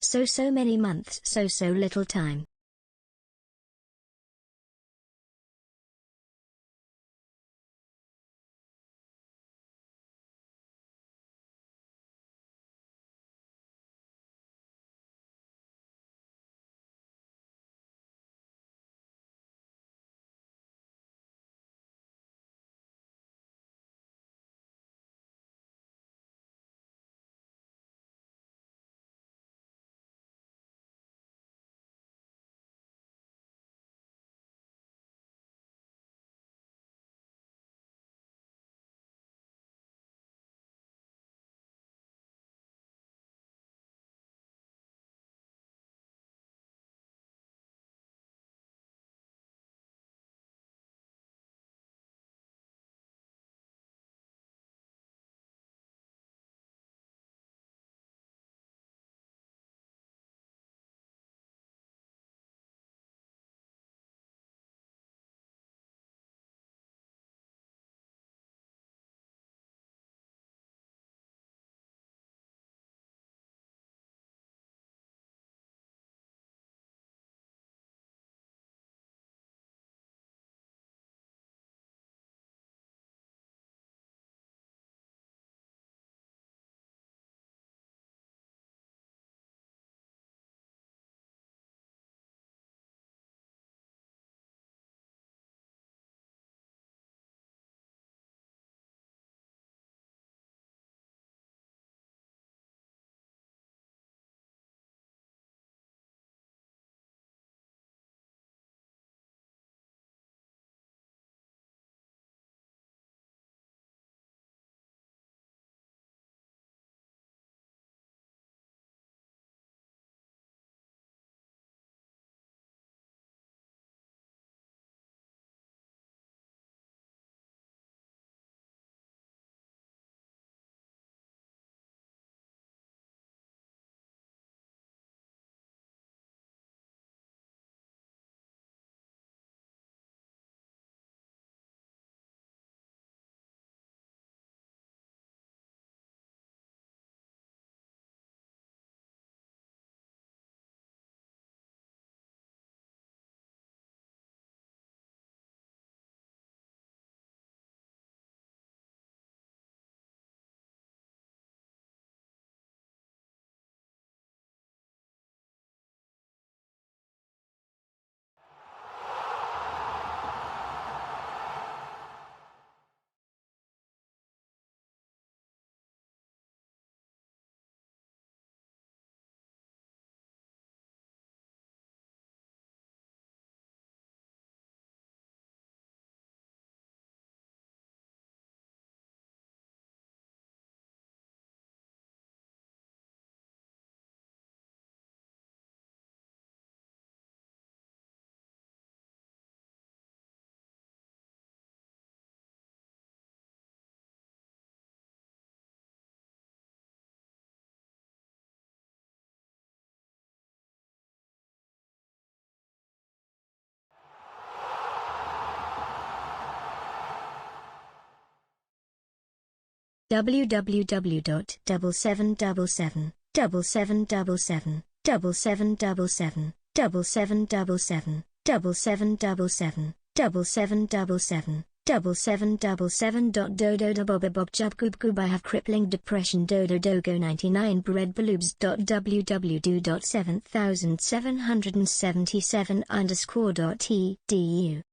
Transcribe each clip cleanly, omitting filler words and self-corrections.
So many months, so little time. www.7777777777777777777777777777777777777777777777777777777777777777777777777777777777777777777777777777777777777777777777777777777777777777777777777777777777777777777777777777777777777777777777777777777777777777777777777777. www.7777777777777777777777777777777777777777777777777777777777777777777777777777777777777777777777777777777777777777777777777777777777777777777777777777777777777777777777777777777777777777777777777777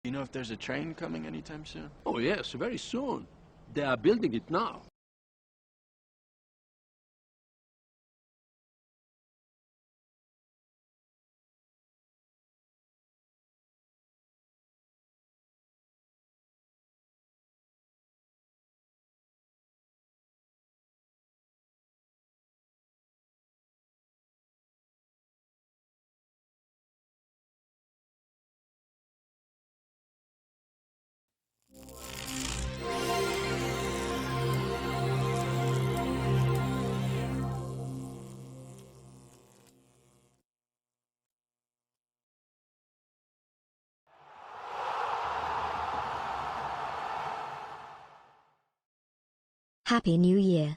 You know if there's a train coming anytime soon? Oh, yes, very soon. They are building it now. Happy New Year.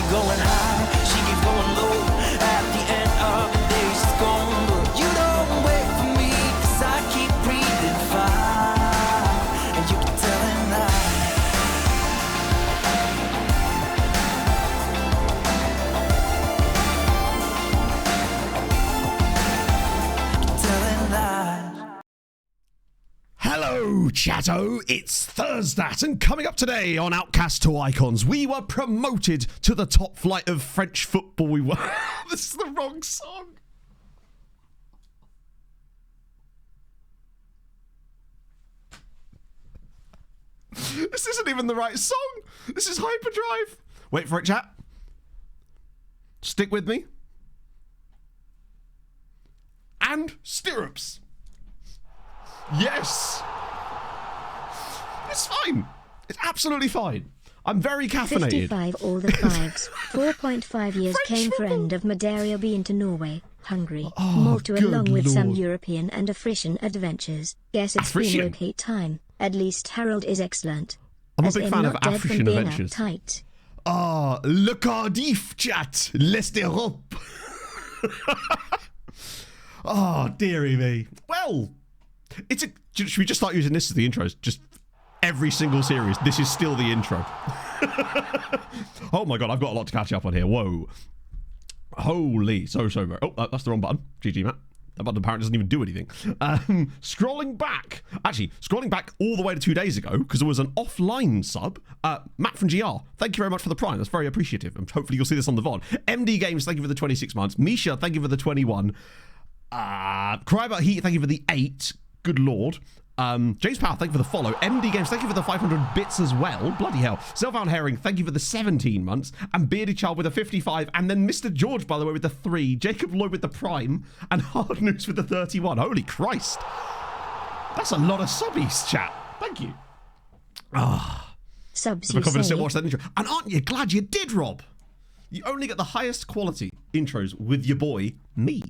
Going high, she keeps going low. At the end of the day, she's gone. But you don't wait for me, 'cause I keep breathing fire. And you can tell her now. Tell her now. Hello, chatto. It's Thursday, and coming up today on Outcasts to Icons, we were promoted to the top flight of French football. We were. This is the wrong song. This isn't even the right song. This is Hyperdrive. Wait for it, chat. Stick with me. And stirrups. Yes. It's fine. It's absolutely fine. I'm very caffeinated. 55 all the fives. 4.5 years came friend of Madeira been to Norway, Hungary, Malta along with some European and African adventures. Guess it's been okay time. At least Harold is excellent. I'm a big fan of African adventures. Tight. Le Cardiff, chat. L'Est Europe. Oh, dearie me. Well, should we just start using this as the intros? Just every single series. This is still the intro. Oh my god, I've got a lot to catch up on here. Whoa. Holy. So, oh, that's the wrong button. GG, Matt. That button apparently doesn't even do anything. Scrolling back all the way to 2 days ago, because there was an offline sub. Matt from GR, thank you very much for the Prime. That's very appreciative. And hopefully you'll see this on the VOD. MD Games, thank you for the 26 months. Misha, thank you for the 21. Cry About Heat, thank you for the 8. Good lord. James Power, thank you for the follow. MD Games, thank you for the 500 bits as well. Bloody hell. Self-Found Herring, thank you for the 17 months. And Bearded Child with a 55. And then Mr. George, by the way, with the 3. Jacob Lloyd with the Prime. And Hard News with the 31. Holy Christ. That's a lot of subbies, chat. Thank you. Subs, I'm you confident say? to watch that intro. And aren't you glad you did, Rob? You only get the highest quality intros with your boy, me.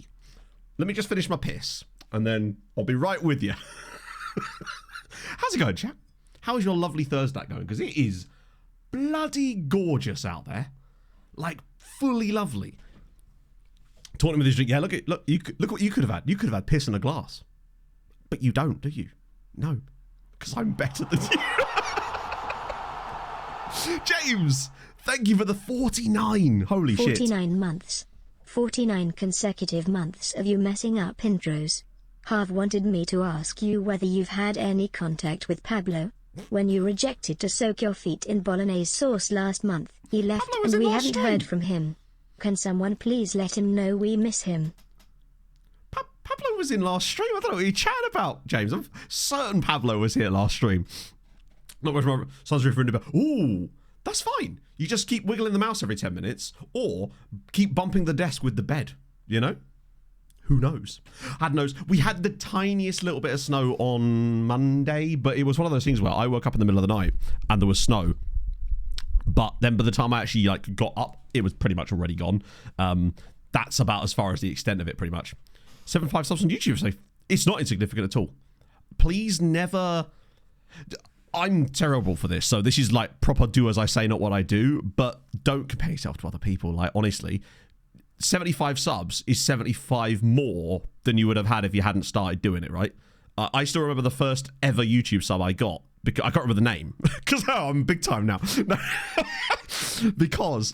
Let me just finish my piss. And then I'll be right with you. How's it going, chap? How is your lovely Thursday going? Because it is bloody gorgeous out there, like fully lovely. Taunting with his drink. Yeah, look what you could have had. You could have had piss in a glass, but you don't, do you? No, because I'm better than you. James, thank you for the 49. Holy 49 shit! 49 months. 49 consecutive months of you messing up intros. Harv wanted me to ask you whether you've had any contact with Pablo. When you rejected to soak your feet in bolognese sauce last month, he left and we haven't heard from him. Can someone please let him know we miss him? Pablo was in last stream. I don't know what you're chatting about, James. I'm certain Pablo was here last stream. Not much more. Sounds referring about. Ooh, that's fine. You just keep wiggling the mouse every 10 minutes, or keep bumping the desk with the bed. You know. Who knows? Had knows. We had the tiniest little bit of snow on Monday, but it was one of those things where I woke up in the middle of the night and there was snow. But then by the time I actually got up, it was pretty much already gone. That's about as far as the extent of it, pretty much. 7.5 subs on YouTube, so it's not insignificant at all. Please never... I'm terrible for this, so this is like proper do as I say, not what I do, but don't compare yourself to other people. Like, honestly... 75 subs is 75 more than you would have had if you hadn't started doing it, right? I still remember the first ever YouTube sub I got. Because I can't remember the name. Because I'm big time now. Because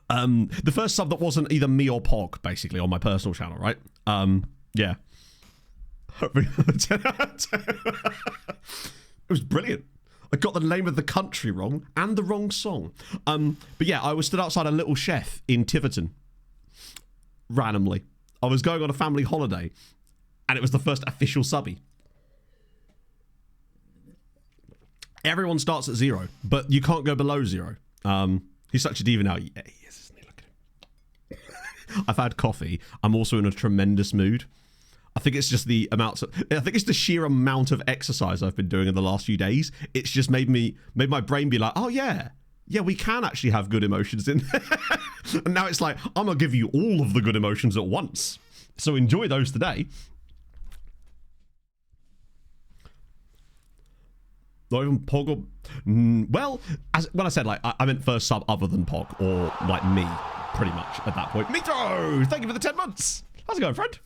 the first sub that wasn't either me or Pog, basically, on my personal channel, right? Yeah. It was brilliant. I got the name of the country wrong and the wrong song. But yeah, I was stood outside a little chef in Tiverton. Randomly. I was going on a family holiday and it was the first official subby. Everyone starts at 0, but you can't go below 0. He's such a diva now. Yeah, he is, isn't he? Look at him. I've had coffee. I'm also in a tremendous mood. I think it's just the sheer amount of exercise I've been doing in the last few days. It's just made my brain be like, oh yeah, we can actually have good emotions in there. And now it's like, I'm going to give you all of the good emotions at once. So enjoy those today. Not even Pog or... Well, when I said, like, I meant first sub other than Pog, or, like, me, pretty much, at that point. Mitro! Thank you for the 10 months! How's it going, friend?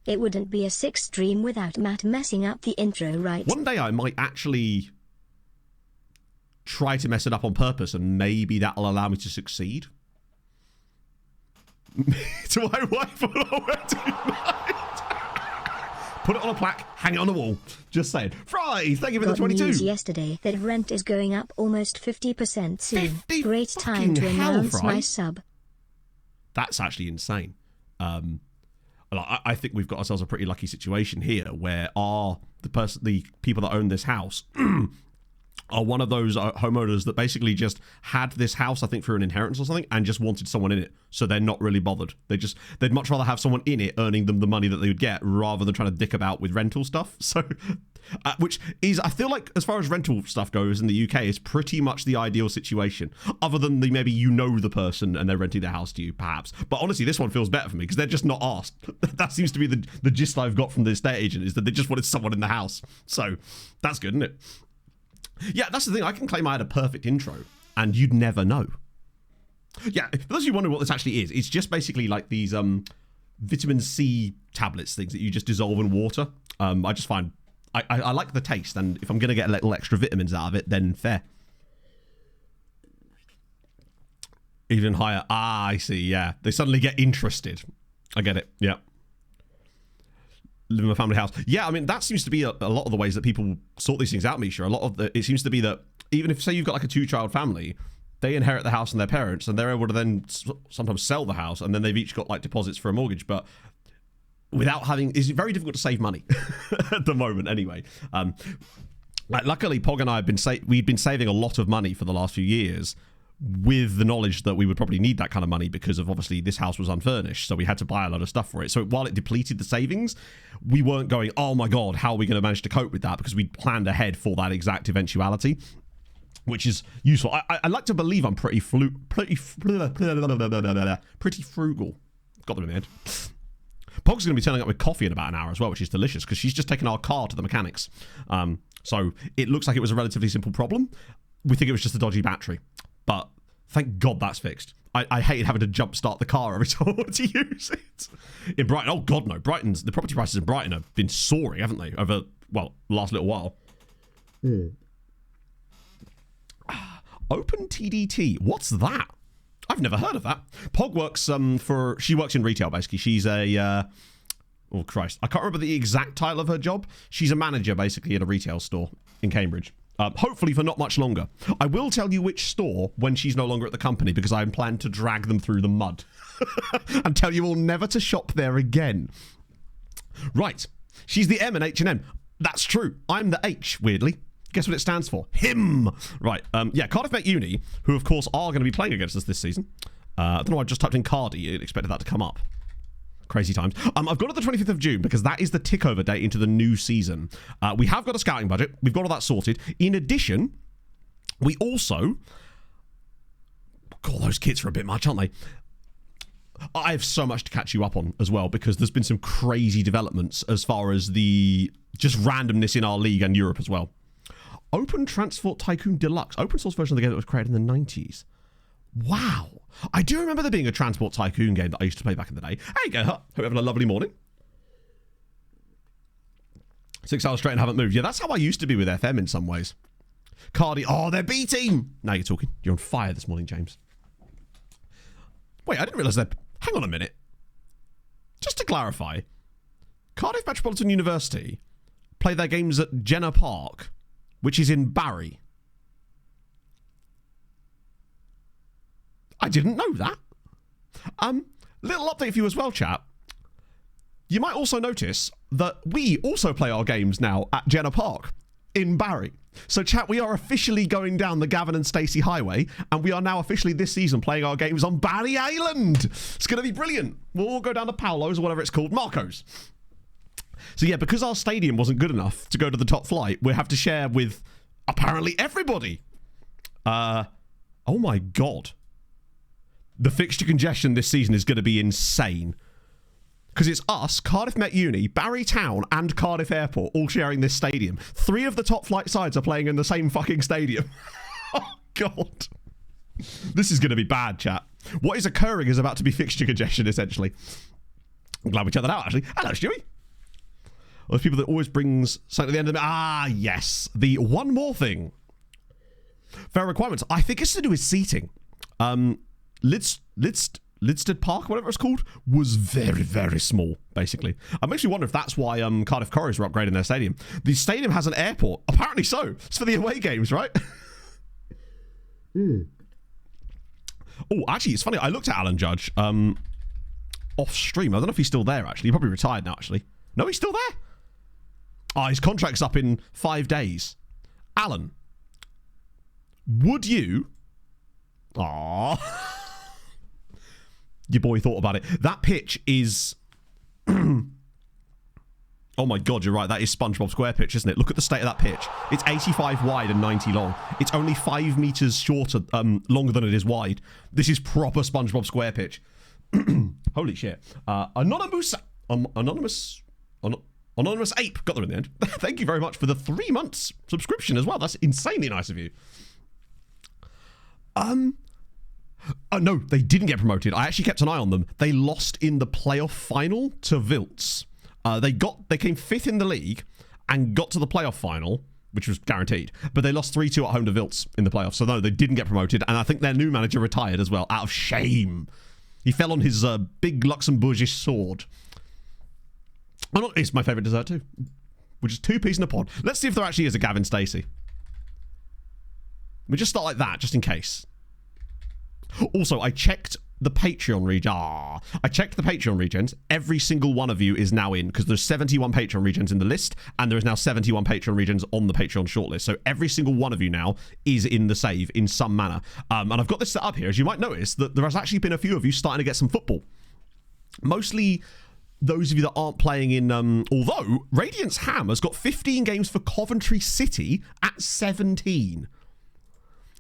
It wouldn't be a 6 stream without Matt messing up the intro, right? One day I might actually try to mess it up on purpose, and maybe that'll allow me to succeed. To my wife on a wedding night. Put it on a plaque, hang it on the wall. Just saying. Fry, thank you for the 22. News yesterday that rent is going up almost 50% soon. 50 Great time to announce my sub. That's actually insane. I think we've got ourselves a pretty lucky situation here, where the people that own this house are one of those homeowners that basically just had this house, I think, through an inheritance or something, and just wanted someone in it. So they're not really bothered. They'd much rather have someone in it earning them the money that they would get, rather than trying to dick about with rental stuff. So, which is, I feel like, as far as rental stuff goes in the UK, is pretty much the ideal situation. Other than maybe you know the person and they're renting their house to you, perhaps. But honestly, this one feels better for me because they're just not asked. That seems to be the gist I've got from the estate agent, is that they just wanted someone in the house. So that's good, isn't it? Yeah, that's the thing. I can claim I had a perfect intro, and you'd never know. Yeah, for those of you wondering what this actually is, it's just basically like these vitamin C tablets things that you just dissolve in water. I just find I like the taste, and if I'm going to get a little extra vitamins out of it, then fair. Even higher. Ah, I see. Yeah, they suddenly get interested. I get it. Yeah. Live in a family house. Yeah, I mean that seems to be a lot of the ways that people sort these things out, Misha. It seems to be that even if say you've got like a 2-child family, they inherit the house from their parents, and they're able to then sometimes sell the house, and then they've each got like deposits for a mortgage, but without having, it's very difficult to save money at the moment. Anyway, like luckily, Pog and I have we've been saving a lot of money for the last few years, with the knowledge that we would probably need that kind of money because of obviously this house was unfurnished, so we had to buy a lot of stuff for it. So while it depleted the savings, we weren't going, oh my god, how are we going to manage to cope with that, because we'd planned ahead for that exact eventuality, which is useful. I like to believe I'm pretty frugal. Got them in the head. Pog's going to be turning up with coffee in about an hour as well, which is delicious because she's just taken our car to the mechanics. So it looks like it was a relatively simple problem. We think it was just a dodgy battery. But thank God that's fixed. I hated having to jump start the car every time I wanted to use it. In Brighton, oh God no, the property prices in Brighton have been soaring, haven't they, over, well, last little while. Open TDT, what's that? I've never heard of that. Pog works she works in retail basically. She's a, oh Christ, I can't remember the exact title of her job. She's a manager basically at a retail store in Cambridge. Hopefully for not much longer. I will tell you which store when she's no longer at the company because I plan to drag them through the mud and tell you all never to shop there again. Right. She's the M in H&M. That's true. I'm the H, weirdly. Guess what it stands for? Him. Right. Yeah, Cardiff Met Uni, who of course are going to be playing against us this season. I don't know why I just typed in Cardi. I expected that to come up. Crazy times. I've got it the 25th of June because that is the tick over date into the new season. We have got a scouting budget. We've got all that sorted. In addition, we also... God, those kits are a bit much, aren't they? I have so much to catch you up on as well because there's been some crazy developments as far as the just randomness in our league and Europe as well. Open Transport Tycoon Deluxe. Open source version of the game that was created in the 90s. Wow. I do remember there being a Transport Tycoon game that I used to play back in the day. Hey, go. Hope you're having a lovely morning. 6 hours straight and haven't moved. Yeah, that's how I used to be with FM in some ways. Cardi. Oh, they're B team. Now you're talking. You're on fire this morning, James. Wait, I didn't realise that. Hang on a minute. Just to clarify, Cardiff Metropolitan University play their games at Jenner Park, which is in Barry. I didn't know that. Little update for you as well, chat. You might also notice that we also play our games now at Jenner Park in Barry. So, chat, we are officially going down the Gavin and Stacey highway, and we are now officially this season playing our games on Barry Island. It's going to be brilliant. We'll all go down to Paolo's or whatever it's called, Marco's. So, yeah, because our stadium wasn't good enough to go to the top flight, we have to share with apparently everybody. Oh, my God. The fixture congestion this season is going to be insane. Because it's us, Cardiff Met Uni, Barry Town, and Cardiff Airport all sharing this stadium. 3 of the top flight sides are playing in the same fucking stadium. Oh, God. This is going to be bad, chat. What is occurring is about to be fixture congestion, essentially. I'm glad we checked that out, actually. Hello, Stewie. Well, there's people that always brings something at the end of the... Ah, yes. The one more thing. Fair requirements. I think it's to do with seating. Lidstead Park, whatever it's called, was very, very small, basically. I makes me wonder if that's why Cardiff Couriers were upgrading their stadium. The stadium has an airport. Apparently so. It's for the away games, right? Oh, actually, it's funny. I looked at Alan Judge off stream. I don't know if he's still there, actually. He probably retired now, actually. No, he's still there. Oh, his contract's up in 5 days. Alan, would you... Aww... Your boy thought about it. That pitch is... Oh my God, you're right. That is SpongeBob Square pitch, isn't it? Look at the state of that pitch. It's 85 wide and 90 long. It's only 5 meters shorter, longer than it is wide. This is proper SpongeBob Square pitch. Holy shit. Anonymous Ape. Got there in the end. Thank you very much for the 3 months subscription as well. That's insanely nice of you. No, they didn't get promoted. I actually kept an eye on them. They lost in the playoff final to Vilts. They came 5th in the league and got to the playoff final which was guaranteed. But they lost 3-2 at home to Wiltz in the playoffs. So no, they didn't get promoted. And I think their new manager retired as well, out of shame. He fell on his big Luxembourgish sword. Oh, it's my favourite dessert too. Which is 2 peas in a pod. Let's see if there actually is a Gavin Stacey. We just start like that, just in case. Also, I checked the Patreon region. I checked the Patreon regions. Every single one of you is now in, because there's 71 Patreon regions in the list, and there is now 71 Patreon regions on the Patreon shortlist. So every single one of you now is in the save in some manner. And I've got this set up here, as you might notice, that there has actually been a few of you starting to get some football. Mostly those of you that aren't playing in... although, Radiance Ham has got 15 games for Coventry City at 17.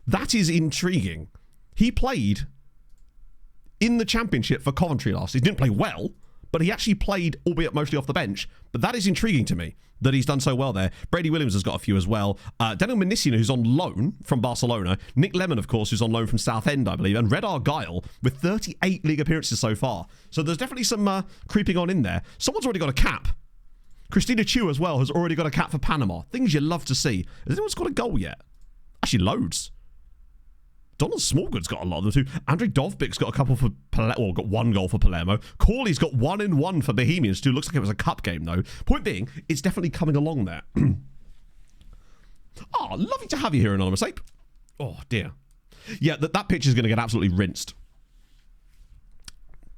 That is intriguing. He played in the Championship for Coventry last. He didn't play well, but he actually played, albeit mostly off the bench. But that is intriguing to me, that he's done so well there. Brady Williams has got a few as well. Daniel Minissian, who's on loan from Barcelona. Nick Lemon, of course, who's on loan from Southend, I believe. And Red Argyle with 38 league appearances so far. So there's definitely some creeping on in there. Someone's already got a cap. Christina Chu as well has already got a cap for Panama. Things you love to see. Has anyone scored a goal yet? Actually, loads. Donald Smallgood's got a lot of them too. Andrei Dovbik's got a couple for got 1 goal for Palermo. Corley's got 1-1 for Bohemians too. Looks like it was a cup game though. Point being, it's definitely coming along there. Oh, lovely to have you here, Anonymous Ape. Oh dear. Yeah, that picture's going to get absolutely rinsed.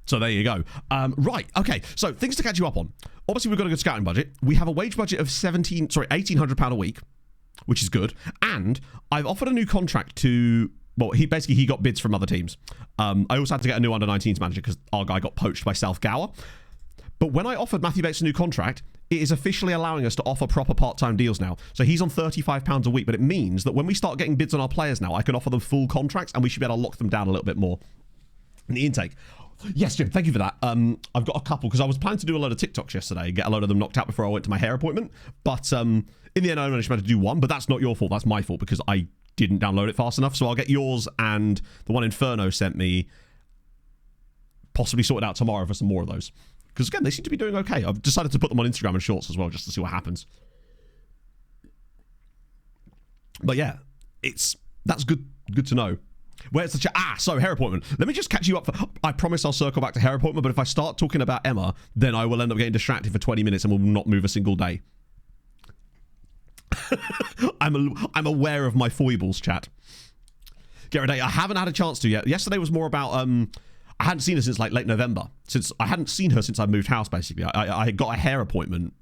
So there you go. Right, okay. So things to catch you up on. Obviously, we've got a good scouting budget. We have a wage budget of £1,800 a week, which is good. And I've offered a new contract to... Well, he got bids from other teams. I also had to get a new under-19s manager because our guy got poached by South Gower. But when I offered Matthew Bates a new contract, it is officially allowing us to offer proper part-time deals now. So he's on £35 a week, but it means that when we start getting bids on our players now, I can offer them full contracts and we should be able to lock them down a little bit more in the intake. Yes, Jim, thank you for that. I've got a couple because I was planning to do a load of TikToks yesterday and get a load of them knocked out before I went to my hair appointment. But in the end, I managed to do one, but that's not your fault. That's my fault because I didn't download it fast enough. So I'll get yours and the one Inferno sent me possibly sorted out tomorrow for some more of those. Because again, they seem to be doing okay. I've decided to put them on Instagram and Shorts as well just to see what happens. But yeah, that's good to know. Where's the chat? So hair appointment. Let me just catch you up for... I promise I'll circle back to hair appointment, but if I start talking about Emma, then I will end up getting distracted for 20 minutes and will not move a single day. I'm aware of my foibles, chat. Get ready. I haven't had a chance to yet. Yesterday was more about I hadn't seen her since like late November. I hadn't seen her since I moved house. Basically, I got a hair appointment.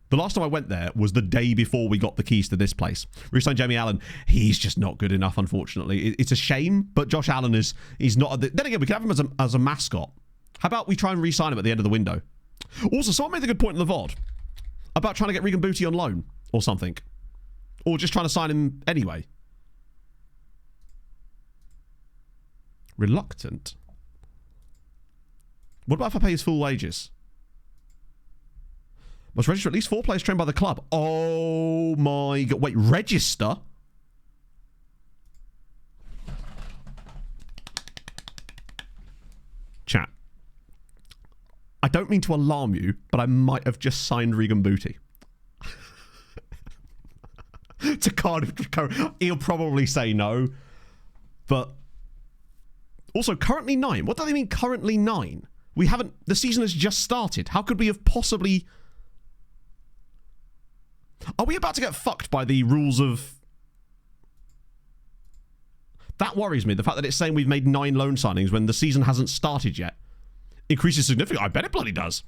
The last time I went there was the day before we got the keys to this place. Re-signed Jamie Allen. He's just not good enough, unfortunately. It's a shame, but Josh Allen he's not. Then again, we can have him as a mascot. How about we try and re-sign him at the end of the window? Also, someone made a good point in the VOD about trying to get Regan Booty on loan or something. Or just trying to sign him anyway. Reluctant. What about if I pay his full wages? Must register at least 4 players trained by the club. Oh my god. Wait, register? Chat. I don't mean to alarm you, but I might have just signed Regan Booty. To Cardiff. He'll probably say no. But also, currently 9. What do they mean currently 9? The season has just started. How could we have possibly... Are we about to get fucked by the rules of... That worries me, the fact that it's saying we've made 9 loan signings when the season hasn't started yet. Increases significantly. I bet it bloody does.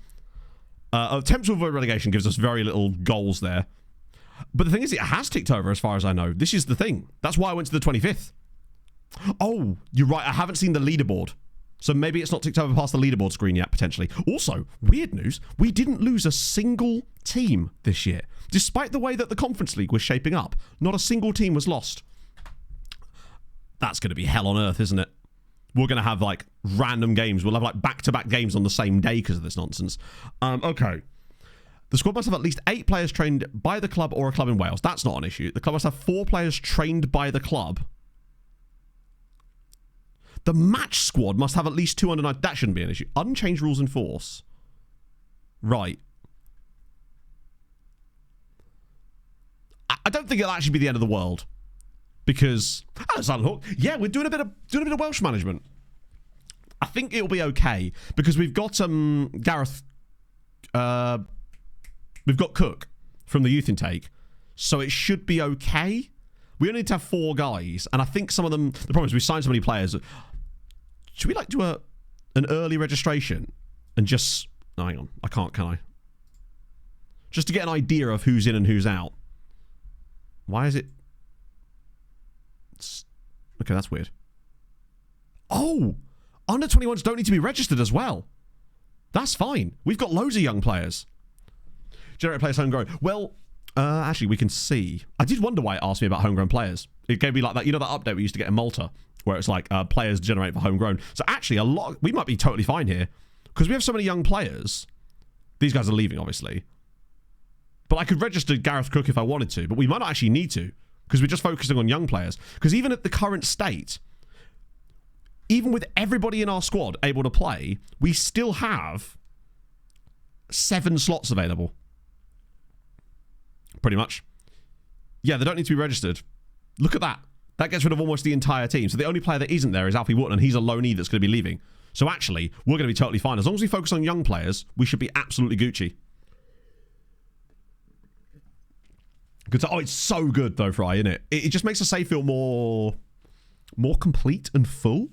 Attempts to avoid relegation gives us very little goals there. But the thing is, it has ticked over as far as I know. This is the thing. That's why I went to the 25th. Oh, you're right. I haven't seen the leaderboard. So maybe it's not ticked over past the leaderboard screen yet, potentially. Also, weird news, we didn't lose a single team this year. Despite the way that the Conference League was shaping up, not a single team was lost. That's going to be hell on earth, isn't it? We're going to have, like, random games. We'll have, like, back-to-back games on the same day because of this nonsense. Okay. The squad must have at least 8 players trained by the club or a club in Wales. That's not an issue. The club must have 4 players trained by the club. The match squad must have at least 2 under 9. That shouldn't be an issue. Unchanged rules in force. Right. I don't think it'll actually be the end of the world. Because, yeah, we're doing a bit of Welsh management. I think it'll be okay. Because we've got Gareth... we've got Cook from the youth intake. So it should be okay. We only need to have 4 guys. And I think some of them... The problem is we signed so many players. Should we, like, do an early registration? And just... No, hang on. I can't, can I? Just to get an idea of who's in and who's out. Why is it... Okay, that's weird. Oh! Under 21s don't need to be registered as well. That's fine. We've got loads of young players. Generate players homegrown. Well, actually, we can see. I did wonder why it asked me about homegrown players. It gave me like that, you know, that update we used to get in Malta, where it's like players generate for homegrown. So actually, we might be totally fine here because we have so many young players. These guys are leaving, obviously. But I could register Gareth Cook if I wanted to, but we might not actually need to because we're just focusing on young players. Because even at the current state, even with everybody in our squad able to play, we still have 7 slots available. Pretty much. Yeah, they don't need to be registered. Look at that. That gets rid of almost the entire team. So the only player that isn't there is Alfie Wharton, and he's a loanee that's going to be leaving. So actually, we're going to be totally fine. As long as we focus on young players, we should be absolutely Gucci. Good. Oh, it's so good though, Fry, isn't it? It just makes the save feel more complete and full.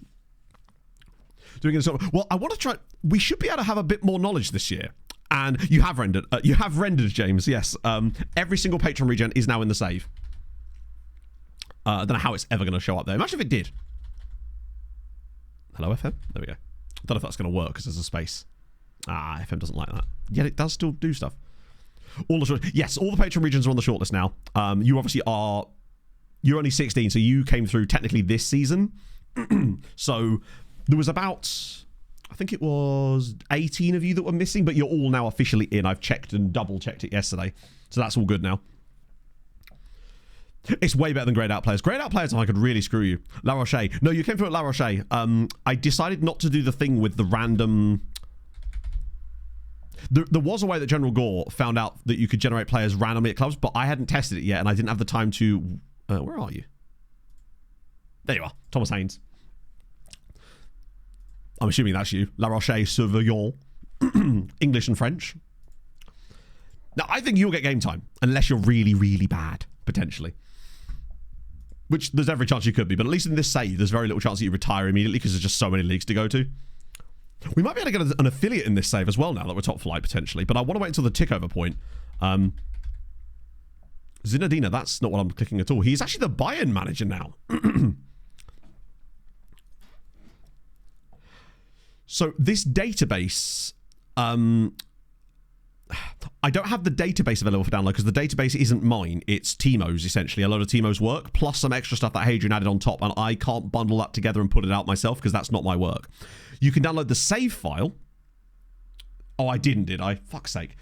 Doing it. Well, I want to try. We should be able to have a bit more knowledge this year. And you have rendered. You have rendered, James. Yes. Every single patron regen is now in the save. I don't know how it's ever going to show up there. Imagine if it did. Hello, FM. There we go. I don't know if that's going to work because there's a space. FM doesn't like that. Yet it does still do stuff. Yes, all the patron regions are on the shortlist now. You obviously are... You're only 16, so you came through technically this season. So there was about... I think it was 18 of you that were missing, but you're all now officially in. I've checked and double-checked it yesterday. So that's all good now. It's way better than grayed out players. Grayed out players, I could really screw you. La Roche. No, you came through at La Roche. I decided not to do the thing with the random... There was a way that General Gore found out that you could generate players randomly at clubs, but I hadn't tested it yet, and I didn't have the time to... where are you? There you are. Thomas Haynes. I'm assuming that's you. La Roche-sur-Yon. English and French. Now, I think you'll get game time, unless you're really, really bad, potentially. Which there's every chance you could be, but at least in this save, there's very little chance that you retire immediately because there's just so many leagues to go to. We might be able to get an affiliate in this save as well now that we're top flight, potentially, but I want to wait until the tick over point. Zinedine, that's not what I'm clicking at all. He's actually the Bayern manager now. So this database, I don't have the database available for download because the database isn't mine. It's Timo's, essentially. A load of Timo's work, plus some extra stuff that Hadrian added on top, and I can't bundle that together and put it out myself because that's not my work. You can download the save file. Oh, I didn't, did I? Fuck's sake.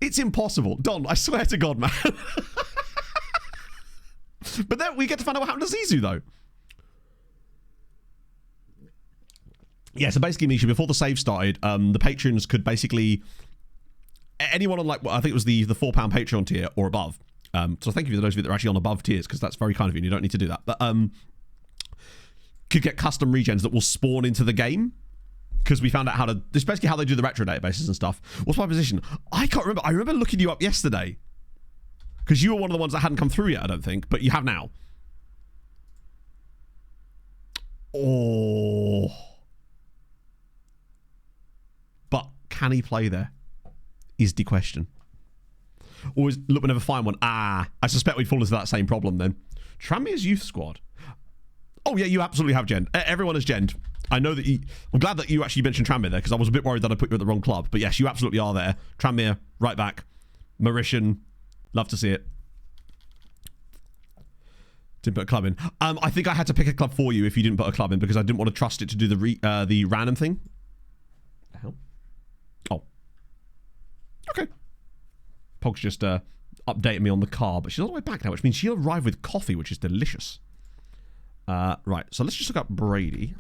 It's impossible. Don, I swear to God, man. But then we get to find out what happened to Zizou, though. Yeah, so basically, Misha, before the save started, the patrons could basically... Anyone on, like, I think it was the £4 Patreon tier or above. So thank you for those of you that are actually on above tiers, because that's very kind of you, and you don't need to do that. But could get custom regens that will spawn into the game. Because we found out how to... This is basically how they do the retro databases and stuff. What's my position? I can't remember. I remember looking you up yesterday. Because you were one of the ones that hadn't come through yet, I don't think. But you have now. Oh. But can he play there? Is the question. Or is look, we'll never find one. I suspect we'd fall into that same problem then. Tranmere's youth squad. Oh yeah, you absolutely have gen. Everyone has gen. I know that you... I'm glad that you actually mentioned Tranmere there, because I was a bit worried that I put you at the wrong club. But yes, you absolutely are there. Tranmere, right back. Mauritian, love to see it. Didn't put a club in. I think I had to pick a club for you if you didn't put a club in, because I didn't want to trust it to do the random thing. The hell? Oh. Okay. Pog's just updated me on the car, but she's all the way back now, which means she'll arrive with coffee, which is delicious. Right, so let's just look up Brady.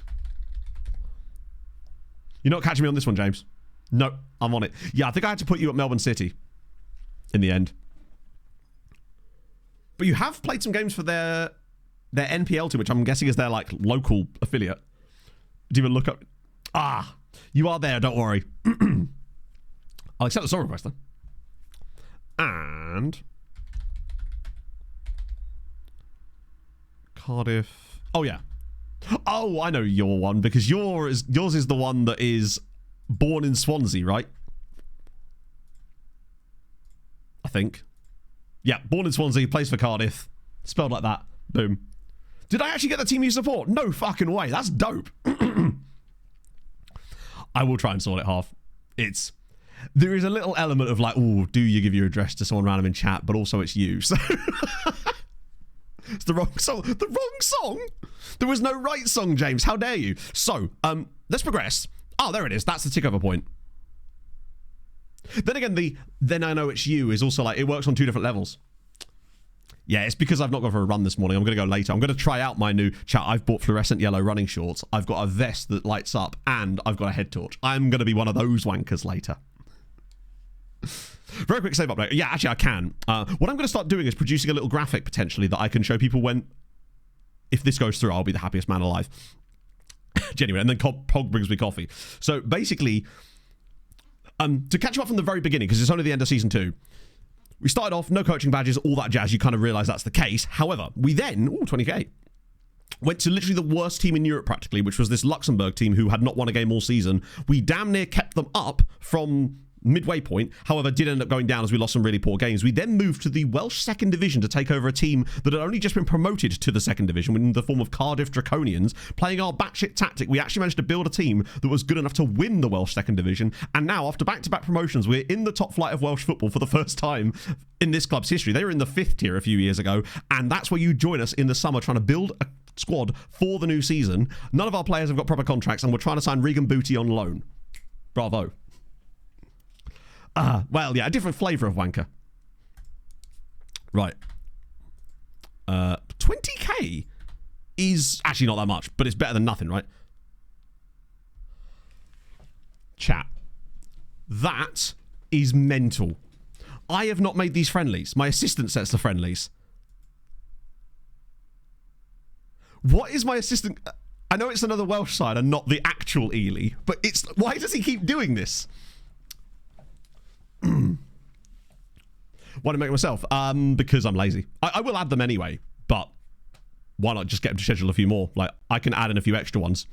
You're not catching me on this one, James. No, I'm on it. Yeah, I think I had to put you at Melbourne City in the end. But you have played some games for their NPL team, which I'm guessing is their like local affiliate. Do you even look up? Ah, you are there. Don't worry. I'll accept the song request then. And Cardiff. Oh yeah. Oh, I know your one because yours is the one that is born in Swansea, right? I think. Yeah, born in Swansea, plays for Cardiff. Spelled like that. Boom. Did I actually get the team you support? No fucking way. That's dope. I will try and sort it half. There is a little element of like, oh, do you give your address to someone random in chat? But also it's you. So it's the wrong song. The wrong song? There was no right song, James. How dare you? So, let's progress. Oh, there it is. That's the tick over point. Then again, then I know it's you is also like, it works on 2 different levels. Yeah, it's because I've not gone for a run this morning. I'm going to go later. I'm going to try out my new chat. I've bought fluorescent yellow running shorts. I've got a vest that lights up and I've got a head torch. I'm going to be one of those wankers later. Very quick save update. Yeah, actually I can. What I'm going to start doing is producing a little graphic potentially that I can show people when, if this goes through, I'll be the happiest man alive. Genuine. And then Pog brings me coffee. So basically, to catch you up from the very beginning, because it's only the end of season 2, we started off, no coaching badges, all that jazz. You kind of realise that's the case. However, we then, 20k, went to literally the worst team in Europe practically, which was this Luxembourg team who had not won a game all season. We damn near kept them up from midway point, however, did end up going down as we lost some really poor games. We then moved to the Welsh second division to take over a team that had only just been promoted to the second division in the form of Cardiff Draconians. Playing our batshit tactic, we actually managed to build a team that was good enough to win the Welsh second division, and now, after back-to-back promotions, we're in the top flight of Welsh football for the first time in this club's history. They were in the 5th tier a few years ago, and that's where you join us in the summer trying to build a squad for the new season. None of our players have got proper contracts, and we're trying to sign Regan Booty on loan. Bravo. Well, yeah, a different flavour of wanker. Right. 20k is actually not that much, but it's better than nothing, right? Chat. That is mental. I have not made these friendlies. My assistant sets the friendlies. What is my assistant... I know it's another Welsh side and not the actual Ely, but it's... Why does he keep doing this? Why do I make it myself? Because I'm lazy. I will add them anyway, but why not just get them to schedule a few more? Like, I can add in a few extra ones.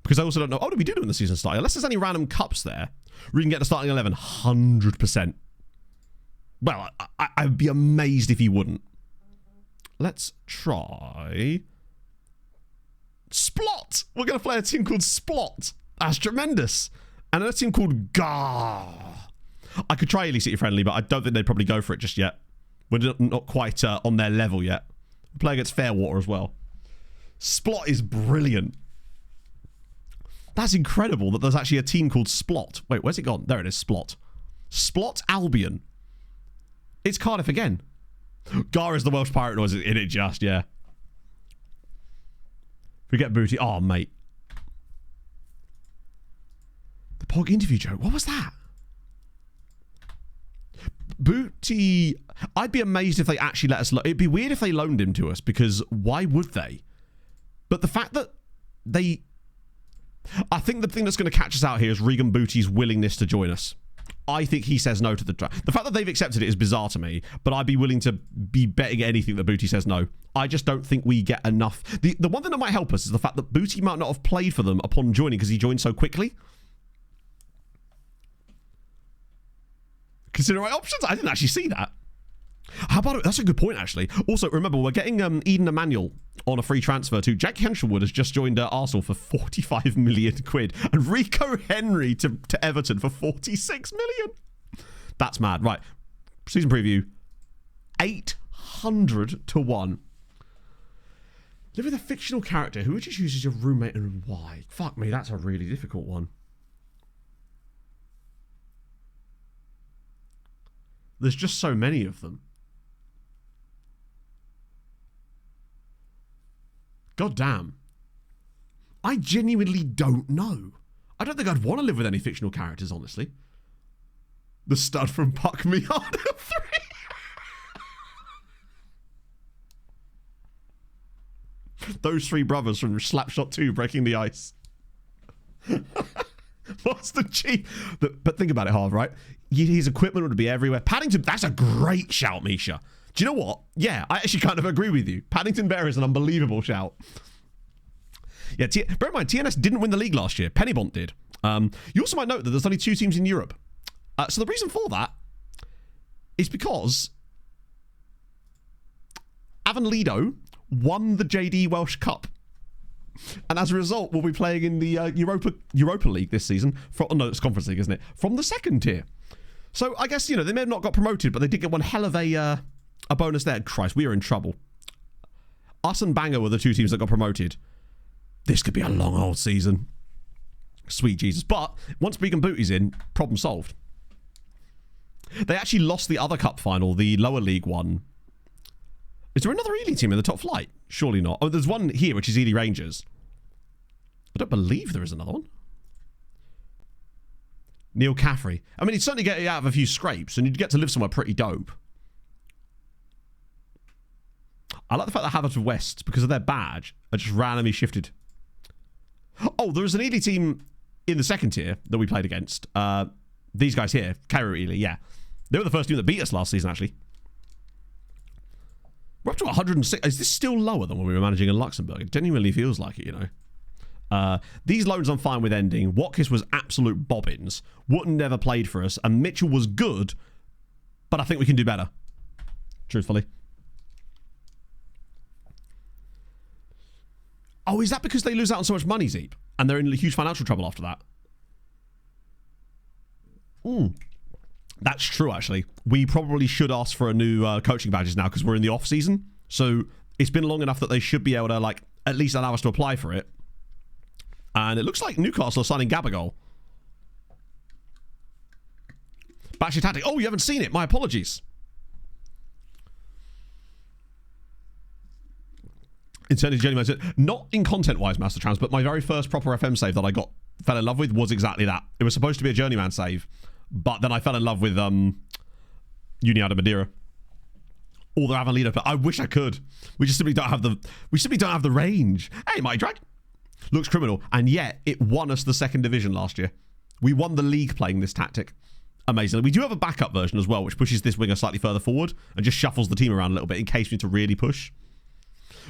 Because I also don't know, what do we do when the season starts? Unless there's any random cups there, we can get the starting 11 100%. Well, I'd be amazed if you wouldn't. Let's try... Splot! We're going to play a team called Splot. That's tremendous. And another team called Gar. I could try Elite City Friendly, but I don't think they'd probably go for it just yet. We're not quite on their level yet. We play against Fairwater as well. Splot is brilliant. That's incredible that there's actually a team called Splot. Wait, where's it gone? There it is, Splot. Splot Albion. It's Cardiff again. Gar is the Welsh pirate noise in it just, yeah. We get Booty. Oh, mate. The Pog interview joke. What was that? Booty, I'd be amazed if they actually let us... It'd be weird if they loaned him to us, because why would they? But the fact that they... I think the thing that's going to catch us out here is Regan Booty's willingness to join us. I think he says no to the... The fact that they've accepted it is bizarre to me, but I'd be willing to be betting anything that Booty says no. I just don't think we get enough... The one thing that might help us is the fact that Booty might not have played for them upon joining because he joined so quickly. Consider my options? I didn't actually see that. How about it? That's a good point, actually. Also, remember, we're getting Eden Emanuel on a free transfer too. Jack Henshelwood has just joined Arsenal for 45 million quid. And Rico Henry to Everton for 46 million. That's mad. Right. Season preview. 800 to 1. Live with a fictional character. Who would you choose as your roommate and why? Fuck me, that's a really difficult one. There's just so many of them. God damn. I genuinely don't know. I don't think I'd want to live with any fictional characters, honestly. The stud from Puck Me Harder 3. those three brothers from Slapshot 2 breaking the ice. What's the chief? But think about it, Harv, right? His equipment would be everywhere. Paddington, that's a great shout, Misha. Do you know what? Yeah, I actually kind of agree with you. Paddington Bear is an unbelievable shout. Yeah, bear in mind, TNS didn't win the league last year. Pennybont did. You also might note that there's only 2 teams in Europe. So the reason for that is because Avonlido won the JD Welsh Cup. And as a result, we'll be playing in the Europa League this season. No, it's Conference League, isn't it? From the 2nd tier. So I guess, they may have not got promoted, but they did get one hell of a bonus there. Christ, we are in trouble. Us and Bangor were the 2 teams that got promoted. This could be a long old season. Sweet Jesus. But once Beacon Booty's in, problem solved. They actually lost the other cup final, the lower league one. Is there another Ely team in the top flight? Surely not. Oh, there's one here, which is Ely Rangers. I don't believe there is another one. Neil Caffrey. I mean, he'd certainly get you out of a few scrapes, and you'd get to live somewhere pretty dope. I like the fact that Haverford West, because of their badge, are just randomly shifted. Oh, there was an Ely team in the 2nd tier that we played against. These guys here, Cairo Ely, yeah. They were the first team that beat us last season, actually. We're up to 106. Is this still lower than when we were managing in Luxembourg? It genuinely feels like it, These loans I'm fine with ending. Watkins was absolute bobbins. Wotton never played for us. And Mitchell was good, but I think we can do better. Truthfully. Oh, is that because they lose out on so much money, Zeep? And they're in huge financial trouble after that? That's true, actually. We probably should ask for a new coaching badges now because we're in the off season. So it's been long enough that they should be able to, at least allow us to apply for it. And it looks like Newcastle are signing Gabagol. Batchy Tactic. Oh, you haven't seen it. My apologies. Internally Journeyman said, not in content-wise, Master Trans, but my very first proper FM save that I fell in love with was exactly that. It was supposed to be a Journeyman save, but then I fell in love with Uniada Madeira. Or the Avonlido. I wish I could. We just simply don't have the range. Hey, Mighty Drag. Looks criminal, and yet it won us the 2nd division last year. We won the league playing this tactic. Amazingly. We do have a backup version as well, which pushes this winger slightly further forward and just shuffles the team around a little bit in case we need to really push.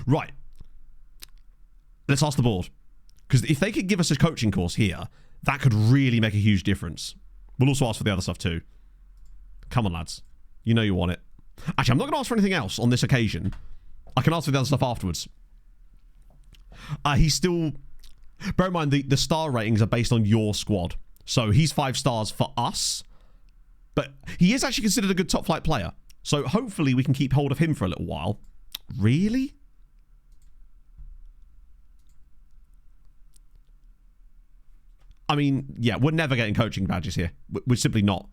Right. Let's ask the board. Because if they could give us a coaching course here, that could really make a huge difference. We'll also ask for the other stuff too. Come on, lads. You know you want it. Actually, I'm not going to ask for anything else on this occasion. I can ask for the other stuff afterwards. He's still... Bear in mind, the star ratings are based on your squad. So he's 5 stars for us. But he is actually considered a good top flight player. So hopefully we can keep hold of him for a little while. Really? I mean, yeah, we're never getting coaching badges here. We're simply not.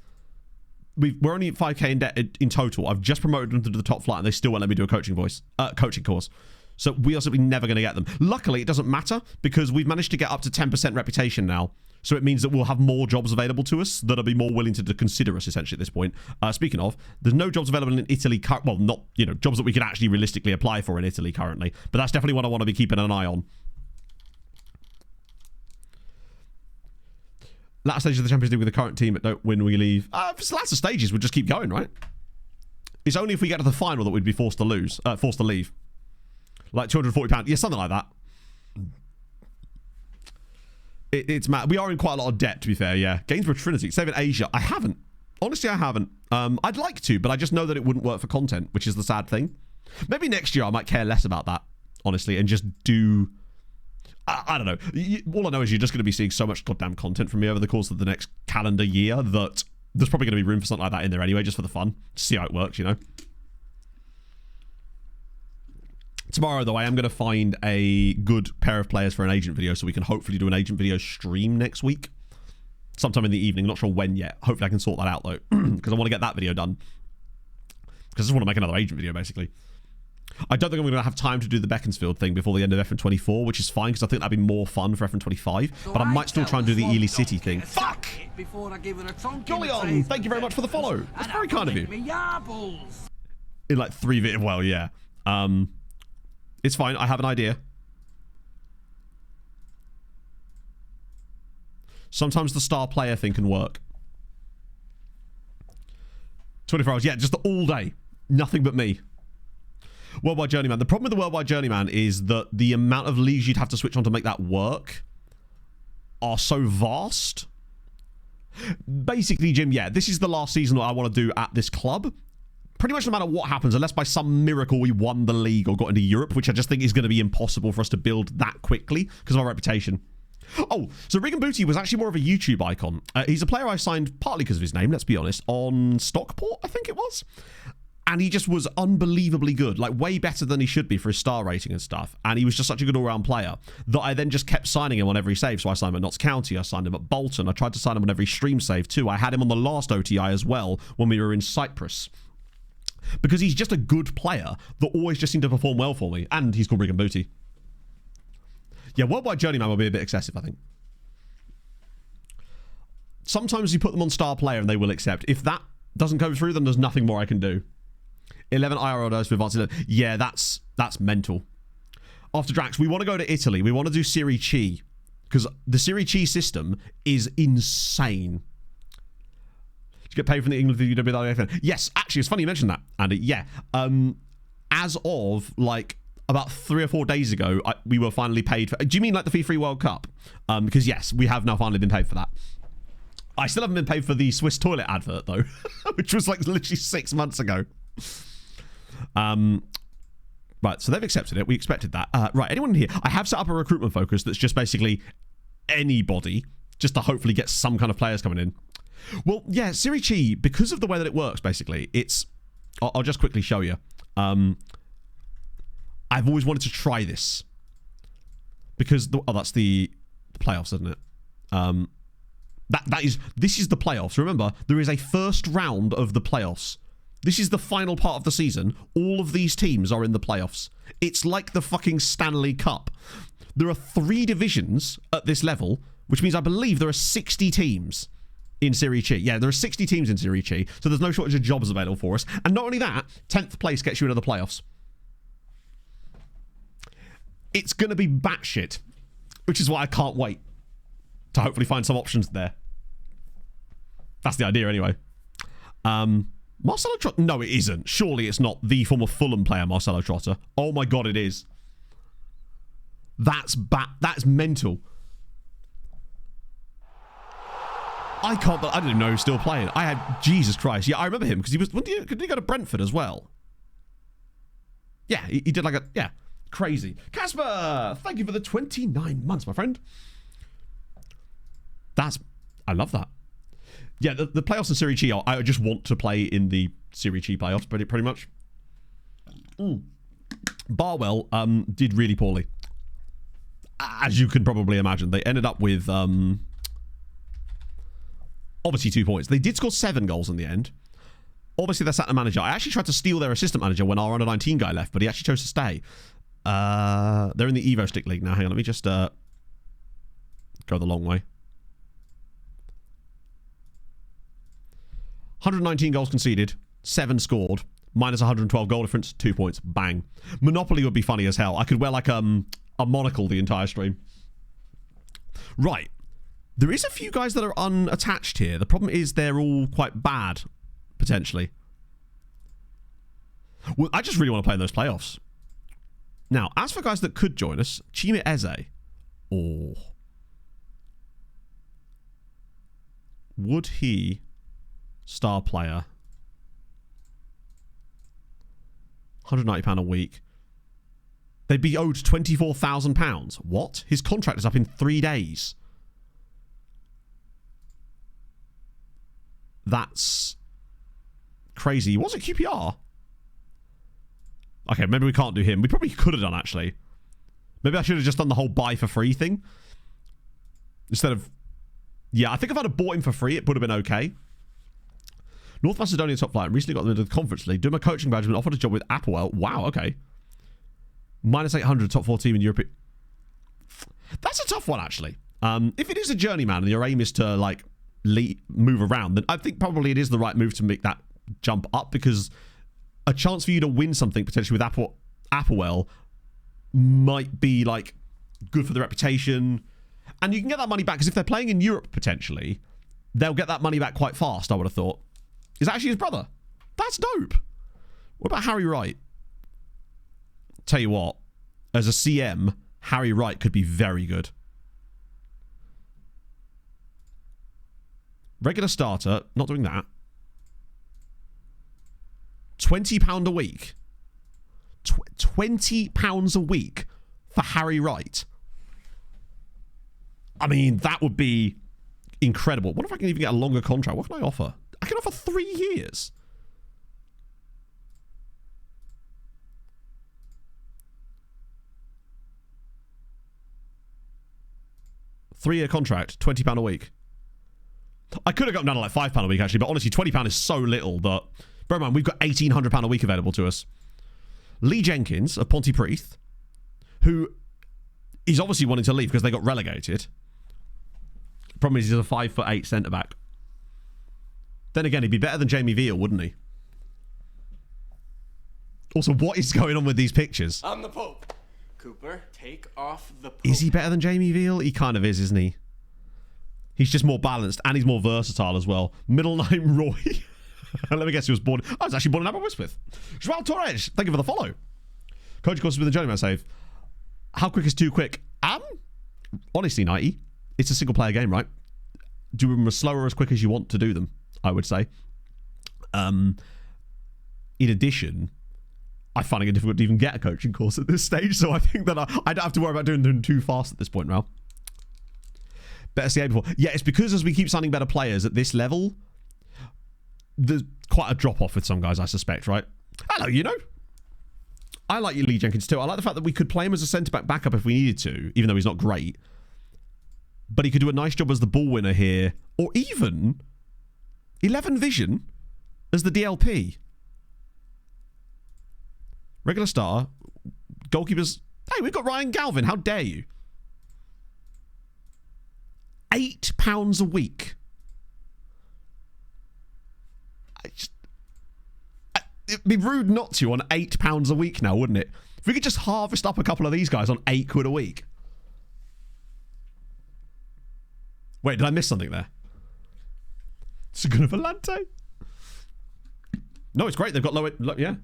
We're only at 5k in debt in total. I've just promoted them to the top flight and they still won't let me do a coaching course. So we are simply never going to get them. Luckily, it doesn't matter because we've managed to get up to 10% reputation now. So it means that we'll have more jobs available to us that'll be more willing to consider us essentially at this point. Speaking of, there's no jobs available in Italy. Well, not, jobs that we can actually realistically apply for in Italy currently. But that's definitely what I want to be keeping an eye on. Latter stages of the Champions League with the current team that don't win, we leave. For the latter stages, we'll just keep going, right? It's only if we get to the final that we'd be forced to leave. Like £240. Yeah, something like that. It's mad. We are in quite a lot of debt, to be fair, yeah. Gainsborough Trinity. Saving Asia. I haven't. Honestly, I haven't. I'd like to, but I just know that it wouldn't work for content, which is the sad thing. Maybe next year I might care less about that, honestly, and just do... I don't know. All I know is you're just going to be seeing so much goddamn content from me over the course of the next calendar year that there's probably going to be room for something like that in there anyway, just for the fun. See how it works, Tomorrow, though, I am going to find a good pair of players for an agent video so we can hopefully do an agent video stream next week. Sometime in the evening. Not sure when yet. Hopefully I can sort that out, though, because I want to get that video done. Because I just want to make another agent video, basically. I don't think I'm going to have time to do the Beaconsfield thing before the end of FM24, which is fine, because I think that'd be more fun for FM25. But I might still try and do the Ely City thing. Fuck! Jolly on! Thank you very much for the follow. That's very kind of you. In like 3 videos. Well, yeah. It's fine. I have an idea. Sometimes the star player thing can work. 24 hours, yeah, just all day. Nothing but me. Worldwide Journeyman. The problem with the Worldwide Journeyman is that the amount of leagues you'd have to switch on to make that work are so vast. Basically, Jim, yeah, this is the last season that I want to do at this club. Pretty much no matter what happens, unless by some miracle we won the league or got into Europe, which I just think is going to be impossible for us to build that quickly because of our reputation. Oh, so Rig and Booty was actually more of a YouTube icon. He's a player I signed partly because of his name, let's be honest, on Stockport, I think it was. And he just was unbelievably good, like way better than he should be for his star rating and stuff. And he was just such a good all-round player that I then just kept signing him on every save. So I signed him at Notts County, I signed him at Bolton, I tried to sign him on every stream save too. I had him on the last OTI as well when we were in Cyprus. Because he's just a good player that always just seemed to perform well for me. And he's called Rig and Booty. Yeah, Worldwide Journeyman will be a bit excessive, I think. Sometimes you put them on star player and they will accept. If that doesn't go through, then there's nothing more I can do. 11 IRL does with advanced 11. Yeah, that's mental. After Drax, we want to go to Italy. We want to do Serie C. Because the Serie C system is insane. Did you get paid from the England UWFN? Yes, actually, it's funny you mentioned that, Andy. Yeah. As of, like, about 3 or 4 days ago, we were finally paid for... Do you mean like the Fee-Free World Cup? Because, yes, we have now finally been paid for that. I still haven't been paid for the Swiss toilet advert, though. Which was, like, literally 6 months ago. Right, so they've accepted it. We expected that. Right, anyone in here? I have set up a recruitment focus that's just basically anybody, just to hopefully get some kind of players coming in. Well, yeah, Serie C, because of the way that it works, basically, it's... I'll just quickly show you. I've always wanted to try this. Because... that's the playoffs, isn't it? This is the playoffs. Remember, there is a first round of the playoffs. This is the final part of the season. All of these teams are in the playoffs. It's like the fucking Stanley Cup. There are 3 divisions at this level, which means I believe there are 60 teams in Serie C. Yeah, there are 60 teams in Serie C, so there's no shortage of jobs available for us. And not only that, 10th place gets you into the playoffs. It's going to be batshit, which is why I can't wait to hopefully find some options there. That's the idea anyway. Marcelo Trotter? No, it isn't. Surely it's not the former Fulham player, Marcelo Trotter. Oh my god, it is. That's mental. I didn't even know he was still playing. Jesus Christ. Yeah, I remember him because did he go to Brentford as well? Yeah, he did like yeah, crazy. Casper, thank you for the 29 months, my friend. I love that. Yeah, the playoffs in Serie C, I just want to play in the Serie C playoffs, pretty much. Barwell did really poorly. As you can probably imagine. They ended up with, obviously 2 points. They did score 7 goals in the end. Obviously, they're sat the manager. I actually tried to steal their assistant manager when our under-19 guy left, but he actually chose to stay. They're in the Evo Stick League now. Hang on, let me just go the long way. 119 goals conceded, 7 scored, minus 112 goal difference, 2 points. Bang. Monopoly would be funny as hell. I could wear like a monocle the entire stream. Right. There is a few guys that are unattached here. The problem is they're all quite bad, potentially. Well, I just really want to play in those playoffs. Now, as for guys that could join us, Chima Eze. Oh. Would he... Star player. £190 a week. They'd be owed £24,000. What? His contract is up in 3 days. That's crazy. He was at QPR. Okay, maybe we can't do him. We probably could have done, actually. Maybe I should have just done the whole buy for free thing. Instead of... Yeah, I think if I'd have bought him for free, it would have been okay. North Macedonia top flight. Recently got them into the Conference League. Doing my coaching badge and offered a job with Applewell. Wow, okay. Minus 800, top 4 team in Europe. That's a tough one, actually. If it is a journeyman and your aim is to, like, move around, then I think probably it is the right move to make that jump up, because a chance for you to win something potentially with Applewell might be, like, good for the reputation. And you can get that money back because if they're playing in Europe potentially, they'll get that money back quite fast, I would have thought. Is that actually his brother? That's dope. What about Harry Wright? Tell you what, as a CM, Harry Wright could be very good. Regular starter, not doing that. £20 a week. £20 a week for Harry Wright. I mean, that would be incredible. What if I can even get a longer contract? What can I offer? I can offer 3 years. Three-year contract, £20 a week. I could have gotten down to like £5 a week actually, but honestly, £20 is so little that, bear in mind, we've got £1,800 a week available to us. Lee Jenkins of Pontypridd, who is obviously wanting to leave because they got relegated. Problem is he's a 5'8" centre back. Then again, he'd be better than Jamie Veal, wouldn't he? Also, what is going on with these pictures? I'm the Pope. Cooper, take off the Pope. Is he better than Jamie Veal? He kind of is, isn't he? He's just more balanced and he's more versatile as well. Middle name Roy. Let me guess, he was born. I was actually born in Aberystwyth. Joao Torres, thank you for the follow. Coach courses with the Journeyman save. How quick is too quick? Honestly, 90. It's a single player game, right? Do them as slow or as quick as you want to do them, I would say. In addition, I'm finding it difficult to even get a coaching course at this stage, so I think that I don't have to worry about doing them too fast at this point now. Better CA before. Yeah, it's because as we keep signing better players at this level, there's quite a drop-off with some guys, I suspect, right? Hello, you know. I like Lee Jenkins too. I like the fact that we could play him as a centre-back backup if we needed to, even though he's not great. But he could do a nice job as the ball winner here, or even 11 vision as the DLP. Regular starter. Goalkeepers. Hey, we've got Ryan Galvin. How dare you? £8 a week. It'd be rude not to on £8 a week now, wouldn't it? If we could just harvest up a couple of these guys on £8 a week. Wait, did I miss something there? Segunda Volante? No, it's great. They've got low, yeah.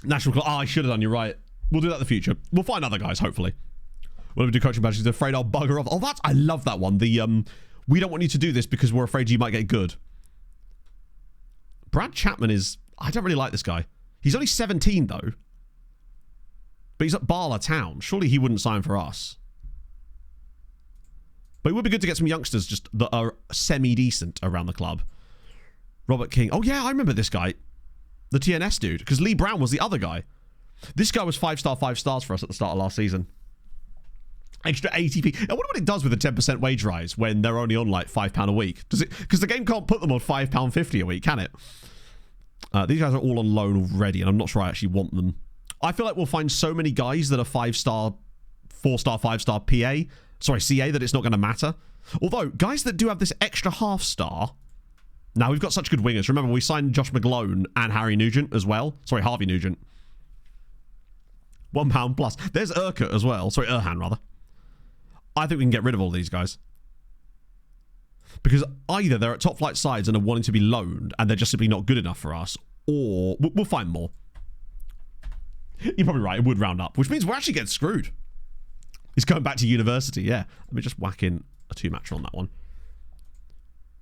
National Club. Oh, I should have done. You're right. We'll do that in the future. We'll find other guys, hopefully. When we do coaching badges, they're afraid I'll bugger off. Oh, I love that one. The we don't want you to do this because we're afraid you might get good. Brad Chapman is... I don't really like this guy. He's only 17, though. But he's at Barla Town. Surely he wouldn't sign for us. But it would be good to get some youngsters just that are semi-decent around the club. Robert King. Oh, yeah, I remember this guy. The TNS dude. Because Lee Brown was the other guy. This guy was 5-star, 5 stars for us at the start of last season. Extra 80p. I wonder what it does with a 10% wage rise when they're only on like £5 a week. Does it? Because the game can't put them on £5.50 a week, can it? These guys are all on loan already, and I'm not sure I actually want them. I feel like we'll find so many guys that are 5-star, 4-star, 5-star CA that it's not going to matter. Although, guys that do have this extra half-star... Now, we've got such good wingers. Remember, we signed Josh McGlone and Harry Nugent as well. Sorry, Harvey Nugent. £1 plus. There's Urquhart as well. Sorry, Erhan, rather. I think we can get rid of all these guys. Because either they're at top flight sides and are wanting to be loaned and they're just simply not good enough for us, or we'll find more. You're probably right, it would round up, which means we're actually getting screwed. He's going back to university, yeah. Let me just whack in a 2-matcher on that one.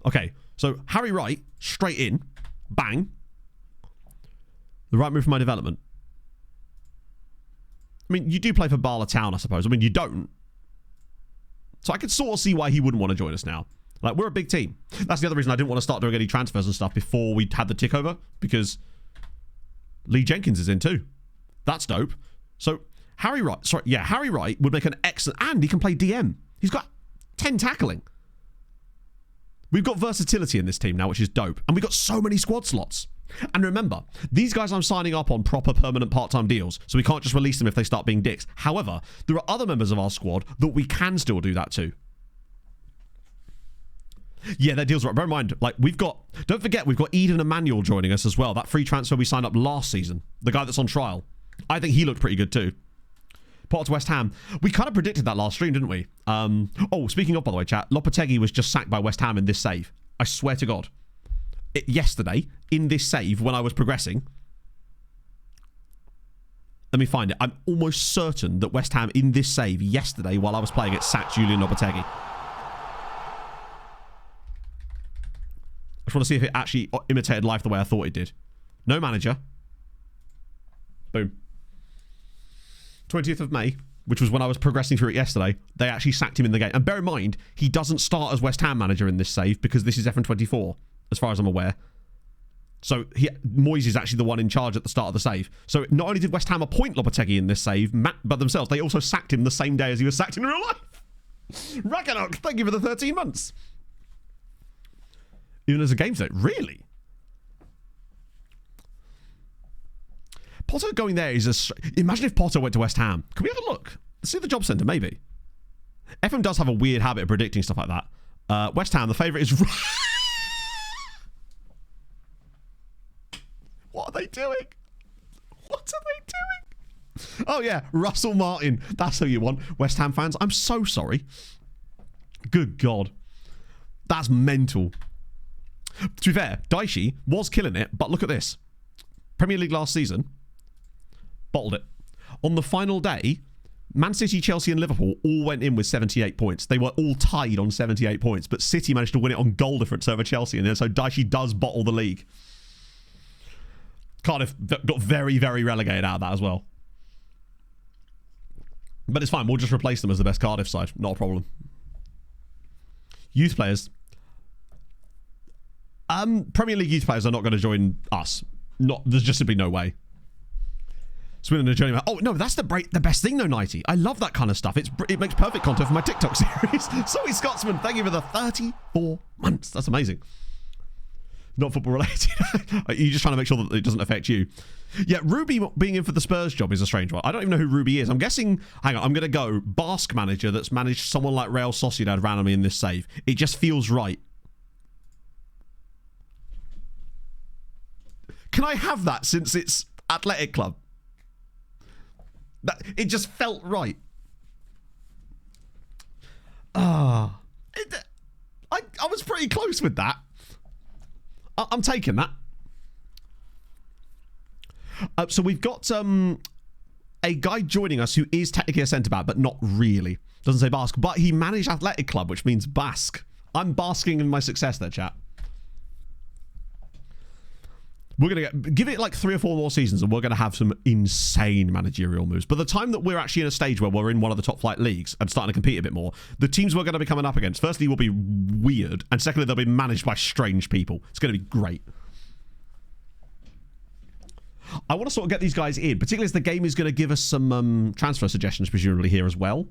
Okay, so Harry Wright, straight in, bang. The right move for my development. I mean, you do play for Barla Town, I suppose. I mean, you don't. So I could sort of see why he wouldn't want to join us now. Like, we're a big team. That's the other reason I didn't want to start doing any transfers and stuff before we had the tick over, because Lee Jenkins is in too. That's dope. So Harry Wright would make an excellent, and he can play DM. He's got 10 tackling. We've got versatility in this team now, which is dope. And we've got so many squad slots. And remember, these guys I'm signing up on proper permanent part-time deals, so we can't just release them if they start being dicks. However, there are other members of our squad that we can still do that to. Yeah, their deals are right. Bear in mind, like, don't forget, we've got Eden Emmanuel joining us as well. That free transfer we signed up last season. The guy that's on trial. I think he looked pretty good too. Potter to West Ham. We kind of predicted that last stream, didn't we? Oh, speaking of, by the way, chat, Lopetegui was just sacked by West Ham in this save. I swear to God. Yesterday, in this save, when I was progressing... Let me find it. I'm almost certain that West Ham, in this save, yesterday, while I was playing it, sacked Julian Lopetegui. I just want to see if it actually imitated life the way I thought it did. No manager. Boom. 20th of May, which was when I was progressing through it yesterday, they actually sacked him in the game. And bear in mind, he doesn't start as West Ham manager in this save because this is FM24, as far as I'm aware. So Moyes is actually the one in charge at the start of the save. So not only did West Ham appoint Lopetegui in this save, but themselves, they also sacked him the same day as he was sacked in real life. Ragnarok, thank you for the 13 months. Even as a game set, really? Potter going there is imagine if Potter went to West Ham. Can we have a look? Let's see the job centre, maybe. FM does have a weird habit of predicting stuff like that. West Ham, the favourite is... What are they doing? What are they doing? Oh, yeah. Russell Martin. That's who you want. West Ham fans, I'm so sorry. Good God. That's mental. To be fair, Daishi was killing it, but look at this. Premier League last season. Bottled it. On the final day, Man City, Chelsea and Liverpool all went in with 78 points. They were all tied on 78 points, but City managed to win it on goal difference over Chelsea, and then so Daishi does bottle the league. Cardiff got very, very relegated out of that as well. But it's fine. We'll just replace them as the best Cardiff side. Not a problem. Youth players. Premier League youth players are not going to join us. There's just simply no way. Swindon and Journeyman. Oh, no, that's the best thing, though, Nighty. I love that kind of stuff. It makes perfect content for my TikTok series. Sorry, Scotsman. Thank you for the 34 months. That's amazing. Not football related. Are you just trying to make sure that it doesn't affect you? Yeah, Ruby being in for the Spurs job is a strange one. I don't even know who Ruby is. I'm guessing... Hang on, I'm going to go Basque manager that's managed someone like Real Sociedad randomly in this save. It just feels right. Can I have that since it's Athletic Club? It just felt right. I was pretty close with that. I'm taking that. So we've got a guy joining us who is technically a centre-back, but not really. Doesn't say Basque, but he managed Athletic Club, which means Basque. I'm basking in my success there, chat. We're going to give it like 3 or 4 more seasons and we're going to have some insane managerial moves. By the time that we're actually in a stage where we're in one of the top flight leagues and starting to compete a bit more, the teams we're going to be coming up against, firstly, will be weird. And secondly, they'll be managed by strange people. It's going to be great. I want to sort of get these guys in, particularly as the game is going to give us some transfer suggestions, presumably here as well.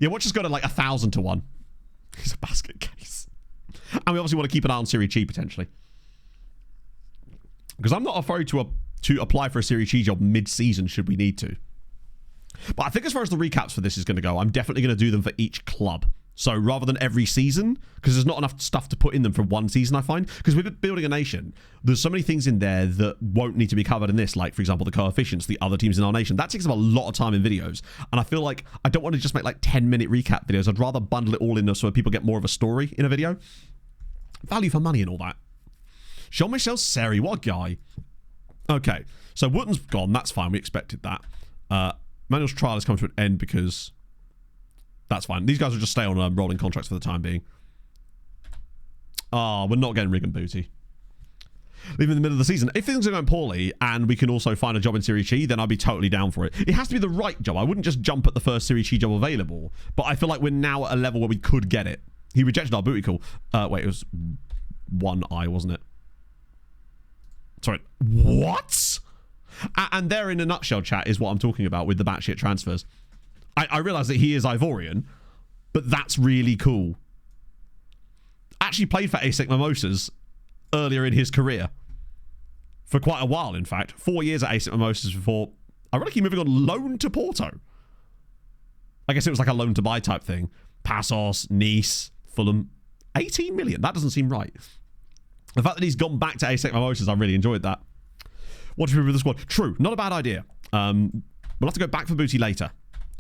Yeah, we'll just go to like 1,000 to 1. It's a basket case. And we obviously want to keep an eye on Serie Chi potentially. Because I'm not afraid to apply for a Serie Chi job mid-season should we need to. But I think as far as the recaps for this is going to go, I'm definitely going to do them for each club. So rather than every season, because there's not enough stuff to put in them for one season, I find. Because with Building a Nation, there's so many things in there that won't need to be covered in this. Like, for example, the coefficients, the other teams in our nation. That takes up a lot of time in videos. And I feel like I don't want to just make like 10-minute recap videos. I'd rather bundle it all in so people get more of a story in a video. Value for money and all that. Jean-Michel Seri, what a guy. Okay, so Wotton's gone. That's fine. We expected that. Manuel's trial has come to an end because... That's fine. These guys will just stay on rolling contracts for the time being. We're not getting Rig and Booty. Even in the middle of the season. If things are going poorly and we can also find a job in Serie Chi, then I'd be totally down for it. It has to be the right job. I wouldn't just jump at the first Serie Chi job available. But I feel like we're now at a level where we could get it. He rejected our booty call. Wait, it was 1i, wasn't it? Sorry. What? And there in a nutshell, chat, is what I'm talking about with the batshit transfers. I realise that he is Ivorian, but that's really cool. Actually played for ASIC Mimosas earlier in his career. For quite a while, in fact. 4 years at ASIC Mimosas before, ironically, moving on loan to Porto. I guess it was like a loan to buy type thing. Passos, Nice, Fulham. 18 million. That doesn't seem right. The fact that he's gone back to ASIC Mimosas, I really enjoyed that. What do you do with the squad? True. Not a bad idea. We'll have to go back for booty later.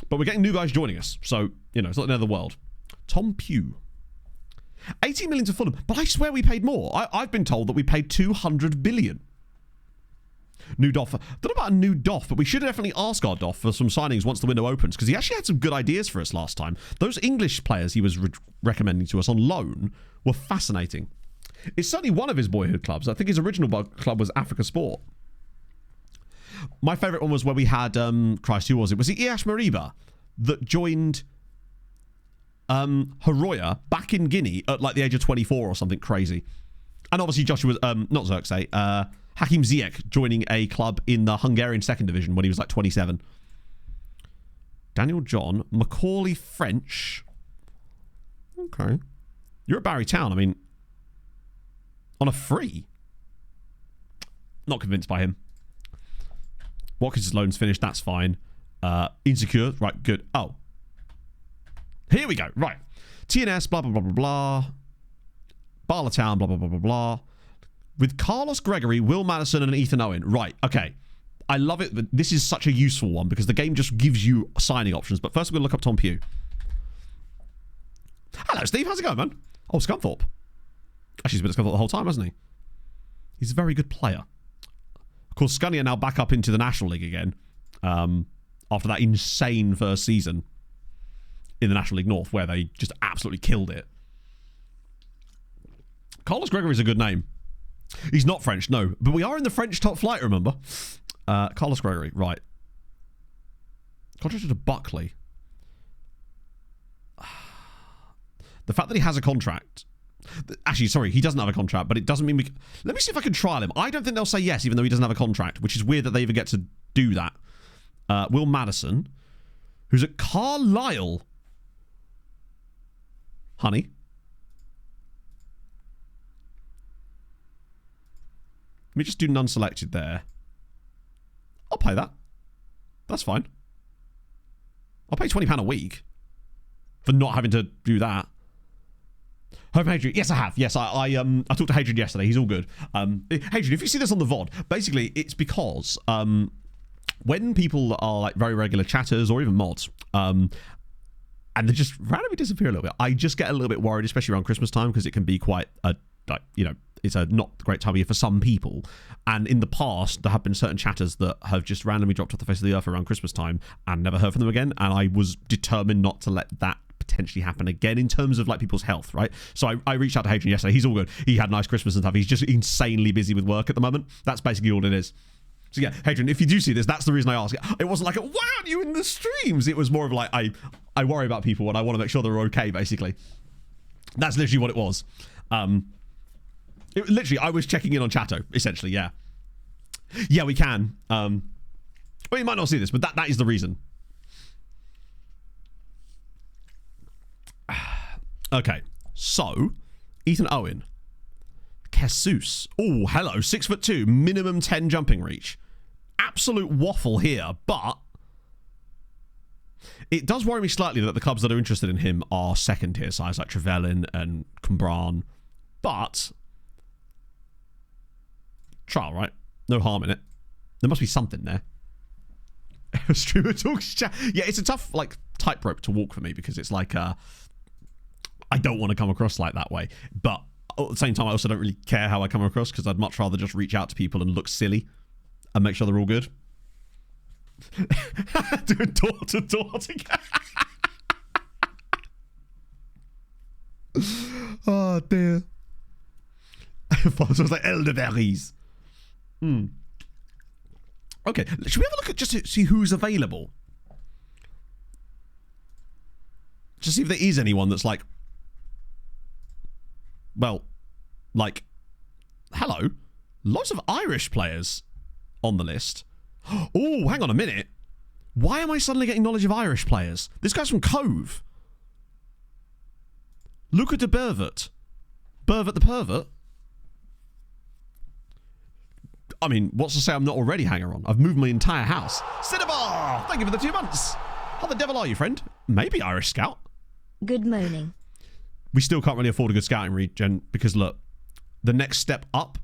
But we're getting new guys joining us. So, you know, it's not the end of the world. Tom Pugh. 18 million to Fulham. But I swear we paid more. I've been told that we paid 200 billion. New Doff. Don't know about a new Doff, but we should definitely ask our Doff for some signings once the window opens, because he actually had some good ideas for us last time. Those English players he was recommending to us on loan were fascinating. It's certainly one of his boyhood clubs. I think his original club was Africa Sport. My favourite one was where we had, Christ, who was it? Was it Iash Mariba that joined Haroya back in Guinea at like the age of 24 or something crazy? And obviously Joshua, not Xerxes, Hakim Ziyech joining a club in the Hungarian second division when he was like 27. Daniel John, Macaulay French. Okay. You're at Barry Town, I mean, on a free. Not convinced by him. Watkins' loan's finished, that's fine. Insecure, right, good. Oh. Here we go, right. TNS, blah, blah, blah, blah, blah. Barlatown, blah, blah, blah, blah, blah. With Carlos Gregory, Will Madison, and Ethan Owen. Right, okay. I love it. This is such a useful one because the game just gives you signing options. But first, we're going to look up Tom Pugh. Hello, Steve. How's it going, man? Oh, Scunthorpe. Actually, he's been at Scunthorpe the whole time, hasn't he? He's a very good player. Of course, Scunny are now back up into the National League again after that insane first season in the National League North where they just absolutely killed it. Carlos Gregory is a good name. He's not French, no. But we are in the French top flight, remember? Carlos Gregory, right. Contracted to Buckley. The fact that he has a contract... Actually, sorry, he doesn't have a contract, but it doesn't mean we... Let me see if I can trial him. I don't think they'll say yes, even though he doesn't have a contract, which is weird that they even get to do that. Will Madison, who's at Carlisle. Honey. Let me just do none selected there. I'll pay that. That's fine. I'll pay £20 a week for not having to do that. Home Hadrian. Yes, I have. Yes, I talked to Hadrian yesterday. He's all good. Hadrian, if you see this on the VOD, basically it's because when people are like very regular chatters or even mods, and they just randomly disappear a little bit, I just get a little bit worried, especially around Christmas time, because it can be quite it's a not great time of year for some people. And in the past, there have been certain chatters that have just randomly dropped off the face of the earth around Christmas time and never heard from them again. And I was determined not to let that potentially happen again in terms of like people's health, right? So I reached out to Hadrian yesterday. He's all good. He had a nice Christmas and stuff. He's just insanely busy with work at the moment. That's basically all it is. So yeah, Hadrian, if you do see this, that's the reason I ask. It wasn't like, why aren't you in the streams? It was more of like, I worry about people and I want to make sure they're okay, basically. That's literally what it was. Literally, I was checking in on Chatto, essentially, yeah. Yeah, we can. Well, you might not see this, but that is the reason. Okay, so, Ethan Owen. Jesus. Oh, hello, 6'2", minimum 10 jumping reach. Absolute waffle here, but it does worry me slightly that the clubs that are interested in him are second tier sides like Trevelyan and Cwmbran, but trial, right? No harm in it. There must be something there. Streamer talks chat. Yeah, it's a tough like tightrope to walk for me because it's like I don't want to come across like that way, but at the same time I also don't really care how I come across because I'd much rather just reach out to people and look silly and make sure they're all good. Doing door to door together. Oh dear. So it was like elderberries. Okay, should we have a look at just to see who's available? Just see if there is anyone that's like, well, like, hello, lots of Irish players on the list. Oh, hang on a minute. Why am I suddenly getting knowledge of Irish players? This guy's from Cove. Luca de Bervert. Bervert the pervert. I mean, what's to say I'm not already hanger on? I've moved my entire house. Cinnabar! Thank you for the 2 months. How the devil are you, friend? Maybe Irish Scout. Good morning. We still can't really afford a good scouting regen because, look, the next step up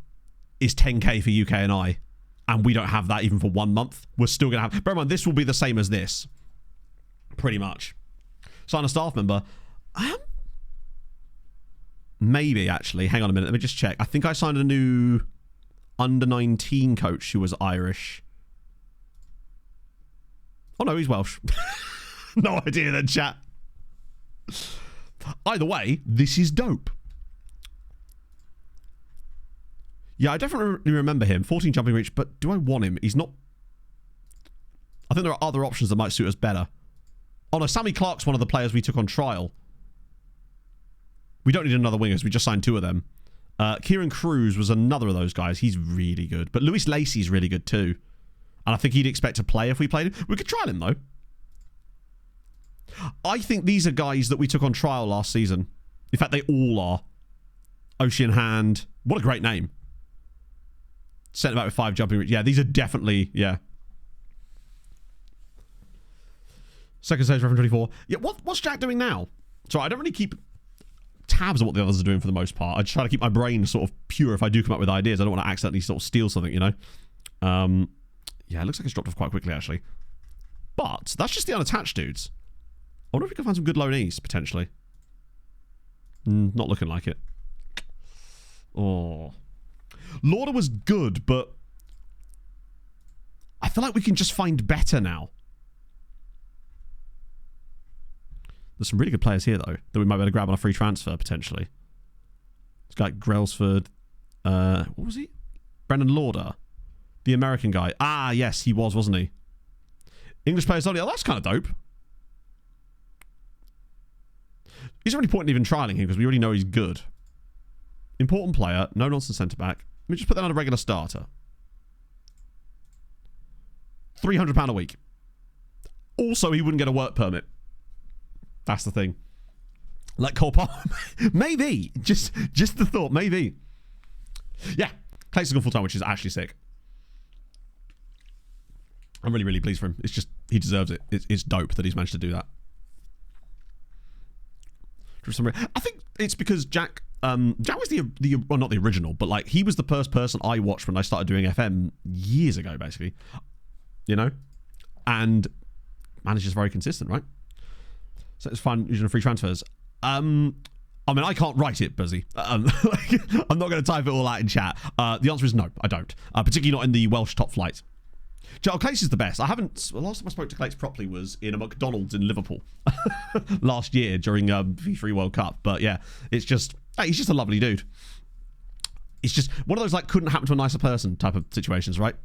is 10k for UK and I. and we don't have that even for 1 month, we're still going to have... Bear in mind, this will be the same as this. Pretty much. Sign a staff member. Maybe, actually. Hang on a minute. Let me just check. I think I signed a new under-19 coach who was Irish. Oh, no, he's Welsh. No idea then, chat. Either way, this is dope. Yeah, I definitely remember him. 14 jumping reach, but do I want him? He's not... I think there are other options that might suit us better. Oh no, Sammy Clark's one of the players we took on trial. We don't need another wingers. We just signed 2 of them. Kieran Cruz was another of those guys. He's really good. But Lewis Lacey's really good too. And I think he'd expect to play if we played him. We could trial him though. I think these are guys that we took on trial last season. In fact, they all are. Ocean Hand. What a great name. Centre back with 5 jumping reach. Yeah, these are definitely, yeah. Second stage reference 24. Yeah, what's Jack doing now? So I don't really keep tabs on what the others are doing for the most part. I just try to keep my brain sort of pure if I do come up with ideas. I don't want to accidentally sort of steal something, you know? Yeah, it looks like it's dropped off quite quickly, actually. But that's just the unattached dudes. I wonder if we can find some good loanees, potentially. Not looking like it. Oh... Lauder was good, but I feel like we can just find better now. There's some really good players here, though, that we might be able to grab on a free transfer, potentially. This guy, Grailsford. What was he? Brendan Lauder. The American guy. Ah, yes, he was, wasn't he? English players only. Oh, that's kind of dope. Is there any point in even trialing him, because we already know he's good. Important player. No-nonsense centre-back. Let me just put that on a regular starter. £300 a week. Also, he wouldn't get a work permit. That's the thing. Like Cole Palmer. Maybe. Just the thought. Maybe. Yeah. Clayton's gone full-time, which is actually sick. I'm really, really pleased for him. It's just, he deserves it. It's dope that he's managed to do that. I think it's because Jack was the well, not the original, but like he was the first person I watched when I started doing FM years ago, basically. You know, and man is just very consistent, right? So it's fun using free transfers. I mean, I can't write it, Buzzy. I'm not going to type it all out in chat. The answer is no, I don't. Particularly not in the Welsh top flight. Joel Clace is the best. The last time I spoke to Clace properly was in a McDonald's in Liverpool last year during V3 World Cup. But yeah, it's just, he's just a lovely dude. It's just one of those like couldn't happen to a nicer person type of situations, right?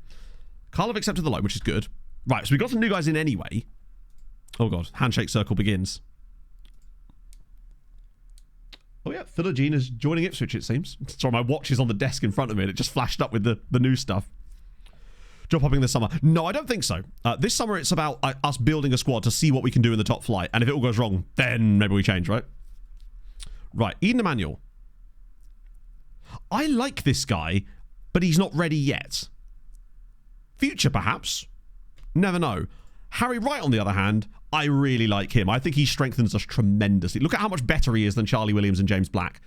Carl have accepted the loan, which is good. Right, so we got some new guys in anyway. Oh god, handshake circle begins. Oh yeah, Philogene is joining Ipswich, it seems. Sorry, my watch is on the desk in front of me and it just flashed up with the new stuff. Job hopping this summer. No, I don't think so. This summer it's about us building a squad to see what we can do in the top flight. And if it all goes wrong, then maybe we change, right? Right, Eden Emanuel. I like this guy, but he's not ready yet. Future, perhaps. Never know. Harry Wright, on the other hand, I really like him. I think he strengthens us tremendously. Look at how much better he is than Charlie Williams and James Black.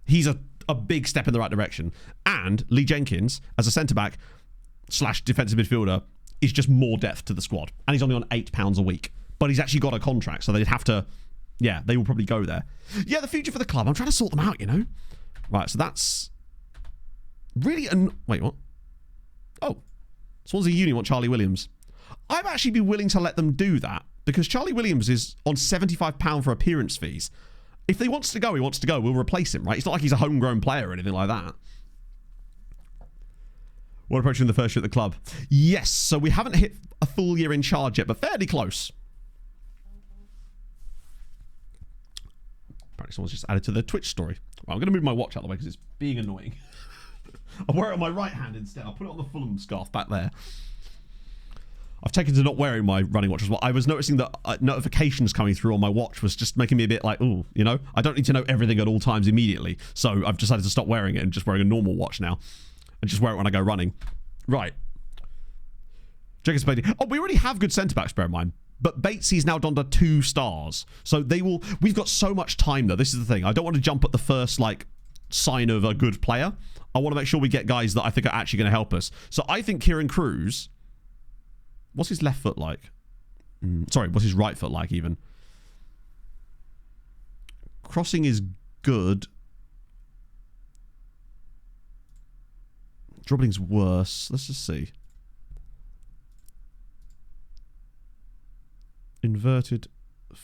He's a big step in the right direction. And Lee Jenkins, as a centre-back / defensive midfielder, is just more depth to the squad. And he's only on £8 a week. But he's actually got a contract, so they'd have to... Yeah, they will probably go there. Yeah, the future for the club. I'm trying to sort them out, you know? Right, so that's... Really... Wait, what? Oh. Swansea Uni want Charlie Williams. I'd actually be willing to let them do that, because Charlie Williams is on £75 for appearance fees. If he wants to go, he wants to go. We'll replace him, right? It's not like he's a homegrown player or anything like that. What approaching the first year at the club? Yes, so we haven't hit a full year in charge yet, but fairly close. Apparently someone's just added to the Twitch story. Well, I'm going to move my watch out of the way because it's being annoying. I'll wear it on my right hand instead. I'll put it on the Fulham scarf back there. I've taken to not wearing my running watch as well. I was noticing that notifications coming through on my watch was just making me a bit like, ooh, you know? I don't need to know everything at all times immediately. So I've decided to stop wearing it and just wearing a normal watch now. And just wear it when I go running. Right. Jacobs Bailey. Oh, we already have good centre-backs, bear in mind. But Batesy's now done to 2 stars. So they will... We've got so much time, though. This is the thing. I don't want to jump at the first, like, sign of a good player. I want to make sure we get guys that I think are actually going to help us. So I think Kieran Cruz, what's his left foot like? Sorry, what's his right foot like even? Crossing is good. Dribbling's worse. Let's just see. Inverted.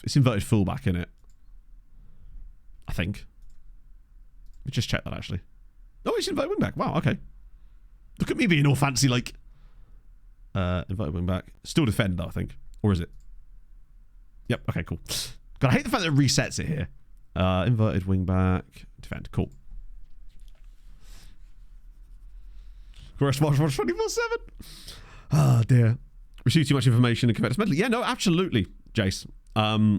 It's inverted fullback, isn't it? I think. Let me just check that actually. Oh, it's inverted wingback. Wow, okay. Look at me being all fancy like. Inverted wingback. Still defender, I think. Or is it? Yep, okay, cool. God, I hate the fact that it resets it here. Inverted wingback. Defend. Cool. Watch 24/7. Oh dear. Receive too much information and convert us mentally. Yeah, no, absolutely, Jace.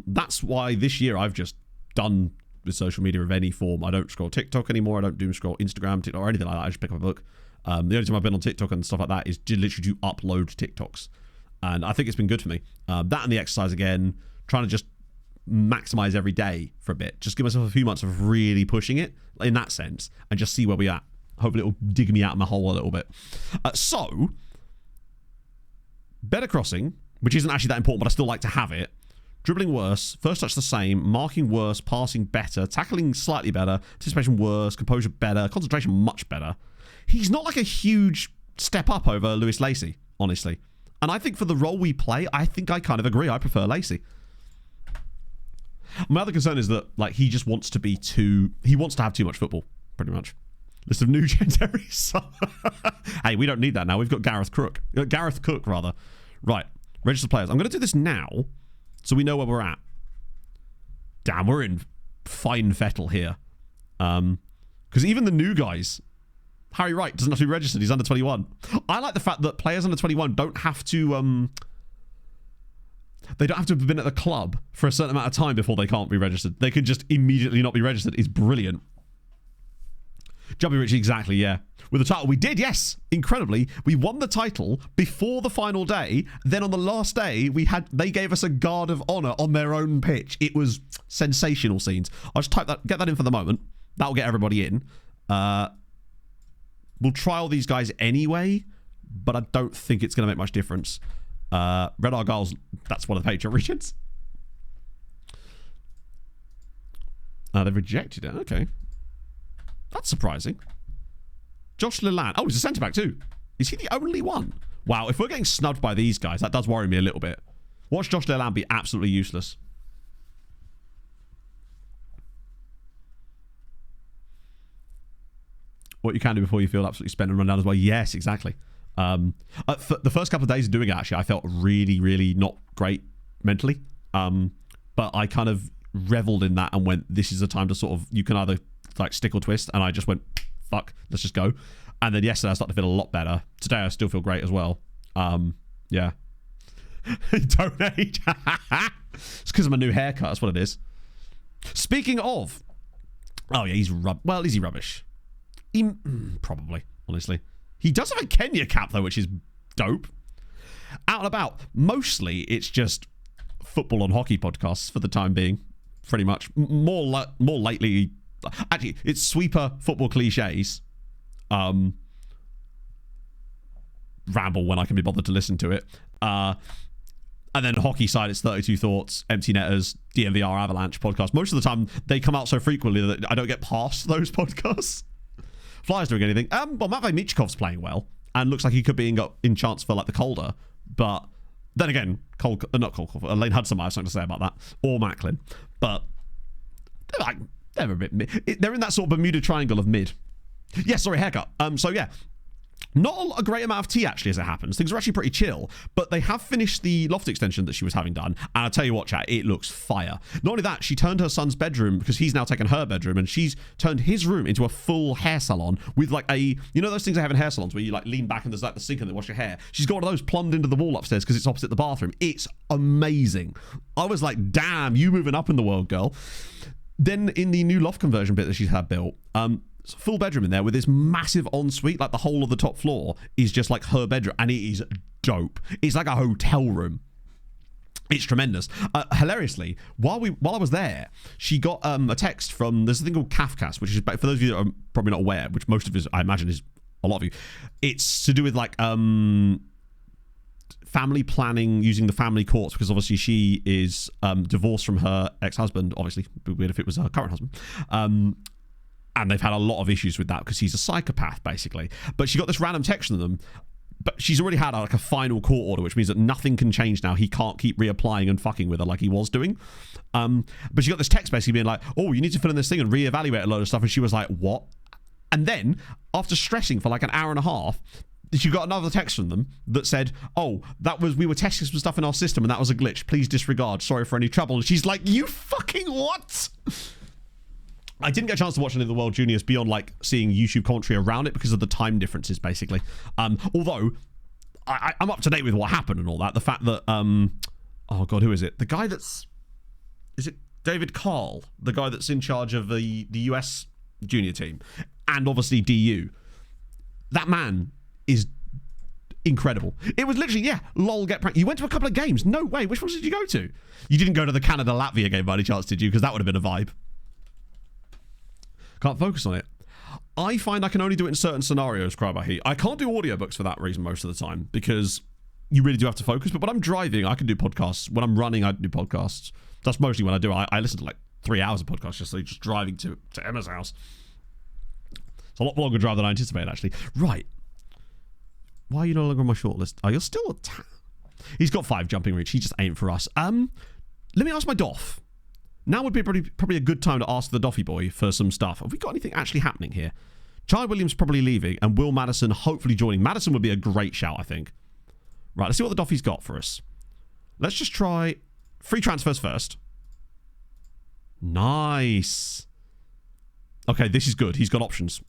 That's why this year I've just done with social media of any form. I don't scroll TikTok anymore. I don't doom scroll Instagram, TikTok, or anything like that. I just pick up a book. The only time I've been on TikTok and stuff like that is literally to upload TikToks. And I think it's been good for me. That and the exercise again, trying to just maximize every day for a bit. Just give myself a few months of really pushing it in that sense and just see where we're at. Hopefully it'll dig me out of my hole a little bit. So, better crossing, which isn't actually that important, but I still like to have it. Dribbling worse, first touch the same, marking worse, passing better, tackling slightly better, anticipation worse, composure better, concentration much better. He's not like a huge step up over Lewis Lacey, honestly. And I think for the role we play, I think I kind of agree. I prefer Lacey. My other concern is that like he just wants to be he wants to have too much football, pretty much. List of new gens every summer. Hey, we don't need that now. We've got Gareth Cook, rather. Right, register players. I'm going to do this now so we know where we're at. Damn, we're in fine fettle here. Because even the new guys, Harry Wright doesn't have to be registered. He's under 21. I like the fact that players under 21 don't have to... they don't have to have been at the club for a certain amount of time before they can't be registered. They can just immediately not be registered. It's brilliant. Jumpy Richie, exactly, yeah. With the title, we did, yes. Incredibly, we won the title before the final day. Then on the last day, they gave us a guard of honor on their own pitch. It was sensational scenes. I'll just get that in for the moment. That'll get everybody in. We'll trial these guys anyway, but I don't think it's going to make much difference. Red Argyle's, that's one of the Patreon regions. They've rejected it. Okay. That's surprising. Josh Leland. Oh, he's a centre-back too. Is he the only one? Wow, if we're getting snubbed by these guys, that does worry me a little bit. Watch Josh Leland be absolutely useless. What you can do before you feel absolutely spent and run down as well. Yes, exactly. For the first couple of days of doing it, actually, I felt really, really not great mentally. But I kind of reveled in that and went, this is the time to sort of, you can either like stick or twist, and I just went, fuck, let's just go. And then yesterday I started to feel a lot better. Today I still feel great as well. Yeah. Donate. It's because of my new haircut. That's what it is. Speaking of, oh yeah, he's is he rubbish? Probably, honestly. He does have a Kenya cap though, which is dope. Out and about. Mostly it's just football and hockey podcasts for the time being. Pretty much. More lately. Actually, it's sweeper football cliches. Ramble when I can be bothered to listen to it. And then hockey side, it's 32 Thoughts, Empty Netters, DMVR Avalanche podcast. Most of the time, they come out so frequently that I don't get past those podcasts. Flyers doing anything. Well, Matvei Michkov's playing well, and looks like he could be in chance for like the Calder. But then again, Lane Hudson might have something to say about that, or Macklin. But they're a bit mid. They're in that sort of Bermuda Triangle of mid. Yeah, sorry, haircut. So yeah, not a great amount of tea actually as it happens. Things are actually pretty chill, but they have finished the loft extension that she was having done, and I'll tell you what, chat, it looks fire. Not only that, she turned her son's bedroom, because he's now taken her bedroom, and she's turned his room into a full hair salon with like you know those things they have in hair salons where you like lean back and there's like the sink and they wash your hair. She's got one of those plumbed into the wall upstairs because it's opposite the bathroom. It's amazing. I was like, damn, you moving up in the world, girl. Then in the new loft conversion bit that she's had built, it's a full bedroom in there with this massive ensuite, like the whole of the top floor is just like her bedroom, and it is dope. It's like a hotel room. It's tremendous. Hilariously, while I was there, she got a text from, there's a thing called Outcasts, which is, for those of you that are probably not aware, which most of you, I imagine, is a lot of you. It's to do with like family planning using the family courts, because obviously she is divorced from her ex-husband. Obviously, it'd be weird if it was her current husband. And they've had a lot of issues with that because he's a psychopath, basically. But she got this random text from them. But she's already had like a final court order, which means that nothing can change now. He can't keep reapplying and fucking with her like he was doing. But she got this text basically being like, oh, you need to fill in this thing and reevaluate a load of stuff. And she was like, what? And then, after stressing for like an hour and a half, she got another text from them that said, oh, we were testing some stuff in our system and that was a glitch. Please disregard. Sorry for any trouble. And she's like, you fucking what? I didn't get a chance to watch any of the World Juniors beyond like seeing YouTube commentary around it because of the time differences, basically. Although I'm up to date with what happened and all that. The fact that oh god, who is it? The guy is it David Carl, the guy that's in charge of the US junior team, and obviously DU. That man is incredible. It was literally, lol, get pranked. You went to a couple of games. No way. Which ones did you go to? You didn't go to the Canada-Latvia game by any chance, did you? Because that would have been a vibe. Can't focus on it. I find I can only do it in certain scenarios, Cry by Heat. I can't do audiobooks for that reason most of the time, because you really do have to focus. But when I'm driving, I can do podcasts. When I'm running, I do podcasts. That's mostly when I do. I listen to like 3 hours of podcasts just driving to Emma's house. It's a lot longer drive than I anticipated, actually. Right. Why are you no longer on my shortlist? Oh, you're still... He's got 5 jumping reach. He just ain't for us. Let me ask my Doff. Now would be probably a good time to ask the Doffy boy for some stuff. Have we got anything actually happening here? Charlie Williams probably leaving, and Will Madison hopefully joining. Madison would be a great shout, I think. Right, let's see what the Doffy's got for us. Let's just try free transfers first. Nice. Okay, this is good. He's got options.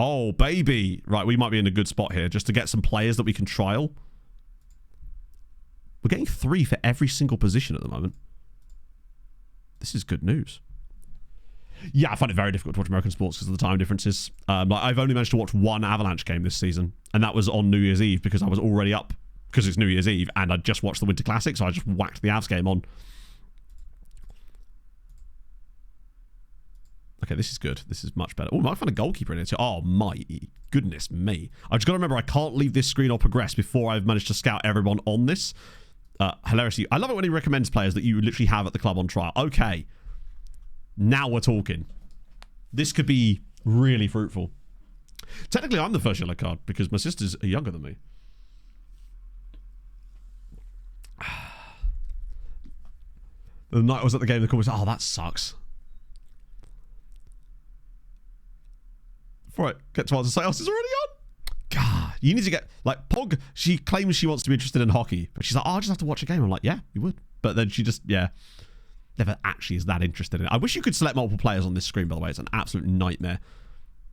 Oh, baby. Right, we might be in a good spot here just to get some players that we can trial. We're getting 3 for every single position at the moment. This is good news. Yeah, I find it very difficult to watch American sports because of the time differences. I've only managed to watch 1 Avalanche game this season, and that was on New Year's Eve because I was already up because it's New Year's Eve, and I just watched the Winter Classic, so I just whacked the Avs game on. Okay, this is good. This is much better. Oh, I might find a goalkeeper in it too. Oh, my goodness me. I just got to remember I can't leave this screen or progress before I've managed to scout everyone on this. Hilariously, I love it when he recommends players that you literally have at the club on trial. Okay. Now we're talking. This could be really fruitful. Technically, I'm the first yellow card because my sisters are younger than me. The night I was at the game, the call was, oh, that sucks. Right, get to answer. Something else is already on. God, you need to get, like, Pog, she claims she wants to be interested in hockey, but she's like, oh, I just have to watch a game. I'm like, yeah, you would. But then she just, never actually is that interested in it. I wish you could select multiple players on this screen, by the way. It's an absolute nightmare.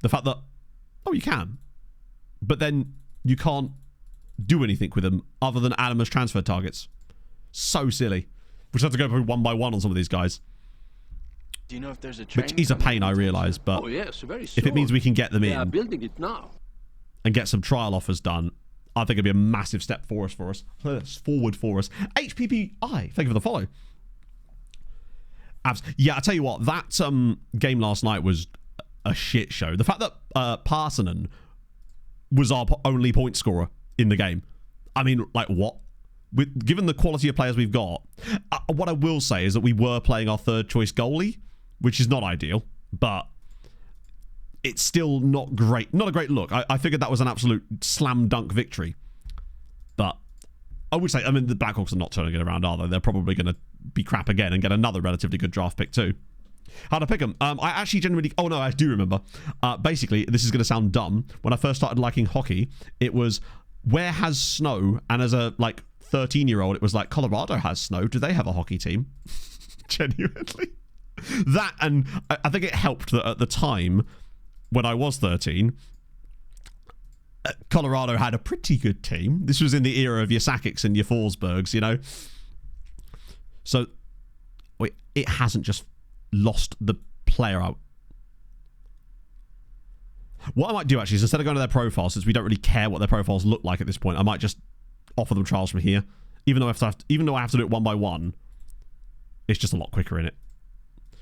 The fact that, oh, you can, but then you can't do anything with them other than add them as transfer targets. So silly. We just have to go through one by one on some of these guys. Do you know if there's a which is a pain, I realise, but oh, yes, very soon. If it means we can get them They in are building it now. and get some trial offers done, I think it'd be a massive step forward for us. HPPI, thank you for the follow. Yeah, I tell you what, that game last night was a shit show. The fact that Parsonen was our only point scorer in the game. I mean, like, what? Given the quality of players we've got, what I will say is that we were playing our third choice goalie, which is not ideal, but it's still not great. Not a great look. I figured that was an absolute slam dunk victory. But I would say, I mean, the Blackhawks are not turning it around, are they? They're probably going to be crap again and get another relatively good draft pick too. How to pick them? I actually genuinely... Oh, no, I do remember. Basically, this is going to sound dumb. When I first started liking hockey, it was, where has snow? And as a, 13-year-old, it was like, Colorado has snow. Do they have a hockey team? Genuinely. That, and I think it helped that at the time, when I was 13, Colorado had a pretty good team. This was in the era of your Sakics and your Forsbergs, you know? So, wait, it hasn't just lost the player out. What I might do, actually, is instead of going to their profiles, since we don't really care what their profiles look like at this point, I might just offer them trials from here. even though I have to do it one by one, it's just a lot quicker in it.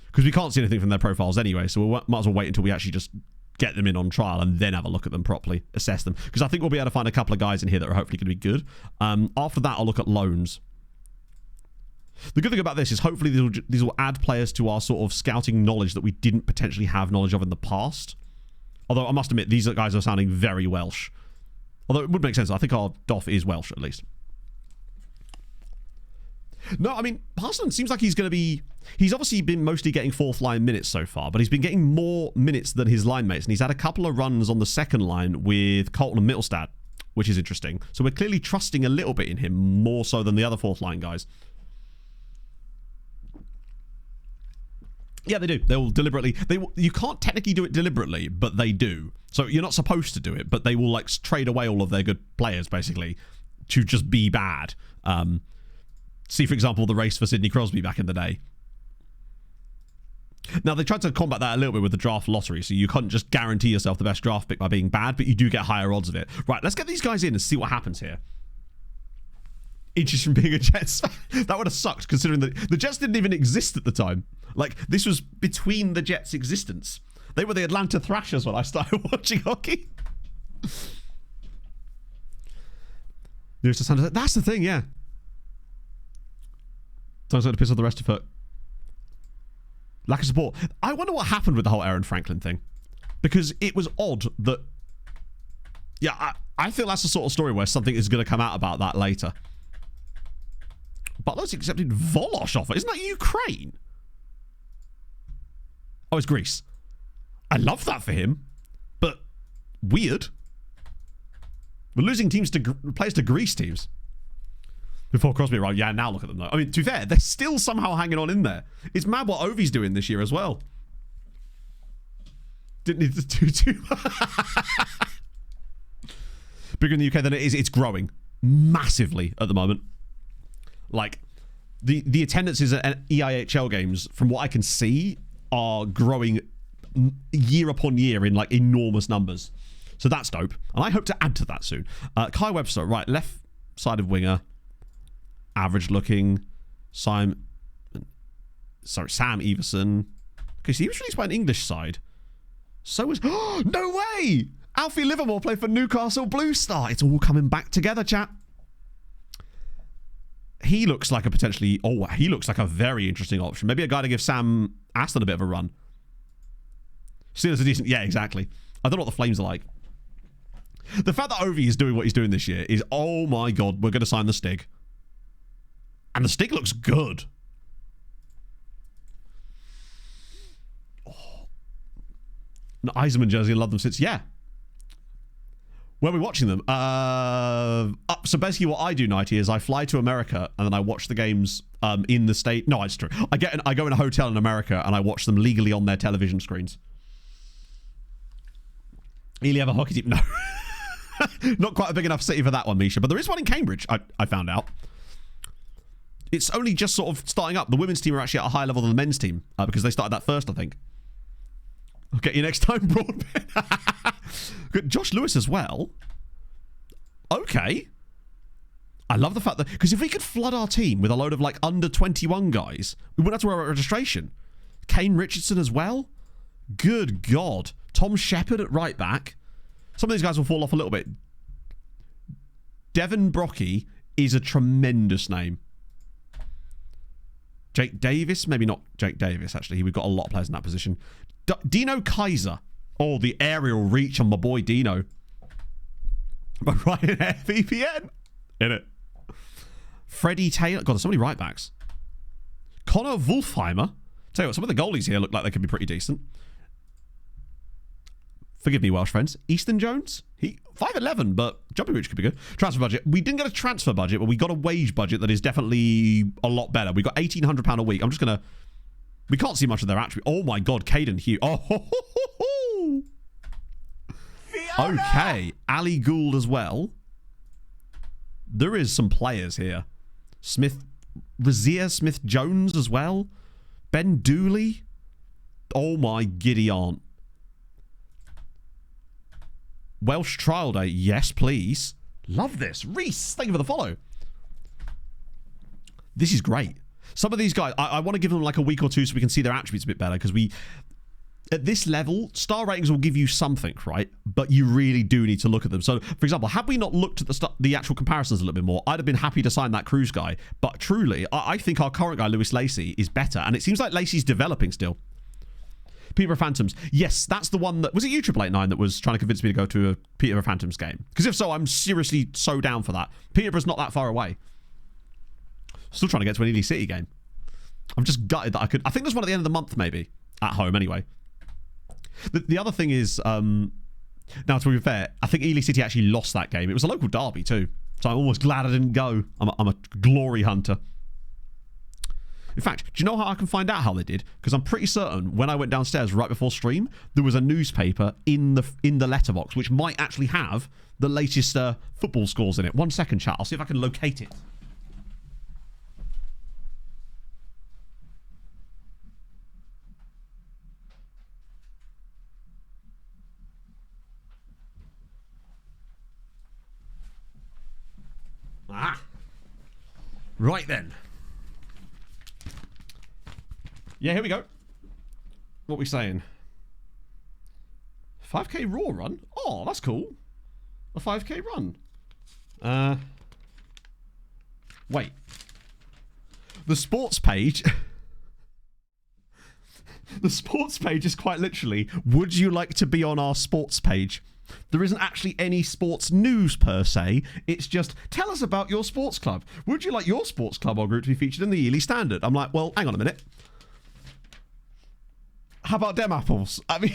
Because we can't see anything from their profiles anyway, so we might as well wait until we actually just get them in on trial and then have a look at them properly, assess them. Because I think we'll be able to find a couple of guys in here that are hopefully going to be good. After that, I'll look at loans. The good thing about this is hopefully these will add players to our sort of scouting knowledge that we didn't potentially have knowledge of in the past. Although I must admit, these guys are sounding very Welsh. Although it would make sense. I think our Doff is Welsh, at least. No, I mean, Parsons seems like he's going to be... He's obviously been mostly getting fourth line minutes so far, but he's been getting more minutes than his line mates. And he's had a couple of runs on the second line with Colton and Mittelstadt, which is interesting. So we're clearly trusting a little bit in him, more so than the other fourth line guys. Yeah, they do. They'll deliberately... You can't technically do it deliberately, but they do. So you're not supposed to do it, but they will like trade away all of their good players, basically, to just be bad. See, for example, the race for Sidney Crosby back in the day. Now, they tried to combat that a little bit with the draft lottery, so you couldn't just guarantee yourself the best draft pick by being bad, but you do get higher odds of it. Right, let's get these guys in and see what happens here. Interesting being a Jets fan. That would have sucked, considering that the Jets didn't even exist at the time. Like, this was between the Jets' existence. They were the Atlanta Thrashers when I started watching hockey. That's the thing, yeah. Sounds like to piss off the rest of it. Lack of support. I wonder what happened with the whole Aaron Franklin thing. Because it was odd that... Yeah, I feel that's the sort of story where something is going to come out about that later. Butler's accepted Volosh offer. Isn't that Ukraine? Oh, it's Greece. I love that for him. But weird. We're losing teams to players to Greece teams. Before Crosby, right? Yeah, now look at them though. I mean, to be fair, they're still somehow hanging on in there. It's mad what Ovi's doing this year as well. Didn't need to do too bigger in the UK than it is. It's growing massively at the moment. Like, the attendances at EIHL games, from what I can see, are growing year upon year in like enormous numbers. So that's dope. And I hope to add to that soon. Kai Webster, right, left side of winger. Average looking. Sam Everson. Okay, so he was released by an English side. So was... Oh, no way! Alfie Livermore played for Newcastle Blue Star. It's all coming back together, chat. He looks like a potentially... Oh, he looks like a very interesting option. Maybe a guy to give Sam Aston a bit of a run. Steelers are decent. Yeah, exactly. I don't know what the Flames are like. The fact that Ovi is doing what he's doing this year is... Oh my god, we're going to sign the Stig. And the Stig looks good. Oh. No, Eisenman jersey, I love them since... Yeah. Where are we watching them? So basically what I do, Nighty, is I fly to America and then I watch the games in the state. No, it's true. I go in a hotel in America and I watch them legally on their television screens. Really have a hockey team? No. Not quite a big enough city for that one, Misha. But there is one in Cambridge, I found out. It's only just sort of starting up. The women's team are actually at a higher level than the men's team because they started that first, I think. I'll get you next time, Broadbent. Good. Josh Lewis as well. Okay. I love the fact that... Because if we could flood our team with a load of like under 21 guys, we wouldn't have to worry about registration. Kane Richardson as well. Good God. Tom Shepherd at right back. Some of these guys will fall off a little bit. Devon Brocky is a tremendous name. Jake Davis? Maybe not Jake Davis, actually. We've got a lot of players in that position. Dino Kaiser. Oh, the aerial reach on my boy Dino. By Ryanair VPN. In it. Freddie Taylor. God, there's so many right backs. Connor Wolfheimer. Tell you what, some of the goalies here look like they could be pretty decent. Forgive me, Welsh friends. Easton Jones? He 5'11", but jumping reach could be good. Transfer budget. We didn't get a transfer budget, but we got a wage budget that is definitely a lot better. We got £1,800 a week. I'm just going to... We can't see much of their attribute. Oh my God, Caden Hughes. Oh, ho, ho, ho, ho. Okay, Ali Gould as well. There is some players here. Razia Smith-Jones as well. Ben Dooley. Oh my giddy aunt. Welsh Trial Day. Yes, please. Love this. Reese, thank you for the follow. This is great. Some of these guys, I want to give them like a week or two so we can see their attributes a bit better, because at this level, star ratings will give you something, right? But you really do need to look at them. So, for example, had we not looked at the actual comparisons a little bit more, I'd have been happy to sign that Cruise guy. But truly, I think our current guy, Lewis Lacey, is better. And it seems like Lacey's developing still. Peterborough Phantoms. Yes, that's the one that... Was it you, 889, that was trying to convince me to go to a Peterborough Phantoms game? Because if so, I'm seriously so down for that. Peterborough's not that far away. Still trying to get to an Ely City game. I'm just gutted that I could... I think there's one at the end of the month, maybe. At home, anyway. The other thing is, now to be fair, I think Ely City actually lost that game. It was a local derby too, so I'm almost glad I didn't go. I'm a glory hunter. In fact, do you know how I can find out how they did? Because I'm pretty certain when I went downstairs right before stream, there was a newspaper in the letterbox which might actually have the latest football scores in it. 1 second, chat. I'll see if I can locate it. Ah. Right then. Yeah, here we go. What are we saying? 5k raw run? Oh, that's cool. A 5k run. Wait. The sports page... The sports page is quite literally, would you like to be on our sports page? There isn't actually any sports news per se. It's just, tell us about your sports club. Would you like your sports club or group to be featured in the Ely Standard? I'm like, well, hang on a minute. How about Dem Apples? I mean,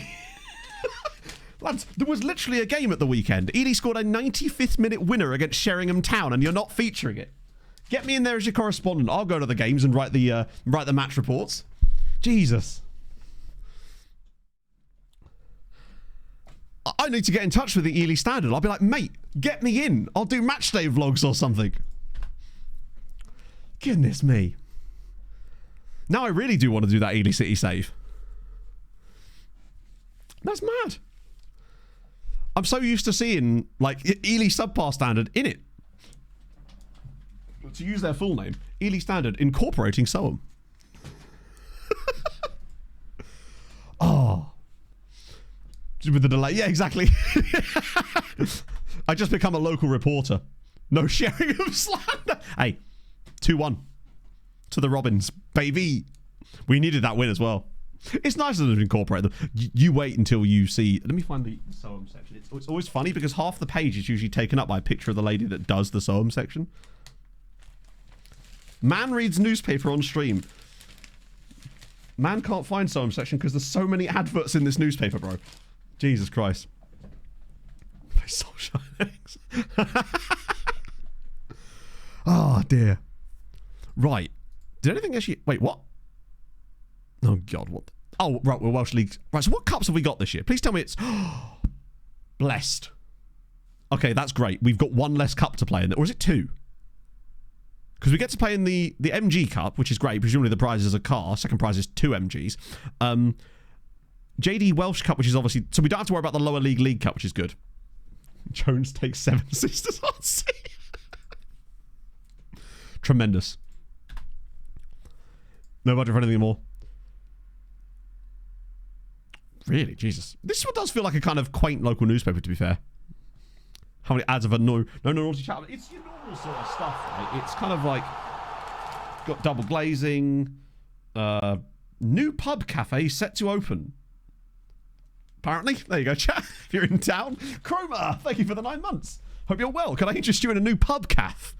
lads, there was literally a game at the weekend. Ely scored a 95th minute winner against Sheringham Town, and you're not featuring it. Get me in there as your correspondent. I'll go to the games and write the match reports. Jesus. I need to get in touch with the Ely Standard. I'll be like, mate, get me in. I'll do match day vlogs or something. Goodness me. Now I really do want to do that Ely City save. That's mad. I'm so used to seeing, like, Ely Subpar Standard in it. To use their full name, Ely Standard incorporating Soham. Oh. With the delay. Yeah, exactly. I just become a local reporter. No sharing of slander. Hey, 2-1 to the Robins, baby. We needed that win as well. It's nice of them to incorporate them. You wait until you see... Let me find the Soham section. It's always funny because half the page is usually taken up by a picture of the lady that does the Soham section. Man reads newspaper on stream. Man can't find Soham section because there's so many adverts in this newspaper, bro. Jesus Christ. My soul shinings. Oh, dear. Right. Did anything actually... Wait, what? Oh, God, what? Oh, right, we're Welsh League. Right, so what cups have we got this year? Please tell me it's... Blessed. Okay, that's great. We've got one less cup to play in. Or is it two? Because we get to play in the MG Cup, which is great. Presumably the prize is a car. Second prize is 2 MGs. JD Welsh Cup, which is obviously... So we don't have to worry about the lower league cup, which is good. Jones takes 7 sisters on sea. Tremendous. No budget for anything more. Really? Jesus. This one does feel like a kind of quaint local newspaper, to be fair. How many ads have a no naughty chat? It's your normal sort of stuff, right? It's kind of like... Got double glazing. New pub cafe set to open. Apparently. There you go, chat. If you're in town. Chroma, thank you for the 9 months. Hope you're well. Can I interest you in a new pub cafe?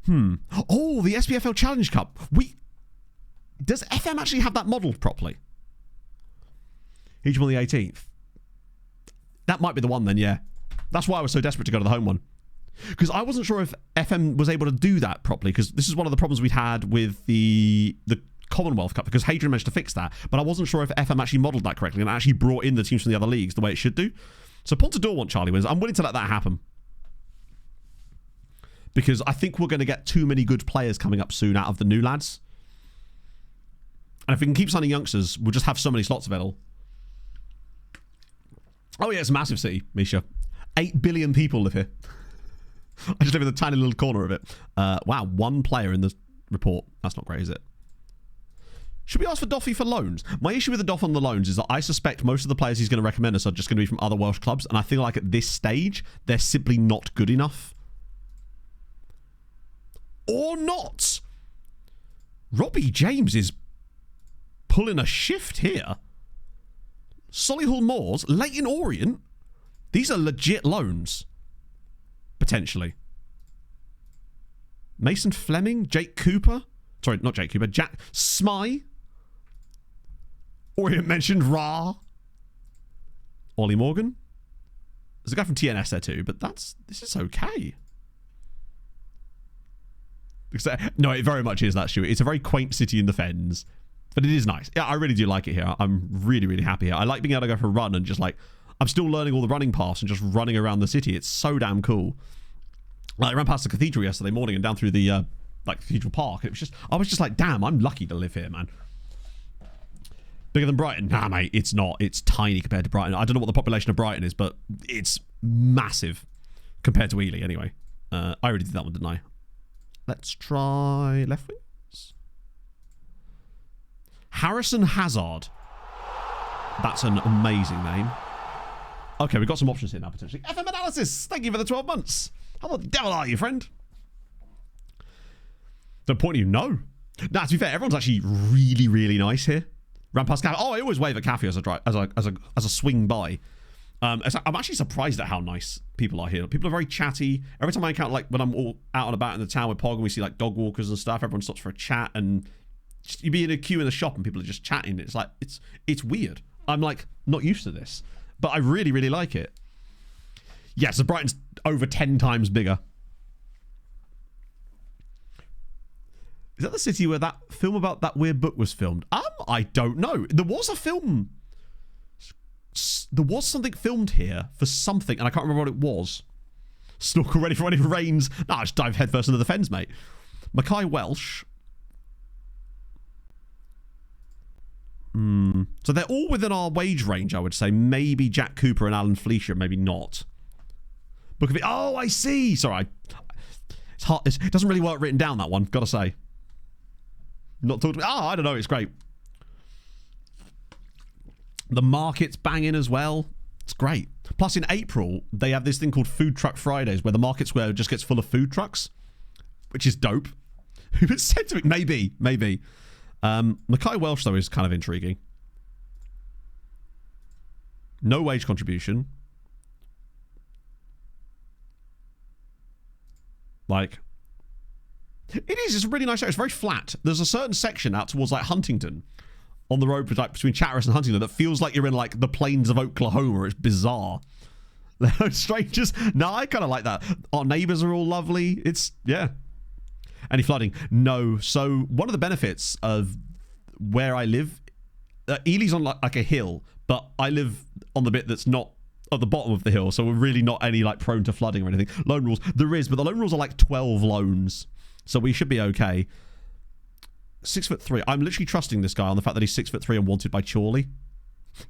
Oh, the SPFL Challenge Cup. Does FM actually have that modelled properly? Each on the 18th. That might be the one then, yeah. That's why I was so desperate to go to the home one. Because I wasn't sure if FM was able to do that properly, because this is one of the problems we'd had with the Commonwealth Cup, because Hadrian managed to fix that, but I wasn't sure if FM actually modelled that correctly and actually brought in the teams from the other leagues the way it should do. So Pontador want Charlie wins. I'm willing to let that happen. Because I think we're going to get too many good players coming up soon out of the new lads. And if we can keep signing youngsters, we'll just have so many slots available. Oh yeah, it's a massive city, Misha. 8 billion people live here. I just live in a tiny little corner of it. Wow, 1 player in the report. That's not great, is it? Should we ask for Doffy for loans? My issue with the Doff on the loans is that I suspect most of the players he's going to recommend us are just going to be from other Welsh clubs, and I feel like at this stage, they're simply not good enough. Or not. Robbie James is pulling a shift here. Solihull Moors, Leighton Orient. These are legit loans. Potentially. Mason Fleming, Jake Cooper. Sorry, not Jake Cooper. Jack Smye. Orient mentioned Ra. Ollie Morgan. There's a guy from TNS there too, but this is okay. No, it very much is that, Stuart. It's a very quaint city in the Fens, but it is nice. Yeah, I really do like it here. I'm really, really happy here. I like being able to go for a run and just like, I'm still learning all the running paths and just running around the city. It's so damn cool. Like, I ran past the cathedral yesterday morning and down through the cathedral park. It was just, I was just like, damn, I'm lucky to live here, man. Bigger than Brighton? Nah, mate, it's not. It's tiny compared to Brighton. I don't know what the population of Brighton is, but it's massive compared to Ely, anyway. I already did that one, didn't I? Let's try left wings. Harrison Hazard. That's an amazing name. Okay, we've got some options here now, potentially. FM Analysis, thank you for the 12 months. How the devil are you, friend? Don't point at you, no. Nah, to be fair, everyone's actually really, really nice here. Ran past Cafe. Oh, I always wave at Cafe as a swing by. I'm actually surprised at how nice people are here. People are very chatty. Every time I encounter, like, when I'm all out and about in the town with Pog and we see, like, dog walkers and stuff, everyone stops for a chat, and just, you be in a queue in the shop and people are just chatting. It's like, it's weird. I'm, like, not used to this. But I really, really like it. Yeah, so Brighton's over 10 times bigger. Is that the city where that film about that weird book was filmed? I don't know. There was a film. There was something filmed here for something, and I can't remember what it was. Snorkel ready for any rains. Nah, just dive headfirst into the fens, mate. Mackay Welsh. So they're all within our wage range, I would say. Maybe Jack Cooper and Alan Fleischer, maybe not. Book of it. Oh, I see. Sorry. It's hard. It doesn't really work written down, that one. Gotta say. Not talk to me. Oh, I don't know. It's great. The market's banging as well. It's great. Plus, in April, they have this thing called Food Truck Fridays, where the market square just gets full of food trucks, which is dope. Who said to it? Maybe. Mackay Welsh, though, is kind of intriguing. No wage contribution. Like, it is. It's a really nice area. It's very flat. There's a certain section out towards, like, Huntington on the road between Chatteris and Huntington that feels like you're in, like, the plains of Oklahoma. It's bizarre. Strangers. No, I kind of like that. Our neighbors are all lovely. It's, yeah. Any flooding? No. So one of the benefits of where I live, Ely's on like a hill, but I live on the bit that's not at the bottom of the hill, so we're really not any like prone to flooding or anything. Loan rules, there is, but the loan rules are like 12 loans, so we should be okay. 6'3". I'm literally trusting this guy on the fact that he's 6'3" and wanted by Chorley.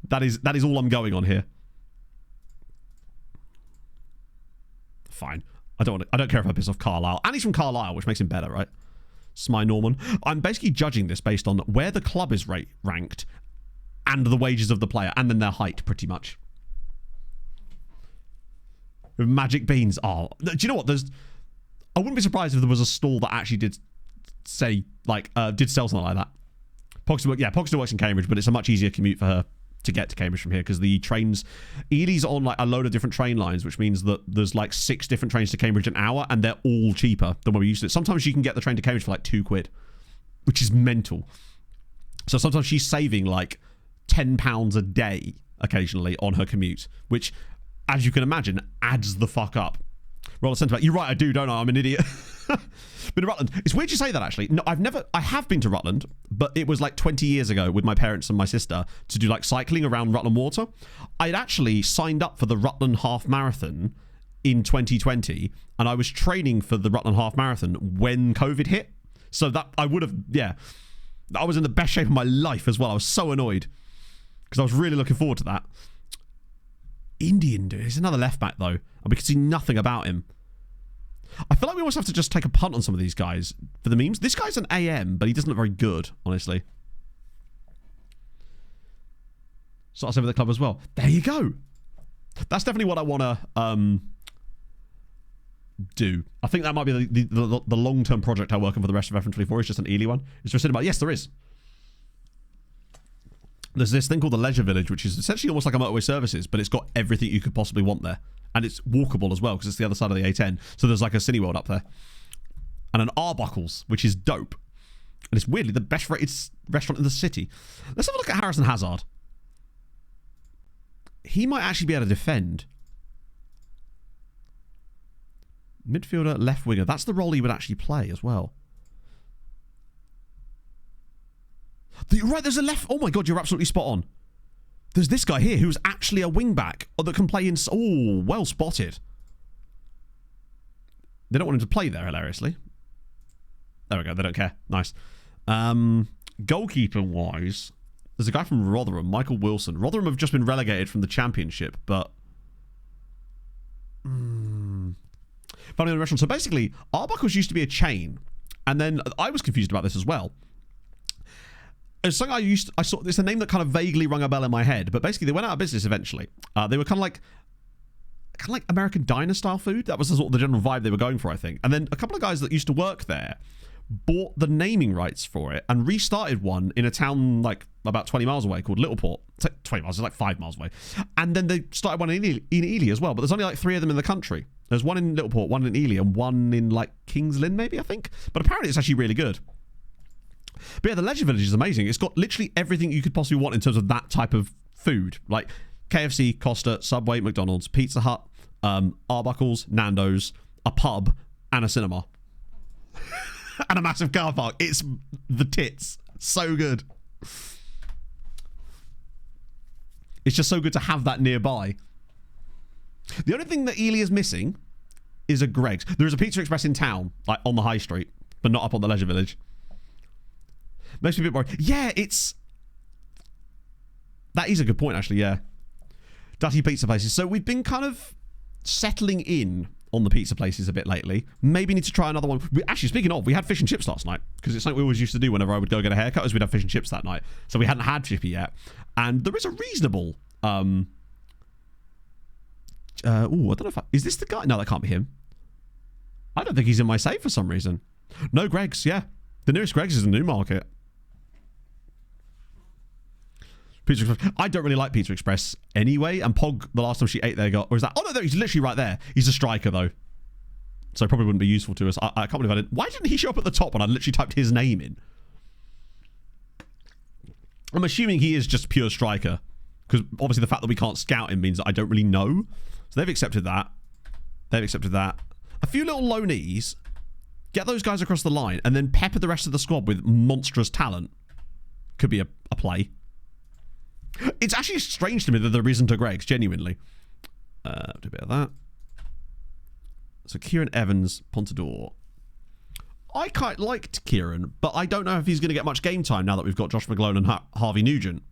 That is all I'm going on here. Fine. I don't care if I piss off Carlisle. And he's from Carlisle, which makes him better, right? Smye Norman. I'm basically judging this based on where the club is ranked and the wages of the player, and then their height, pretty much. With Magic Beans. Oh, do you know what? I wouldn't be surprised if there was a stall that actually did say, like, did sell something like that. Poxton works in Cambridge, but it's a much easier commute for her to get to Cambridge from here because the trains, Ely's on like a load of different train lines, which means that there's like 6 different trains to Cambridge an hour, and they're all cheaper than what we used to. Sometimes you can get the train to Cambridge for like £2, which is mental. So sometimes she's saving like £10 a day occasionally on her commute, which, as you can imagine, adds the fuck up. Roll a sentiment. You're right, I do, don't I? I'm an idiot. Been to Rutland. It's weird you say that, actually. No, I have been to Rutland, but it was like 20 years ago with my parents and my sister to do like cycling around Rutland Water. I'd actually signed up for the Rutland Half Marathon in 2020, and I was training for the Rutland Half Marathon when COVID hit. So that I would have, yeah. I was in the best shape of my life as well. I was so annoyed because I was really looking forward to that. Indian dude. He's another left back, though, and we can see nothing about him. I feel like we almost have to just take a punt on some of these guys for the memes. This guy's an AM, but he doesn't look very good, honestly. Starts over the club as well. There you go. That's definitely what I want to do. I think that might be the long-term project I'm working for the rest of FM24. It's just an Ely one. Is there a cinema? Yes, there is. There's this thing called the Leisure Village, which is essentially almost like a motorway services, but it's got everything you could possibly want there. And it's walkable as well, because it's the other side of the A10. So there's like a Cineworld up there. And an Arbuckles, which is dope. And it's weirdly the best rated restaurant in the city. Let's have a look at Harrison Hazard. He might actually be able to defend. Midfielder, left winger. That's the role he would actually play as well. Right, there's a left... Oh my god, you're absolutely spot on. There's this guy here who's actually a wing-back that can play in... Oh, well spotted. They don't want him to play there, hilariously. There we go, they don't care. Nice. Goalkeeper-wise, there's a guy from Rotherham, Michael Wilson. Rotherham have just been relegated from the Championship, but... Funny on the restaurant. So basically, Arbuckles used to be a chain. And then I was confused about this as well. It's something I saw. It's a name that kind of vaguely rung a bell in my head, but basically they went out of business eventually. They were kind of like American diner style food. That was the sort of the general vibe they were going for, I think. And then a couple of guys that used to work there bought the naming rights for it and restarted one in a town like about 20 miles away called Littleport. It's like 20 miles, it's like 5 miles away. And then they started one in Ely as well, but there's only like 3 of them in the country. There's one in Littleport, one in Ely, and one in like Kings Lynn maybe, I think. But apparently it's actually really good. But yeah, the Leisure Village is amazing. It's got literally everything you could possibly want in terms of that type of food. Like KFC, Costa, Subway, McDonald's, Pizza Hut, Arbuckles, Nando's, a pub, and a cinema. And a massive car park. It's the tits. So good. It's just so good to have that nearby. The only thing that Ely is missing is a Greg's. There is a Pizza Express in town, like on the high street, but not up on the Leisure Village. Makes me a bit worried. Yeah, it's... That is a good point, actually, yeah. Dirty pizza places. So we've been kind of settling in on the pizza places a bit lately. Maybe need to try another one. Actually, speaking of, we had fish and chips last night, because it's something we always used to do whenever I would go get a haircut, is we'd have fish and chips that night. So we hadn't had chippy yet. And there is a reasonable... I don't know if is this the guy? No, that can't be him. I don't think he's in my save for some reason. No, Greg's, yeah. The nearest Greg's is in Newmarket. Pizza Express. I don't really like Pizza Express anyway, and Pog, the last time she ate there, got... Or is that... Oh, no, he's literally right there. He's a striker, though. So probably wouldn't be useful to us. I can't believe I didn't... Why didn't he show up at the top when I literally typed his name in? I'm assuming he is just pure striker, because obviously the fact that we can't scout him means that I don't really know. So they've accepted that. They've accepted that. A few little loanees. Get those guys across the line, and then pepper the rest of the squad with monstrous talent. Could be a play. It's actually strange to me that there isn't a Greg's, genuinely. Do a bit of that. So Kieran Evans, Pontador. I quite liked Kieran, but I don't know if he's going to get much game time now that we've got Josh McGlone and Harvey Nugent.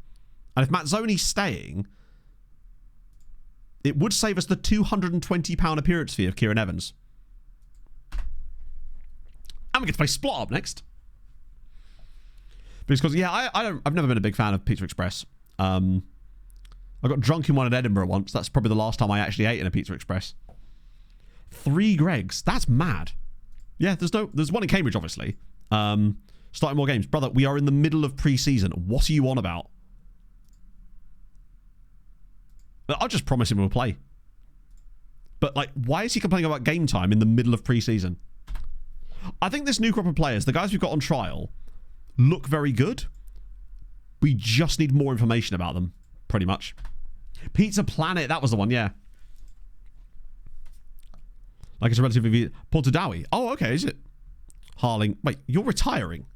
And if Mazzoni's staying, it would save us the £220 appearance fee of Kieran Evans. And we get to play Splot Up next. Because, yeah, I've never been a big fan of Pizza Express. I got drunk in one at Edinburgh once. That's probably the last time I actually ate in a Pizza Express. 3 Greg's. That's mad. Yeah, there's one in Cambridge, obviously. Starting more games. Brother, we are in the middle of pre-season. What are you on about? I'll just promise him we'll play. But, like, why is he complaining about game time in the middle of pre-season? I think this new crop of players, the guys we've got on trial, look very good. We just need more information about them, pretty much. Pizza Planet, that was the one, yeah. Like it's a relatively... Portadowie. Oh, okay, is it? Harling. Wait, you're retiring?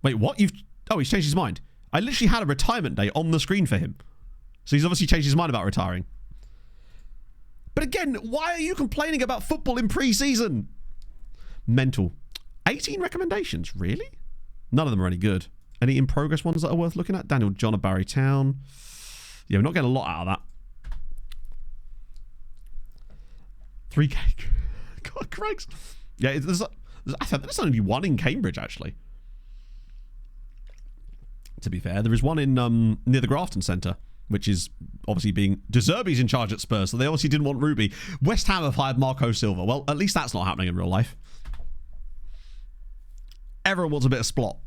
Wait, what? Oh, he's changed his mind. I literally had a retirement day on the screen for him. So he's obviously changed his mind about retiring. But again, why are you complaining about football in pre-season? Mental. 18 recommendations, really? None of them are any good. Any in-progress ones that are worth looking at? Daniel John of Barry Town. Yeah, we're not getting a lot out of that. 3K. God. Craigs. Yeah, I think there's only one in Cambridge, actually. To be fair, there is one in near the Grafton Centre, which is obviously being... De Zerbi's in charge at Spurs, so they obviously didn't want Ruby. West Ham have hired Marco Silva. Well, at least that's not happening in real life. Everyone wants a bit of splot.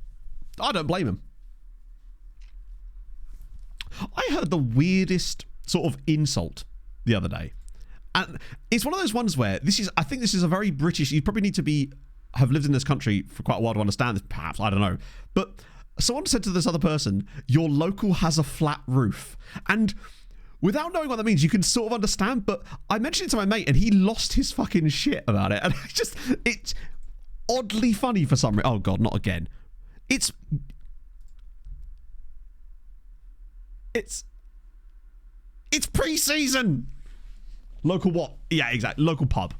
I don't blame him. I heard the weirdest sort of insult the other day. And it's one of those ones where I think this is a very British... You probably need to have lived in this country for quite a while to understand this, perhaps. I don't know. But... someone said to this other person, your local has a flat roof. And without knowing what that means, you can sort of understand. But I mentioned it to my mate and he lost his fucking shit about it. And it's oddly funny for some reason. Oh, God, not again. It's pre-season. Local what? Yeah, exactly. Local pub.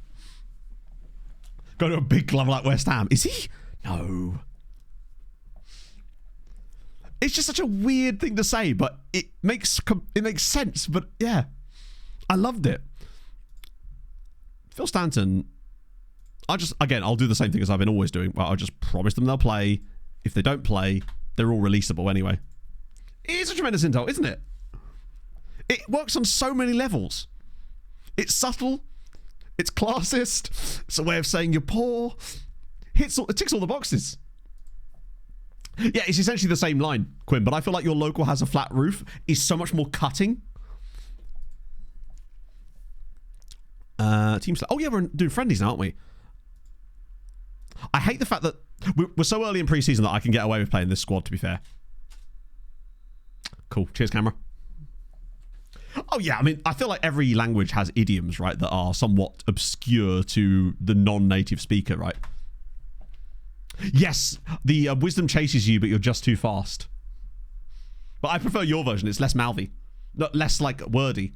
Go to a big club like West Ham. Is he? No. It's just such a weird thing to say, but it makes sense. But yeah, I loved it. Phil Stanton, I'll do the same thing as I've been always doing. Well, I'll just promise them they'll play. If they don't play, they're all releasable anyway. It is a tremendous intel, isn't it? It works on so many levels. It's subtle. It's classist. It's a way of saying you're poor. It ticks all the boxes. Yeah, it's essentially the same line, Quinn, but I feel like your local has a flat roof is so much more cutting. Team Slack. Oh, yeah, we're doing friendlies now, aren't we? I hate the fact that we're so early in pre-season that I can get away with playing this squad, to be fair. Cool. Cheers, camera. Oh, yeah, I mean, I feel like every language has idioms, right, that are somewhat obscure to the non-native speaker, right? Yes, the wisdom chases you, but you're just too fast. But I prefer your version. It's less mouthy. Less, like, wordy.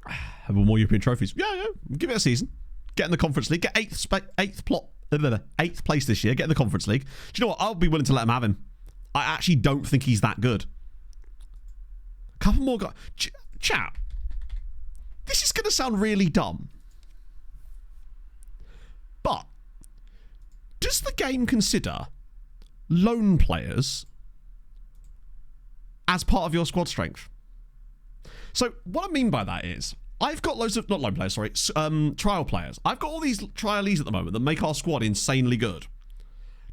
Have more European trophies. Yeah. Give it a season. Get in the Conference League. Get eighth place this year. Get in the Conference League. Do you know what? I'll be willing to let him have him. I actually don't think he's that good. A couple more guys. Chat. This is going to sound really dumb. But does the game consider lone players as part of your squad strength? So what I mean by that is I've got loads of, not lone players, sorry, trial players. I've got all these trialees at the moment that make our squad insanely good.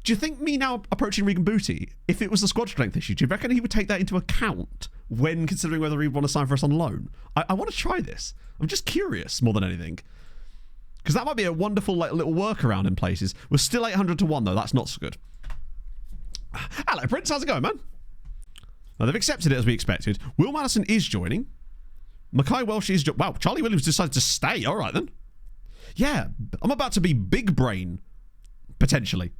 Do you think me now approaching Regan Booty, if it was the squad strength issue, do you reckon he would take that into account when considering whether he'd want to sign for us on loan? I want to try this. I'm just curious more than anything. Because that might be a wonderful little workaround in places. We're still 800 to 1, though. That's not so good. Hello, Prince. How's it going, man? Now, they've accepted it as we expected. Will Madison is joining. Mackay Welsh is... Wow, Charlie Williams decided to stay. All right, then. Yeah, I'm about to be big brain. Potentially.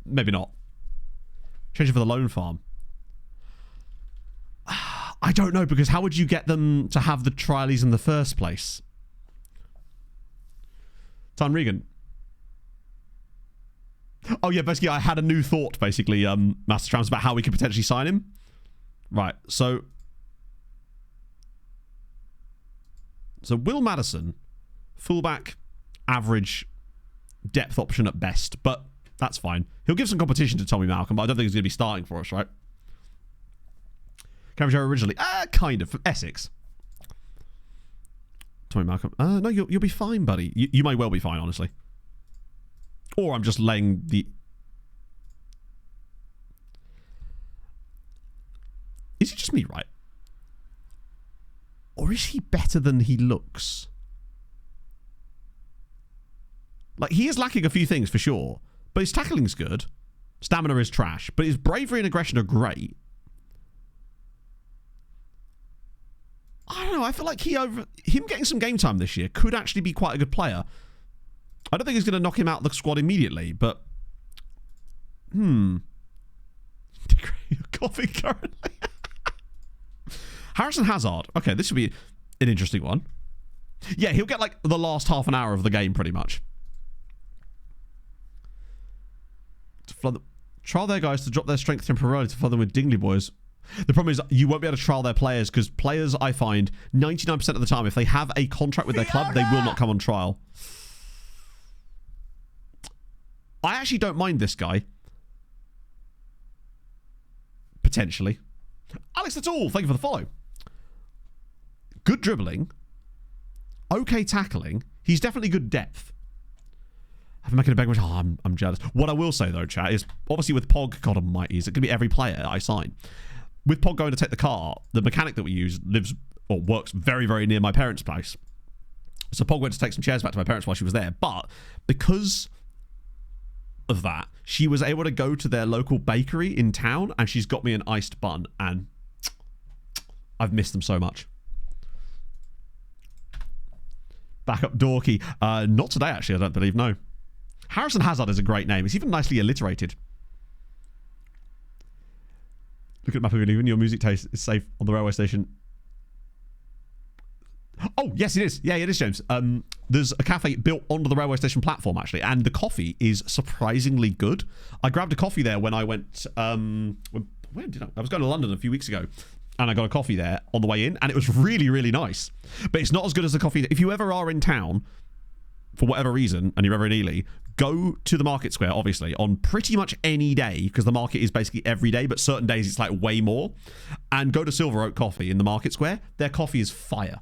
Maybe not. Change it for the loan farm. I don't know, because how would you get them to have the trialies in the first place? Tan Regan. Oh, yeah, basically, I had a new thought, basically, Master Trams, about how we could potentially sign him. Right, so Will Madison, fullback, average, depth option at best, but that's fine. He'll give some competition to Tommy Malcolm, but I don't think he's going to be starting for us, right? Cambridge originally, kind of, from Essex. Tommy Malcolm. No, you'll be fine, buddy. You may well be fine, honestly. Or I'm just laying the... Is it just me, right? Or is he better than he looks? Like, he is lacking a few things, for sure. But his tackling's good. Stamina is trash. But his bravery and aggression are great. I don't know. I feel like him getting some game time this year could actually be quite a good player. I don't think he's going to knock him out of the squad immediately, but... You're coughing currently. Harrison Hazard. Okay, this would be an interesting one. Yeah, he'll get like the last half an hour of the game, pretty much. Trial their guys to drop their strength temporarily to flood them with Dingley boys. The problem is you won't be able to trial their players because players, I find, 99% of the time, if they have a contract with their club, they will not come on trial. I actually don't mind this guy. Potentially. Alex the Tool, thank you for the follow. Good dribbling. Okay tackling. He's definitely good depth. I'm making a big mistake. Oh, I'm jealous. What I will say, though, chat, is obviously with Pog, God almighty, is it going to be every player I sign? With Pog going to take the car, the mechanic that we use lives or works very, very near my parents' place. So Pog went to take some chairs back to my parents while she was there. But because of that, she was able to go to their local bakery in town and she's got me an iced bun. And I've missed them so much. Backup Dorky. Not today, actually, I don't believe, no. Harrison Hazard is a great name. It's even nicely alliterated. Look at the map of even your music taste is safe on the railway station. Oh, yes, it is. Yeah, it is, James. There's a cafe built onto the railway station platform, actually, and the coffee is surprisingly good. I grabbed a coffee there when I went... when did I was going to London a few weeks ago, and I got a coffee there on the way in, and it was really, really nice. But it's not as good as the coffee... If you ever are in town, for whatever reason, and you're ever in Ely, go to the market square, obviously, on pretty much any day, because the market is basically every day, but certain days it's like way more, and go to Silver Oak Coffee in the market square. Their coffee is fire.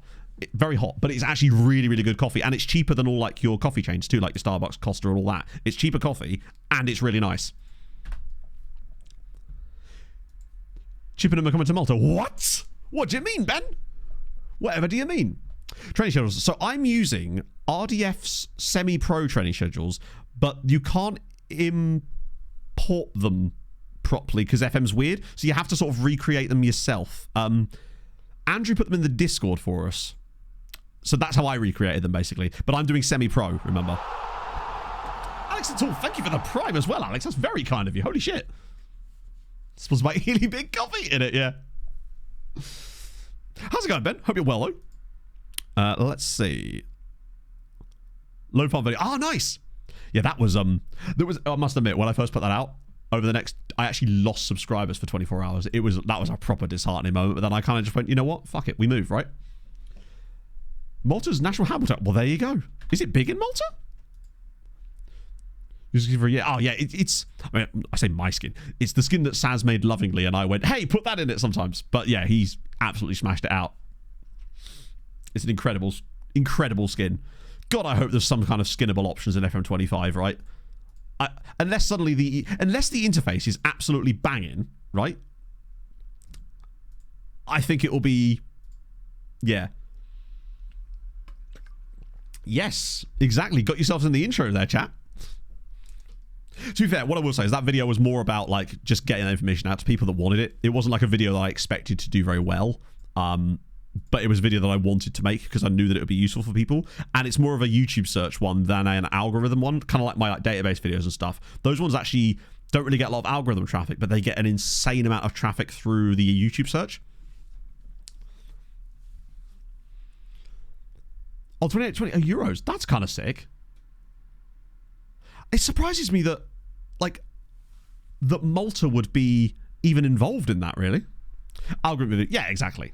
Very hot, but it's actually really, really good coffee, and it's cheaper than all like your coffee chains too, like your Starbucks, Costa, and all that. It's cheaper coffee, and it's really nice. Chippenham are coming to Malta. What? What do you mean, Ben? Whatever do you mean? Training schedules. So I'm using RDF's semi-pro training schedules, but you can't import them properly because FM's weird. So you have to sort of recreate them yourself. Andrew put them in the Discord for us. So that's how I recreated them, basically. But I'm doing semi-pro, remember. Alex at all, thank you for the prime as well, Alex. That's very kind of you. Holy shit. Sponsored by Ely Big Coffee in it, yeah. How's it going, Ben? Hope you're well, though. Let's see. Low farm video. Oh, nice. Yeah, that was, there was, I must admit, when I first put that out, over the next, I actually lost subscribers for 24 hours. That was a proper disheartening moment. But then I kind of just went, you know what? Fuck it. We move, right? Malta's national habitat. Well, there you go. Is it big in Malta? Oh, yeah. It's, I mean, I say my skin. It's the skin that Saz made lovingly. And I went, hey, put that in it sometimes. But yeah, he's absolutely smashed it out. It's an incredible, incredible skin. God, I hope there's some kind of skinnable options in FM25, right? Unless the interface is absolutely banging, right? I think it will be, yeah. Yes, exactly. Got yourselves in the intro there, chat. To be fair, what I will say is that video was more about like just getting that information out to people that wanted it. It wasn't like a video that I expected to do very well. But it was a video that I wanted to make because I knew that it would be useful for people. And it's more of a YouTube search one than an algorithm one, kind of like my database videos and stuff. Those ones actually don't really get a lot of algorithm traffic, but they get an insane amount of traffic through the YouTube search. Oh, 28 euros. That's kind of sick. It surprises me that, like, that Malta would be even involved in that, really. Algorithm, yeah, exactly.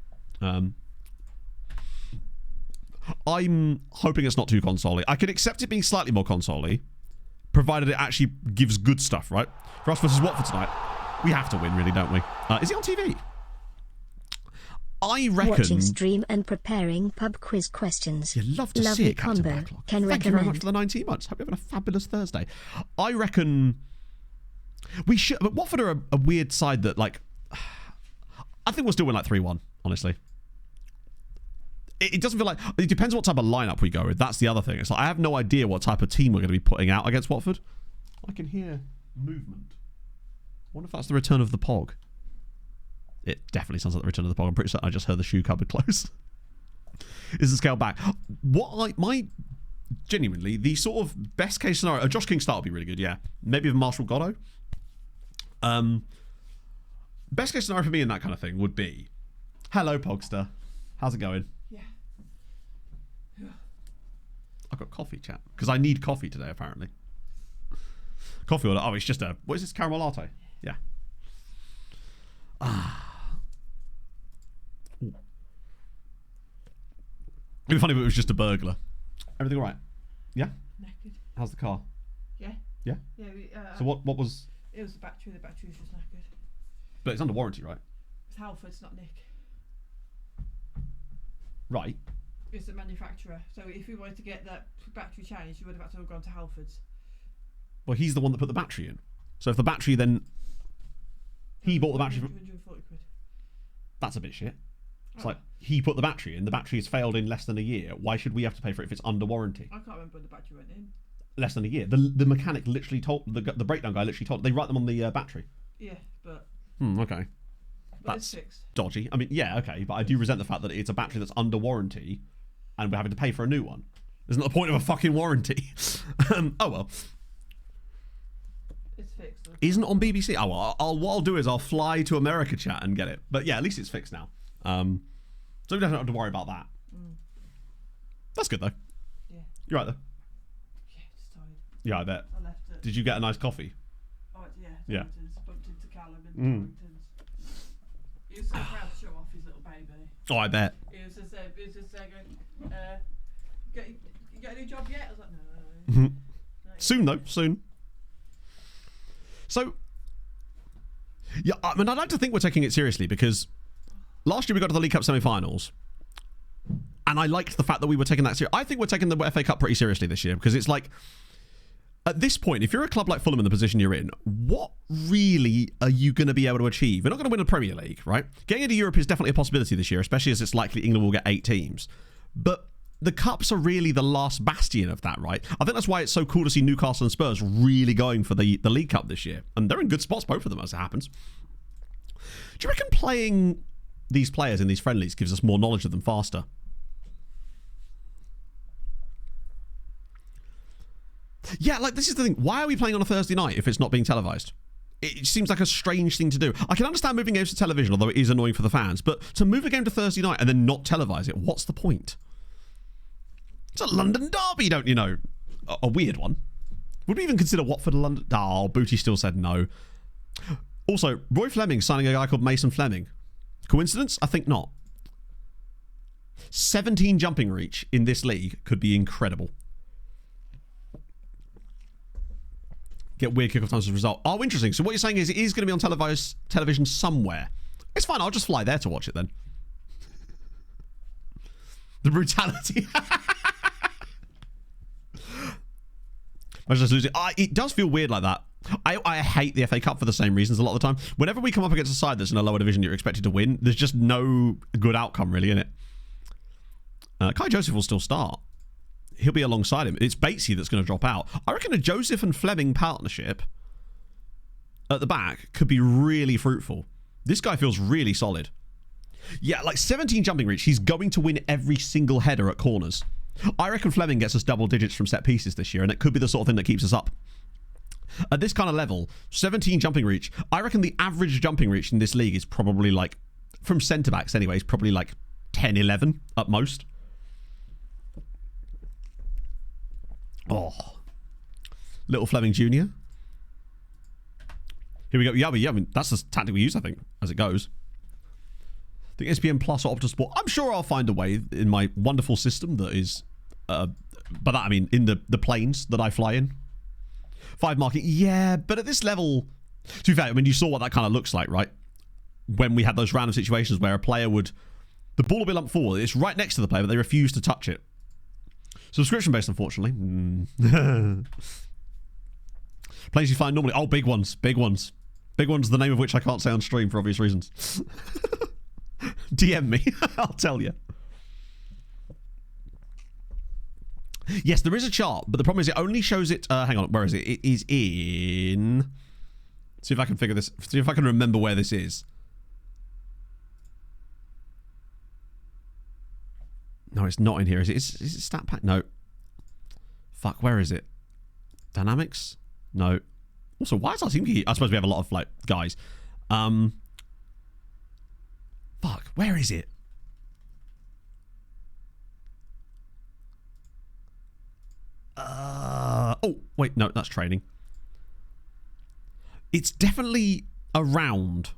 I'm hoping it's not too console-y. I can accept it being slightly more console-y, provided it actually gives good stuff, right? For us versus Watford tonight, we have to win, really, don't we? Is it on TV? I reckon... Watching stream and preparing pub quiz questions. You love to see it, Captain Backlog. Thank you very much for the 19 months. Hope you're having a fabulous Thursday. I reckon we should... But Watford are a weird side that, like... I think we'll still win like 3-1, honestly. It doesn't feel like... It depends what type of lineup we go with. That's the other thing. It's like I have no idea what type of team we're going to be putting out against Watford. I can hear movement. I wonder if that's the return of the Pog. It definitely sounds like the return of the Pog. I'm pretty certain I just heard the shoe cupboard close. Is the scale back? Genuinely, the sort of best case scenario... A Josh King start would be really good, yeah. Maybe with Marshall Goddo. Best case scenario for me in that kind of thing would be... Hello, Pogster. How's it going? Yeah. I've got coffee, chat. Because I need coffee today, apparently. Coffee order. Oh, it's just a... What is this? Caramel latte? Yeah. It'd be funny if it was just a burglar. Everything all right? Yeah? Knackered. How's the car? Yeah. Yeah? Yeah. So what was... It was the battery. The battery was just knackered. But it's under warranty, right? It's Halford's, not Nick. Right. It's the manufacturer. So if we wanted to get that battery changed, you would have had to have gone to Halford's. Well, he's the one that put the battery in. So if the battery then... He bought the battery... 140 quid. That's a bit shit. It's like, he put the battery in, the battery has failed in less than a year. Why should we have to pay for it if it's under warranty? I can't remember when the battery went in. Less than a year. The mechanic literally told... The breakdown guy literally told... They write them on the battery. Yeah, but Okay. it's That's fixed. dodgy. I mean, yeah, okay, but I do resent the fact that it's a battery that's under warranty and we're having to pay for a new one. Isn't that the point of a fucking warranty? Oh well. It's fixed. Though. Isn't it on BBC? Oh well, what I'll do is I'll fly to America, chat, and get it. But yeah, at least it's fixed now. So we don't have to worry about that. That's good though. Yeah. You're right though. Yeah, just tired. Yeah, I bet. I left it. Did you get a nice coffee? Oh yeah. Yeah. Torrington's. Bumped into Callum and Torrington's. He was so proud to show off his little baby. Oh, I bet. He was just going, you got a new job yet? I was like, no. Soon though, soon. So, yeah, I mean, I'd like to think we're taking it seriously because last year we got to the League Cup semi-finals, and I liked the fact that we were taking that seriously. I think we're taking the FA Cup pretty seriously this year because it's like, at this point, if you're a club like Fulham in the position you're in, what really are you going to be able to achieve? You're not going to win the Premier League, right? Getting into Europe is definitely a possibility this year, especially as it's likely England will get 8 teams. But the Cups are really the last bastion of that, right? I think that's why it's so cool to see Newcastle and Spurs really going for the League Cup this year. And they're in good spots, both of them, as it happens. Do you reckon playing these players in these friendlies gives us more knowledge of them faster? Yeah, like, this is the thing. Why are we playing on a Thursday night if it's not being televised? It seems like a strange thing to do. I can understand moving games to television, although it is annoying for the fans. But to move a game to Thursday night and then not televise it, what's the point? It's a London derby, don't you know? A weird one. Would we even consider Watford a London... Oh, Booty still said no. Also, Roy Fleming signing a guy called Mason Fleming. Coincidence? I think not. 17 jumping reach in this league could be incredible. Get weird kickoff times as a result. Oh, interesting. So what you're saying is it is going to be on television somewhere. It's fine. I'll just fly there to watch it then. The brutality. I just lose it. It does feel weird like that. I hate the FA Cup for the same reasons a lot of the time. Whenever we come up against a side that's in a lower division you're expected to win, there's just no good outcome really in it. Kai Joseph will still start. He'll be alongside him. It's Batesy that's going to drop out. I reckon a Joseph and Fleming partnership at the back could be really fruitful. This guy feels really solid. Yeah, like 17 jumping reach. He's going to win every single header at corners. I reckon Fleming gets us double digits from set pieces this year, and it could be the sort of thing that keeps us up. At this kind of level, 17 jumping reach. I reckon the average jumping reach in this league is probably like, from centre-backs anyway, is probably like 10, 11 at most. Oh. Little Fleming Jr. Here we go. Yeah, I mean, that's the tactic we use, I think, as it goes. I think SPM Plus or Optus Sport. I'm sure I'll find a way in my wonderful system that is... by that, I mean, in the planes that I fly in. 5 marking. Yeah, but at this level... To be fair, I mean, you saw what that kind of looks like, right? When we had those random situations where a player would... The ball will be lumped forward. It's right next to the player, but they refuse to touch it. Subscription-based, unfortunately. Plays you find normally... Oh, big ones. Big ones. Big ones, the name of which I can't say on stream for obvious reasons. DM me. I'll tell you. Yes, there is a chart, but the problem is it only shows it... hang on, where is it? It is in... See if I can figure this... See if I can remember where this is. No, it's not in here. Is it stat pack? No. Fuck, where is it? Dynamics? No. Also, why is our team... I suppose we have a lot of, like, guys. Fuck, where is it? Oh, wait, no, that's training. It's definitely around.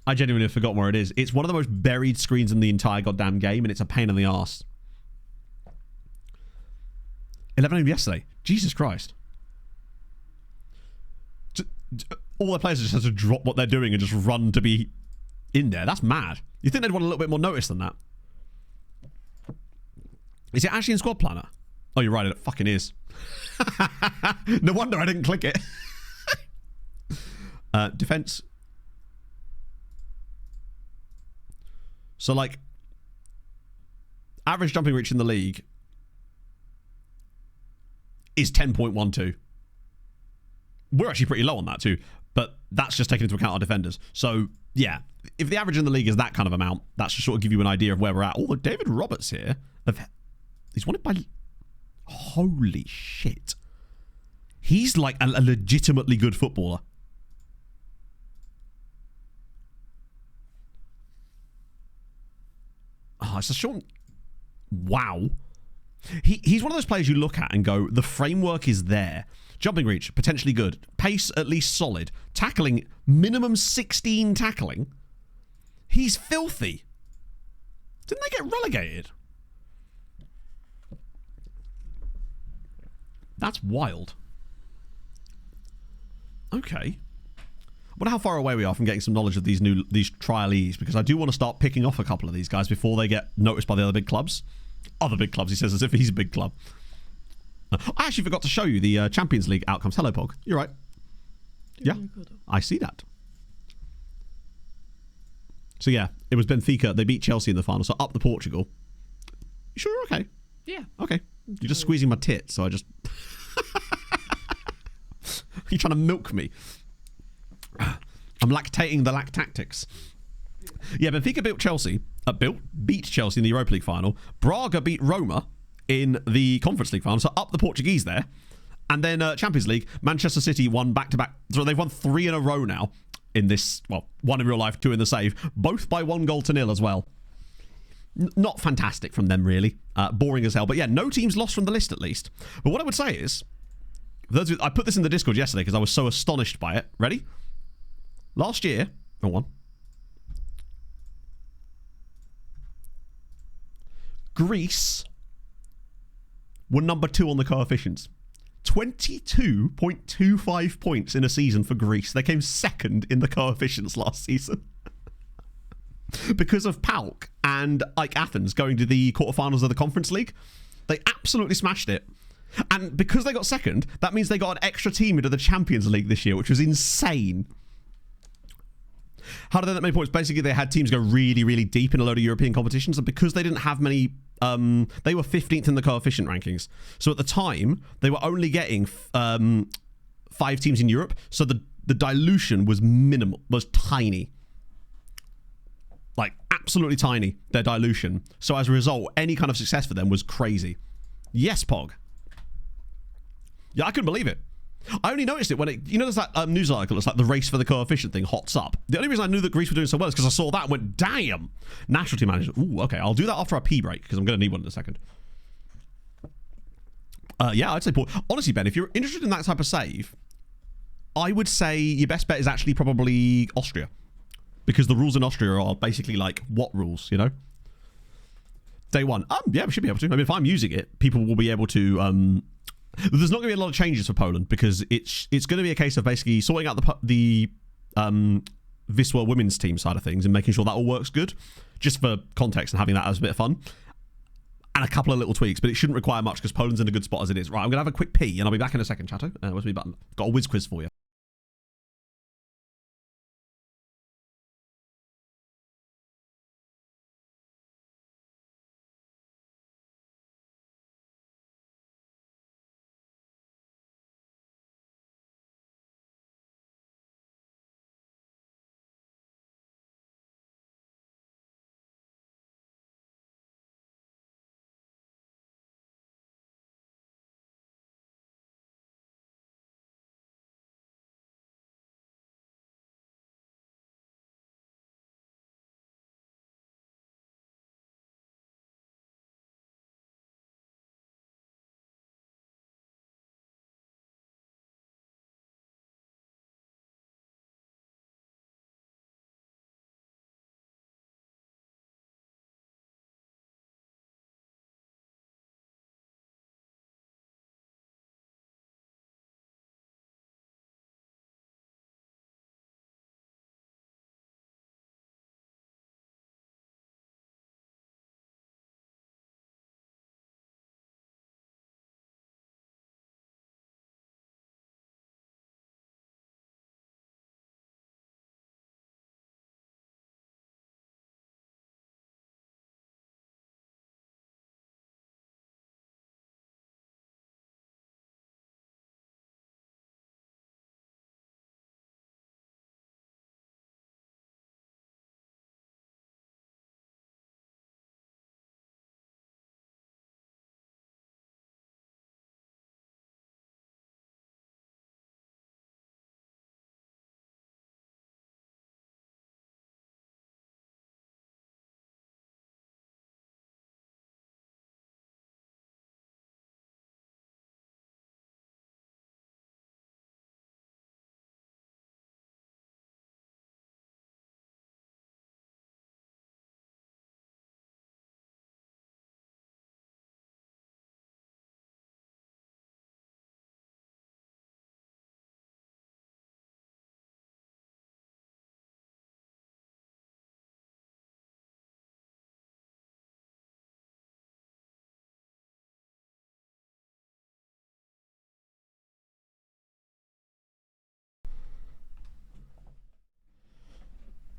I genuinely forgot where it is. It's one of the most buried screens in the entire goddamn game, and it's a pain in the arse. 11 a.m. yesterday. Jesus Christ. All their players just have to drop what they're doing and just run to be in there. That's mad. You think they'd want a little bit more notice than that? Is it actually in Squad Planner? Oh, you're right. It fucking is. No wonder I didn't click it. Defense. So, like, average jumping reach in the league is 10.12. We're actually pretty low on that too, but that's just taking into account our defenders. So, yeah, if the average in the league is that kind of amount, that should sort of give you an idea of where we're at. Although David Roberts here, he's wanted by... Holy shit. He's like a legitimately good footballer. Oh, it's a short... Wow. He's one of those players you look at and go, the framework is there. Jumping reach, potentially good. Pace, at least solid. Tackling, minimum 16 tackling. He's filthy. Didn't they get relegated? That's wild. Okay. I wonder how far away we are from getting some knowledge of these trialees, because I do want to start picking off a couple of these guys before they get noticed by the other big clubs. Other big clubs, he says, as if he's a big club. I actually forgot to show you the Champions League outcomes. Hello, Pog. You're right. Yeah, I see that. So, yeah, it was Benfica. They beat Chelsea in the final, so up the Portugal. You sure you're okay? Yeah. Okay. You're just squeezing my tit, so I just... You're trying to milk me. I'm lactating the lactactics. Yeah, Benfica beat Chelsea in the Europa League final. Braga beat Roma in the Conference League final, so up the Portuguese there. And then Champions League, Manchester City won back-to-back. So they've won 3 in a row now in this, well, 1 in real life, 2 in the save, both by 1-0 as well. Not fantastic from them, really. Boring as hell. But yeah, no teams lost from the list, at least. But what I would say is, I put this in the Discord yesterday because I was so astonished by it. Ready? Last year, Greece were number 2 on the coefficients. 22.25 points in a season for Greece. They came second in the coefficients last season. Because of PAOK and like Athens going to the quarterfinals of the Conference League. They absolutely smashed it. And because they got second, that means they got an extra team into the Champions League this year, which was insane. How did they get that many points? Basically, they had teams go really, really deep in a load of European competitions, and because they didn't have many, they were 15th in the coefficient rankings. So at the time, they were only getting 5 teams in Europe, so the dilution was minimal, was tiny. Like, absolutely tiny, their dilution. So as a result, any kind of success for them was crazy. Yes, Pog. Yeah, I couldn't believe it. I only noticed it when it... You know, there's that news article, it's like the race for the coefficient thing hots up. The only reason I knew that Greece were doing so well is because I saw that and went, damn! National team manager. Ooh, okay, I'll do that after our pee break, because I'm going to need one in a second. Yeah, I'd say... Honestly, Ben, if you're interested in that type of save, I would say your best bet is actually probably Austria. Because the rules in Austria are basically like, what rules, you know? Day one. Yeah, we should be able to. I mean, if I'm using it, people will be able to... There's not going to be a lot of changes for Poland because it's going to be a case of basically sorting out the Wisła women's team side of things and making sure that all works good, just for context and having that as a bit of fun. And a couple of little tweaks, but it shouldn't require much because Poland's in a good spot as it is. Right, I'm going to have a quick pee and I'll be back in a second, chatto. Where's my button? Got a whiz quiz for you.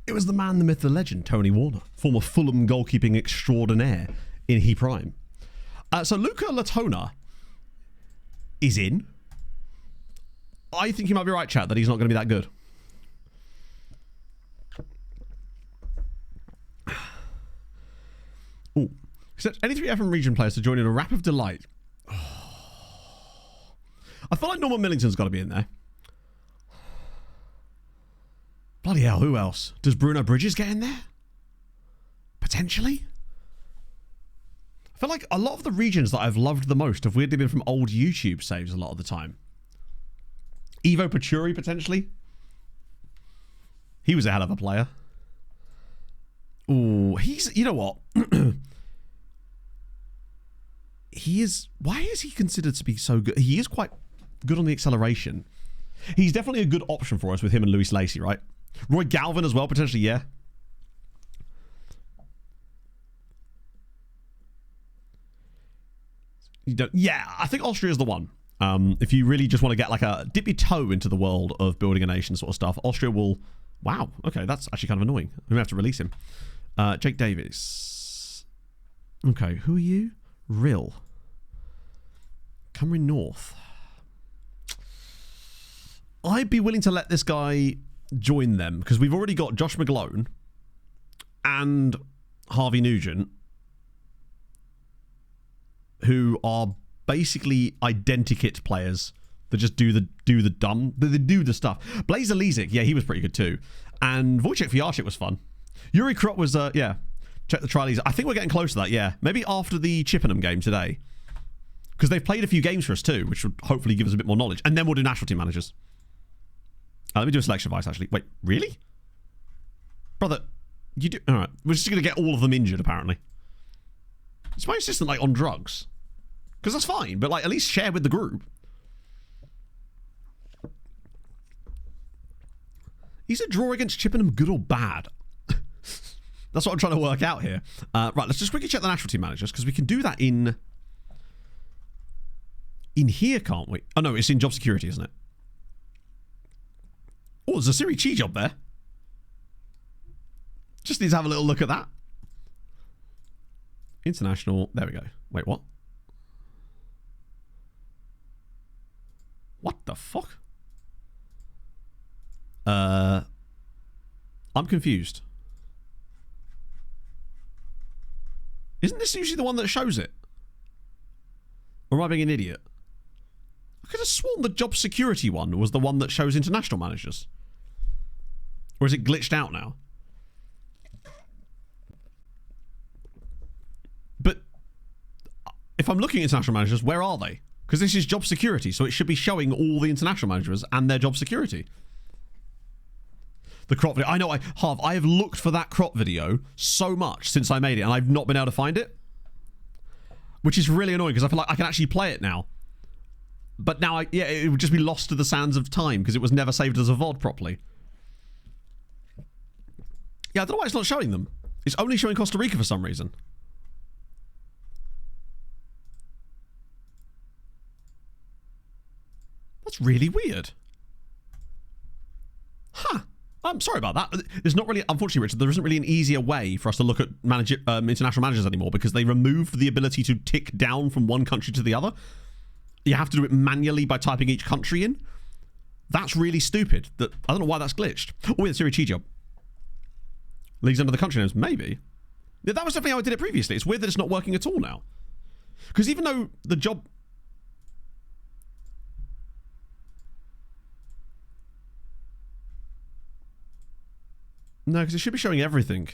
It was the man, the myth, the legend, Tony Warner, former Fulham goalkeeping extraordinaire in his prime. So Luca Latona is in. I think he might be right, chat, that he's not going to be that good. Ooh. Except any 3 FM region players to join in a rap of delight. Oh. I feel like Norman Millington's got to be in there. Bloody hell, who else? Does Bruno Bridges get in there? Potentially? I feel like a lot of the regions that I've loved the most have weirdly been from old YouTube saves a lot of the time. Ivo Pachuri, potentially. He was a hell of a player. Ooh, he's... You know what? He is... Why is he considered to be so good? He is quite good on the acceleration. He's definitely a good option for us with him and Luis Lacey, right? Roy Galvin as well, potentially, yeah. You don't... Yeah, I think Austria's the one. If you really just want to get like a dip your toe into the world of building a nation sort of stuff, Austria will... Wow, okay, that's actually kind of annoying. We may have to release him. Jake Davis. Okay, who are you? Rill. Cymru North. I'd be willing to let this guy join them because we've already got Josh McGlone and Harvey Nugent, who are basically identikit players that just do the dumb, they do the stuff. Blazer Lezik, yeah, he was pretty good too, and Wojciech Fiarczyk was fun. Yuri Krot was yeah. Check the trialies. I think we're getting close to that, yeah. Maybe after the Chippenham game today, because they've played a few games for us too, which would hopefully give us a bit more knowledge, and then we'll do national team managers. Let me do a selection advice, actually. Wait, really? Brother, you do... Alright, we're just going to get all of them injured, apparently. Is my assistant, like, on drugs? Because that's fine, but, like, at least share with the group. Is a draw against Chippenham good or bad? That's what I'm trying to work out here. Right, let's just quickly check the national team managers, because we can do that in here, can't we? Oh, no, it's in job security, isn't it? Oh, there's a Siri Chi job there. Just need to have a little look at that. International. There we go. Wait, what? What the fuck? I'm confused. Isn't this usually the one that shows it? Or am I being an idiot? I could have sworn the job security one was the one that shows international managers. Or is it glitched out now? But if I'm looking at international managers, where are they? Because this is job security, so it should be showing all the international managers and their job security. The crop video. I know, I have looked for that crop video so much since I made it, and I've not been able to find it. Which is really annoying, because I feel like I can actually play it now. But now, yeah, it would just be lost to the sands of time, because it was never saved as a VOD properly. Yeah, I don't know why it's not showing them. It's only showing Costa Rica for some reason. That's really weird. Huh. I'm sorry about that. There's not really, unfortunately, Richard, there isn't really an easier way for us to look at international managers anymore, because they removed the ability to tick down from one country to the other. You have to do it manually by typing each country in. That's really stupid. I don't know why that's glitched. Oh, yeah, Siri Chi job. Leagues under the country names, maybe. Yeah, that was definitely how I did it previously. It's weird that it's not working at all now. Because even though the job... No, because it should be showing everything.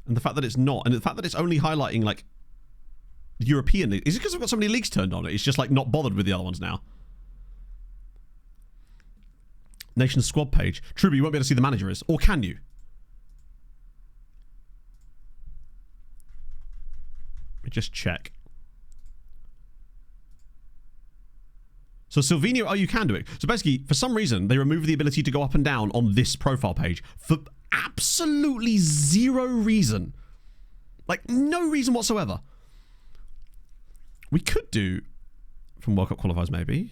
And the fact that it's not, and the fact that it's only highlighting, like, European league. Is it because we've got so many leagues turned on? It's just, like, not bothered with the other ones now. Nations squad page. True, but you won't be able to see the manager is. Or can you? Let me just check. So Silvino, oh, you can do it. So basically, for some reason, they removed the ability to go up and down on this profile page for absolutely zero reason. Like, no reason whatsoever. We could do from World Cup qualifiers, maybe.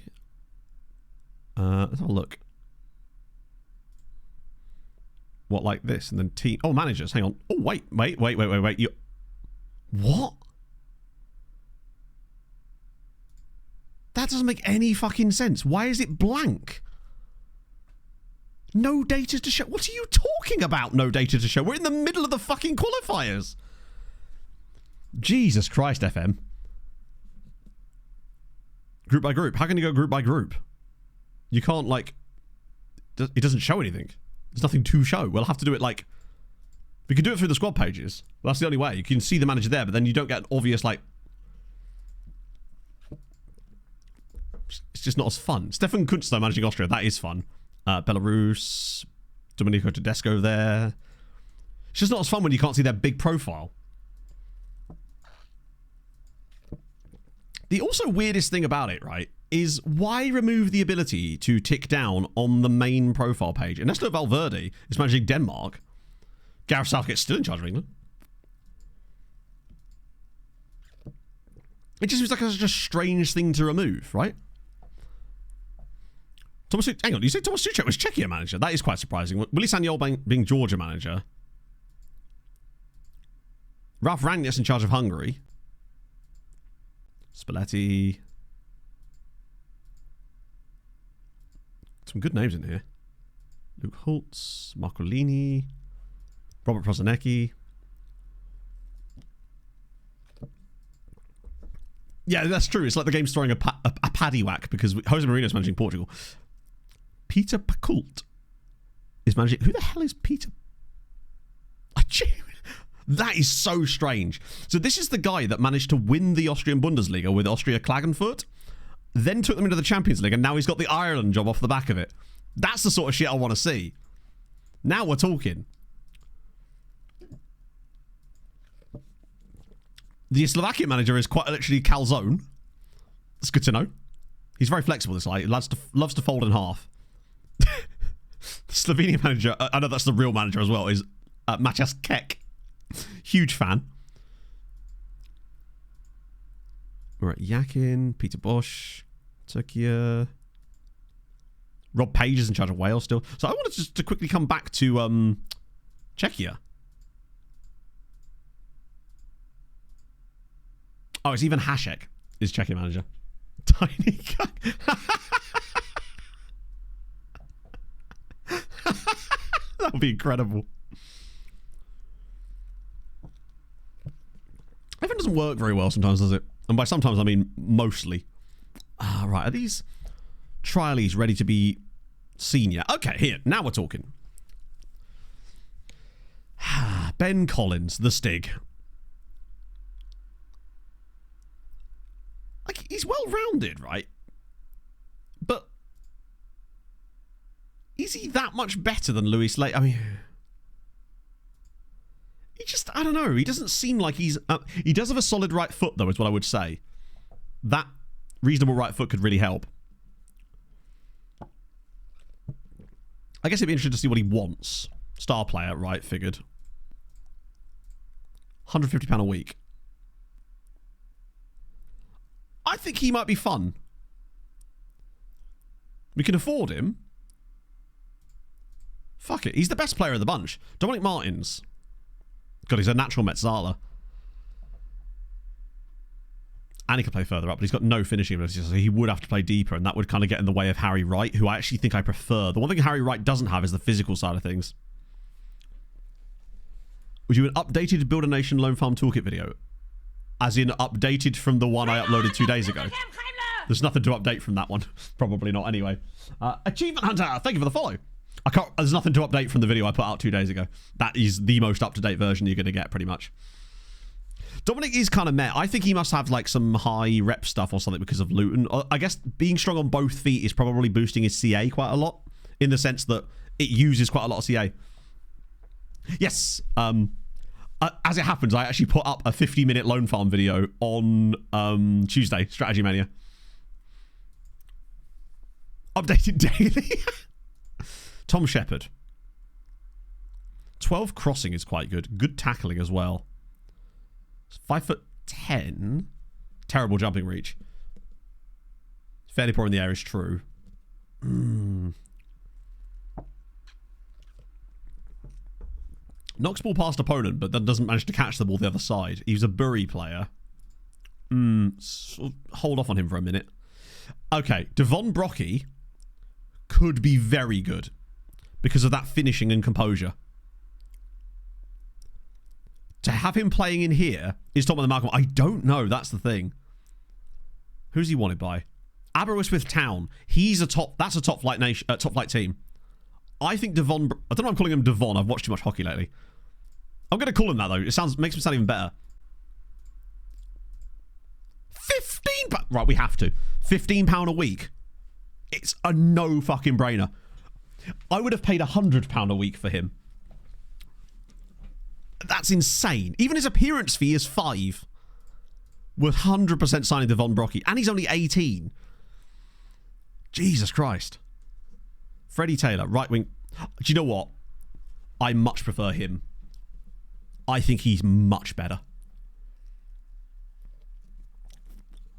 Let's have a look. What, like this? And then team... Oh, managers. Hang on. Oh, wait. You... What? That doesn't make any fucking sense. Why is it blank? No data to show. What are you talking about, no data to show? We're in the middle of the fucking qualifiers. Jesus Christ, FM. Group by group. How can you go group by group? You can't, like... It doesn't show anything. There's nothing to show. We'll have to do it, like... We can do it through the squad pages. That's the only way. You can see the manager there, but then you don't get an obvious, like... It's just not as fun. Stefan Kuntz, though, managing Austria. That is fun. Belarus. Domenico Tedesco there. It's just not as fun when you can't see their big profile. The also weirdest thing about it, right, is why remove the ability to tick down on the main profile page? Ernesto Valverde is managing Denmark. Gareth Southgate's still in charge of England. It just seems like such a strange thing to remove, right? Hang on, you said Thomas Tuchel was Czechia manager. That is quite surprising. Willy Sagnol being Georgia manager. Ralf Rangnick's in charge of Hungary. Spalletti. Some good names in here. Luke Holtz, Marcolini, Robert Prosanecki. Yeah, that's true. It's like the game's throwing a paddy whack because Jose Mourinho's managing Portugal. Peter Pacult is managing... Who the hell is Peter? That is so strange. So this is the guy that managed to win the Austrian Bundesliga with Austria Klagenfurt, then took them into the Champions League, and now he's got the Ireland job off the back of it. That's the sort of shit I want to see. Now we're talking. The Slovakian manager is quite literally calzone. That's good to know. He's very flexible, this guy. He loves to fold in half. The Slovenian manager, I know that's the real manager as well, is Macias Kek. Huge fan. We're at Yakin, Peter Bosch, Turkey. Rob Page is in charge of Wales still. So I wanted just to quickly come back to Czechia. Oh, it's even Hasek is Czechia manager. Tiny guy. That would be incredible. Everything doesn't work very well sometimes, does it? And by sometimes, I mean mostly. Ah, right. Are these trialies ready to be senior? Okay, here. Now we're talking. Ben Collins, the Stig. Like, he's well-rounded, right? But is he that much better than Louis Slate? I mean, he just, I don't know. He doesn't seem like he's... he does have a solid right foot, though, is what I would say. That reasonable right foot could really help. I guess it'd be interesting to see what he wants. Star player, right, figured. £150 a week. I think he might be fun. We can afford him. Fuck it. He's the best player of the bunch. Dominic Martins. God, he's a natural Metzala. And he can play further up, but he's got no finishing ability, so he would have to play deeper, and that would kind of get in the way of Harry Wright, who I actually think I prefer. The one thing Harry Wright doesn't have is the physical side of things. Would you an updated Build a Nation Loan Farm Toolkit video? As in updated from the one I uploaded 2 days ago. There's nothing to update from that one. Probably not anyway. Achievement Hunter, thank you for the follow. There's nothing to update from the video I put out 2 days ago. That is the most up-to-date version you're going to get, pretty much. Dominic is kind of meh. I think he must have like some high rep stuff or something because of Luton. I guess being strong on both feet is probably boosting his CA quite a lot, in the sense that it uses quite a lot of CA. Yes. As it happens, I actually put up a 50-minute loan farm video on Tuesday, Strategy Mania. Updated daily. Tom Shepherd. 12 crossing is quite good. Good tackling as well. 5'10". Terrible jumping reach. Fairly poor in the air is true. Knocks ball past opponent, but then doesn't manage to catch the ball the other side. He's a Bury player. So hold off on him for a minute. Okay, Devon Brocky could be very good because of that finishing and composure. To have him playing in here is top of the Malcolm. I don't know. That's the thing. Who's he wanted by? Aberystwyth Town. He's a top. That's a top flight nation. Top flight team. I think Devon. I don't know. I'm calling him Devon. I've watched too much hockey lately. I'm going to call him that though. It makes him sound even better. 15. Right, we have to. £15 a week. It's a no fucking brainer. I would have paid £100 a week for him. That's insane. Even his appearance fee is £5. We're 100% signing Devon Brocky, and he's only 18. Jesus Christ. Freddie Taylor, right wing. Do you know what? I much prefer him. I think he's much better.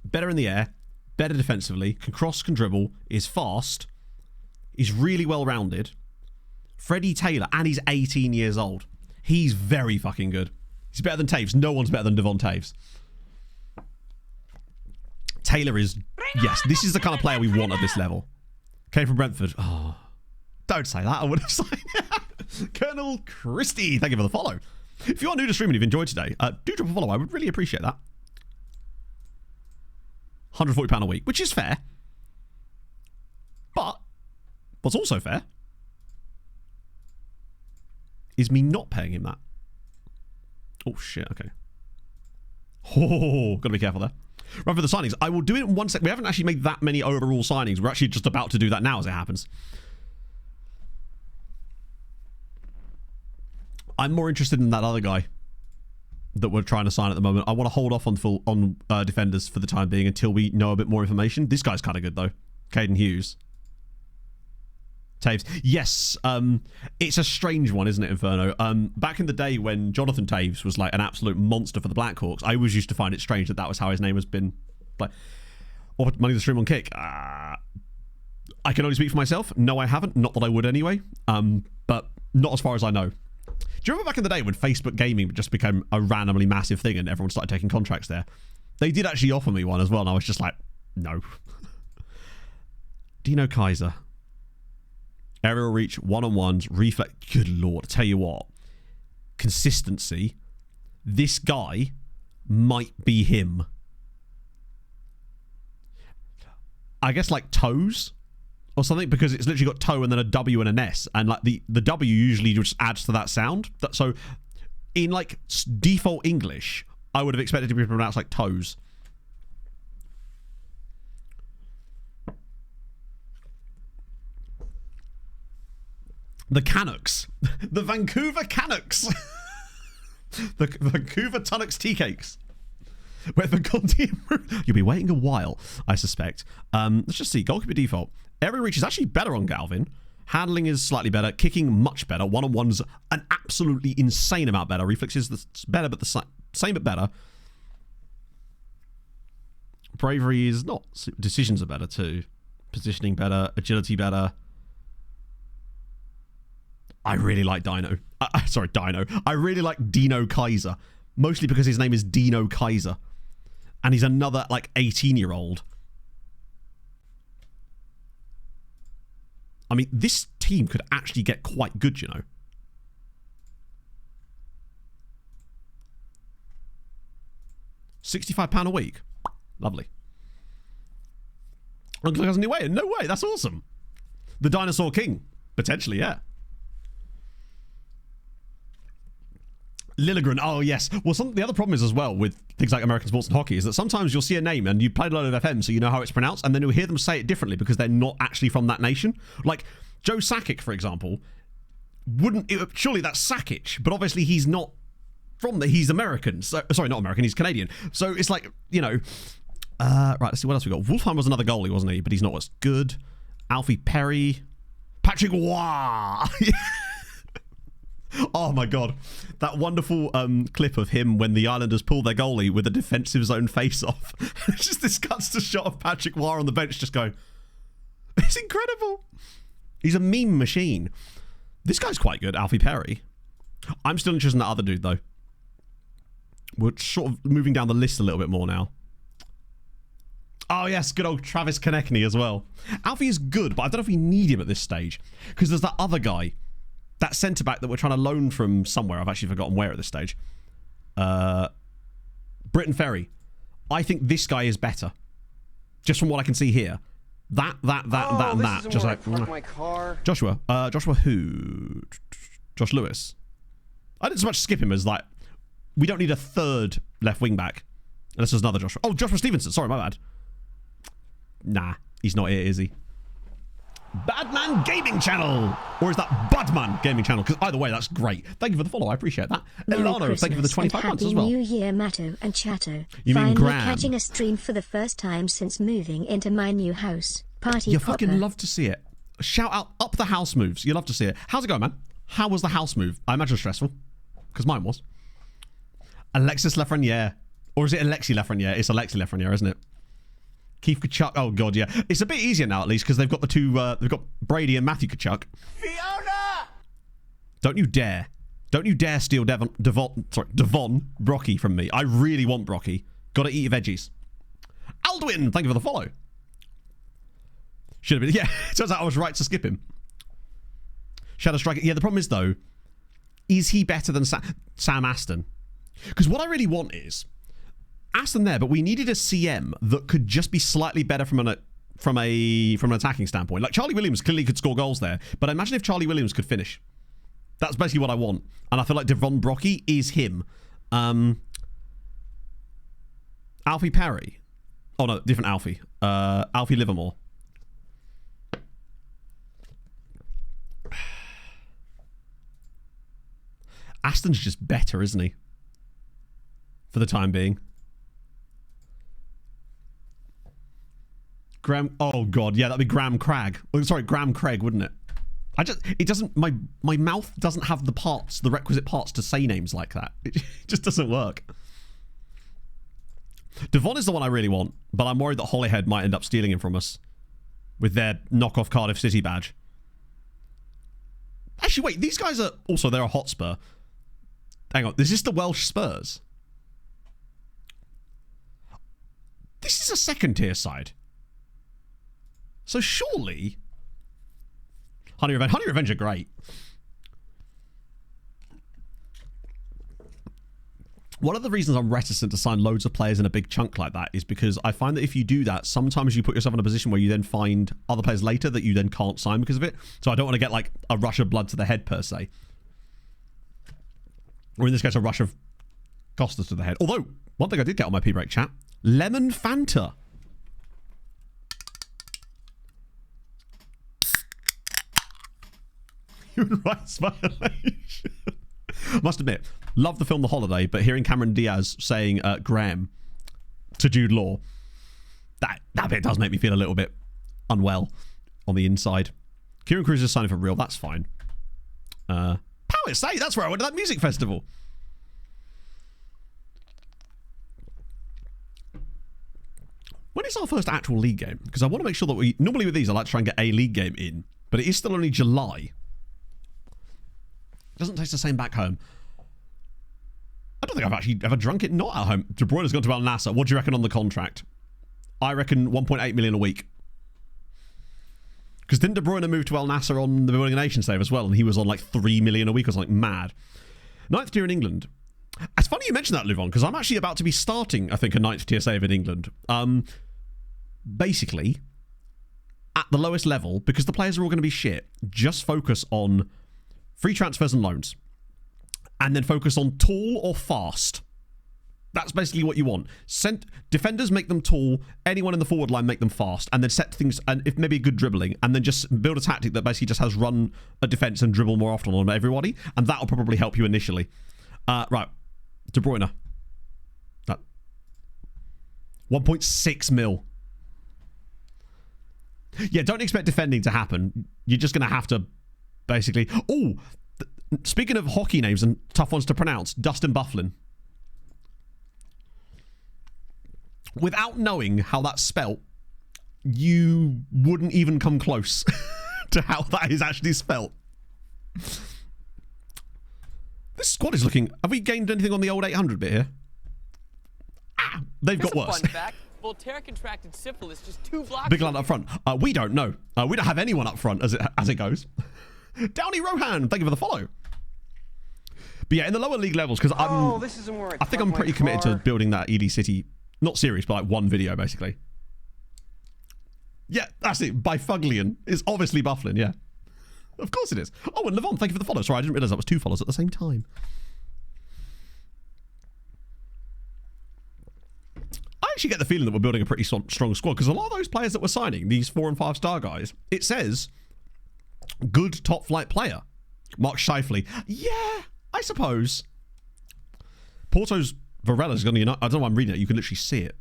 Better in the air, better defensively, can cross, can dribble, is fast, is really well rounded. Freddie Taylor, and he's 18 years old. He's very fucking good. He's better than Taves. No one's better than Devon Taves. Taylor is, yes, this is the kind of player we want at this level. Came from Brentford. Oh, don't say that. I would have signed Colonel Christie. Thank you for the follow. If you are new to stream and you've enjoyed today, do drop a follow. I would really appreciate that. £140 a week, which is fair. But what's also fair is me not paying him that. Oh, shit. Okay. Oh, got to be careful there. Right, for the signings, I will do it in 1 sec. We haven't actually made that many overall signings. We're actually just about to do that now as it happens. I'm more interested in that other guy that we're trying to sign at the moment. I want to hold off on defenders for the time being until we know a bit more information. This guy's kind of good, though. Caden Hughes. Taves. Yes, it's a strange one, isn't it, Inferno? Back in the day when Jonathan Taves was like an absolute monster for the Blackhawks, I always used to find it strange that that was how his name has been. Like, offered money to stream on Kick. I can only speak for myself. No, I haven't. Not that I would anyway. But not as far as I know. Do you remember back in the day when Facebook gaming just became a randomly massive thing and everyone started taking contracts there? They did actually offer me one as well, and I was just like, no. Dino Kaiser. Aerial reach, one-on-ones, reflex. Good lord, tell you what. Consistency. This guy might be him. I guess like toes or something, because it's literally got toe and then a W and an S, and like the W usually just adds to that sound. So in like default English, I would have expected it to be pronounced like toes. The Canucks. The Vancouver Canucks. The Vancouver Tunnocks tea cakes. Where the goddamn... You'll be waiting a while, I suspect. Let's just see. Goalkeeper default. Aerial reach is actually better on Galvin. Handling is slightly better. Kicking much better. One-on-one's an absolutely insane amount better. Reflex is better, but the same but better. Bravery is not. Decisions are better too. Positioning better. Agility better. I really like Dino. Sorry, Dino. I really like Dino Kaiser. Mostly because his name is Dino Kaiser. And he's another, like, 18-year-old. I mean, this team could actually get quite good, you know. £65 a week. Lovely. Uncle has a new way. No way. That's awesome. The Dinosaur King. Potentially, yeah. Lilligren, oh yes. Well, the other problem is as well with things like American sports and hockey is that sometimes you'll see a name and you played a load of FM so you know how it's pronounced, and then you'll hear them say it differently because they're not actually from that nation. Like Joe Sakic, for example, surely that's Sakic, but obviously he's not from there. He's American. So, sorry, not American, he's Canadian. So it's like, you know, right, let's see what else we got. Wolfheim was another goalie, wasn't he? But he's not as good. Alfie Perry. Patrick Waugh. Oh my god, that wonderful clip of him when the Islanders pull their goalie with a defensive zone face-off. It's just this cuts to shot of Patrick Waugh on the bench just going, it's incredible. He's a meme machine. This guy's quite good, Alfie Perry. I'm still interested in that other dude, though. We're sort of moving down the list a little bit more now. Oh, yes, good old Travis Konechny as well. Alfie is good, but I don't know if we need him at this stage. Because there's that other guy, that centre-back that we're trying to loan from somewhere. I've actually forgotten where at this stage. Britton Ferry. I think this guy is better. Just from what I can see here. That, and that. Just like my car. Joshua. Joshua who? Josh Lewis. I didn't so much skip him as like, we don't need a third left wing back. Unless there's another Joshua. Oh, Joshua Stevenson. Sorry, my bad. Nah, he's not here, is he? Badman Gaming Channel! Or is that Budman Gaming Channel? Because either way, that's great. Thank you for the follow. I appreciate that. Merry Elano, Christmas thank you for the 25 months as well. Happy New Year, Matto and Chatto. You mean Finally Graham? catching a stream for the first time since moving into my new house. Party You popper. fucking love to see it. Shout out up the house moves. You love to see it. How's it going, man? How was the house move? I imagine stressful. Because mine was. Alexis Lafreniere. Or is it Alexi Lafreniere? It's Alexi Lafreniere, isn't it? Keith Kachuk. Oh, God, yeah. It's a bit easier now, at least, because they've got the two... they've got Brady and Matthew Kachuk. Fiona! Don't you dare. Don't you dare steal Devon Brocky from me. I really want Brocky. Gotta eat your veggies. Aldwin, thank you for the follow. Should have been... Yeah, it turns out I was right to skip him. Shadow Striker. Yeah, the problem is, though, is he better than Sam Aston? Because what I really want is... Aston there, but we needed a CM that could just be slightly better from an attacking standpoint. Like Charlie Williams clearly could score goals there, but imagine if Charlie Williams could finish. That's basically what I want, and I feel like Devon Brocky is him. Alfie Perry. Oh no, different Alfie. Alfie Livermore. Aston's just better, isn't he? For the time being. Graham, oh god, yeah, that'd be Graham Craig. Oh, sorry, Graham Craig, wouldn't it? It doesn't, my mouth doesn't have the requisite parts to say names like that. It just doesn't work. Devon is the one I really want, but I'm worried that Holyhead might end up stealing him from us with their knockoff Cardiff City badge. Actually, wait, these guys are also, they're a Hotspur. Hang on, is this the Welsh Spurs? This is a second tier side. So surely... Honey Revenge are great. One of the reasons I'm reticent to sign loads of players in a big chunk like that is because I find that if you do that, sometimes you put yourself in a position where you then find other players later that you then can't sign because of it. So I don't want to get like a rush of blood to the head per se. Or in this case, a rush of Costas to the head. Although, one thing I did get on my P-Break chat, Lemon Fanta. Human rights violation. Must admit, love the film The Holiday, but hearing Cameron Diaz saying Graham to Jude Law, that bit does make me feel a little bit unwell on the inside. Kieran Cruz is signing for real, that's fine. Power Say, that's where I went to that music festival. When is our first actual league game? Because I want to make sure that we... Normally with these, I like to try and get a league game in, but it is still only July. Doesn't taste the same back home. I don't think I've actually ever drunk it not at home. De Bruyne's gone to Al Nassr. What do you reckon on the contract? I reckon 1.8 million a week. Because didn't De Bruyne move to Al Nassr on the Building a Nation save as well? And he was on like 3 million a week or something mad. 9th tier in England. It's funny you mentioned that, Luvon, because I'm actually about to be starting, I think, a 9th tier save in England. Basically, at the lowest level, because the players are all going to be shit, just focus on free transfers and loans. And then focus on tall or fast. That's basically what you want. Defenders, make them tall. Anyone in the forward line, make them fast. And then set things, and if maybe a good dribbling, and then just build a tactic that basically just has run a defense and dribble more often on everybody. And that'll probably help you initially. Right. De Bruyne. That 1.6 mil. Yeah, don't expect defending to happen. You're just going to have to basically... Oh, speaking of hockey names and tough ones to pronounce, Dustin Bufflin. Without knowing how that's spelt, you wouldn't even come close to how that is actually spelt. This squad is looking... Have we gained anything on the old 800 bit here? Ah, they've got Here's a worse. fun fact. Voltaire contracted syphilis just 2 blocks Big away. land up front. We don't know. We don't have anyone up front as it goes. Downey Rohan, thank you for the follow. But yeah, in the lower league levels, because this isn't where I think I'm pretty committed to building that ED City, not series, but like one video, basically. Yeah, that's it. Byfuglian is obviously Bufflin, yeah. Of course it is. Oh, and Levon, thank you for the follow. Sorry, I didn't realize that was 2 follows at the same time. I actually get the feeling that we're building a pretty strong squad, because a lot of those players that we're signing, these 4 and 5 star guys, it says good top flight player. Mark Scheifele. Yeah, I suppose. Porto's Varella's going to unite. I don't know why I'm reading it. You can literally see it.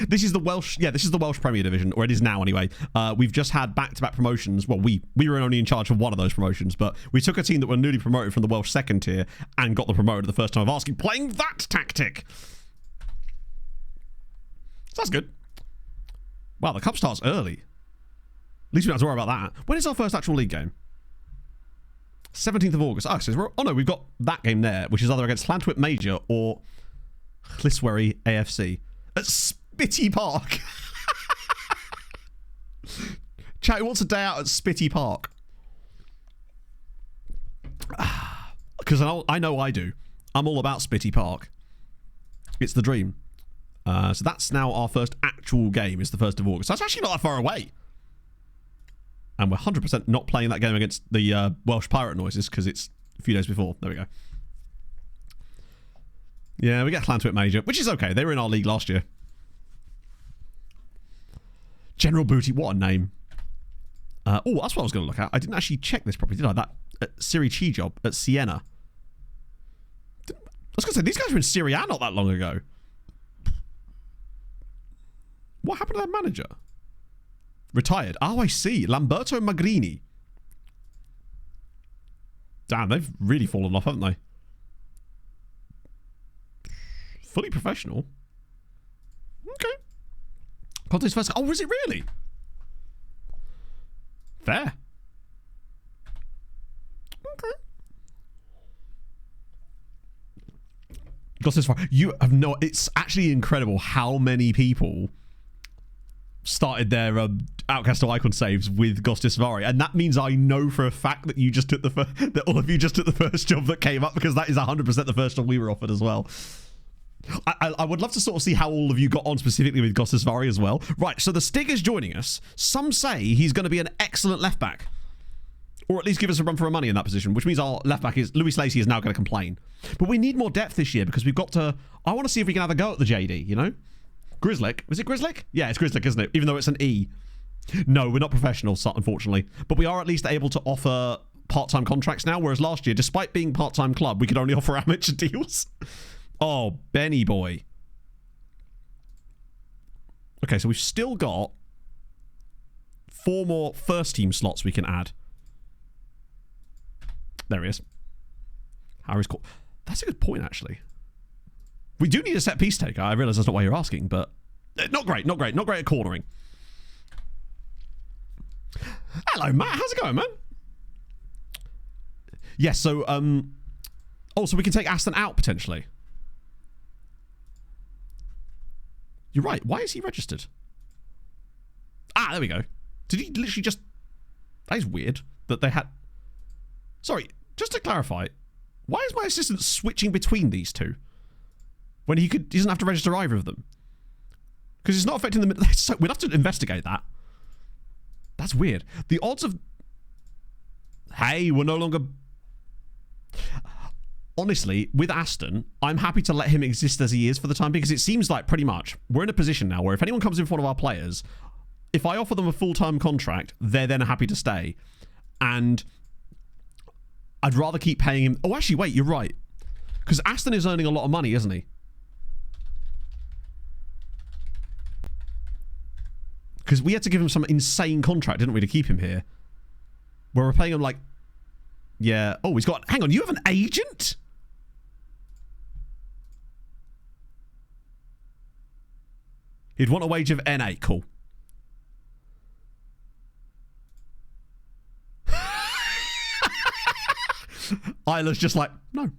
This is the Welsh. Yeah, this is the Welsh Premier Division, or it is now anyway. We've just had back-to-back promotions. Well, we were only in charge of one of those promotions, but we took a team that were newly promoted from the Welsh second tier and got them promoted the first time of asking, playing that tactic. So that's good. Wow, the cup starts early. At least we don't have to worry about that. When is our first actual league game? 17th of August. Oh no, we've got that game there, which is either against Llantwit Major or Lliswerry AFC at Spitty Park. Chat, who wants a day out at Spitty Park? Because I know I do. I'm all about Spitty Park. It's the dream. So that's now our first actual game. It's the 1st of August. That's actually not that far away. And we're 100% not playing that game against the Welsh Pirate Noises because it's a few days before. There we go. Yeah, we get Llantwit Major, which is okay. They were in our league last year. General Booty, what a name. Oh, that's what I was going to look at. I didn't actually check this properly, did I? That Siri Chi job at Siena. I was going to say, these guys were in Serie A not that long ago. What happened to their manager? Retired. Oh, I see. Lamberto Magrini. Damn, they've really fallen off, haven't they? Fully professional. Okay. Conte's first. Oh, was it really? Fair. Okay. Got this far. You have no. It's actually incredible how many people started their Outcast to Icon saves with Gostisvari, and that means I know for a fact that you just took the that all of you just took the first job that came up, because that is 100% the first job we were offered as well. I would love to sort of see how all of you got on specifically with Gostisvari as well. Right, so the Stig is joining us. Some say he's going to be an excellent left back, or at least give us a run for our money in that position, which means our left back is Louis Lacey is now going to complain. But we need more depth this year because we've got to. I want to see if we can have a go at the JD. You know. Grizzlick. Was it Grizzlick? Yeah, it's Grizzlick, isn't it? Even though it's an E. No, we're not professionals, unfortunately. But we are at least able to offer part-time contracts now, whereas last year, despite being part-time club, we could only offer amateur deals. Oh, Benny boy. Okay, so we've still got 4 more first-team slots we can add. There he is. Harry's called. That's a good point, actually. We do need a set piece taker. I realise that's not why you're asking, but not great at cornering. Hello, Matt. How's it going, man? Yes, so so we can take Aston out potentially. You're right. Why is he registered? Ah, there we go. Did he literally just? That is weird that they had. Sorry, just to clarify, why is my assistant switching between these two? When he doesn't have to register either of them. Because it's not affecting them. So we'll have to investigate that. That's weird. The odds of... Hey, we're no longer... Honestly, with Aston, I'm happy to let him exist as he is for the time, because it seems like pretty much we're in a position now where if anyone comes in for one of our players, if I offer them a full-time contract, they're then happy to stay. And I'd rather keep paying him... Oh, actually, wait, you're right. Because Aston is earning a lot of money, isn't he? Because we had to give him some insane contract, didn't we, to keep him here? Where we're paying him like... Yeah. Oh, he's got... Hang on, you have an agent? He'd want a wage of N8. Cool. Isla's just like, no.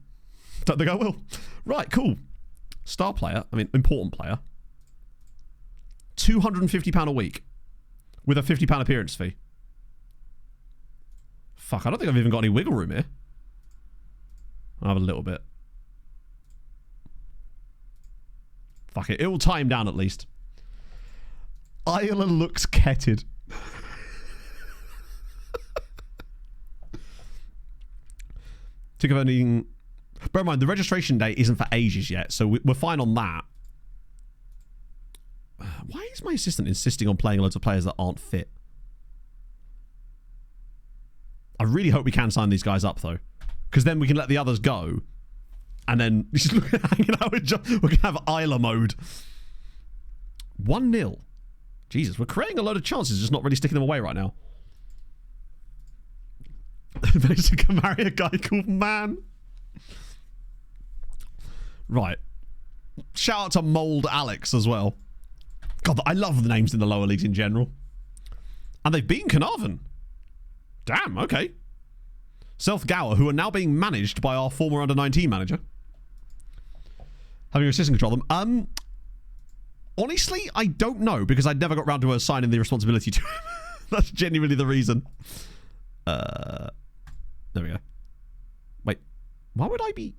Don't think I will. Right, cool. Star player, I mean, important player. £250 a week with a £50 appearance fee. Fuck, I don't think I've even got any wiggle room here. I have a little bit. Fuck it, it will tie him down at least. Isla looks ketted. Think of anything. Bear in mind, the registration date isn't for ages yet, so we're fine on that. Why is my assistant insisting on playing loads of players that aren't fit? I really hope we can sign these guys up, though. Because then we can let the others go. And then just look at hanging out with John. We can have Isla mode. 1-0. Jesus, we're creating a load of chances, just not really sticking them away right now. Basically, can marry a guy called Man. Right. Shout out to Mold Alex as well. God, I love the names in the lower leagues in general. And they've beaten Carnarvon. Damn, okay. South Gower, who are now being managed by our former under-19 manager. Having your assistant control them. Honestly, I don't know, because I never got round to assigning the responsibility to him. That's genuinely the reason. There we go. Wait, why would I be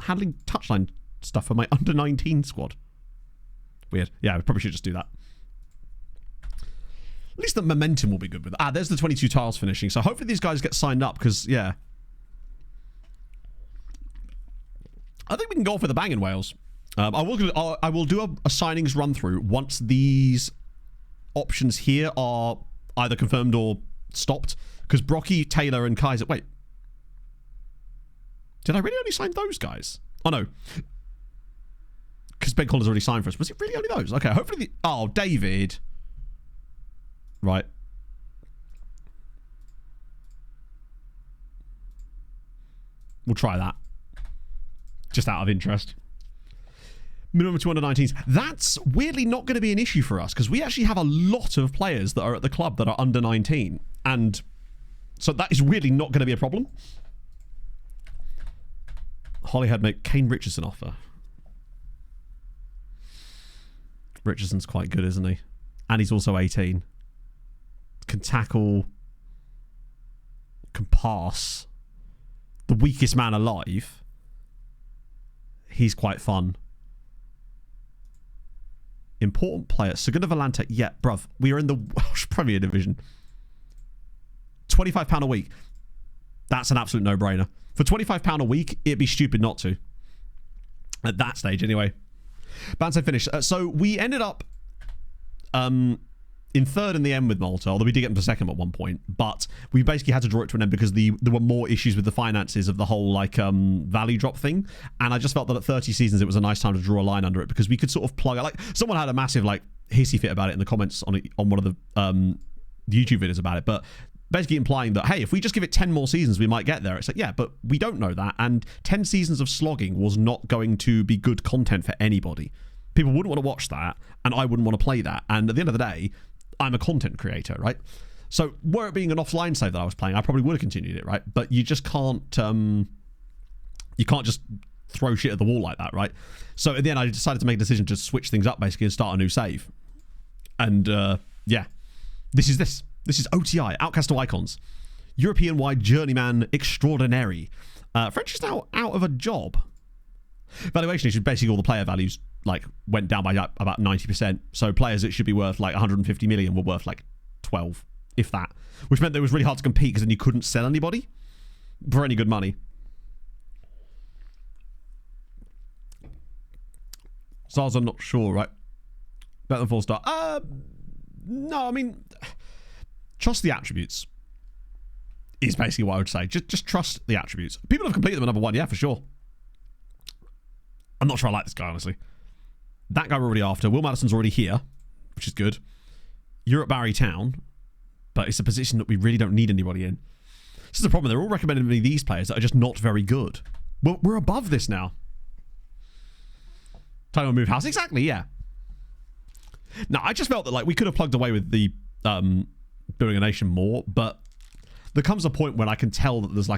handling touchline stuff for my under-19 squad? Weird. Yeah, we probably should just do that. At least the momentum will be good with it. There's the 22 tiles finishing. So hopefully these guys get signed up, because, yeah. I think we can go off with a bang in Wales. I will do a signings run through once these options here are either confirmed or stopped. Because Brocky, Taylor, and Kaiser... Wait. Did I really only sign those guys? Oh, no. Because Ben Collins already signed for us. Was it really only those? Okay, hopefully... Oh, David. Right. We'll try that. Just out of interest. Minimum 219s. That's weirdly not going to be an issue for us, because we actually have a lot of players that are at the club that are under 19. And so that is really not going to be a problem. Holyhead make Kane Richardson offer. Richardson's quite good, isn't he? And he's also 18. Can tackle. Can pass. The weakest man alive. He's quite fun. Important player. Segunda Volante. Yeah, bruv. We are in the Welsh Premier Division. £25 a week. That's an absolute no-brainer. For £25 a week, it'd be stupid not to. At that stage, anyway. Bandside finish. So we ended up in third in the end with Malta, although we did get them to second at one point. But we basically had to draw it to an end because there were more issues with the finances of the whole value drop thing. And I just felt that at 30 seasons, it was a nice time to draw a line under it, because we could sort of plug it. Like, someone had a massive hissy fit about it in the comments on one of the YouTube videos about it. But basically implying that, hey, if we just give it 10 more seasons, we might get there. It's like, yeah, but we don't know that. And 10 seasons of slogging was not going to be good content for anybody. People wouldn't want to watch that, and I wouldn't want to play that. And at the end of the day, I'm a content creator, right? So were it being an offline save that I was playing, I probably would have continued it, right? But you just can't, you can't just throw shit at the wall like that, right? So at the end, I decided to make a decision to switch things up, basically, and start a new save. And, yeah. This is OTI, Outcast to Icons. European-wide Journeyman Extraordinary. French is now out of a job. Valuation issue, basically all the player values went down by about 90%. So players that should be worth 150 million were worth 12, if that. Which meant that it was really hard to compete, because then you couldn't sell anybody for any good money. Stars, I'm not sure, right? Better than 4-star. No, I mean, trust the attributes is basically what I would say. Just trust the attributes. People have completed them at number 1, yeah, for sure. I'm not sure I like this guy, honestly. That guy we're already after. Will Madison's already here, which is good. You're at Barry Town, but it's a position that we really don't need anybody in. This is the problem. They're all recommending me these players that are just not very good. Well, we're above this now. Time to move house. Exactly, yeah. No, I just felt that we could have plugged away with the building a nation more, but there comes a point when I can tell that there's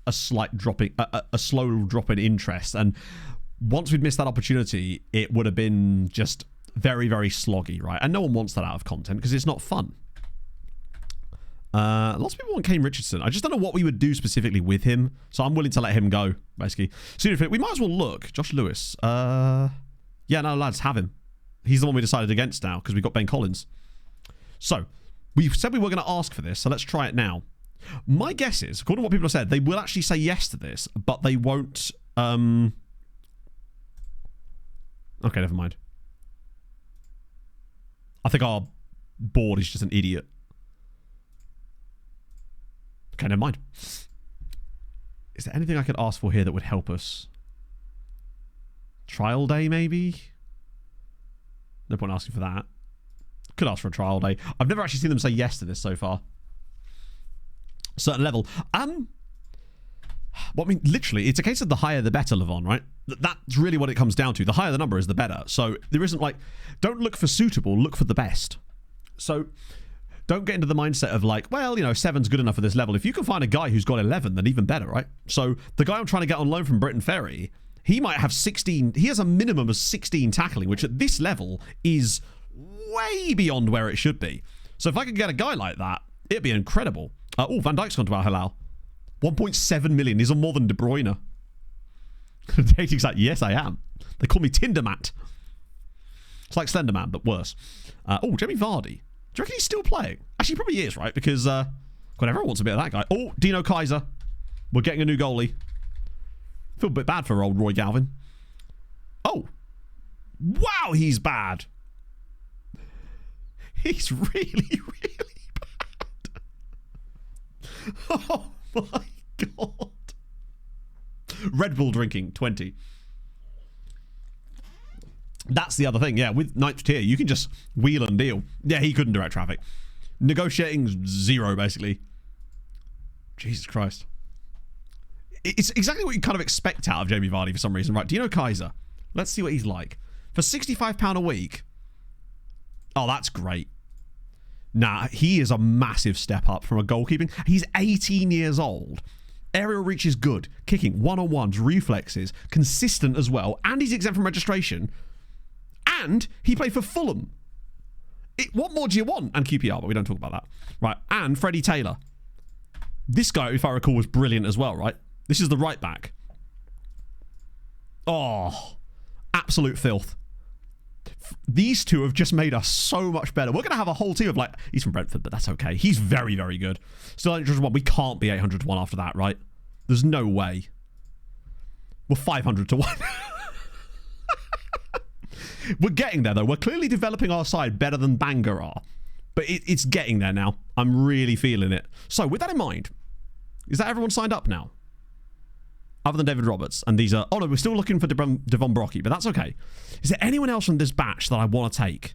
a a slight dropping, a slow drop in interest. And once we'd missed that opportunity, it would have been just very, very sloggy, right? And no one wants that out of content because it's not fun. Lots of people want Kane Richardson. I just don't know what we would do specifically with him, so I'm willing to let him go, basically. So we might as well look. Josh Lewis. Yeah, no, lads, have him. He's the one we decided against now because we got Ben Collins. So we said we were going to ask for this, so let's try it now. My guess is, according to what people have said, they will actually say yes to this, but they won't. Okay, never mind. I think our board is just an idiot. Okay, never mind. Is there anything I could ask for here that would help us? Trial day, maybe? No point asking for that. Could ask for a trial day. I've never actually seen them say yes to this so far. Certain level. Well, I mean, literally, it's a case of the higher the better, Levon, right? That's really what it comes down to. The higher the number is the better. So there isn't like, don't look for suitable, look for the best. So don't get into the mindset of like, well, you know, 7's good enough for this level. If you can find a guy who's got 11, then even better, right? So the guy I'm trying to get on loan from Britain Ferry, he might have 16. He has a minimum of 16 tackling, which at this level is way beyond where it should be. So if I could get a guy like that, it'd be incredible. Oh, Van Dijk's gone to Al Hilal. 1.7 million. He's on more than De Bruyne. Dating's like, yes, I am. They call me Tindermat. It's like Slenderman, but worse. Oh, Jamie Vardy. Do you reckon he's still playing? Actually, he probably is, right? Because God, everyone wants a bit of that guy. Oh, Dino Kaiser. We're getting a new goalie. Feel a bit bad for old Roy Galvin. Oh. Wow, he's bad. He's really, really bad. Oh, my God. Red Bull drinking, 20. That's the other thing, yeah. With ninth tier, you can just wheel and deal. Yeah, he couldn't direct traffic. Negotiating 0, basically. Jesus Christ. It's exactly what you kind of expect out of Jamie Vardy for some reason, right? Dino Kaiser. Let's see what he's like. For £65 a week. Oh, that's great. Nah, he is a massive step up from a goalkeeping. He's 18 years old. Aerial reach is good. Kicking, one-on-ones, reflexes, consistent as well. And he's exempt from registration. And he played for Fulham. What more do you want? And QPR, but we don't talk about that. Right, and Freddie Taylor. This guy, if I recall, was brilliant as well, right? This is the right back. Oh, absolute filth. These two have just made us so much better. We're going to have a whole team of like, he's from Brentford, but that's okay. He's very, very good. Still 800-1. We can't be 800-1 after that, right? There's no way. We're 500-1. We're getting there, though. We're clearly developing our side better than Bangor are. But it's getting there now. I'm really feeling it. So, with that in mind, is that everyone signed up now? Other than David Roberts. And these are... Oh, no, we're still looking for Devon Brockie, but that's okay. Is there anyone else from this batch that I want to take?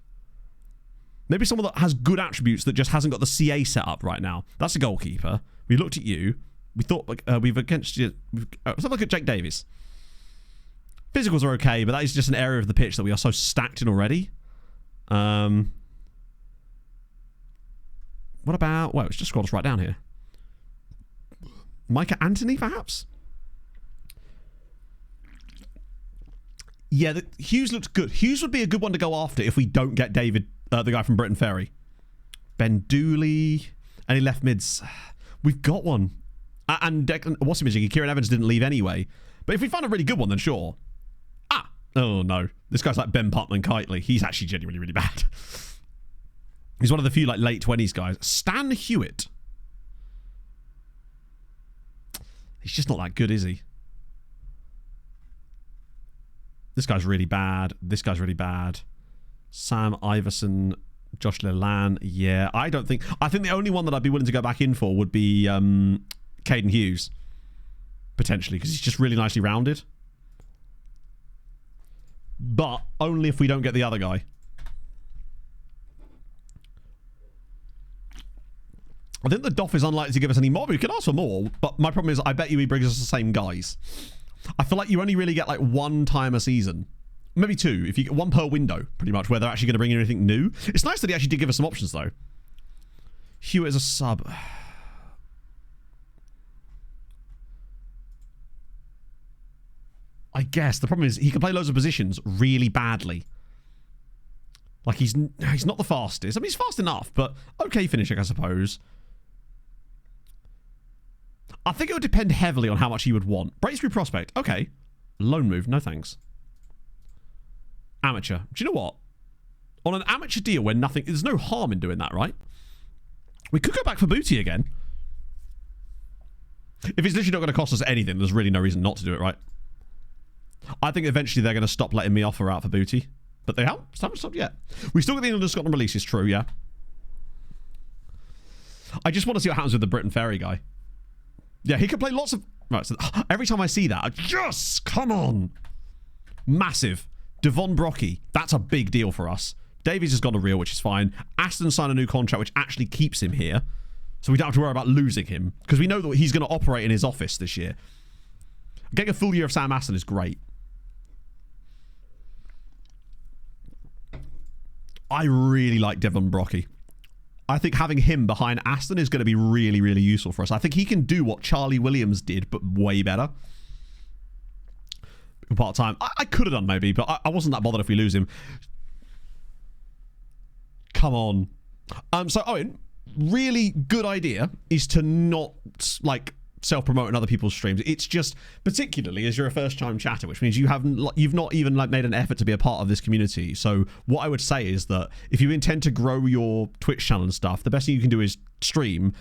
Maybe someone that has good attributes that just hasn't got the CA set up right now. That's a goalkeeper. We looked at you. We thought we've against you... Let's have a look at Jake Davis. Physicals are okay, but that is just an area of the pitch that we are so stacked in already. What about... Well, it's just scrolled us right down here. Micah Anthony, perhaps? Yeah, Hughes looks good. Hughes would be a good one to go after if we don't get David, the guy from Britain Ferry. Ben Dooley. Any left mids? We've got one. And what's he missing? Kieran Evans didn't leave anyway. But if we find a really good one, then sure. Oh, no. This guy's like Ben Putman-Kitely. He's actually genuinely really bad. He's one of the few like late 20s guys. Stan Hewitt. He's just not that good, is he? This guy's really bad. This guy's really bad. Sam Iverson, Josh Leland. Yeah, I think the only one that I'd be willing to go back in for would be Caden Hughes. Potentially, because he's just really nicely rounded. But only if we don't get the other guy. I think the Doff is unlikely to give us any more, but we can ask for more. But my problem is, I bet you he brings us the same guys. I feel like you only really get like one time a season. Maybe two. If you get one per window, pretty much, where they're actually going to bring in anything new. It's nice that he actually did give us some options, though. Hewitt is a sub. I guess the problem is he can play loads of positions really badly. Like he's not the fastest. I mean, he's fast enough, but okay finishing, I suppose. I think it would depend heavily on how much he would want. Breakthrough prospect, okay. Loan move, no thanks. Amateur. Do you know what? On an amateur deal where there's no harm in doing that, right? We could go back for booty again. If it's literally not going to cost us anything, there's really no reason not to do it, right? I think eventually they're going to stop letting me offer out for booty. But they haven't stopped yet. We still got the England and Scotland release, is true, yeah. I just want to see what happens with the Britain Ferry guy. Yeah, he could play lots of... Right, so every time I see that, yes, come on. Massive. Devon Brocky, that's a big deal for us. Davies has gone to Real, which is fine. Aston signed a new contract, which actually keeps him here. So we don't have to worry about losing him. Because we know that he's going to operate in his office this year. Getting a full year of Sam Aston is great. I really like Devon Brocky. I think having him behind Aston is going to be really, really useful for us. I think he can do what Charlie Williams did, but way better. Part-time. I could have done maybe, but I wasn't that bothered if we lose him. Come on. So, Owen, really good idea is to not, like, self-promote in other people's streams. It's just, particularly as you're a first-time chatter, which means you've not even like made an effort to be a part of this community. So what I would say is that if you intend to grow your Twitch channel and stuff, the best thing you can do is stream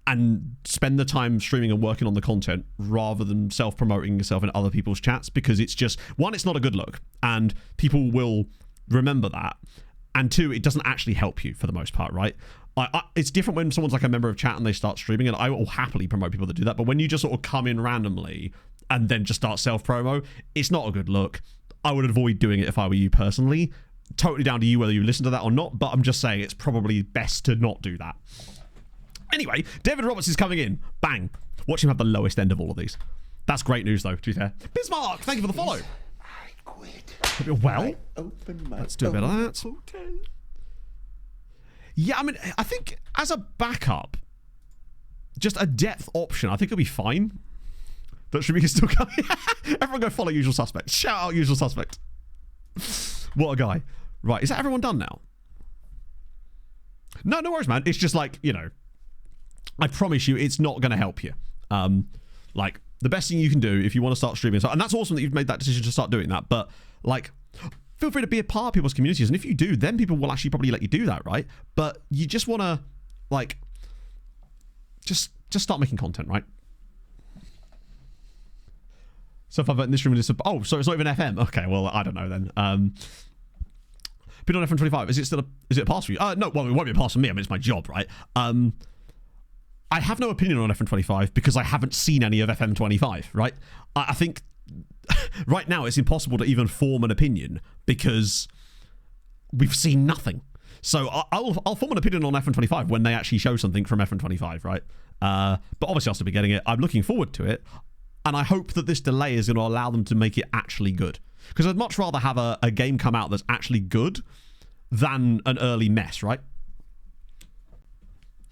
and spend the time streaming and working on the content rather than self-promoting yourself in other people's chats, because it's just, one, it's not a good look and people will remember that, and two, it doesn't actually help you for the most part, right? It's different when someone's like a member of chat and they start streaming, and I will happily promote people that do that, but when you just sort of come in randomly and then just start self-promo, it's not a good look. I would avoid doing it if I were you personally. Totally down to you whether you listen to that or not, but I'm just saying it's probably best to not do that. Anyway, David Roberts is coming in. Bang. Watch him have the lowest end of all of these. That's great news, though, to be fair. Bismarck, thank you for the follow. I quit. Well, Open my let's do a bit of that. hotel. Yeah, I mean, I think as a backup, just a depth option, I think it'll be fine. But should we still come? Everyone go follow Usual Suspect. Shout out Usual Suspect. What a guy. Right, is that everyone done now? No worries, man. It's just like, you know, I promise you it's not going to help you. Like, the best thing you can do if you want to start streaming, and that's awesome that you've made that decision to start doing that, but, like, feel free to be a part of people's communities, and if you do, then people will actually probably let you do that, right? But you just want to, like, just start making content, right? So if I vote in this room, oh, so it's not even FM. Okay, well, I don't know then. Been on FM25. Is it a pass for you? No, well, it won't be a pass for me. I mean, it's my job, right? I have no opinion on FM25 because I haven't seen any of FM25, right? I think right now it's impossible to even form an opinion because we've seen nothing. So I'll form an opinion on FM25 when they actually show something from FM25, right? But obviously I'll still be getting it. I'm looking forward to it. And I hope that this delay is going to allow them to make it actually good. Because I'd much rather have a game come out that's actually good than an early mess, right?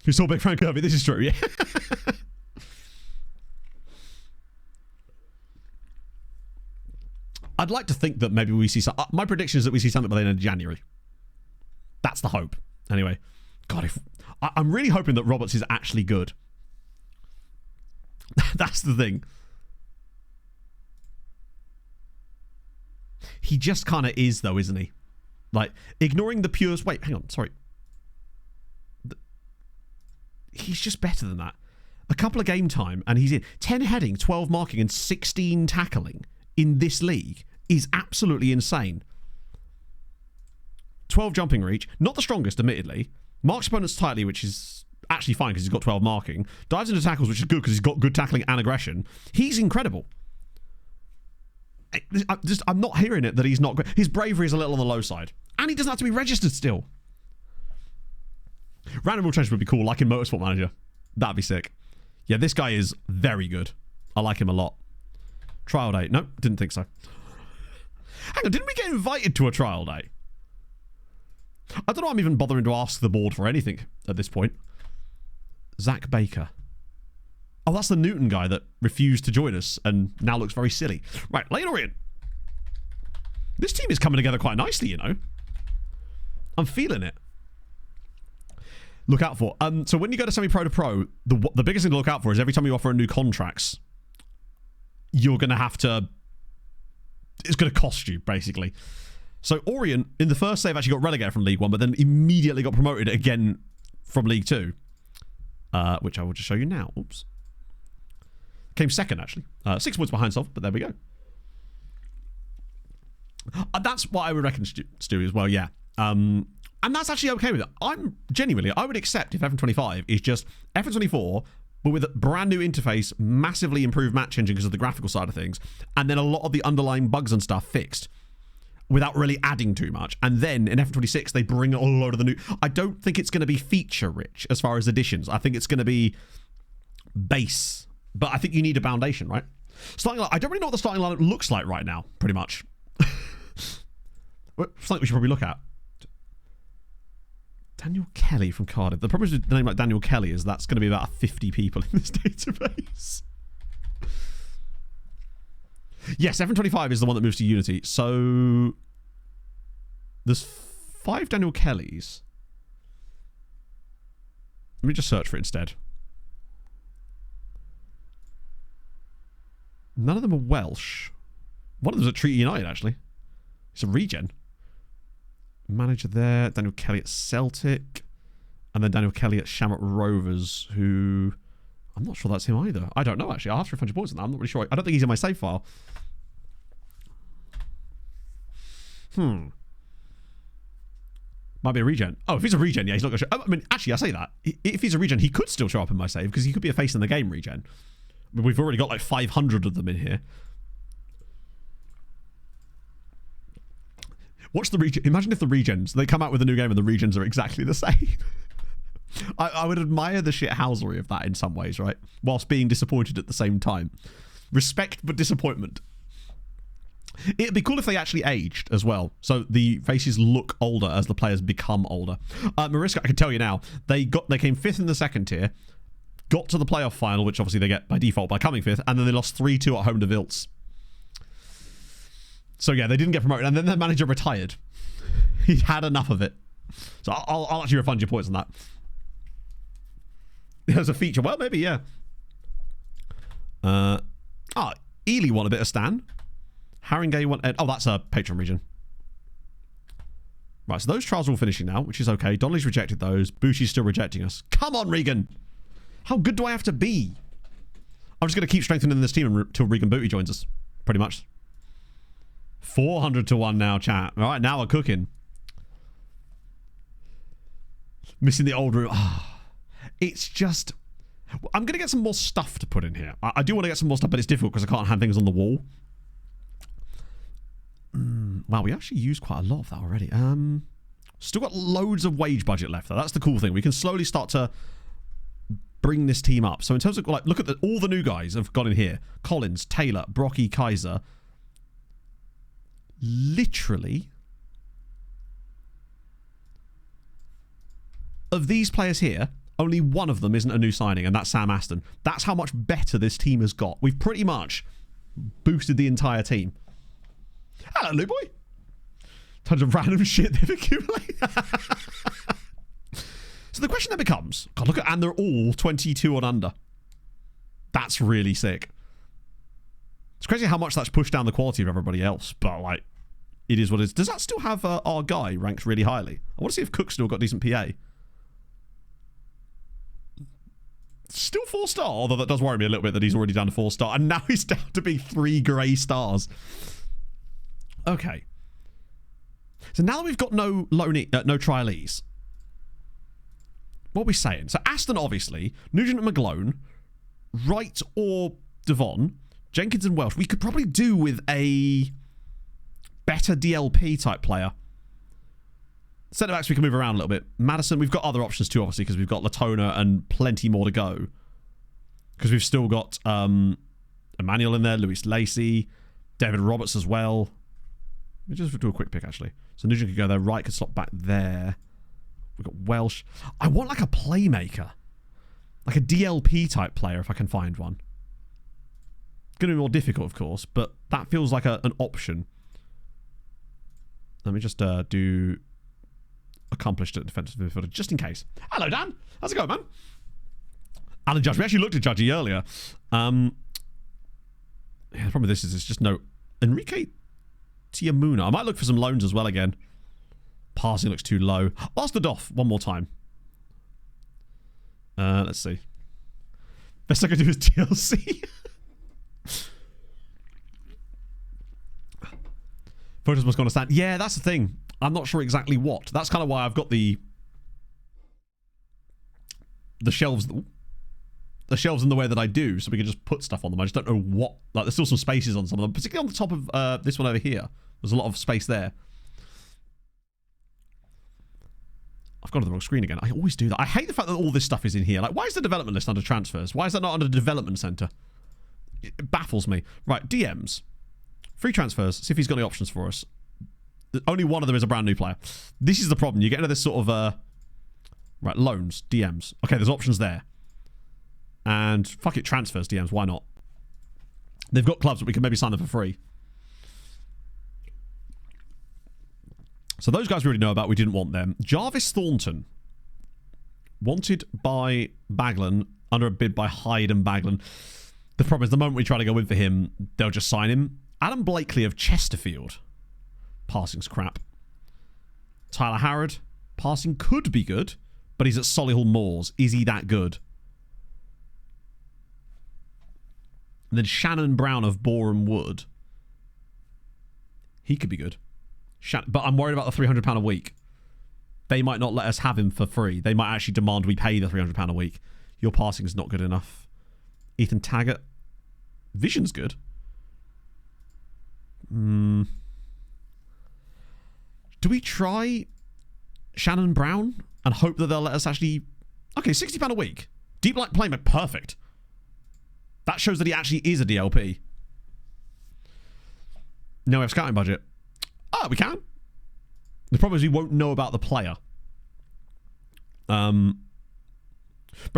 You saw Big Frank Kirby. This is true, yeah. I'd like to think that maybe we see some... my prediction is that we see something by the end of January. That's the hope. Anyway. God, I'm really hoping that Roberts is actually good. That's the thing. He just kind of is, though, isn't he? Like, ignoring the purest... Wait, hang on, sorry. He's just better than that. A couple of game time, and he's in. 10 heading, 12 marking, and 16 tackling in this league is absolutely insane. 12 jumping reach. Not the strongest, admittedly. Marks opponents tightly, which is actually fine because he's got 12 marking. Dives into tackles, which is good because he's got good tackling and aggression. He's incredible. I'm not hearing it that he's not great. His bravery is a little on the low side. And he doesn't have to be registered still. Random rule change would be cool, like in Motorsport Manager. That'd be sick. Yeah, this guy is very good. I like him a lot. Trial day. Nope, didn't think so. Hang on, didn't we get invited to a trial day? I don't know I'm even bothering to ask the board for anything at this point. Zach Baker. Oh, that's the Newton guy that refused to join us and now looks very silly. Right, Lane Orient. This team is coming together quite nicely, you know. I'm feeling it. Look out for. So when you go to semi-pro to pro, the biggest thing to look out for is every time you offer a new contracts, you're going to have to... It's going to cost you, basically. So Orient, in the first save, actually got relegated from League 1, but then immediately got promoted again from League 2. Which I will just show you now. Oops. Came second, actually. 6 points behind Sov, but there we go. That's what I would reckon, Stu, as well, yeah. And that's actually okay with it. I would accept if F25 is just F24, but with a brand new interface, massively improved match engine because of the graphical side of things, and then a lot of the underlying bugs and stuff fixed without really adding too much. And then in F26, they bring a load of the new... I don't think it's going to be feature-rich as far as additions. I think it's going to be base. But I think you need a foundation, right? Starting line, I don't really know what the starting lineup looks like right now, pretty much. Something we should probably look at. Daniel Kelly from Cardiff. The problem with the name like Daniel Kelly is that's going to be about 50 people in this database. Yes, F25 is the one that moves to Unity. So there's 5 Daniel Kellys. Let me just search for it instead. None of them are Welsh. One of them's at Treaty United, actually. It's a regen. Manager there. Daniel Kelly at Celtic. And then Daniel Kelly at Shamrock Rovers, who... I'm not sure that's him either. I don't know, actually. I'll have to refund your points on that. I'm not really sure. I don't think he's in my save file. Might be a regen. Oh, if he's a regen, yeah, he's not going to show... I mean, actually, I say that. If he's a regen, he could still show up in my save, because he could be a face in the game regen. I mean, we've already got like 500 of them in here. Watch the regen. Imagine if the regens, they come out with a new game and the regens are exactly the same. I would admire the shithousery of that in some ways, right? Whilst being disappointed at the same time. Respect, but disappointment. It'd be cool if they actually aged as well. So the faces look older as the players become older. Mariska, I can tell you now, they came 5th in the second tier, got to the playoff final, which obviously they get by default by coming 5th, and then they lost 3-2 at home to Vilts. So yeah, they didn't get promoted, and then their manager retired. He had enough of it. So I'll actually refund your points on that. There's a feature. Well, maybe, yeah. Ely won a bit of Stan. Haringey won... Oh, that's a patron region. Right, so those trials are all finishing now, which is okay. Donnelly's rejected those. Bushi's still rejecting us. Come on, Regan! How good do I have to be? I'm just going to keep strengthening this team until Regan Booty joins us. Pretty much. 400 to 1 now, chat. All right, now we're cooking. Missing the old room. It's just... I'm going to get some more stuff to put in here. I do want to get some more stuff, but it's difficult because I can't have things on the wall. Wow, we actually used quite a lot of that already. Still got loads of wage budget left, though. That's the cool thing. We can slowly start to bring this team up. So in terms of, like, look at all the new guys have gone in here. Collins, Taylor, Brocky, Kaiser. Literally, of these players here, only one of them isn't a new signing, and that's Sam Aston. That's how much better this team has got. We've pretty much boosted the entire team. Hello, Lou Boy. Tons of random shit they've accumulated. So the question then becomes, God, look at, and they're all 22 and under. That's really sick. It's crazy how much that's pushed down the quality of everybody else, but like, it is what it is. Does that still have our guy ranked really highly? I want to see if Cook's still got decent PA. Still 4-star, although that does worry me a little bit that he's already down to 4-star, and now he's down to be 3 grey stars. Okay. So now that we've got no trialees, what are we saying? So Aston, obviously, Nugent and McGlone, Wright or Devon, Jenkins and Welsh. We could probably do with a better DLP type player. Centre-backs we can move around a little bit. Madison, we've got other options too, obviously, because we've got Latona and plenty more to go. Because we've still got Emmanuel in there, Luis Lacey, David Roberts as well. Let me just do a quick pick, actually. So Nugent could go there. Wright could slot back there. We've got Welsh. I want like a playmaker. Like a DLP type player, if I can find one. Going to be more difficult, of course, but that feels like an option. Let me just do accomplished at defensive midfielder, just in case. Hello, Dan. How's it going, man? Alan Judge. We actually looked at Judgy earlier. Yeah, the problem with this is it's just no Enrique Tiamuna. I might look for some loans as well again. Passing looks too low. Ask the Doff one more time. Let's see. Best I could do is TLC. Photos must go on a stand. Yeah, that's the thing. I'm not sure exactly what. That's kind of why I've got the shelves. The shelves in the way that I do, so we can just put stuff on them. I just don't know what. Like, there's still some spaces on some of them, particularly on the top of this one over here. There's a lot of space there. I've gone to the wrong screen again. I always do that. I hate the fact that all this stuff is in here. Like, why is the development list under transfers? Why is that not under the development center? It baffles me. Right, DMs. Free transfers. See if he's got any options for us. Only one of them is a brand new player. This is the problem. You get into this sort of... right, loans. DMs. Okay, there's options there. And fuck it, transfers, DMs. Why not? They've got clubs, but we can maybe sign them for free. So those guys we already know about. We didn't want them. Jarvis Thornton. Wanted by Baglan. Under a bid by Hyde and Baglan. The problem is the moment we try to go in for him, they'll just sign him. Adam Blakely of Chesterfield. Passing's crap. Tyler Harrod. Passing could be good, but he's at Solihull Moors. Is he that good? And then Shannon Brown of Boreham Wood. He could be good. But I'm worried about the £300 a week. They might not let us have him for free. They might actually demand we pay the £300 a week. Your passing's not good enough. Ethan Taggart. Vision's good. Do we try Shannon Brown and hope that they'll let us actually... Okay, £60 a week. Deep Light Playmaker. Perfect. That shows that he actually is a DLP. No, we have scouting budget. Oh, we can. The problem is we won't know about the player. Bear in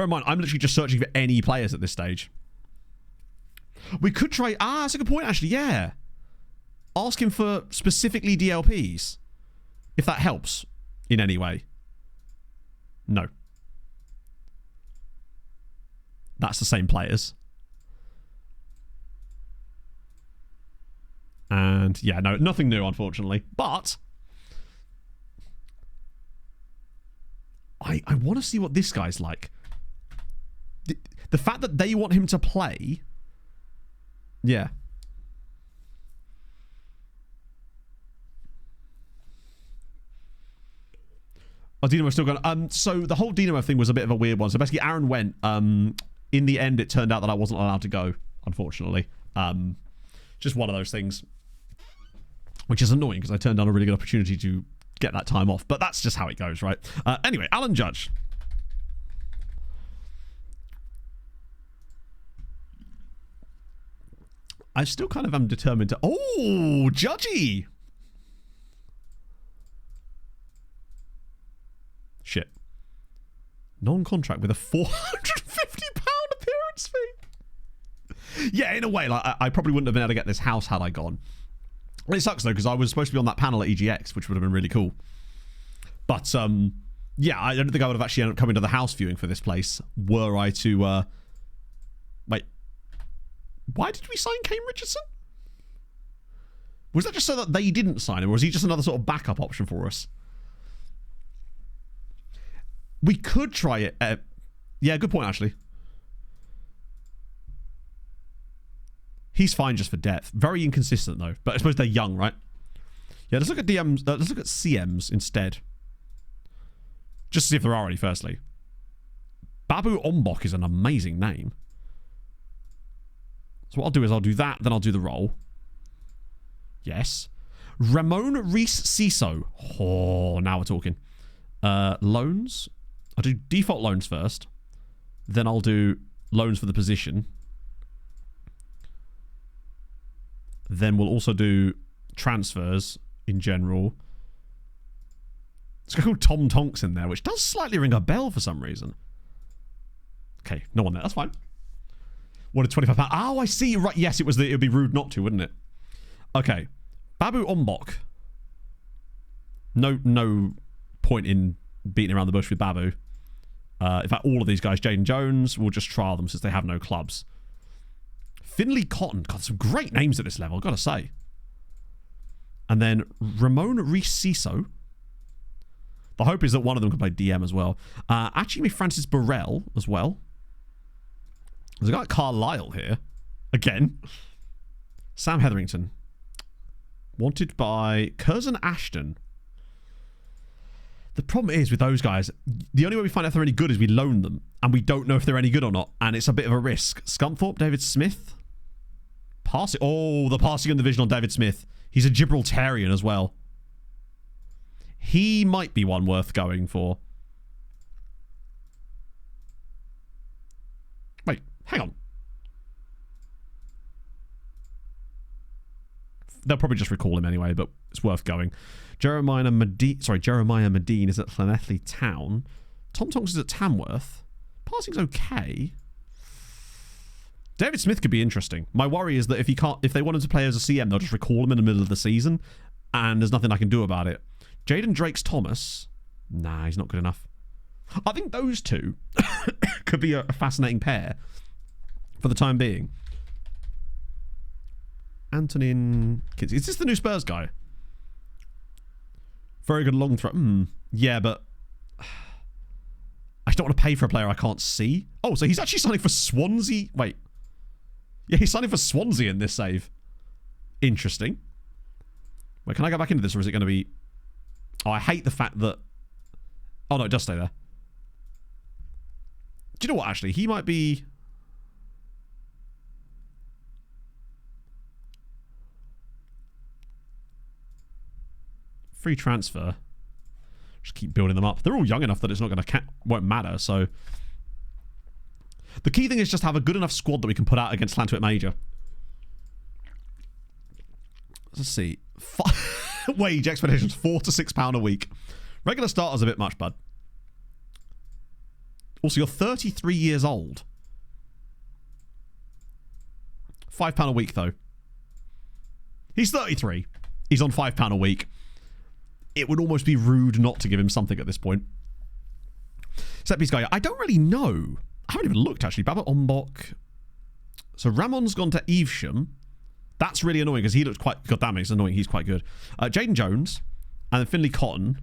mind, I'm literally just searching for any players at this stage. We could try... that's a good point, actually. Yeah. Ask him for specifically DLPs. If that helps in any way. No. That's the same players. And yeah, no, nothing new, unfortunately. But I want to see what this guy's like. The fact that they want him to play. Yeah. Oh, Dynamo still going. So the whole Dynamo thing was a bit of a weird one. So basically, Aaron went. In the end, it turned out that I wasn't allowed to go, unfortunately. Just one of those things. Which is annoying because I turned down a really good opportunity to get that time off. But that's just how it goes, right? Anyway, Alan Judge. I still kind of am determined to... Oh, Judgy! Shit. Non-contract with a £450 appearance fee. Yeah, in a way, like I probably wouldn't have been able to get this house had I gone. It sucks though, because I was supposed to be on that panel at EGX, which would have been really cool. But yeah, I don't think I would have actually ended up coming to the house viewing for this place were I to wait. Why did we sign Kane Richardson? Was that just so that they didn't sign him, or was he just another sort of backup option for us? We could try it. Yeah, good point, actually. He's fine just for depth. Very inconsistent, though. But I suppose they're young, right? Yeah, let's look at DMs. Let's look at CMs instead. Just to see if there are any, firstly. Babu Ombok is an amazing name. So what I'll do is I'll do that, then I'll do the role. Yes. Ramon Reese Ciso. Oh, now we're talking. Loans. I'll do default loans first. Then I'll do loans for the position. Then we'll also do transfers in general. It's called Tom Tonks in there, which does slightly ring a bell for some reason. Okay, no one there. That's fine. What a £25. Oh, I see. Right. Yes, it would be rude not to, wouldn't it? Okay. Babu Ombok. No point in beating around the bush with Babu. In fact, all of these guys, Jaden Jones, will just trial them since they have no clubs. Finley Cotton. God, some great names at this level, I've got to say. And then Ramon Rees-Ciso. The hope is that one of them can play DM as well. Actually, Francis Burrell as well. There's a guy like Carlisle here. Again. Sam Hetherington. Wanted by Curzon Ashton. The problem is with those guys, the only way we find out if they're any good is we loan them. And we don't know if they're any good or not. And it's a bit of a risk. Scunthorpe, David Smith. Passing. Oh, the passing and the vision on David Smith. He's a Gibraltarian as well. He might be one worth going for. Wait, hang on. They'll probably just recall him anyway, but it's worth going. Jeremiah Medine is at Llanelli Town. Tom Tonks is at Tamworth. Passing's okay. David Smith could be interesting. My worry is that if they want him to play as a CM, they'll just recall him in the middle of the season, and there's nothing I can do about it. Jaden Drakes Thomas. Nah, he's not good enough. I think those two could be a fascinating pair for the time being. Antonin Kinsey. Is this the new Spurs guy? Very good long throw. Yeah, but I don't want to pay for a player I can't see. Oh, so he's actually signing for Swansea. Wait. Yeah, he's signing for Swansea in this save. Interesting. Wait, can I go back into this, or is it going to be... Oh, I hate the fact that... Oh, no, it does stay there. Do you know what, actually? He might be... Free transfer. Just keep building them up. They're all young enough that it's not going to... won't matter, so... The key thing is just have a good enough squad that we can put out against Llanthwaite Major. Let's see. Wage expectations, £4 to £6 a week. Regular starter's a bit much, bud. Also, you're 33 years old. £5 a week, though. He's 33. He's on £5 a week. It would almost be rude not to give him something at this point. Set piece guy. I don't really know. I haven't even looked, actually. Baba Ombok. So Ramon's gone to Evesham. That's really annoying because he looks quite... God damn it, it's annoying. He's quite good. Jaden Jones. And then Finley Cotton.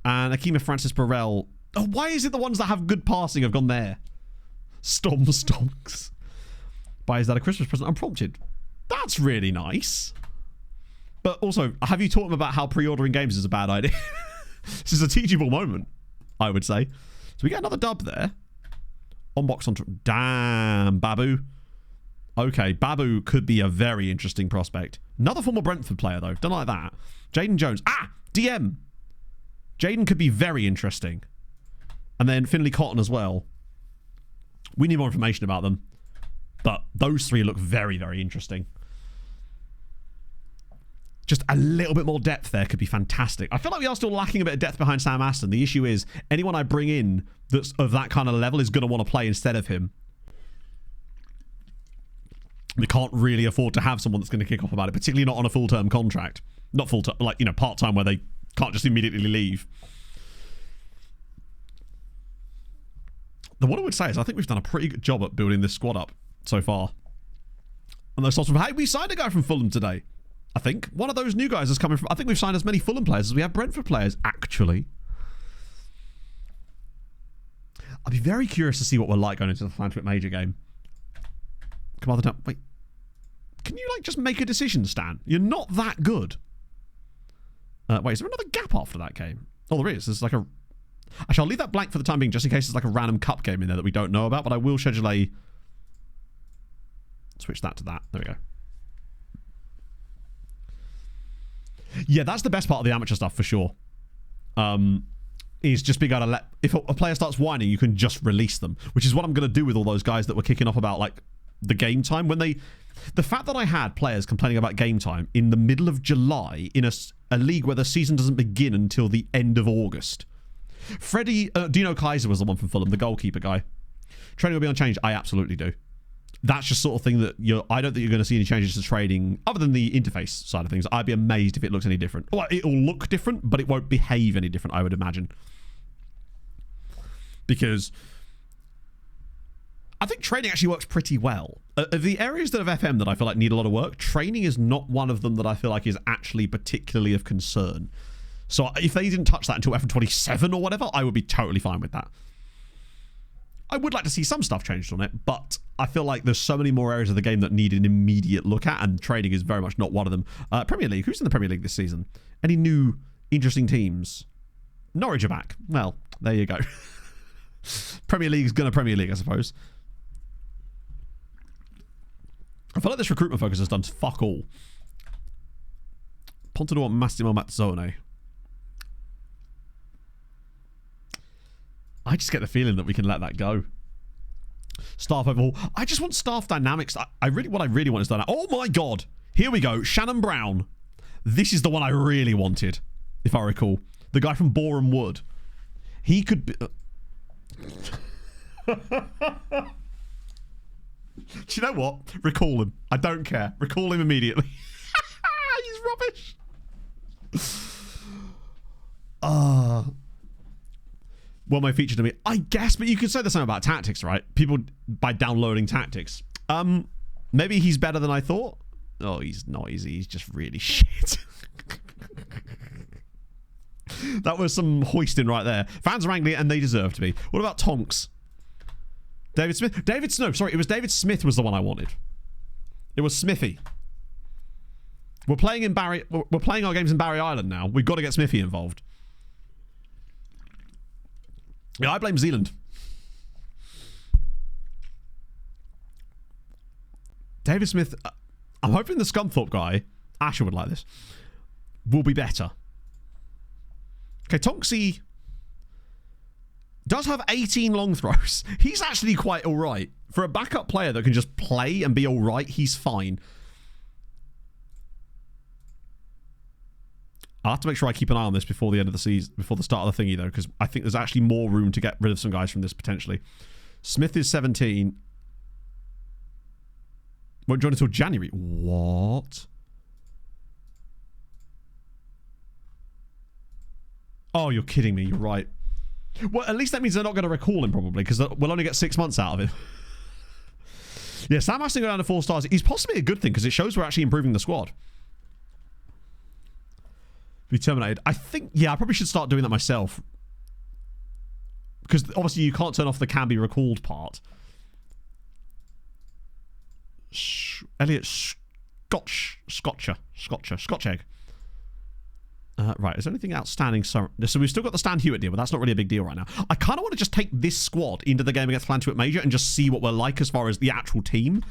And Akima Francis Burrell. Oh, why is it the ones that have good passing have gone there? Storm Stonks. Buy his dad a Christmas present unprompted. That's really nice. But also, have you taught him about how pre-ordering games is a bad idea? This is a teachable moment, I would say. So we get another dub there. Unbox on... Damn, Babu. Okay, Babu could be a very interesting prospect. Another former Brentford player, though. Don't like that. Jaden Jones. Ah! DM. Jaden could be very interesting. And then Finley Cotton as well. We need more information about them. But those three look very, very interesting. Just a little bit more depth there could be fantastic. I feel like we are still lacking a bit of depth behind Sam Aston. The issue is anyone I bring in that's of that kind of level is going to want to play instead of him. We can't really afford to have someone that's going to kick off about it, particularly not on a full-term contract. Not full-term, like, you know, part-time where they can't just immediately leave. What I would say is I think we've done a pretty good job at building this squad up so far. And those sorts of... Hey, we signed a guy from Fulham today. I think. One of those new guys is coming from... I think we've signed as many Fulham players as we have Brentford players, actually. I'd be very curious to see what we're like going into the Llanthwaite Major game. Come on, wait. Can you, like, just make a decision, Stan? You're not that good. Wait, is there another gap after that game? Oh, there is. There's like a... Actually, I'll leave that blank for the time being, just in case there's like a random cup game in there that we don't know about, but I will schedule a... Switch that to that. There we go. Yeah, that's the best part of the amateur stuff, for sure. Is just being able to let... If a player starts whining, you can just release them, which is what I'm going to do with all those guys that were kicking off about, like, the game time. When they... The fact that I had players complaining about game time in the middle of July in a league where the season doesn't begin until the end of August. Dino Kaiser was the one from Fulham, the goalkeeper guy. Trading will be unchanged. I absolutely do. That's just sort of thing that I don't think you're going to see any changes to trading other than the interface side of things. I'd be amazed if it looks any different. Well, it'll look different, but it won't behave any different, I would imagine. Because I think trading actually works pretty well. Of the areas that have FM that I feel like need a lot of work, training is not one of them that I feel like is actually particularly of concern. So if they didn't touch that until FM27 or whatever, I would be totally fine with that. I would like to see some stuff changed on it, but I feel like there's so many more areas of the game that need an immediate look at, and trading is very much not one of them. Premier League. Who's in the Premier League this season? Any new interesting teams? Norwich are back. Well, there you go. Premier League's gonna Premier League, I suppose. I feel like this recruitment focus has done fuck all. Pontador Massimo Mazzone. I just get the feeling that we can let that go. Staff overhaul. I just want staff dynamics. What I really want is dynamics. Oh my god. Here we go. Shannon Brown. This is the one I really wanted, if I recall. The guy from Boreham Wood. He could be... Do you know what? Recall him. I don't care. Recall him immediately. He's rubbish. Well, my feature to me, I guess, but you could say the same about tactics, right? People by downloading tactics. Maybe he's better than I thought. Oh, he's not easy. He's just really shit. That was some hoisting right there. Fans are angry and they deserve to be. What about Tonks? David Smith? Sorry, it was David Smith was the one I wanted. It was Smithy. We're playing our games in Barry Island now. We've got to get Smithy involved. Yeah, I blame Zealand. David Smith, I'm hoping the Scunthorpe guy, Asher would like this, will be better. Okay, Tonksy does have 18 long throws. He's actually quite alright. For a backup player that can just play and be alright, he's fine. I'll have to make sure I keep an eye on this before the end of the season, before the start of the thingy, though, because I think there's actually more room to get rid of some guys from this, potentially. Smith is 17. Won't join until January. What? Oh, you're kidding me. You're right. Well, at least that means they're not going to recall him, probably, because we'll only get 6 months out of him. Yeah, Sam has to go down to 4 stars. He's possibly a good thing, because it shows we're actually improving the squad. Be terminated. I think, yeah, I probably should start doing that myself. Because obviously you can't turn off the can be recalled part. Elliot Scotch Egg. Right, is there anything outstanding? So we've still got the Stan Hewitt deal, but that's not really a big deal right now. I kind of want to just take this squad into the game against Flantuit Major and just see what we're like as far as the actual team.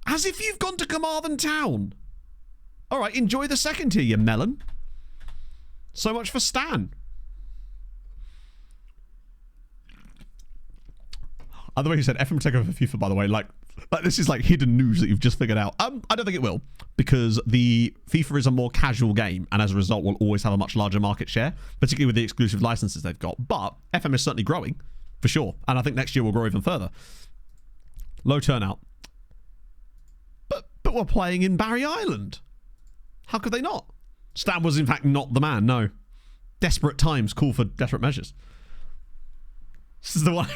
As if you've gone to Carmarthen Town. All right, enjoy the second tier, you melon. So much for Stan. The way you said FM take over FIFA, by the way, like this is like hidden news that you've just figured out. I don't think it will, because the FIFA is a more casual game, and as a result, will always have a much larger market share, particularly with the exclusive licenses they've got. But FM is certainly growing, for sure, and I think next year will grow even further. Low turnout, but we're playing in Barry Island. How could they not? Stan was in fact not the man. No, desperate times call for desperate measures. This is the one.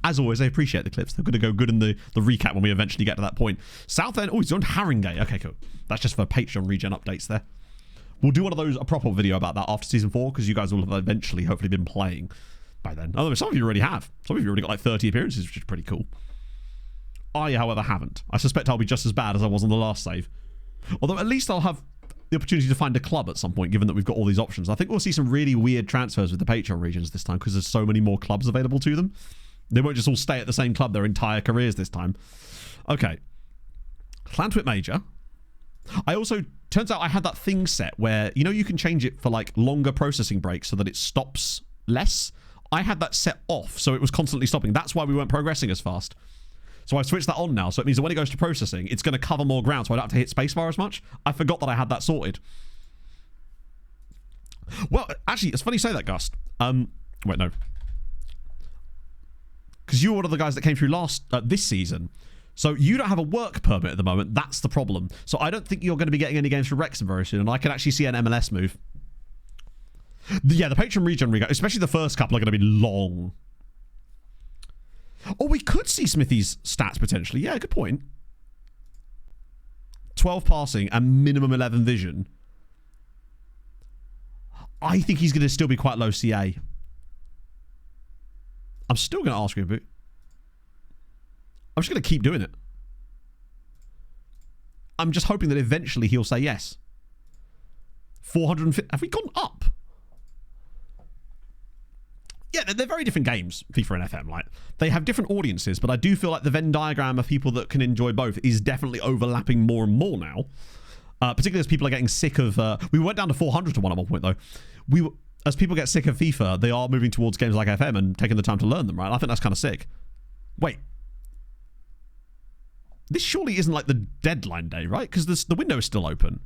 As always, I appreciate the clips. They're going to go good in the recap when we eventually get to that point. Southend. Oh, he's on Haringey. Okay, cool. That's just for Patreon regen updates there. We'll do one of those, a proper video about that after season 4, because you guys will have eventually, hopefully, been playing by then. Although some of you already have. Some of you already got like 30 appearances, which is pretty cool. I, however, haven't. I suspect I'll be just as bad as I was on the last save. Although at least I'll have the opportunity to find a club at some point, given that we've got all these options. I think we'll see some really weird transfers with the Patreon regions this time, because there's so many more clubs available to them. They won't just all stay at the same club their entire careers this time. Okay. Llanthwit Major. I also... Turns out I had that thing set where, you know, you can change it for, like, longer processing breaks so that it stops less. I had that set off, so it was constantly stopping. That's why we weren't progressing as fast. So I switched that on now, so it means that when it goes to processing, it's going to cover more ground, so I don't have to hit spacebar as much. I forgot that I had that sorted. Well, actually, it's funny you say that, Gust. Wait, no. because you were one of the guys that came through this season. So you don't have a work permit at the moment. That's the problem. So I don't think you're going to be getting any games for Wrexham very soon. And I can actually see an MLS move. Yeah, the patron regen, especially the first couple, are going to be long. Or we could see Smithy's stats potentially. Yeah, good point. 12 passing and minimum 11 vision. I think he's going to still be quite low CA. I'm still going to ask him, but I'm just going to keep doing it. I'm just hoping that eventually he'll say yes. 450. Have we gone up? Yeah, they're very different games, FIFA and FM. Like, they have different audiences, but I do feel like the Venn diagram of people that can enjoy both is definitely overlapping more and more now. Particularly as people are getting sick of... we went down to 400 to 1 at one point, though. As people get sick of FIFA, they are moving towards games like FM and taking the time to learn them, right? I think that's kind of sick. Wait. This surely isn't like the deadline day, right? Because the window is still open.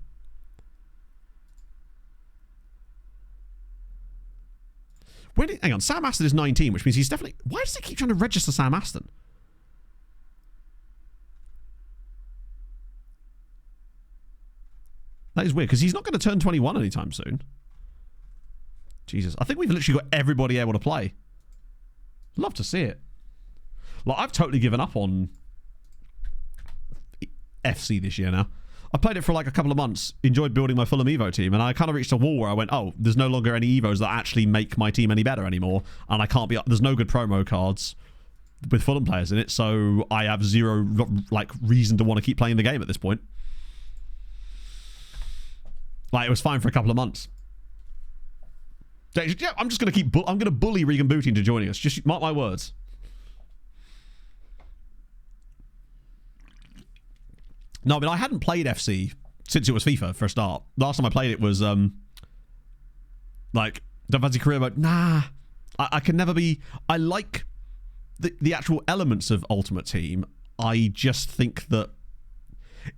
Hang on, Sam Aston is 19, which means he's definitely... Why does they keep trying to register Sam Aston? That is weird, because he's not going to turn 21 anytime soon. Jesus. I think we've literally got everybody able to play. Love to see it. Like, I've totally given up on FC this year now. I played it for like a couple of months, enjoyed building my Fulham Evo team, and I kind of reached a wall where I went, oh, there's no longer any Evos that actually make my team any better anymore, and I can't be... There's no good promo cards with Fulham players in it, so I have zero, like, reason to want to keep playing the game at this point. Like, it was fine for a couple of months. Yeah, I'm just going to keep... I'm going to bully Regan Booty into joining us. Just mark my words. No, but I hadn't played FC since it was FIFA for a start. Last time I played it was, like, don't fancy career mode. Nah, I can never be... I like the actual elements of Ultimate Team. I just think that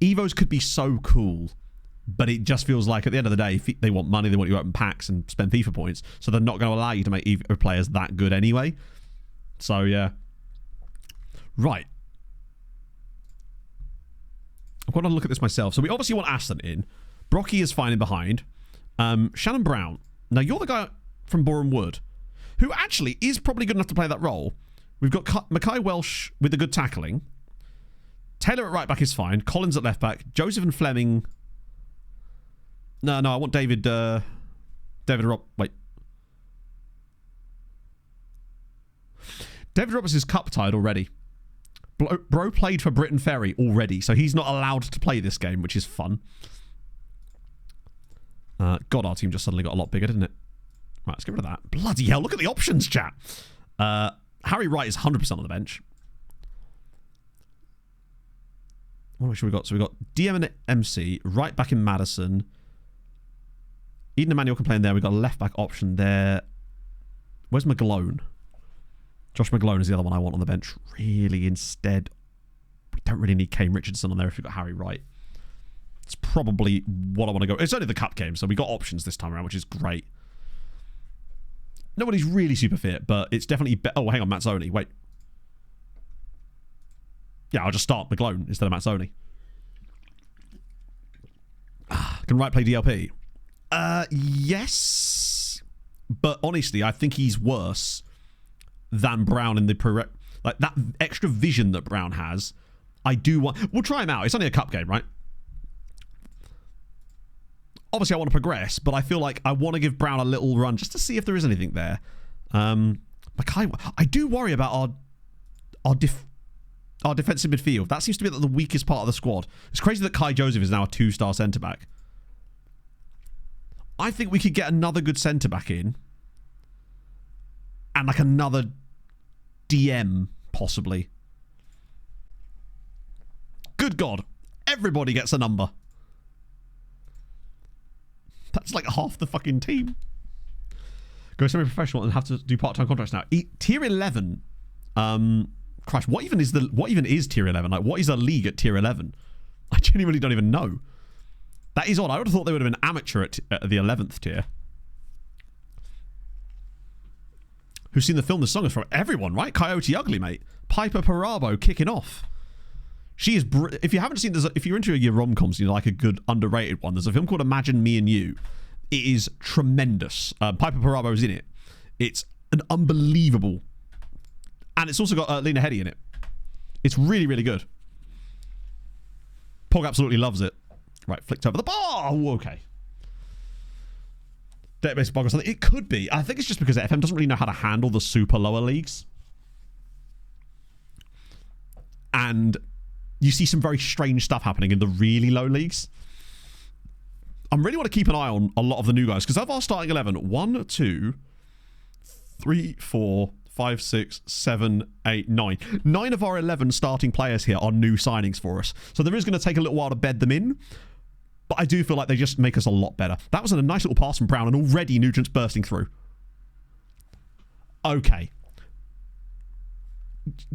Evos could be so cool, but it just feels like at the end of the day, they want money, they want you to open packs and spend FIFA points, so they're not going to allow you to make Evo players that good anyway. So, yeah. Right. I've got to look at this myself. So we obviously want Aston in. Brocky is fine in behind. Shannon Brown. Now, you're the guy from Boreham Wood, who actually is probably good enough to play that role. We've got Mackay Welsh with the good tackling. Taylor at right back is fine. Collins at left back. Joseph and Fleming. No, I want David Wait. David Roberts is cup tied already. Bro played for Britain Ferry already, so he's not allowed to play this game, which is fun. God, our team just suddenly got a lot bigger, didn't it? Right, let's get rid of that. Bloody hell, look at the options, chat. Harry Wright is 100% on the bench. What else have we got? So we've got DM and MC, right back in Madison. Eden Emmanuel can play in there. We've got a left back option there. Where's McGlone? Josh McGlone is the other one I want on the bench. Really, instead, we don't really need Kane Richardson on there if we've got Harry Wright. It's probably what I want to go. It's only the cup game, so we got options this time around, which is great. Nobody's really super fit, but it's definitely... Oh, hang on, Mazzoni. Wait. Yeah, I'll just start McGlone instead of Mazzoni. Can Wright play DLP? Yes. But honestly, I think he's worse than Brown in the like that extra vision that Brown has. I do want... We'll try him out. It's only a cup game, right? Obviously, I want to progress, but I feel like I want to give Brown a little run just to see if there is anything there. I do worry about our defensive midfield. That seems to be the weakest part of the squad. It's crazy that Kai Joseph is now a 2-star centre-back. I think we could get another good centre-back in. And like another DM, possibly. Good God. Everybody gets a number. That's like half the fucking team. Go semi-professional and have to do part-time contracts now. Tier 11. Christ, what even is Tier 11? Like, what is a league at Tier 11? I genuinely don't even know. That is odd. I would have thought they would have been amateur at the 11th tier. who's seen the film. The song is from everyone, right? Coyote Ugly, mate. Piper Parabo kicking off. She is. If you haven't seen this, if you're into your rom-coms, you like a good underrated one. There's a film called Imagine Me and You. It is tremendous. Piper Parabo is in it. It's an unbelievable, and it's also got Lena Headey in it. It's really, really good. Pog absolutely loves it. Right, flicked over the bar. Oh, okay. Database bug or something. It could be. I think it's just because FM doesn't really know how to handle the super lower leagues. And you see some very strange stuff happening in the really low leagues. I really want to keep an eye on a lot of the new guys, because of our starting 11, 1, 2, 3, 4, 5, 6, 7, 8, 9. 9 of our 11 starting players here are new signings for us. So there is going to take a little while to bed them in. But I do feel like they just make us a lot better. That was a nice little pass from Brown, and already Nugent's bursting through. Okay.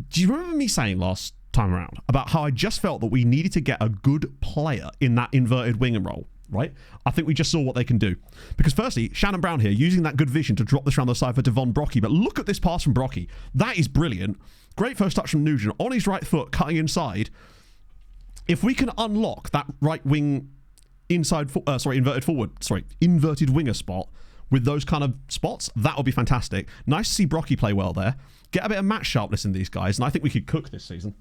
Do you remember me saying last time around about how I just felt that we needed to get a good player in that inverted wing and roll, right? I think we just saw what they can do. Because firstly, Shannon Brown here, using that good vision to drop this around the side for Devon Brocky. But look at this pass from Brocky. That is brilliant. Great first touch from Nugent. On his right foot, cutting inside. If we can unlock that right wing... inverted winger spot with those kind of spots, that would be fantastic. Nice to see Brocky play well there. Get a bit of match sharpness in these guys, and I think we could cook this season.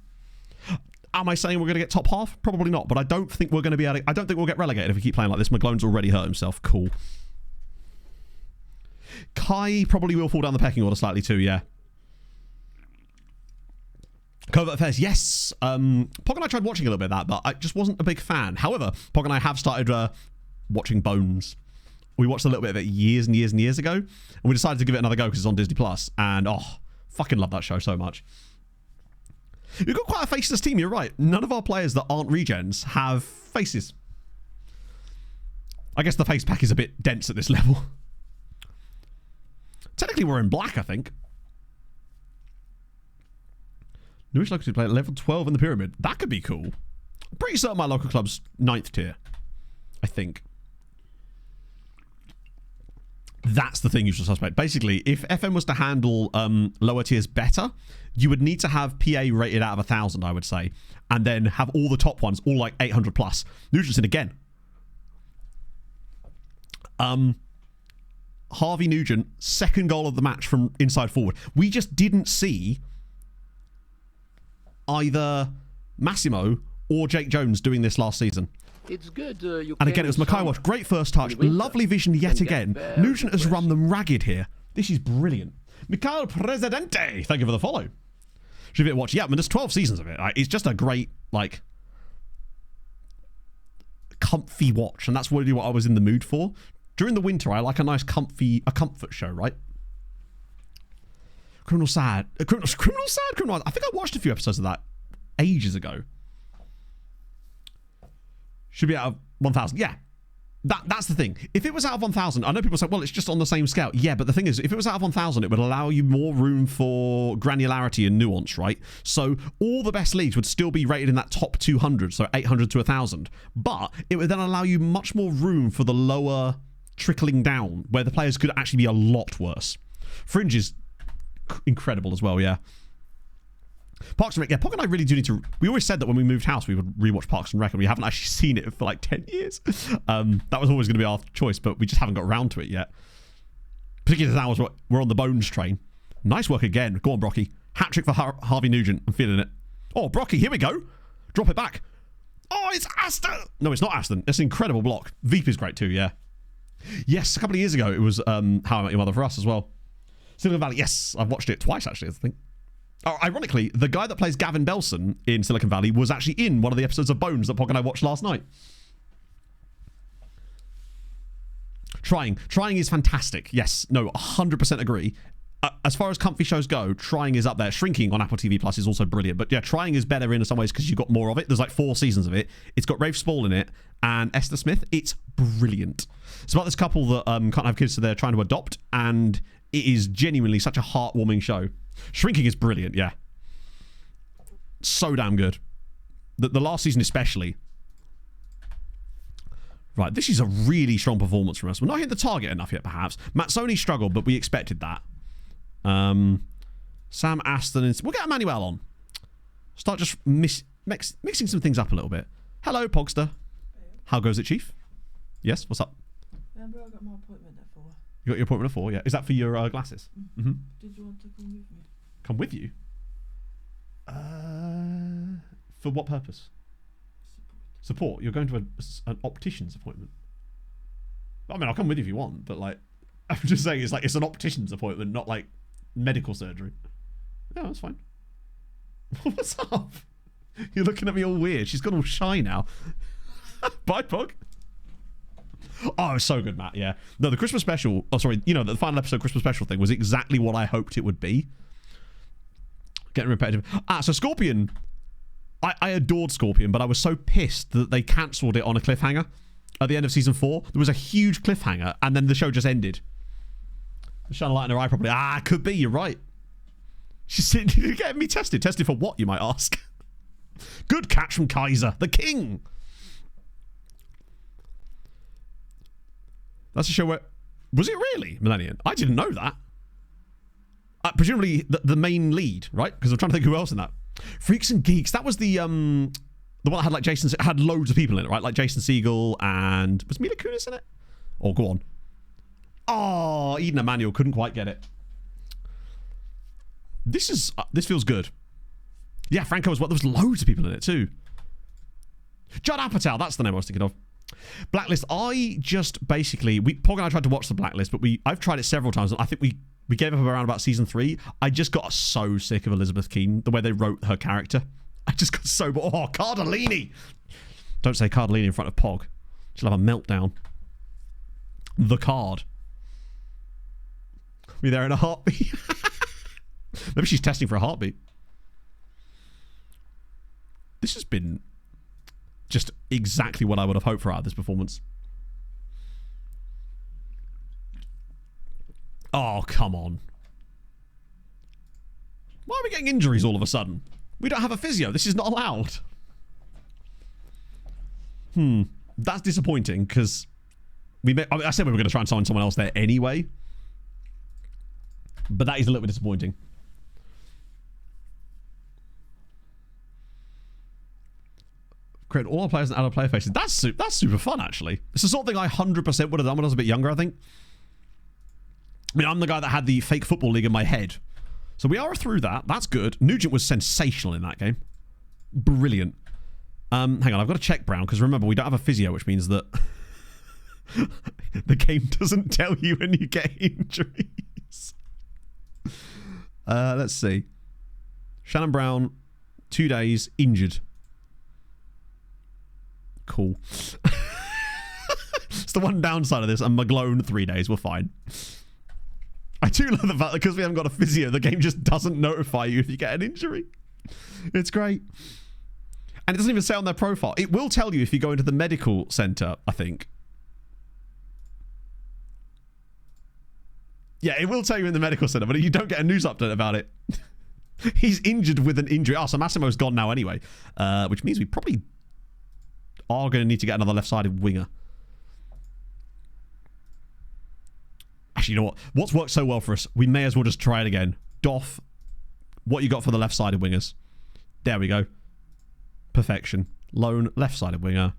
Am I saying we're going to get top half? Probably not, but I don't think we're going to be able to, I don't think we'll get relegated if we keep playing like this. McGlone's already hurt himself. Cool. Kai probably will fall down the pecking order slightly too, yeah. Covert Affairs, yes. Pog and I tried watching a little bit of that, but I just wasn't a big fan. However, Pog and I have started watching Bones. We watched a little bit of it years and years and years ago, and we decided to give it another go because it's on Disney Plus. And fucking love that show so much. We've got quite a faceless team. You're right. None of our players that aren't regens have faces. I guess the face pack is a bit dense at this level. Technically, we're in black, I think. Newish local player level 12 in the pyramid. That could be cool. I'm pretty certain my local club's 9th tier. I think. That's the thing you should suspect. Basically, if FM was to handle lower tiers better, you would need to have PA rated out of 1,000, I would say. And then have all the top ones, all like 800 plus. Nugent's in again. Harvey Nugent, second goal of the match from inside forward. We just didn't see either Massimo or Jake Jones doing this last season. It's good. And again, it was Mackay Wash. Great first touch. Lovely vision yet again. Nugent has run them ragged here. This is brilliant. Mikhail Presidente. Thank you for the follow. Should give it a watch. Yeah, I mean, there's 12 seasons of it. It's just a great, like, comfy watch. And that's really what I was in the mood for. During the winter, I like a nice comfort show, right? Criminal Sad. Criminal Sad? I think I watched a few episodes of that ages ago. Should be out of 1,000. Yeah. That's the thing. If it was out of 1,000, I know people say, well, it's just on the same scale. Yeah, but the thing is, if it was out of 1,000, it would allow you more room for granularity and nuance, right? So all the best leagues would still be rated in that top 200, so 800 to 1,000. But it would then allow you much more room for the lower trickling down, where the players could actually be a lot worse. Fringe is incredible as well, yeah. Parks and Rec, yeah, Pog and I really do need to... We always said that when we moved house we would rewatch Parks and Rec, and we haven't actually seen it for like 10 years. That was always going to be our choice, but we just haven't got around to it yet. Particularly now as we're on the Bones train. Nice work again. Go on, Brocky. Hat-trick for Harvey Nugent. I'm feeling it. Oh, Brocky, here we go. Drop it back. Oh, it's Aston. No, it's not Aston. It's an incredible block. Veep is great too, yeah. Yes, a couple of years ago it was How I Met Your Mother for us as well. Silicon Valley, yes. I've watched it twice, actually, I think. Oh, ironically, the guy that plays Gavin Belson in Silicon Valley was actually in one of the episodes of Bones that Pog and I watched last night. Trying is fantastic. Yes, no, 100% agree. As far as comfy shows go, Trying is up there. Shrinking on Apple TV Plus is also brilliant. But yeah, Trying is better in some ways because you've got more of it. There's like 4 seasons of it. It's got Rafe Spall in it and Esther Smith. It's brilliant. It's about this couple that can't have kids, so they're trying to adopt, and it is genuinely such a heartwarming show. Shrinking is brilliant, yeah. So damn good. The last season especially. Right, this is a really strong performance from us. We're not hitting the target enough yet, perhaps. Matsoni struggled, but we expected that. Sam Aston. We'll get Emmanuel on. Start just mixing some things up a little bit. Hello, Pogster. How goes it, Chief? Yes, what's up? Remember I got my appointment at 4. You got your appointment at 4, yeah? Is that for your glasses? Mm-hmm. Did you want to come with me? Come with you? For what purpose? Support? You're going to an optician's appointment? I mean, I'll come with you if you want, but like, I'm just saying it's like it's an optician's appointment, not like medical surgery. Yeah, that's fine. What's up? You're looking at me all weird. She's gone all shy now. Bye, Pog. Oh, it was so good, Matt. Yeah. No, the Christmas special. Oh, sorry. You know, the final episode Christmas special thing was exactly what I hoped it would be. Getting repetitive. So Scorpion. I adored Scorpion, but I was so pissed that they cancelled it on a cliffhanger at the end of season 4. There was a huge cliffhanger, and then the show just ended. Shine a light in her eye properly. Could be. You're right. She's getting me tested. Tested for what, you might ask? Good catch from Kaiser, the king. That's a show where... Was it really, Millennium? I didn't know that. Presumably the main lead, right? Because I'm trying to think who else in that. Freaks and Geeks. That was the one that had like Jason... had loads of people in it, right? Like Jason Segel and... Was Mila Kunis in it? Oh, go on. Oh, Eden Emanuel couldn't quite get it. This feels good. Yeah, Franco as well. There was loads of people in it too. Judd Apatow, that's the name I was thinking of. Blacklist. I just basically... Pog and I tried to watch the Blacklist, but I've tried it several times, and I think we gave up around about season 3. I just got so sick of Elizabeth Keane, the way they wrote her character. I just got so... Oh, Cardellini! Don't say Cardellini in front of Pog. She'll have a meltdown. The Card. Be there in a heartbeat. Maybe she's testing for a heartbeat. This has been just exactly what I would have hoped for out of this performance. Oh, come on. Why are we getting injuries all of a sudden? We don't have a physio. This is not allowed. That's disappointing because I said we were going to try and sign someone else there anyway. But that is a little bit disappointing. Create all our players and add our player faces. That's super fun, actually. It's the sort of thing I 100% would have done when I was a bit younger, I think. I mean, I'm the guy that had the fake football league in my head. So we are through that. That's good. Nugent was sensational in that game. Brilliant. Hang on, I've got to check Brown, because remember, we don't have a physio, which means that the game doesn't tell you when you get injuries. Let's see. Shannon Brown, 2 days, injured. Cool. It's the one downside of this, and McGlone, 3 days, we're fine. I do love the fact that because we haven't got a physio, the game just doesn't notify you if you get an injury. It's great. And it doesn't even say on their profile. It will tell you if you go into the medical centre, I think. Yeah, it will tell you in the medical centre, but you don't get a news update about it. He's injured with an injury. Oh, so Massimo's gone now anyway. Which means we probably are going to need to get another left-sided winger. Actually, you know what? What's worked so well for us? We may as well just try it again. Doff, what you got for the left-sided wingers? There we go. Perfection. Lone left-sided winger.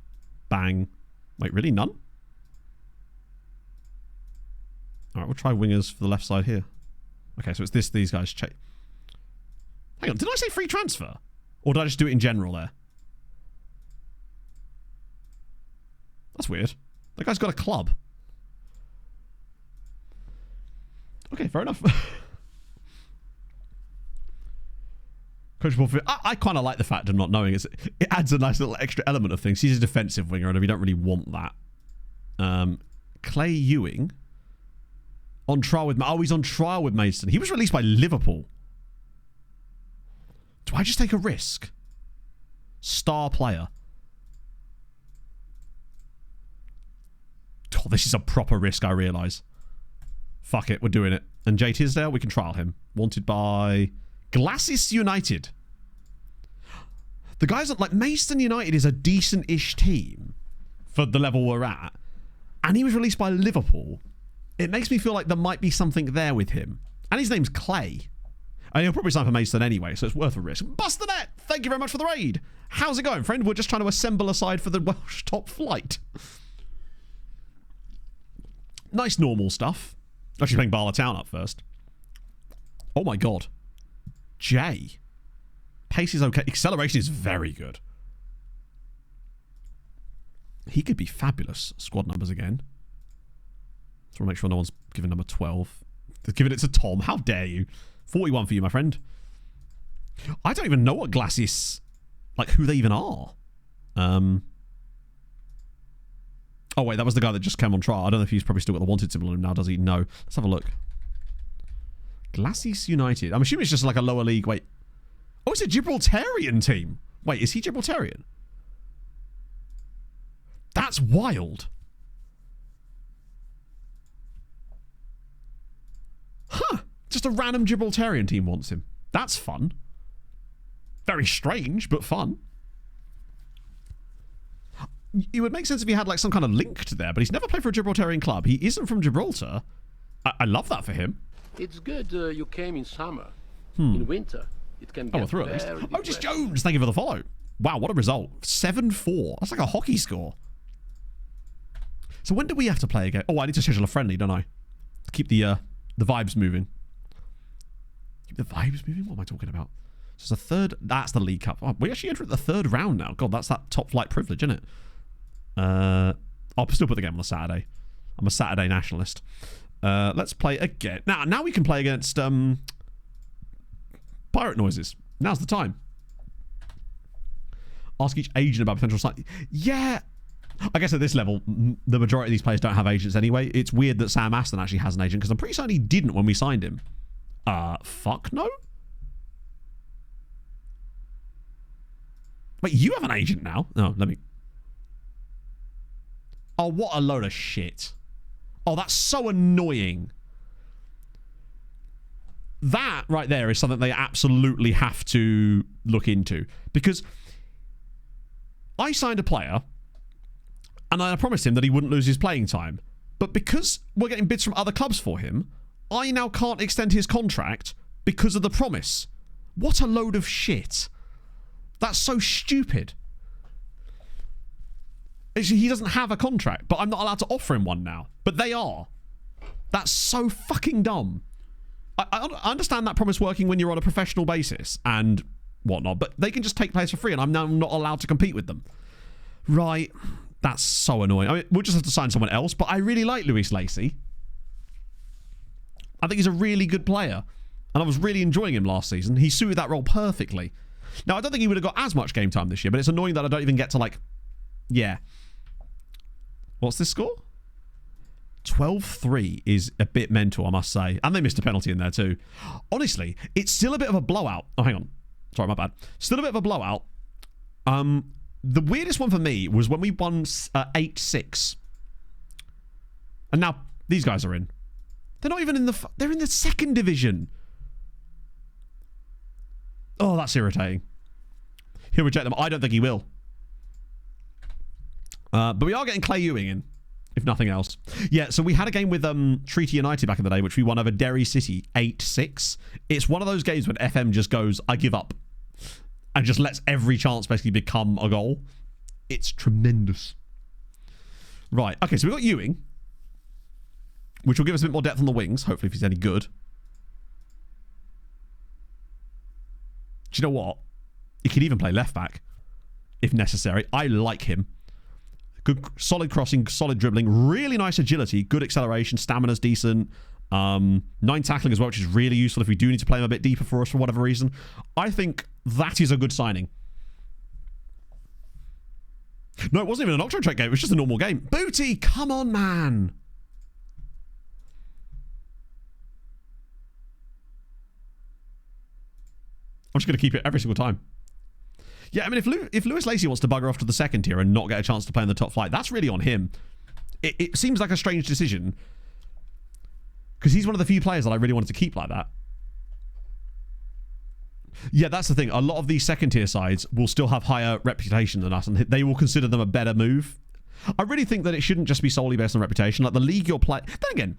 Bang. Wait, really? None? All right, we'll try wingers for the left side here. Okay, so it's these guys. Check. Hang on, did I say free transfer? Or did I just do it in general there? That's weird. That guy's got a club. Okay, fair enough. Coach Bullfield, I kind of like the fact of not knowing. It adds a nice little extra element of things. He's a defensive winger, and we don't really want that. Clay Ewing. On trial with... Oh, he's on trial with Mason. He was released by Liverpool. Do I just take a risk? Star player. Oh, this is a proper risk, I realise. Fuck it, we're doing it. And Jay Tisdale, we can trial him. Wanted by Glassis United. The guys that... Like, Maidstone United is a decent-ish team for the level we're at. And he was released by Liverpool. It makes me feel like there might be something there with him. And his name's Clay. And he'll probably sign for Maidstone anyway, so it's worth a risk. Bust the net! Thank you very much for the raid. How's it going, friend? We're just trying to assemble a side for the Welsh top flight. Nice normal stuff. Actually playing Bala Town up first. Oh my god. J. Pace is okay. Acceleration is very good. He could be fabulous. Squad numbers again. Just want to make sure no one's giving number 12. They're giving it to Tom. How dare you? 41 for you, my friend. I don't even know what Glacis... Like, who they even are. Oh, wait, that was the guy that just came on trial. I don't know if he's probably still got the wanted symbol on him now, does he? No. Let's have a look. Glacis United. I'm assuming it's just like a lower league. Wait. Oh, it's a Gibraltarian team. Wait, is he Gibraltarian? That's wild. Huh. Just a random Gibraltarian team wants him. That's fun. Very strange, but fun. It would make sense if he had like some kind of link to there, but he's never played for a Gibraltarian club. He isn't from Gibraltar. I love that for him. It's good you came in summer. In winter, it can get through at least. very Oh, just depressing. Jones. Thank you for the follow. Wow, what a result. 7-4. That's like a hockey score. So when do we have to play again? Oh, I need to schedule a friendly, don't I? To keep the vibes moving. Keep the vibes moving? What am I talking about? So it's a third... That's the League Cup. Oh, we actually entered the third round now. God, that's that top flight privilege, isn't it? I'll still put the game on a Saturday. I'm a Saturday nationalist. Let's play again. Now we can play against pirate noises. Now's the time. Ask each agent about potential site. Yeah. I guess at this level, the majority of these players don't have agents anyway. It's weird that Sam Aston actually has an agent, because I'm pretty certain he didn't when we signed him. Fuck no? Wait, you have an agent now? No, let me... Oh, what a load of shit. Oh, that's so annoying. That right there is something they absolutely have to look into. Because I signed a player and I promised him that he wouldn't lose his playing time. But because we're getting bids from other clubs for him, I now can't extend his contract because of the promise. What a load of shit. That's so stupid. He doesn't have a contract, but I'm not allowed to offer him one now. But they are. That's so fucking dumb. I understand that promise working when you're on a professional basis and whatnot, but they can just take players for free and I'm now not allowed to compete with them. Right. That's so annoying. I mean, we'll just have to sign someone else, but I really like Lewis Lacey. I think he's a really good player. And I was really enjoying him last season. He suited that role perfectly. Now, I don't think he would have got as much game time this year, but it's annoying that I don't even get to, like... Yeah. What's this score? 12-3 is a bit mental, I must say. And they missed a penalty in there too. Honestly, it's still a bit of a blowout. Oh, hang on. Sorry, my bad. Still a bit of a blowout. The weirdest one for me was when we won 8-6. And now these guys are in. They're not even in the... They're in the second division. Oh, that's irritating. He'll reject them. I don't think he will. But we are getting Clay Ewing in, if nothing else. Yeah, so we had a game with Treaty United back in the day, which we won over Derry City 8-6. It's one of those games when FM just goes, I give up. And just lets every chance basically become a goal. It's tremendous. Right, okay, so we've got Ewing, which will give us a bit more depth on the wings, hopefully if he's any good. Do you know what? He could even play left back, if necessary. I like him. Good, solid crossing, solid dribbling, really nice agility, good acceleration, stamina's decent. 9 tackling as well, which is really useful if we do need to play him a bit deeper for us for whatever reason. I think that is a good signing. No, it wasn't even an Octo Trek game. It was just a normal game. Booty, come on, man. I'm just going to keep it every single time. Yeah, I mean, if Lewis Lacey wants to bugger off to the second tier and not get a chance to play in the top flight, that's really on him. It seems like a strange decision because he's one of the few players that I really wanted to keep like that. Yeah, that's the thing. A lot of these second tier sides will still have higher reputation than us, and they will consider them a better move. I really think that it shouldn't just be solely based on reputation. Like the league you're playing. Then again,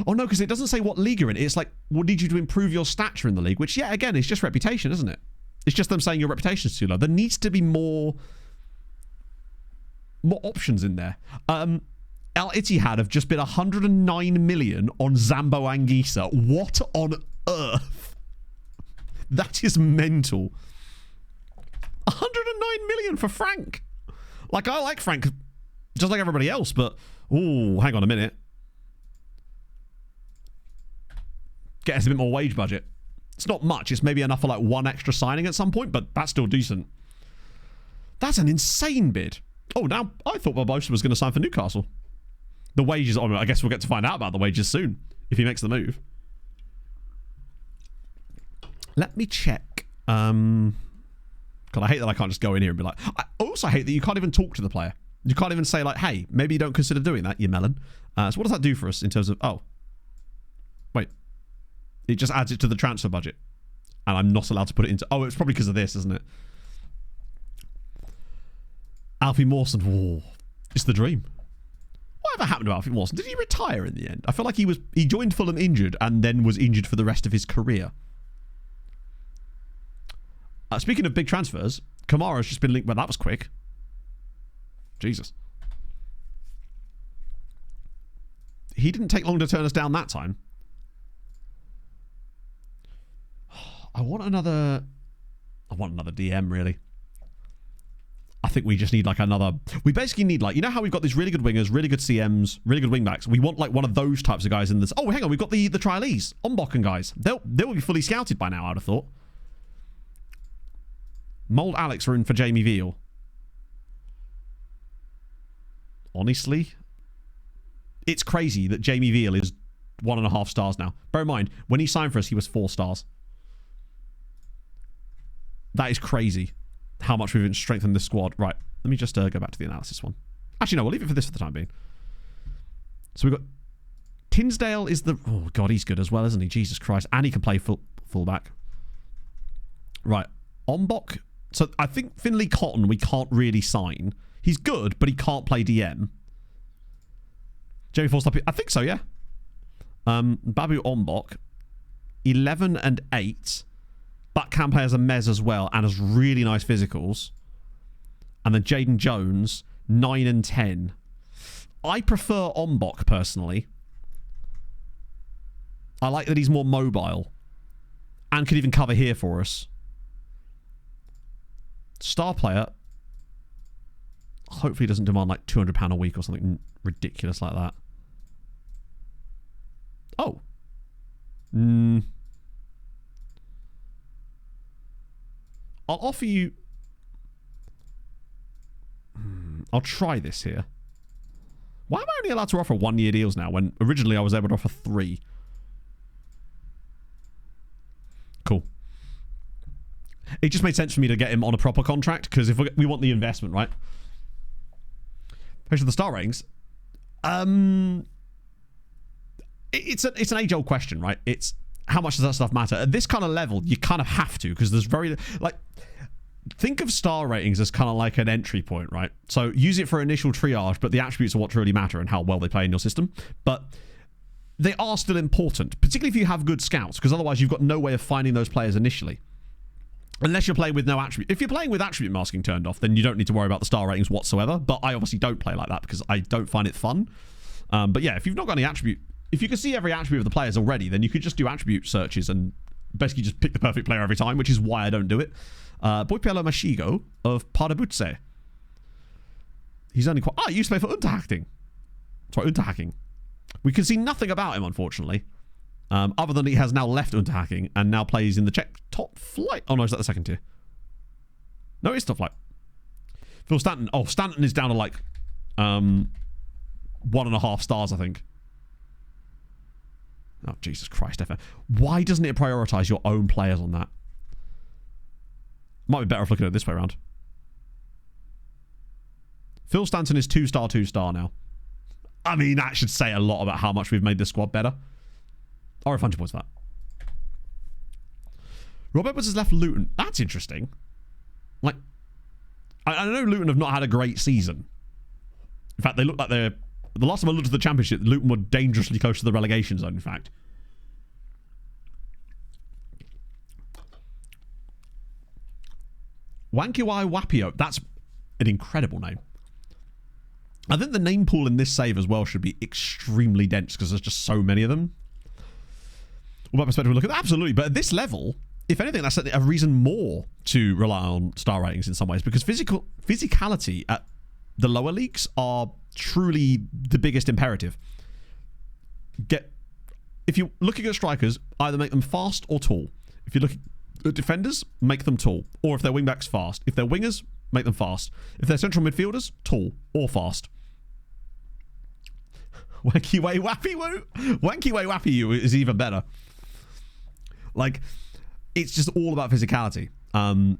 Oh, no, because it doesn't say what league you're in. It's like, we'll need you to improve your stature in the league, which, yeah, again, is just reputation, isn't it? It's just them saying your reputation's too low. There needs to be more options in there. Al Ittihad have just bid 109 million on Zambo Anguissa. What on earth? That is mental. 109 million for Frank. Like, I like Frank just like everybody else, but... Oh, hang on a minute. Get us a bit more wage budget. It's not much. It's maybe enough for like one extra signing at some point, but that's still decent. That's an insane bid. Oh, now I thought Barbosa was going to sign for Newcastle. The wages, I guess we'll get to find out about the wages soon if he makes the move. Let me check. God, I hate that I can't just go in here and be like... I also hate that you can't even talk to the player. You can't even say like, hey, maybe you don't consider doing that, you melon. So what does that do for us in terms of... Oh. Wait. It just adds it to the transfer budget. And I'm not allowed to put it into... Oh, it's probably because of this, isn't it? Alfie Mawson. Whoa. It's the dream. Whatever happened to Alfie Mawson? Did he retire in the end? I feel like he joined Fulham injured and then was injured for the rest of his career. Speaking of big transfers, Kamara's just been linked... Well, that was quick. Jesus. He didn't take long to turn us down that time. I want another DM, really. I think we just need like another... We basically need like... You know how we've got these really good wingers, really good CMs, really good wingbacks? We want like one of those types of guys in this... Oh, hang on. We've got the trialees. Ombokken guys. They'll be fully scouted by now, I'd have thought. Mould Alex are in for Jamie Veal. Honestly, it's crazy that Jamie Veal is 1.5 stars now. Bear in mind, when he signed for us, he was 4 stars. That is crazy how much we've strengthened this squad. Right, let me just go back to the analysis one. Actually, no, we'll leave it for this for the time being. So we've got... Tinsdale is the... Oh, God, he's good as well, isn't he? Jesus Christ. And he can play fullback. Right, Ombok. So I think Finlay Cotton we can't really sign. He's good, but he can't play DM. Jamie Forster, I think so, yeah. Babu Ombok, 11 and 8, but can play as a mez as well, and has really nice physicals. And then Jaden Jones, 9 and 10. I prefer Ombok, personally. I like that he's more mobile. And could even cover here for us. Star player... Hopefully doesn't demand like £200 a week or something ridiculous like that. Oh. I'll offer you... I'll try this here. Why am I only allowed to offer 1-year deals now when originally I was able to offer 3? Cool. It just made sense for me to get him on a proper contract because if we want the investment, right? Page of the star ratings. It's an age-old question, right? It's how much does that stuff matter? At this kind of level, you kind of have to because there's very... Like, think of star ratings as kind of like an entry point, right? So use it for initial triage, but the attributes are what really matter and how well they play in your system. But they are still important, particularly if you have good scouts, because otherwise you've got no way of finding those players initially. Unless you're playing with no attribute. If you're playing with attribute masking turned off, then you don't need to worry about the star ratings whatsoever. But I obviously don't play like that because I don't find it fun. But yeah, if you've not got any attribute... If you can see every attribute of the players already, then you could just do attribute searches and basically just pick the perfect player every time, which is why I don't do it. Boypielo Mashigo of Parabutse. He's only quite... he used to play for Unterhaching. Sorry, Unterhaching. We can see nothing about him, unfortunately. Other than he has now left Unterhaching and now plays in the Czech top flight. Oh no, is that the second tier? No, it's top flight. Phil Stanton. Oh, Stanton is down to like 1.5 stars, I think. Oh, Jesus Christ, FM. Why doesn't it prioritize your own players on that? Might be better off looking at it this way around. Phil Stanton is 2-star now. I mean, that should say a lot about how much we've made this squad better. Or 100 points for that. Rob Edwards has left Luton. That's interesting. Like, I know Luton have not had a great season. In fact, they look like they're The last time I looked at the championship, Luton were dangerously close to the relegation zone, in fact. Wankiwai Wapio. That's an incredible name. I think the name pool in this save as well should be extremely dense because there's just so many of them. What perspective we look at that? Absolutely. But at this level, if anything, that's a reason more to rely on star ratings in some ways, because physicality at the lower leagues are truly the biggest imperative. If you're looking at strikers, either make them fast or tall. If you're looking at defenders, make them tall. Or if they're wingbacks, fast. If they're wingers, make them fast. If they're central midfielders, tall or fast. Wanky way wappy woo. Wanky way wappy you is even better. Like, it's just all about physicality.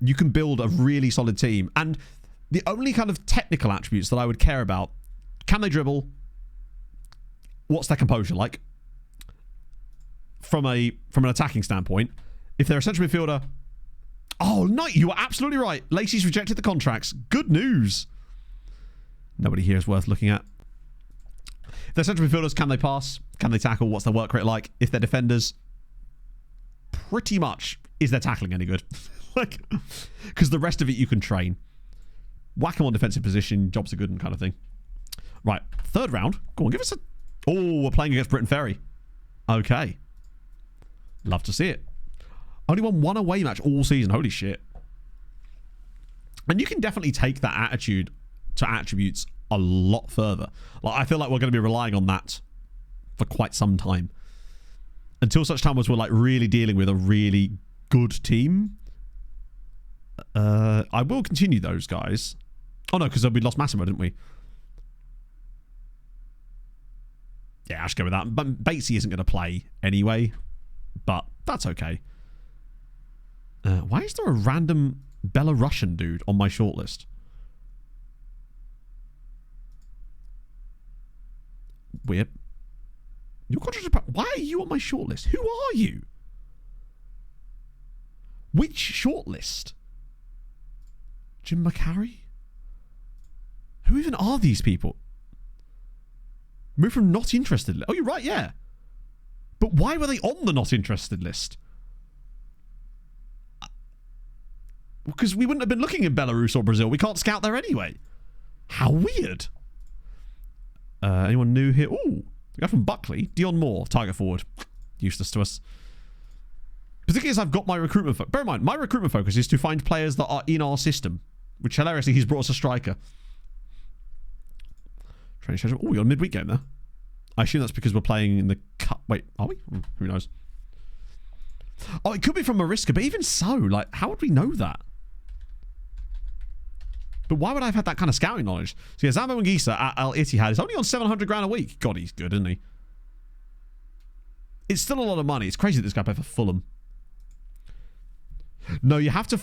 You can build a really solid team, and the only kind of technical attributes that I would care about: can they dribble? What's their composure like? From an attacking standpoint, if they're a central midfielder, oh no, you are absolutely right. Lacey's rejected the contracts. Good news. Nobody here is worth looking at. If they're central midfielders, can they pass? Can they tackle? What's their work rate like? If they're defenders, pretty much, is their tackling any good? Like, because the rest of it you can train. Whack them on defensive position, jobs are good and kind of thing. Right, third round. Go on, give us a... Oh, we're playing against Britain Ferry. Okay. Love to see it. Only won one away match all season. Holy shit. And you can definitely take that attitude to attributes a lot further. Like, I feel like we're going to be relying on that for quite some time. Until such time as we're like really dealing with a really good team. I will continue those guys. Oh no, because we lost Massimo, didn't we? Yeah, I should go with that. But Batesy isn't going to play anyway. But that's okay. Why is there a random Belarusian dude on my shortlist? Weird. Your contract. Why are you on my shortlist? Who are you? Which shortlist? Jim McCarry? Who even are these people? Moved from not interested. Oh, you're right, yeah. But why were they on the not interested list? Because we wouldn't have been looking in Belarus or Brazil. We can't scout there anyway. How weird. Anyone new here? Ooh. We got from Buckley. Dion Moore, target forward. Useless to us. Particularly as I've got my recruitment focus. Bear in mind, my recruitment focus is to find players that are in our system. Which, hilariously, he's brought us a striker. Training schedule. Oh, we got a midweek game there. I assume that's because we're playing in the cup. Wait, are we? Who knows? Oh, it could be from Mariska, but even so, like, how would we know that? But why would I have had that kind of scouting knowledge? So yeah, Zambo Ngisa at Al Ittihad is only on 700 grand a week. God, he's good, isn't he? It's still a lot of money. It's crazy that this guy played for Fulham. No, you have to...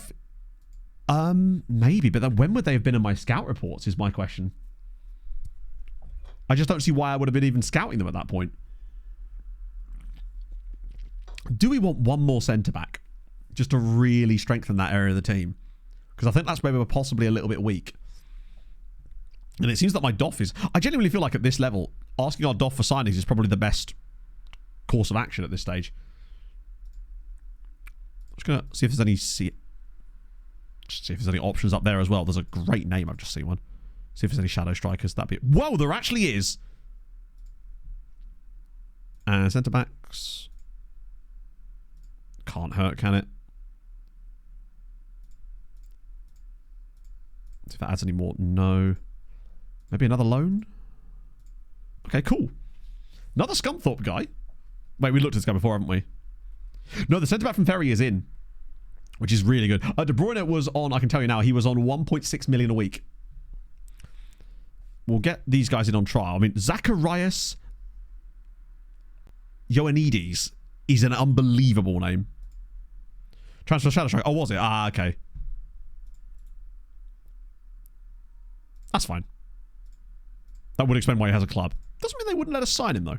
maybe, but then when would they have been in my scout reports is my question. I just don't see why I would have been even scouting them at that point. Do we want one more centre-back? Just to really strengthen that area of the team? Because I think that's where we were possibly a little bit weak. And it seems that my DOF is... I genuinely feel like at this level, asking our DOF for signings is probably the best course of action at this stage. I'm just going to see if there's any... See if there's any options up there as well. There's a great name. I've just seen one. See if there's any shadow strikers. That'd be... Whoa, there actually is! And centre-backs... Can't hurt, can it? See if that adds any more. No. Maybe another loan? Okay, cool. Another Scunthorpe guy. Wait, we looked at this guy before, haven't we? No, the centre-back from Ferry is in. Which is really good. De Bruyne was on, I can tell you now, he was on 1.6 million a week. We'll get these guys in on trial. I mean, Zacharias Ioannidis is an unbelievable name. Transfer Shadow Strike. Oh, was it? Ah, okay. That's fine. That would explain why he has a club. Doesn't mean they wouldn't let us sign him, though.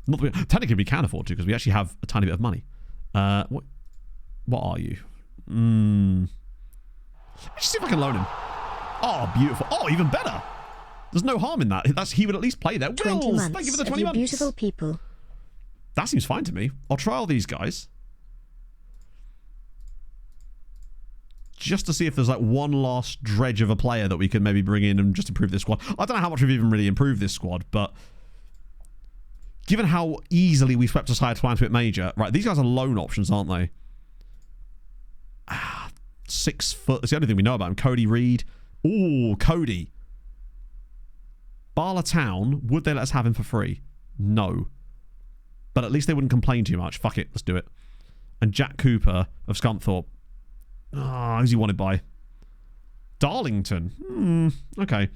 Not that we, technically, we can afford to, because we actually have a tiny bit of money. What are you? Let's see if I can loan him. Oh, beautiful. Oh, even better. There's no harm in that. He would at least play there. 20 Wills, months thank you for the of 20 you months. beautiful people. That seems fine to me. I'll trial these guys. Just to see if there's like one last dredge of a player that we can maybe bring in and just improve this squad. I don't know how much we've even really improved this squad, but given how easily we swept aside Plan to Hit Major, right, these guys are loan options, aren't they? 6 foot. That's the only thing we know about him. Cody Reed. Ooh, Cody. Barla Town. Would they let us have him for free? No. But at least they wouldn't complain too much. Fuck it. Let's do it. And Jack Cooper of Scunthorpe. Ah, who's he wanted by? Darlington. Okay.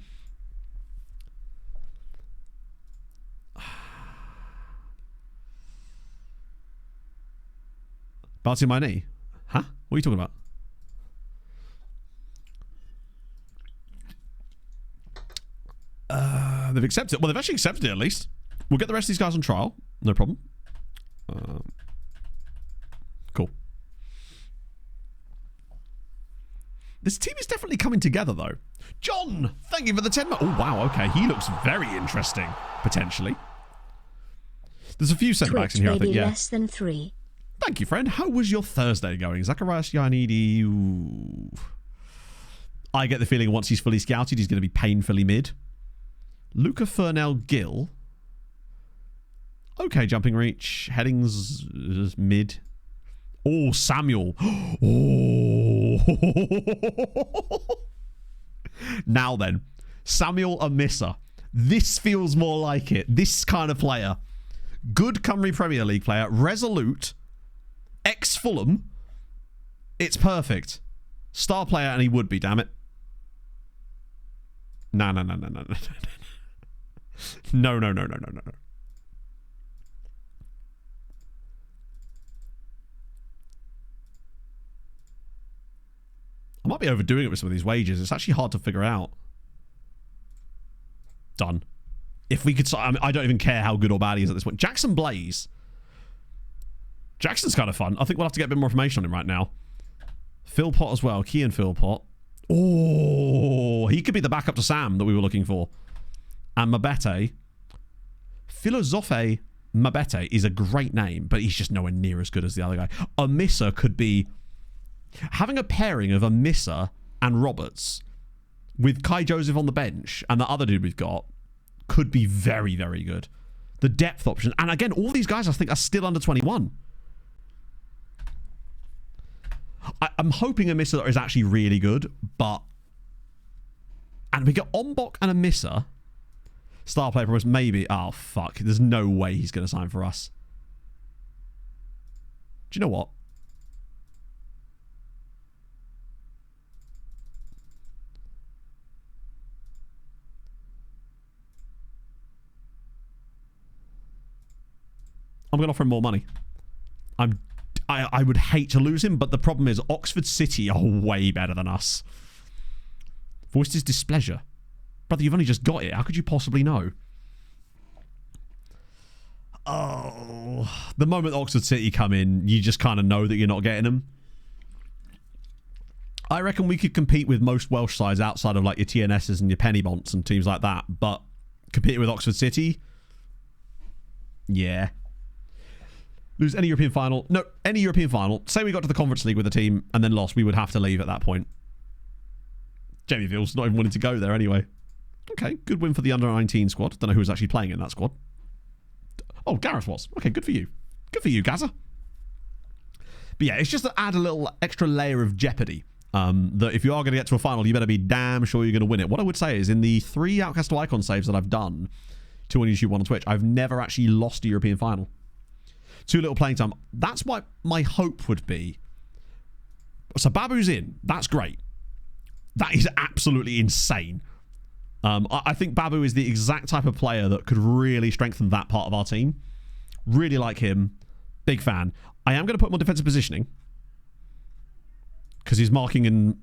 Bouncing my knee? Huh? What are you talking about? They've accepted it. Well, they've actually accepted it at least. We'll get the rest of these guys on trial. No problem. Cool. This team is definitely coming together, though. John, thank you for the 10 months. Oh, wow. Okay. He looks very interesting, potentially. There's a few centre-backs in here, I think. Yeah. Less than 3. Thank you, friend. How was your Thursday going? Zacharias Yanidi. Ooh. I get the feeling once he's fully scouted, he's going to be painfully mid. Luca Fernell Gill. Okay, jumping reach. Headings mid. Oh, Samuel. Oh. Now then. Samuel Amissa. This feels more like it. This kind of player. Good Cymru Premier League player. Resolute. Ex-Fulham. It's perfect. Star player, and he would be, damn it. No. No. I might be overdoing it with some of these wages. It's actually hard to figure out. Done. If we could... I don't even care how good or bad he is at this point. Jackson Blaze. Jackson's kind of fun. I think we'll have to get a bit more information on him right now. Philpott as well. Kean Philpott. Oh, he could be the backup to Sam that we were looking for. And Mabete. Philosophe Mabete is a great name, but he's just nowhere near as good as the other guy. Amissa could be... Having a pairing of Amissa and Roberts with Kai Joseph on the bench and the other dude we've got could be very, very good. The depth option. And again, all these guys I think are still under 21. I'm hoping Amissa is actually really good, but... And we got Ombok and Amissa. Star player promise, maybe. Oh, fuck. There's no way he's going to sign for us. Do you know what? I'm going to offer him more money. I would hate to lose him, but the problem is Oxford City are way better than us. Voiced his displeasure. Brother, you've only just got it. How could you possibly know? Oh. The moment Oxford City come in, you just kind of know that you're not getting them. I reckon we could compete with most Welsh sides outside of like your TNSs and your Pennybonts and teams like that, but competing with Oxford City? Yeah. Lose any European final? No, any European final. Say we got to the Conference League with a team and then lost, we would have to leave at that point. Jamie Ville's not even wanting to go there anyway. Okay, good win for the under-19 squad. Don't know who was actually playing in that squad. Oh, Gareth was. Okay, good for you. Good for you, Gaza. But yeah, it's just to add a little extra layer of jeopardy. That if you are going to get to a final, you better be damn sure you're going to win it. What I would say is in the 3 Outcast to Icon saves that I've done, 2 on YouTube, 1 on Twitch, I've never actually lost a European final. 2 little playing time. That's what my hope would be. So Babu's in. That's great. That is absolutely insane. I think Babu is the exact type of player that could really strengthen that part of our team. Really like him. Big fan. I am going to put him on defensive positioning. Because his marking and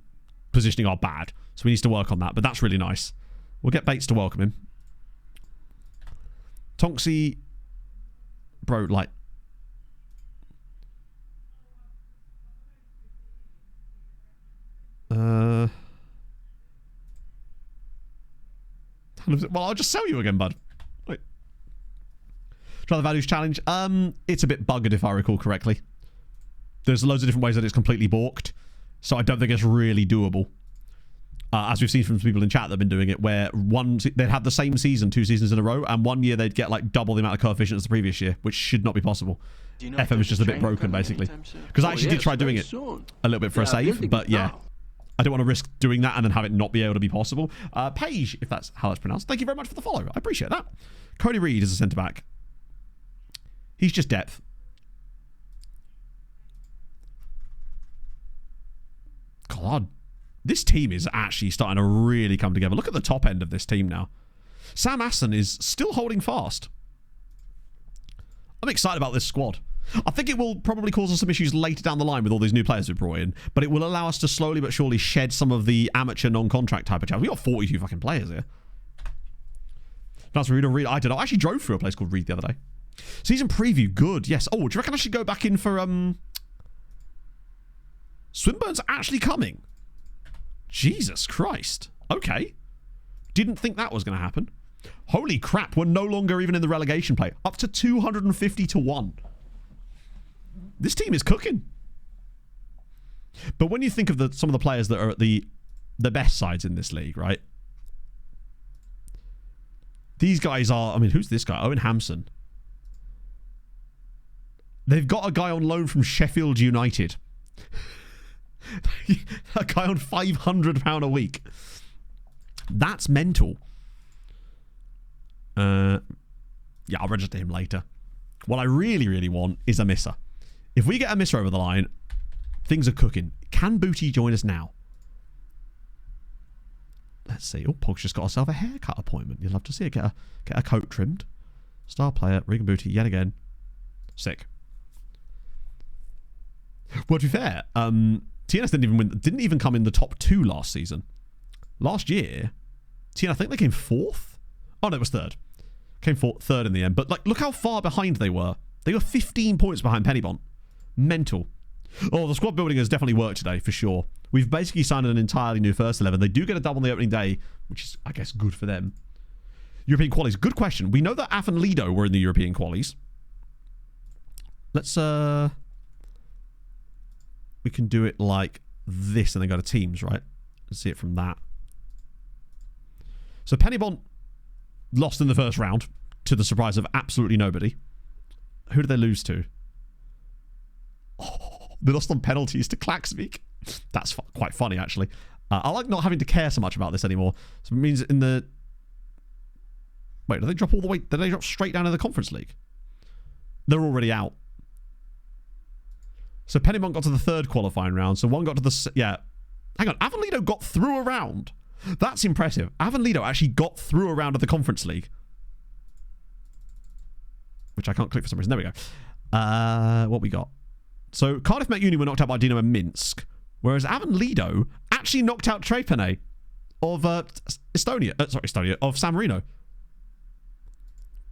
positioning are bad. So he needs to work on that. But that's really nice. We'll get Bates to welcome him. Tonksy. Bro, like... Well, I'll just sell you again, bud. Wait. Try the values challenge. It's a bit buggered if I recall correctly. There's loads of different ways that it's completely balked. So I don't think it's really doable. As we've seen from some people in chat that have been doing it, where they'd have the same season 2 seasons in a row, and 1 year they'd get like double the amount of coefficient as the previous year, which should not be possible. Do you know FM is just a bit broken, basically. Because I actually did try doing it a little bit for a save, but yeah. I don't want to risk doing that and then have it not be able to be possible. Paige, if that's how it's pronounced, thank you very much for the follow. I appreciate that. Cody Reed is a centre-back. He's just depth. God, this team is actually starting to really come together. Look at the top end of this team now. Sam Aston is still holding fast. I'm excited about this squad. I think it will probably cause us some issues later down the line with all these new players we've brought in, but it will allow us to slowly but surely shed some of the amateur non-contract type of challenges. We got 42 fucking players here. That's Reed. I did. I actually drove through a place called Reed the other day. Season preview, good. Yes. Oh, do you reckon I should go back in for Swinburne's actually coming? Jesus Christ. Okay. Didn't think that was going to happen. Holy crap, we're no longer even in the relegation play. Up to 250 to 1. This team is cooking. But when you think of some of the players that are at the best sides in this league, right? These guys are, I mean, who's this guy? Owen Hampson. They've got a guy on loan from Sheffield United. A guy on £500 a week. That's mental. Yeah, I'll register him later. What I really, really want is a misser. If we get a misser over the line, things are cooking. Can Booty join us now? Let's see. Oh, Pog's just got herself a haircut appointment. You'd love to see it. Get a coat trimmed. Star player, Regan Booty, yet again. Sick. Well, to be fair, TNS didn't even come in the top 2 last season. Last year, TNS, I think they came 4th. Oh no, it was 3rd. Came 3rd in the end. But like, look how far behind they were. They were 15 points behind Pennybont. Mental. Oh, the squad building has definitely worked today, for sure. We've basically signed an entirely new first 11. They do get a double on the opening day, which is, I guess, good for them. European qualies. Good question. We know that Af and Lido were in the European qualies. Let's, we can do it like this and then go to teams, right? Let's see it from that. So Pennybont lost in the first round, to the surprise of absolutely nobody. Who did they lose to? Oh, they lost on penalties to Klaxvik. That's quite funny, actually. I like not having to care so much about this anymore. So it means in the... Wait, did they drop all the way... Did they drop straight down in the Conference League? They're already out. So Pennymont got to the 3rd qualifying round. So one got to the... Yeah. Hang on. Avonlido got through a round. That's impressive. Avonlido actually got through a round of the Conference League. Which I can't click for some reason. There we go. What we got? So Cardiff Met Uni were knocked out by Dinamo Minsk, whereas Avonlido actually knocked out Trepene of Estonia, of San Marino.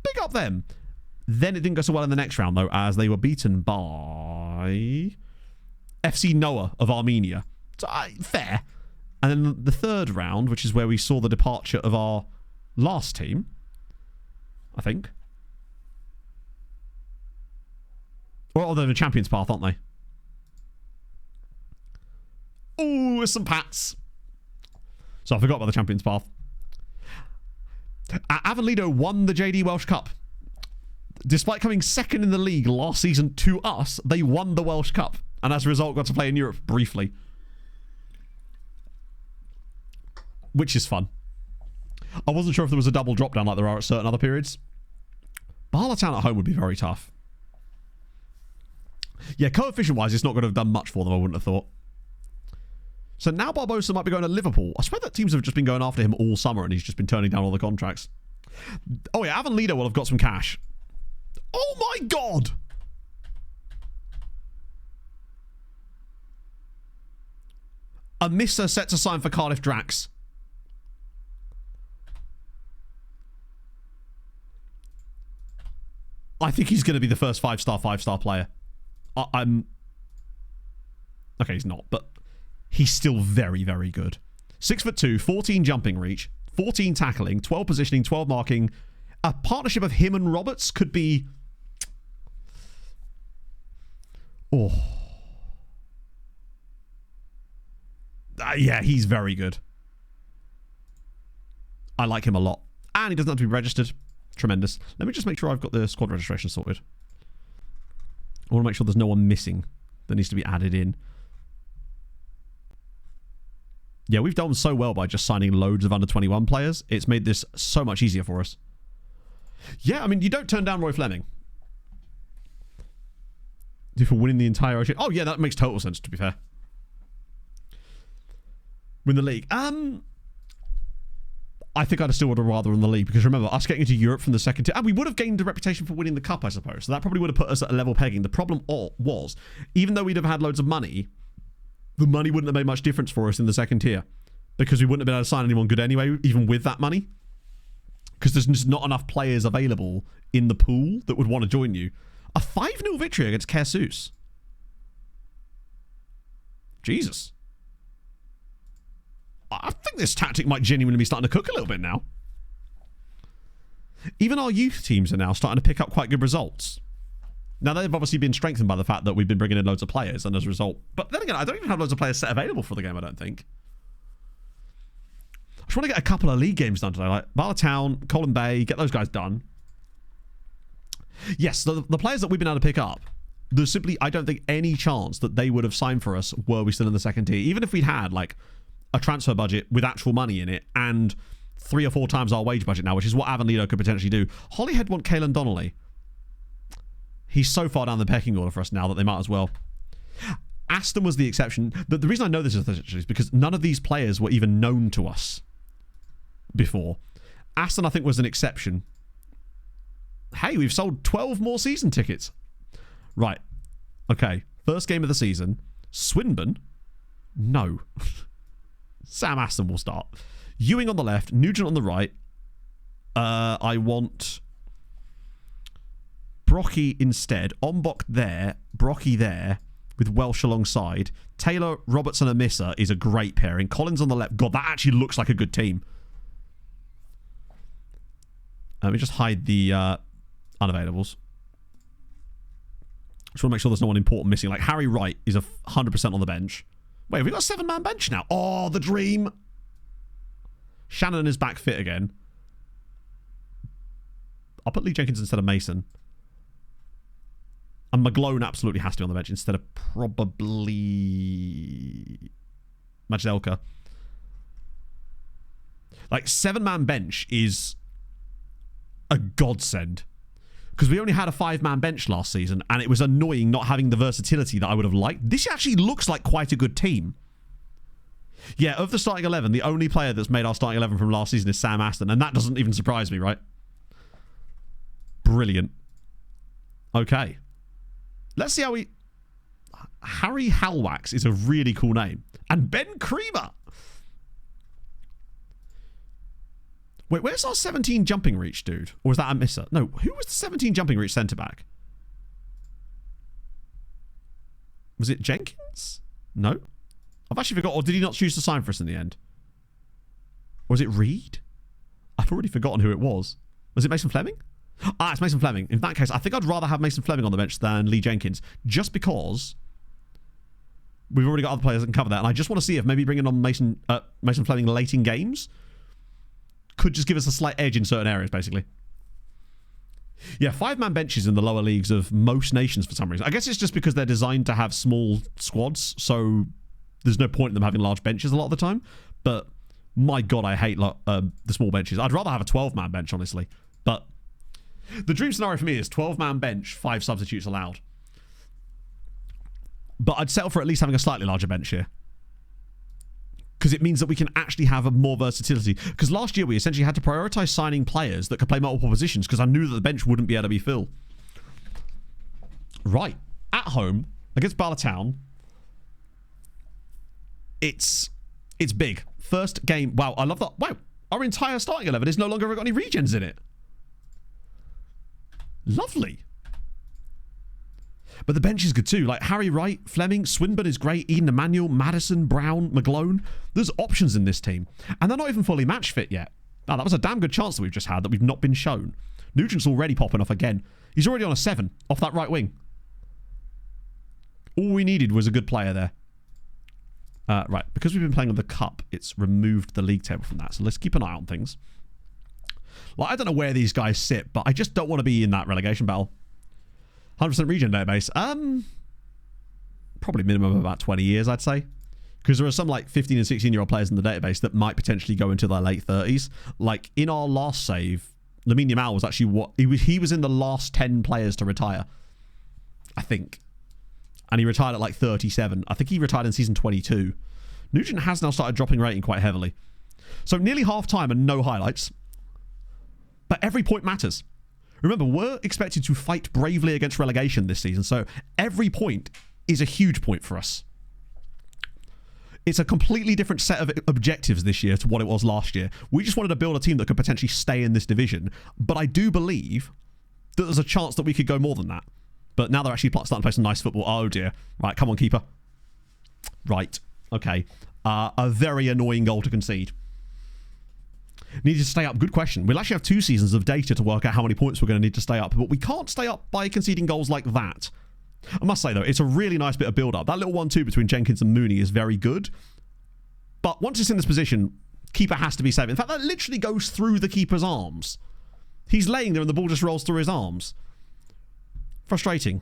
Big up them. Then it didn't go so well in the next round, though, as they were beaten by FC Noah of Armenia. So, fair. And then the 3rd round, which is where we saw the departure of our last team, I think. Well, they're in the Champions Path, aren't they? Ooh, some pats. So I forgot about the Champions Path. Avonlido won the JD Welsh Cup. Despite coming 2nd in the league last season to us, they won the Welsh Cup. And as a result, got to play in Europe briefly. Which is fun. I wasn't sure if there was a double drop down like there are at certain other periods. Barlatown at home would be very tough. Yeah, coefficient-wise, it's not going to have done much for them, I wouldn't have thought. So now Barbosa might be going to Liverpool. I swear that teams have just been going after him all summer and he's just been turning down all the contracts. Oh yeah, Avonlido will have got some cash. Oh my god! A misser set to sign for Cardiff Drax. I think he's going to be the first 5-star player. I'm... Okay, he's not, but he's still very, very good. 6'2", 14 jumping reach, 14 tackling, 12 positioning, 12 marking. A partnership of him and Roberts could be... Oh. Yeah, he's very good. I like him a lot. And he doesn't have to be registered. Tremendous. Let me just make sure I've got the squad registration sorted. I want to make sure there's no one missing that needs to be added in. Yeah, we've done so well by just signing loads of under 21 players. It's made this so much easier for us. Yeah, I mean, you don't turn down Roy Fleming. For winning the entire ocean. Oh, yeah, that makes total sense, to be fair. Win the league. I think I'd still would have rather won the league, because remember, us getting into Europe from the second tier, and we would have gained a reputation for winning the cup, I suppose. So that probably would have put us at a level pegging. The problem was, even though we'd have had loads of money, the money wouldn't have made much difference for us in the second tier, because we wouldn't have been able to sign anyone good anyway, even with that money. Because there's just not enough players available in the pool that would want to join you. A 5-0 victory against Jesus. Jesus. I think this tactic might genuinely be starting to cook a little bit now. Even our youth teams are now starting to pick up quite good results. Now, they've obviously been strengthened by the fact that we've been bringing in loads of players, and as a result... But then again, I don't even have loads of players set available for the game, I don't think. I just want to get a couple of league games done today, like Bala Town, Colin Bay, get those guys done. Yes, the players that we've been able to pick up, there's simply, I don't think, any chance that they would have signed for us were we still in the second tier. Even if we'd had, like, a transfer budget with actual money in it and 3 or 4 times our wage budget now, which is what Avon Lido could potentially do. Holyhead want Caelan Donnelly. He's so far down the pecking order for us now that they might as well. Aston was the exception. The reason I know this is because none of these players were even known to us before. Aston, I think, was an exception. Hey, we've sold 12 more season tickets. Right. Okay. First game of the season. Swinburne? No. Sam Aston will start. Ewing on the left. Nugent on the right. I want Brocky instead. Ombok there. Brocky there. With Welsh alongside. Taylor, Robertson and Missa is a great pairing. Collins on the left. God, that actually looks like a good team. Let me just hide the unavailables. Just want to make sure there's no one important missing. Like Harry Wright is 100% on the bench. Wait, have we got a 7-man bench now? Oh, the dream. Shannon is back fit again. I'll put Lee Jenkins instead of Mason. And McGlone absolutely has to be on the bench instead of probably Majelka. Like, 7-man bench is a godsend. Because we only had a 5-man bench last season, and it was annoying not having the versatility that I would have liked. This actually looks like quite a good team. Yeah, of the starting 11, the only player that's made our starting 11 from last season is Sam Aston, and that doesn't even surprise me, right? Brilliant. Okay. Let's see how we... Harry Halwax is a really cool name. And Ben Creamer. Wait, where's our 17 jumping reach, dude? Or was that a misser? No, who was the 17 jumping reach centre-back? Was it Jenkins? No? I've actually forgot. Or did he not choose to sign for us in the end? Or was it Reed? I've already forgotten who it was. Was it Mason Fleming? Ah, it's Mason Fleming. In that case, I think I'd rather have Mason Fleming on the bench than Lee Jenkins. Just because we've already got other players that can cover that. And I just want to see if maybe bringing on Mason Fleming late in games could just give us a slight edge in certain areas, basically. Yeah, 5-man benches in the lower leagues of most nations for some reason. I guess it's just because they're designed to have small squads, so there's no point in them having large benches a lot of the time. But my God, I hate the small benches. I'd rather have a 12-man bench, honestly. But the dream scenario for me is 12-man bench, 5 substitutes allowed. But I'd settle for at least having a slightly larger bench here. Because it means that we can actually have a more versatility. Because last year we essentially had to prioritise signing players that could play multiple positions because I knew that the bench wouldn't be able to be filled. Right. At home, against Bala Town, it's big. First game. Wow, I love that. Wow, our entire starting 11 is no longer got any regens in it. Lovely. But the bench is good too. Like Harry Wright, Fleming, Swinburne is great. Eden Emmanuel, Madison, Brown, McGlone. There's options in this team. And they're not even fully match fit yet. Now, that was a damn good chance that we've just had that we've not been shown. Nugent's already popping off again. He's already on a 7 off that right wing. All we needed was a good player there. Right, because we've been playing on the cup, it's removed the league table from that. So let's keep an eye on things. Like, I don't know where these guys sit, but I just don't want to be in that relegation battle. 100% region database. Probably minimum of about 20 years, I'd say. Because there are some like 15 and 16-year-old players in the database that might potentially go into their late 30s. Like, in our last save, Lamine Yamal was actually he was in the last 10 players to retire, I think. And he retired at like 37. I think he retired in season 22. Nugent has now started dropping rating quite heavily. So nearly half time and no highlights. But every point matters. Remember, we're expected to fight bravely against relegation this season. So every point is a huge point for us. It's a completely different set of objectives this year to what it was last year. We just wanted to build a team that could potentially stay in this division. But I do believe that there's a chance that we could go more than that. But now they're actually starting to play some nice football. Oh, dear. Right, come on, keeper. Right. Okay. A very annoying goal to concede. Needed to stay up. Good question. We'll actually have 2 seasons of data to work out how many points we're going to need to stay up. But we can't stay up by conceding goals like that. I must say, though, it's a really nice bit of build-up. That little 1-2 between Jenkins and Mooney is very good. But once it's in this position, keeper has to be safe. In fact, that literally goes through the keeper's arms. He's laying there and the ball just rolls through his arms. Frustrating.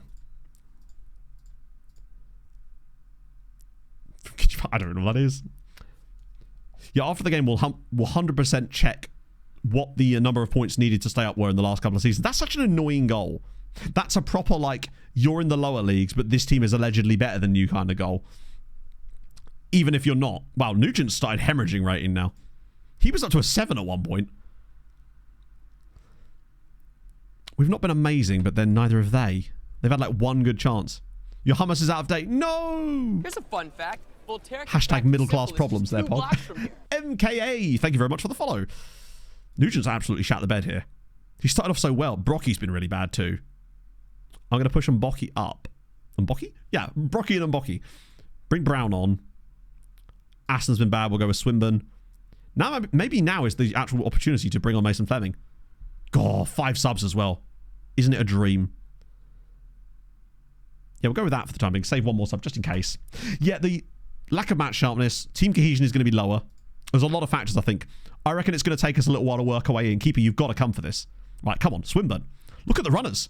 I don't know what that is. Yeah, after the game, we'll 100% check what the number of points needed to stay up were in the last couple of seasons. That's such an annoying goal. That's a proper, like, you're in the lower leagues, but this team is allegedly better than you kind of goal. Even if you're not. Wow, Nugent started hemorrhaging rating now. He was up to a 7 at one point. We've not been amazing, but then neither have they. They've had like one good chance. Your hummus is out of date. No! Here's a fun fact. Voltaire Hashtag middle class syphilis problems is there, 2 Paul. blocks from here. MKA, thank you very much for the follow. Nugent's absolutely shat the bed here. He started off so well. Brocky's been really bad too. I'm going to push Mboki up. Mboki? Yeah, Brocky and Mboki. Bring Brown on. Aston's been bad. We'll go with Swinburne. Now, maybe now is the actual opportunity to bring on Mason Fleming. God, 5 subs as well. Isn't it a dream? Yeah, we'll go with that for the time being. Save 1 more sub just in case. Yeah, the lack of match sharpness. Team cohesion is going to be lower. There's a lot of factors, I think. I reckon it's going to take us a little while to work our way in. Keeper, you've got to come for this. Right, come on. Swinburne. Look at the runners.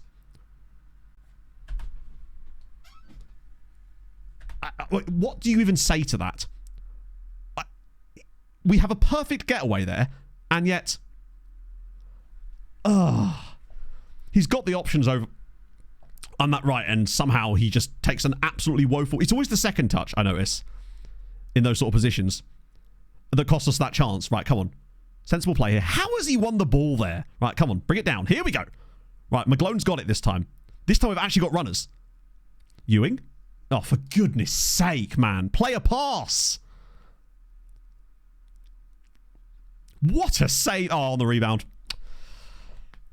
What do you even say to that? We have a perfect getaway there, and yet... he's got the options over on that right, and somehow he just takes an absolutely woeful... It's always the second touch, I notice, in those sort of positions, that cost us that chance. Right, come on. Sensible play here. How has he won the ball there? Right, come on. Bring it down. Here we go. Right, McGlone's got it this time. This time we've actually got runners. Ewing? Oh, for goodness sake, man. Play a pass. What a save. Oh, on the rebound.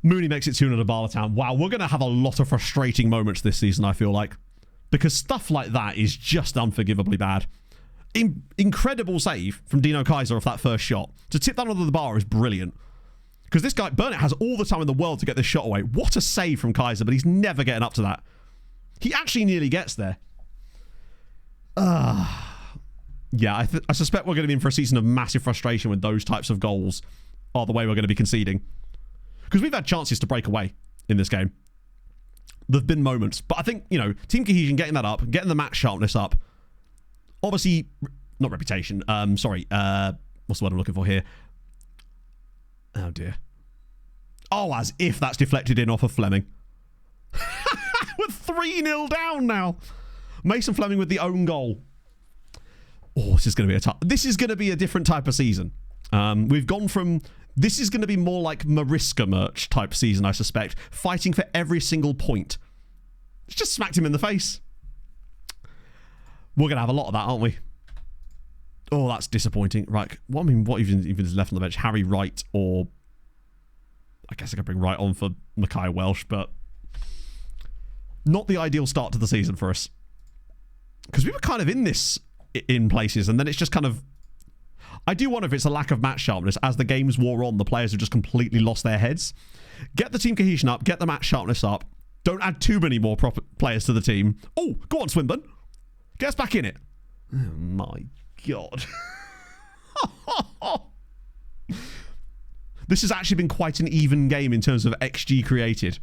Mooney makes it 2-0 to Barletown. Wow, we're going to have a lot of frustrating moments this season, I feel like. Because stuff like that is just unforgivably bad. Incredible save from Dino Kaiser off that first shot. To tip that under the bar is brilliant. Because this guy, Burnett, has all the time in the world to get this shot away. What a save from Kaiser, but he's never getting up to that. He actually nearly gets there. Yeah, I suspect we're going to be in for a season of massive frustration when those types of goals are the way we're going to be conceding. Because we've had chances to break away in this game. There have been moments. But I think, you know, team cohesion, getting that up, getting the match sharpness up. Obviously, not reputation. What's the word I'm looking for here? Oh, dear. Oh, as if that's deflected in off of Fleming. We're 3-0 down now. Mason Fleming with the own goal. Oh, this is going to be a different type of season. We've gone from... This is going to be more like Mariska merch type season, I suspect. Fighting for every single point. It's just smacked him in the face. We're going to have a lot of that, aren't we? Oh, that's disappointing. Right. What even is left on the bench? Harry Wright, or... I guess I could bring Wright on for Mackay Welsh, but... Not the ideal start to the season for us. Because we were kind of in this in places, and then it's just kind of... I do wonder if it's a lack of match sharpness. As the games wore on, the players have just completely lost their heads. Get the team cohesion up. Get the match sharpness up. Don't add too many more players to the team. Oh, go on, Swinburne. Get us back in it. Oh, my God. This has actually been quite an even game in terms of XG created.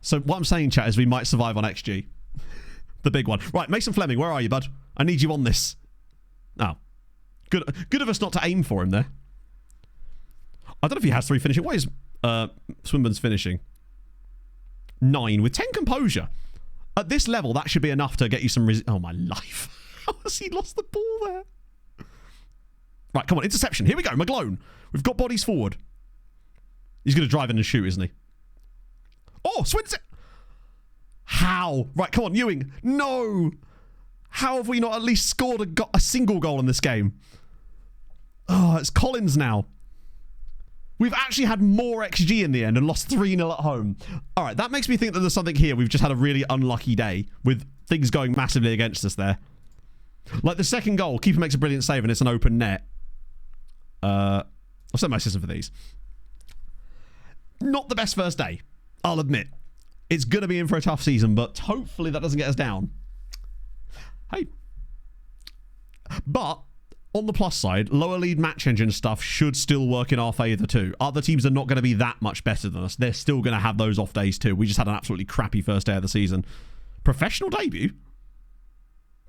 So what I'm saying, chat, is we might survive on XG. The big one. Right, Mason Fleming, where are you, bud? I need you on this. Oh. Good of us not to aim for him there. I don't know if he has 3 finishing. What is Swinburne's finishing? 9 with 10 composure. At this level, that should be enough to get you some... Oh, my life. How has he lost the ball there? Right, come on. Interception. Here we go. McGlone. We've got bodies forward. He's going to drive in and shoot, isn't he? Oh, Swinson. How? Right, come on, Ewing. No. How have we not at least scored a single goal in this game? Oh, it's Collins now. We've actually had more XG in the end and lost 3-0 at home. All right, that makes me think that there's something here. We've just had a really unlucky day with things going massively against us there. Like the second goal, keeper makes a brilliant save and it's an open net. I'll set my system for these. Not the best first day, I'll admit. It's going to be in for a tough season, but hopefully that doesn't get us down. Hey. But on the plus side, lower lead match engine stuff should still work in our favour too. Other teams are not going to be that much better than us. They're still going to have those off days too. We just had an absolutely crappy first day of the season. Professional debut?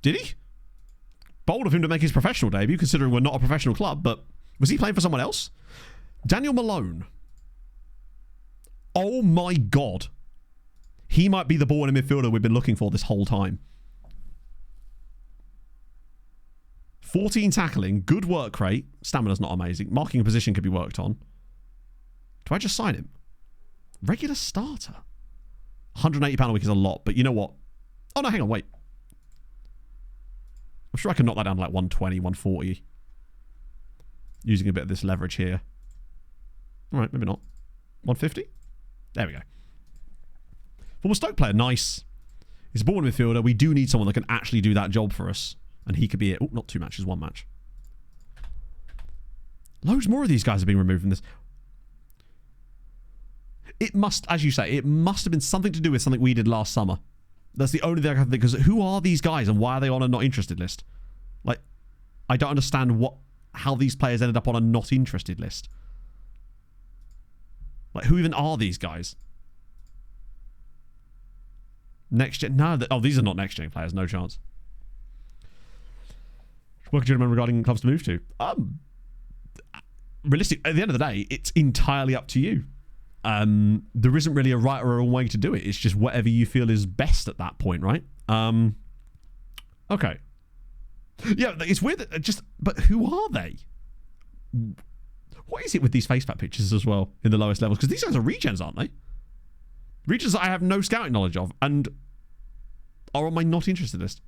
Did he? Bold of him to make his professional debut, considering we're not a professional club, but was he playing for someone else? Daniel Malone. Oh my God. He might be the ball in midfielder we've been looking for this whole time. 14 tackling, good work rate. Stamina's not amazing. Marking a position could be worked on. Do I just sign him? Regular starter. £180 a week is a lot, but you know what? Oh no, hang on, wait. I'm sure I can knock that down to like 120, 140. Using a bit of this leverage here. Alright, maybe not. 150? There we go. Former Stoke player, nice. He's a ball midfielder. We do need someone that can actually do that job for us. And he could be it. Oh, not 2 matches, 1 match. Loads more of these guys are being removed from this. It must, as you say, it must have been something to do with something we did last summer. That's the only thing I can think. Because who are these guys and why are they on a not interested list? Like, I don't understand how these players ended up on a not interested list. Like, who even are these guys? Next gen? No, these are not next gen players. No chance. What could you remember regarding clubs to move to? Realistic. At the end of the day, it's entirely up to you. There isn't really a right or a wrong way to do it. It's just whatever you feel is best at that point, right? Okay. Yeah, it's weird. But who are they? What is it with these face pack pictures as well in the lowest levels? Because these guys are regens, aren't they? Regens that I have no scouting knowledge of and are on my not interested list.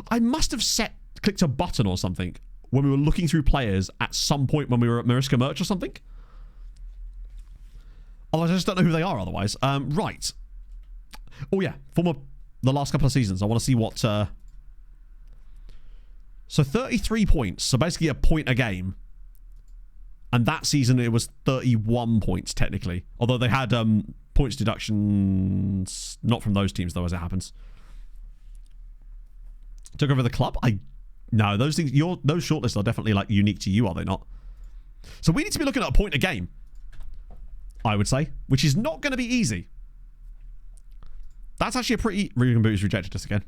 I must have clicked a button or something when we were looking through players at some point when we were at Mariska Merch or something. Otherwise, I just don't know who they are otherwise. Right. Oh, yeah. The last couple of seasons. I want to see what... So 33 points. So basically a point a game. And that season, it was 31 points, technically. Although they had points deductions... Not from those teams, though, as it happens. Took over the club? No, those things... Those shortlists are definitely, like, unique to you, are they not? So we need to be looking at a point a game. I would say, which is not going to be easy. That's actually a pretty... Regan Boot has rejected us again.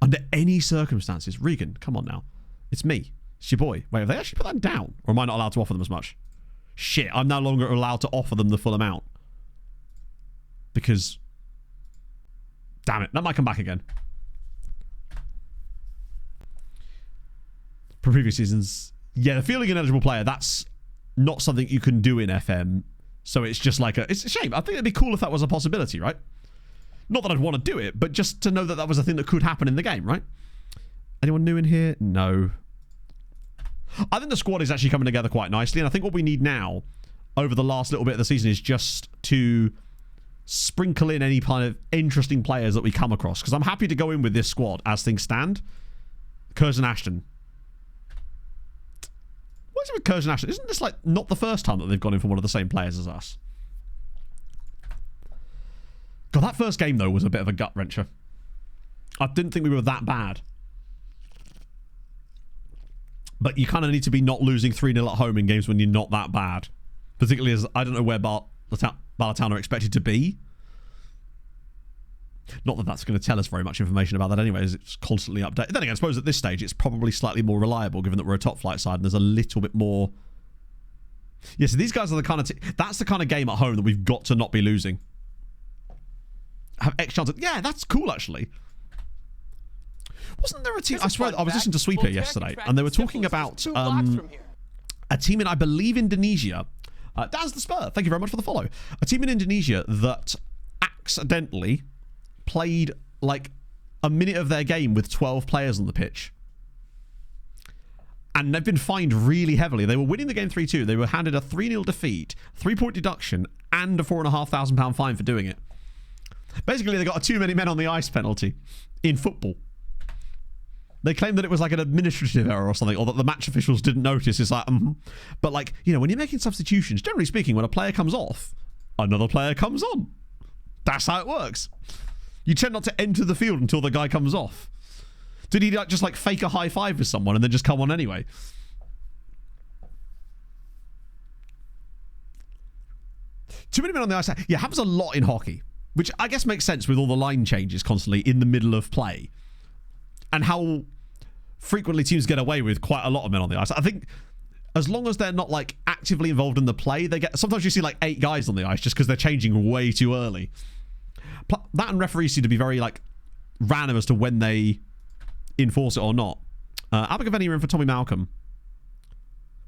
Under any circumstances. Regan, come on now. It's me. It's your boy. Wait, have they actually put that down? Or am I not allowed to offer them as much? Shit, I'm no longer allowed to offer them the full amount. Because... Damn it, that might come back again. For previous seasons... Yeah, the fielding an eligible player, that's... not something you can do in FM. So it's just like it's a shame. I think it'd be cool if that was a possibility, right? Not that I'd want to do it, but just to know that that was a thing that could happen in the game, right? Anyone new in here? No. I think the squad is actually coming together quite nicely, and I think what we need now over the last little bit of the season is just to sprinkle in any kind of interesting players that we come across. Because I'm happy to go in with this squad as things stand. Curzon Ashton. What is it with Curzon Ashton? Isn't this like not the first time that they've gone in for one of the same players as us? God, that first game, though, was a bit of a gut-wrencher. I didn't think we were that bad. But you kind of need to be not losing 3-0 at home in games when you're not that bad. Particularly as I don't know where Bartown are expected to be. Not that that's going to tell us very much information about that anyway, as it's constantly updated. Then again, I suppose at this stage it's probably slightly more reliable, given that we're a top flight side and there's a little bit more... Yeah, so these guys are the kind of... That's the kind of game at home that we've got to not be losing. Have X chance of... Yeah, that's cool, actually. Wasn't there a team... I swear, I was listening to Sweeper yesterday, and they were talking about a team in, I believe, Indonesia. Daz the Spur, thank you very much for the follow. A team in Indonesia that accidentally played like a minute of their game with 12 players on the pitch. And they've been fined really heavily. They were winning the game 3-2. They were handed a 3-0 defeat, 3-point deduction, and a £4,500 fine for doing it. Basically, they got a too many men on the ice penalty in football. They claimed that it was like an administrative error or something, or that the match officials didn't notice. It's like, But like, you know, when you're making substitutions, generally speaking, when a player comes off, another player comes on. That's how it works. You tend not to enter the field until the guy comes off. Did he like just like fake a high five with someone and then just come on anyway? Too many men on the ice. Yeah, happens a lot in hockey, which I guess makes sense with all the line changes constantly in the middle of play. And how frequently teams get away with quite a lot of men on the ice. I think as long as they're not like actively involved in the play, they get... Sometimes you see like 8 guys on the ice just because they're changing way too early. That and referees seem to be very like random as to when they enforce it or not. Abigail in for Tommy Malcolm.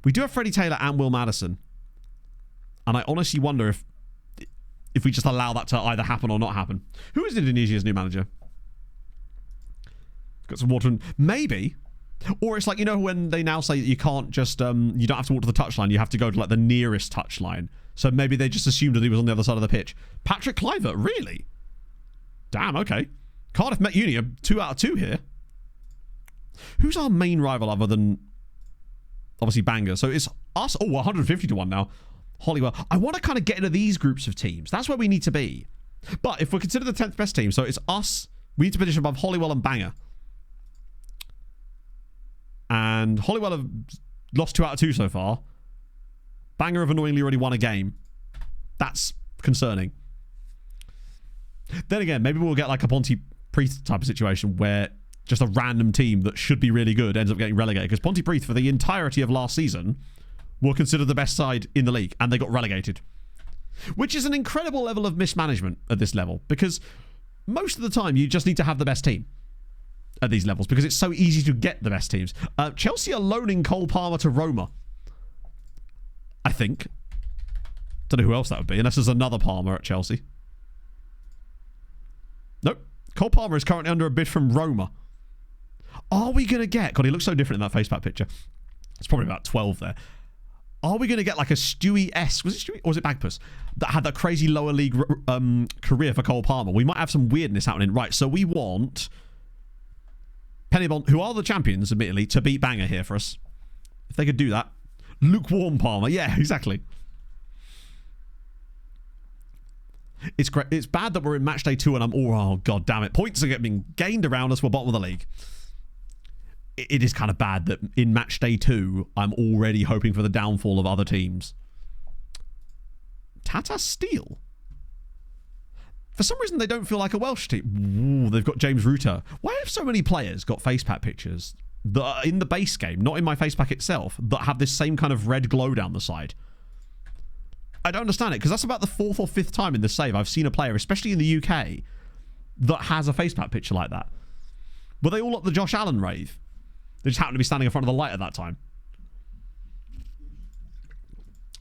We do have Freddie Taylor and Will Madison. And I honestly wonder if we just allow that to either happen or not happen. Who is Indonesia's new manager? Got some water and maybe. Or it's like, you know, when they now say that you can't just you don't have to walk to the touchline, you have to go to like the nearest touchline. So maybe they just assumed that he was on the other side of the pitch. Patrick Kluivert, really? Damn, okay. Cardiff Met Uni, 2 out of 2 here. Who's our main rival other than obviously Bangor? So it's us. Oh, 150 to 1 now. Holywell. I want to kind of get into these groups of teams. That's where we need to be. But if we're considered the 10th best team, so it's us. We need to position above Holywell and Bangor. And Holywell have lost 2 out of 2 so far. Bangor have annoyingly already won a game. That's concerning. Then again, maybe we'll get like a Pontypridd type of situation where just a random team that should be really good ends up getting relegated. Because Pontypridd, for the entirety of last season, were considered the best side in the league, and they got relegated. Which is an incredible level of mismanagement at this level, because most of the time you just need to have the best team at these levels, because it's so easy to get the best teams. Chelsea are loaning Cole Palmer to Roma, I think. Don't know who else that would be, unless there's another Palmer at Chelsea. Nope. Cole Palmer is currently under a bid from Roma. Are we going to get... God, he looks so different in that facepack picture. It's probably about 12 there. Are we going to get like a Stewie-esque... Was it Stewie or was it Bagpuss? That had that crazy lower league career for Cole Palmer. We might have some weirdness happening. Right, so we want... Pennybond, who are the champions, admittedly, to beat Bangor here for us. If they could do that. Lukewarm Palmer. Yeah, exactly. It's great. It's bad that we're in match day 2 and I'm... Oh, god damn it. Points are getting gained around us. We're bottom of the league. It is kind of bad that in match day 2, I'm already hoping for the downfall of other teams. Tata Steel. For some reason, they don't feel like a Welsh team. Ooh, they've got James Rutter. Why have so many players got facepack pictures that are in the base game, not in my facepack itself, that have this same kind of red glow down the side? I don't understand it, because that's about the 4th or 5th time in the save I've seen a player, especially in the UK, that has a facepack picture like that. Were they all at the Josh Allen rave? They just happened to be standing in front of the light at that time.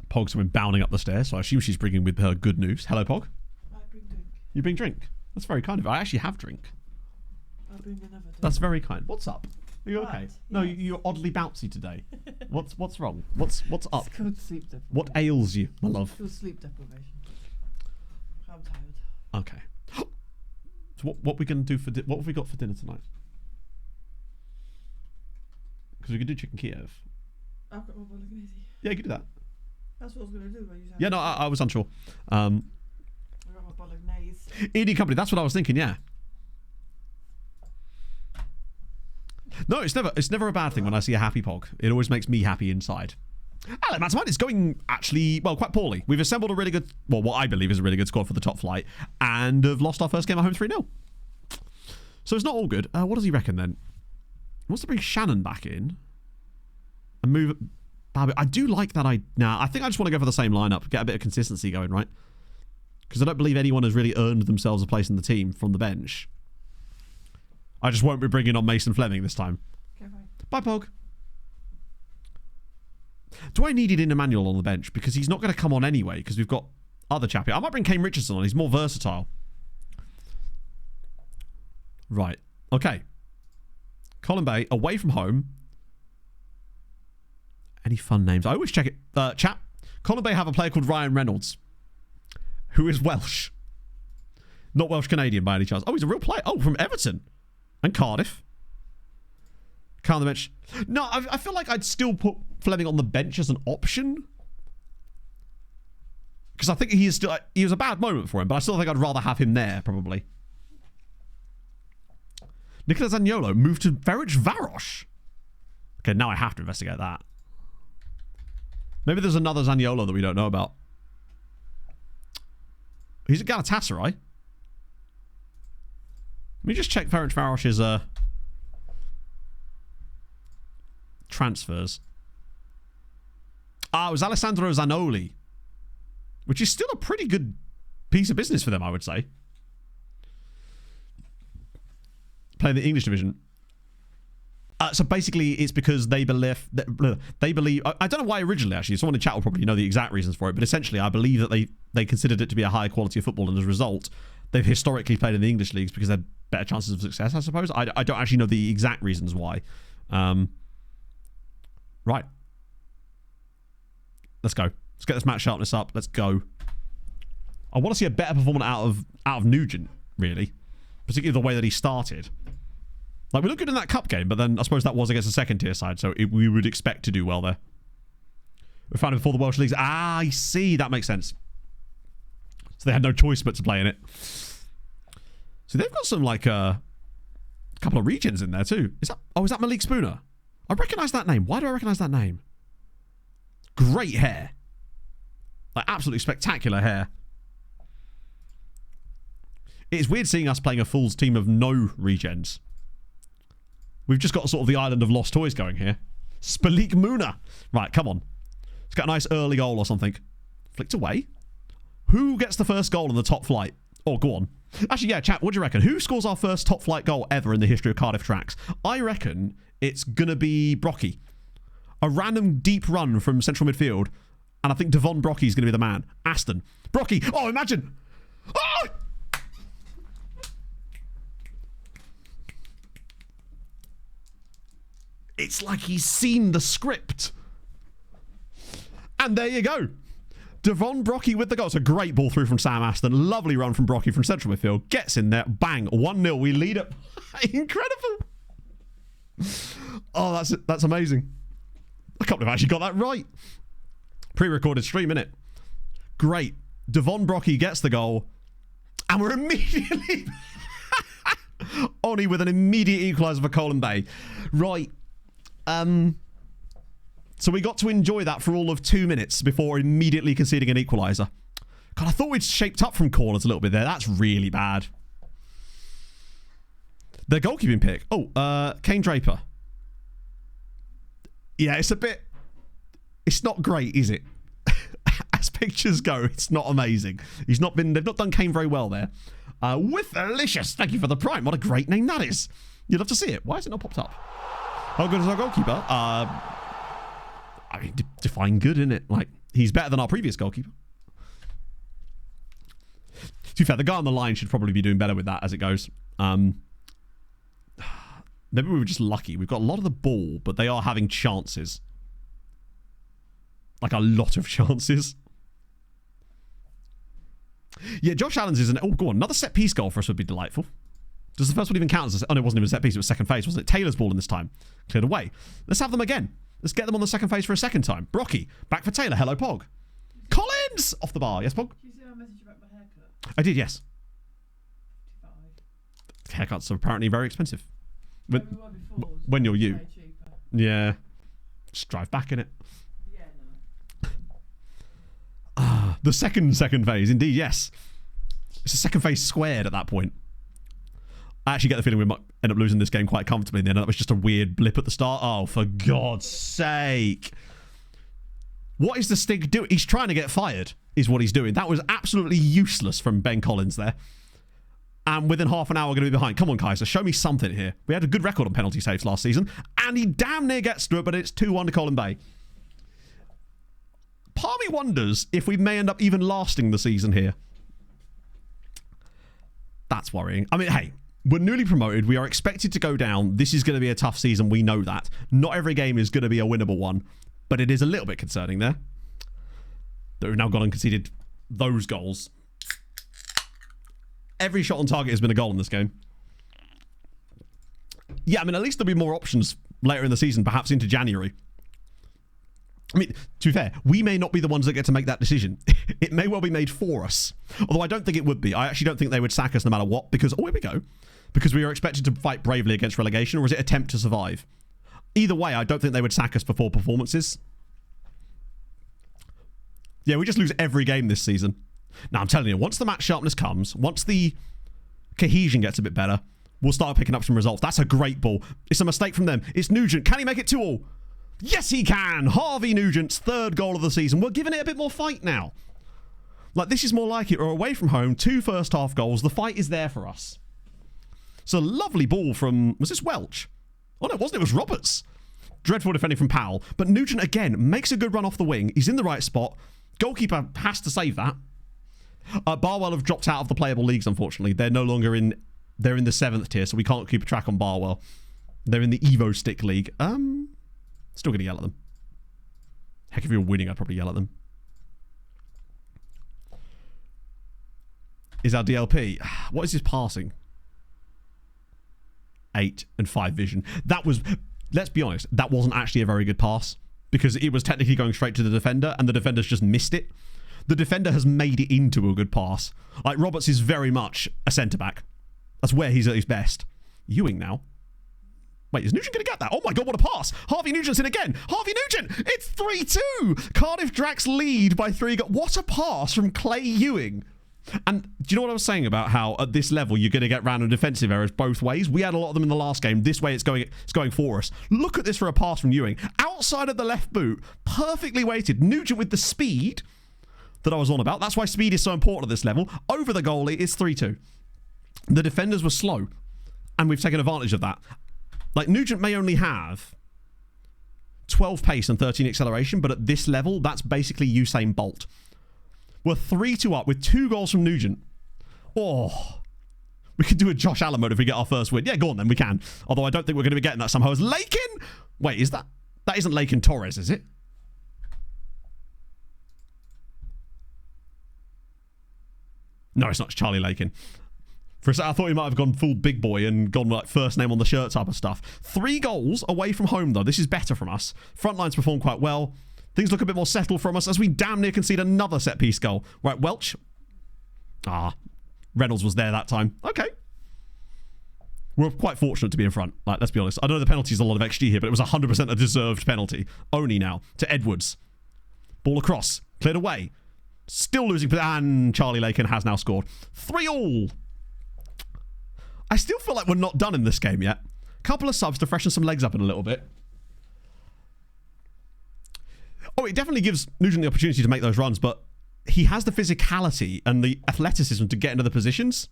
Pog's been bounding up the stairs, so I assume she's bringing with her good news. Hello, Pog. I bring drink. You bring drink? That's very kind of you. I actually have drink. I'll bring another drink. That's very kind. What's up? Are you okay? Right, No, yeah. you're oddly bouncy today. What's wrong? What's up? It's called sleep deprivation. What ails you, my love? It's called sleep deprivation. I'm tired. Okay. So what we going to do for what have we got for dinner tonight? Because we could do chicken Kiev. I've got my bolognese. Yeah, you could do that. That's what I was going to do. But you said Yeah, no, I was unsure. I got my bolognese. ED Company, that's what I was thinking, yeah. No, it's never a bad thing when I see a happy pog. It always makes me happy inside. Hello, Mastermind. It's going actually, well, quite poorly. We've assembled a really good, well, what I believe is a really good squad for the top flight, and have lost our first game at home 3-0. So it's not all good. What does he reckon then? He wants to bring Shannon back in and move Barbie. I do like that. I think I just want to go for the same lineup, get a bit of consistency going, right? Because I don't believe anyone has really earned themselves a place in the team from the bench. I just won't be bringing on Mason Fleming this time. Okay, fine. Bye, Pog. Do I need in Emmanuel on the bench? Because he's not going to come on anyway, because we've got other chappy. I might bring Kane Richardson on. He's more versatile. Right. Okay. Colin Bay, away from home. Any fun names? I always check it. Chat. Colin Bay have a player called Ryan Reynolds, who is Welsh. Not Welsh-Canadian by any chance. Oh, he's a real player. Oh, from Everton. And Cardiff. Can't on the bench. No, I feel like I'd still put Fleming on the bench as an option. Because I think he was a bad moment for him, but I still think I'd rather have him there, probably. Nicola Zaniolo moved to Ferencvaros. Okay, now I have to investigate that. Maybe there's another Zaniolo that we don't know about. He's at Galatasaray. Let me just check Ferencvaros's transfers. It was Alessandro Zanoli, which is still a pretty good piece of business for them, I would say. Playing the English division. So basically, it's because they believe. I don't know why originally. Actually, someone in chat will probably know the exact reasons for it. But essentially, I believe that they considered it to be a higher quality of football, and as a result, they've historically played in the English leagues because they had better chances of success. I suppose. I don't actually know the exact reasons why. Right. Let's go. Let's get this match sharpness up. Let's go. I want to see a better performance out of Nugent, really, particularly the way that he started. Like, we looked good in that cup game, but then I suppose that was against a second-tier side, so we would expect to do well there. We found him before the Welsh Leagues. Ah, I see. That makes sense. So they had no choice but to play in it. So they've got some, like, a couple of regions in there, too. Is that Malik Spooner? I recognise that name. Why do I recognise that name? Great hair. Like, absolutely spectacular hair. It's weird seeing us playing a Fools team of no regens. We've just got sort of the island of lost toys going here. Spalik Muna. Right, come on. Let's get a nice early goal or something. Flicked away. Who gets the first goal in the top flight? Oh, go on. Actually, yeah, chat, what do you reckon? Who scores our first top flight goal ever in the history of Cardiff Tracks? I reckon it's going to be Brocky. A random deep run from central midfield. And I think Devon Brocky's going to be the man. Aston. Brocky. Oh, imagine. Oh! It's like he's seen the script. And there you go. Devon Brocky with the goal. It's a great ball through from Sam Aston. Lovely run from Brocky from central midfield. Gets in there. Bang. 1-0. We lead it. Incredible. Oh, that's amazing. I can't believe I actually got that right. Pre-recorded stream, innit? Great. Devon Brocky gets the goal. And we're immediately... Oni with an immediate equaliser for Colin Bay. Right. So we got to enjoy that for all of 2 minutes before immediately conceding an equaliser. God, I thought we'd shaped up from corners a little bit there. That's really bad. Their goalkeeping pick. Oh, Kane Draper. Yeah, it's a bit... It's not great, is it? As pictures go, it's not amazing. They've not done Kane very well there. With Delicious. Thank you for the prime. What a great name that is. You'd love to see it. Why has it not popped up? How good is our goalkeeper? I mean, define good, isn't it? Like, he's better than our previous goalkeeper. To be fair, the guy on the line should probably be doing better with that as it goes. Maybe we were just lucky. We've got a lot of the ball, but they are having chances. Like, a lot of chances. Yeah, Josh Allen's is oh, go on. Another set piece goal for us would be delightful. Does the first one even count as oh, no, it wasn't even a set piece. It was second phase, wasn't it? Taylor's ball in this time. Cleared away. Let's have them again. Let's get them on the second phase for a second time. Brocky, back for Taylor. Hello, Pog. Collins! Off the bar. Yes, Pog? Did you see my message about my haircut? I did, yes. 55. Haircuts are apparently very expensive. When, Everywhere before was when you're you. way cheaper. Yeah. Just drive back in it. Yeah, no. The second phase, indeed, yes. It's a second phase squared at that point. I actually get the feeling we might end up losing this game quite comfortably in the end. That was just a weird blip at the start. Oh, for God's sake. What is the Stig doing? He's trying to get fired, is what he's doing. That was absolutely useless from Ben Collins there. And within half an hour, we're going to be behind. Come on, Kaiser, show me something here. We had a good record on penalty saves last season, and he damn near gets through it, but it's 2-1 to Colin Bay. Part of me wonders if we may end up even lasting the season here. That's worrying. I mean, hey, we're newly promoted. We are expected to go down. This is going to be a tough season. We know that. Not every game is going to be a winnable one, but it is a little bit concerning there that we've now gone and conceded those goals. Every shot on target has been a goal in this game. Yeah, I mean, at least there'll be more options later in the season, perhaps into January. I mean, to be fair, we may not be the ones that get to make that decision. It may well be made for us. Although I don't think it would be. I actually don't think they would sack us no matter what, because, oh, here we go. Because we are expected to fight bravely against relegation, or is it attempt to survive? Either way, I don't think they would sack us for poor performances. Yeah, we just lose every game this season. Now, I'm telling you, once the match sharpness comes, once the cohesion gets a bit better, we'll start picking up some results. That's a great ball. It's a mistake from them. It's Nugent. Can he make it 2-2? Yes, he can. Harvey Nugent's third goal of the season. We're giving it a bit more fight now. Like, this is more like it. We're away from home, 2 first half goals. The fight is there for us. It's a lovely ball from, was this Welch? Oh, no, it wasn't. It was Roberts. Dreadful defending from Powell. But Nugent, again, makes a good run off the wing. He's in the right spot. Goalkeeper has to save that. Barwell have dropped out of the playable leagues, unfortunately. They're no longer in, they're in the 7th tier, so we can't keep a track on Barwell. They're in the Evo Stick League. Still going to yell at them. Heck, if we were winning, I'd probably yell at them. Is our DLP? What is his passing? 8 and 5 vision. That was, let's be honest, that wasn't actually a very good pass, because it was technically going straight to the defender, and the defender's just missed it. The defender has made it into a good pass. Like, Roberts is very much a centre-back. That's where he's at his best. Ewing now. Wait, is Nugent going to get that? Oh my God, what a pass. Harvey Nugent's in again. Harvey Nugent, it's 3-2. Cardiff Drax lead by 3 goals. What a pass from Clay Ewing. And do you know what I was saying about how at this level you're going to get random defensive errors both ways? We had a lot of them in the last game. This way it's going for us. Look at this for a pass from Ewing. Outside of the left boot, perfectly weighted. Nugent with the speed that I was on about. That's why speed is so important at this level. Over the goalie, it's 3-2. The defenders were slow, and we've taken advantage of that. Like, Nugent may only have 12 pace and 13 acceleration, but at this level, that's basically Usain Bolt. We're 3-2 up with 2 goals from Nugent. Oh, we could do a Josh Allen mode if we get our first win. Yeah, go on then, we can. Although I don't think we're going to be getting that somehow. Is Lakin? Wait, is that isn't Lakin Torres, is it? No, it's not. It's Charlie Lakin. For a second, I thought he might have gone full big boy and gone like first name on the shirt type of stuff. 3 goals away from home, though. This is better from us. Front lines performed quite well. Things look a bit more settled from us as we damn near concede another set-piece goal. Right, Welch. Reynolds was there that time. Okay. We're quite fortunate to be in front. Like, let's be honest. I know the penalty is a lot of XG here, but it was 100% a deserved penalty. Oni now to Edwards. Ball across. Cleared away. Still losing. And Charlie Lakin has now scored. 3-3. I still feel like we're not done in this game yet. Couple of subs to freshen some legs up in a little bit. Oh, it definitely gives Nugent the opportunity to make those runs, but he has the physicality and the athleticism to get into the positions.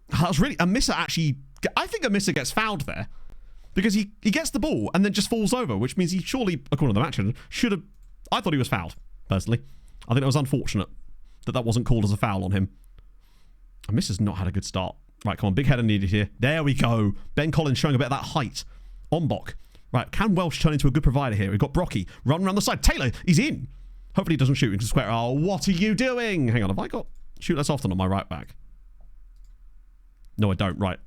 That's really... Amissa actually... I think Amissa gets fouled there because he gets the ball and then just falls over, which means he surely, according to the match, should have... I thought he was fouled, personally. I think it was unfortunate that wasn't called as a foul on him. Amissa's not had a good start. Right, come on, big header needed here. There we go. Ben Collins showing a bit of that height. Ombok. Right, can Welsh turn into a good provider here? We've got Brocky. Run around the side. Taylor, he's in. Hopefully he doesn't shoot into square. Oh, what are you doing? Hang on, have I got shoot less often on my right back? No, I don't. Right.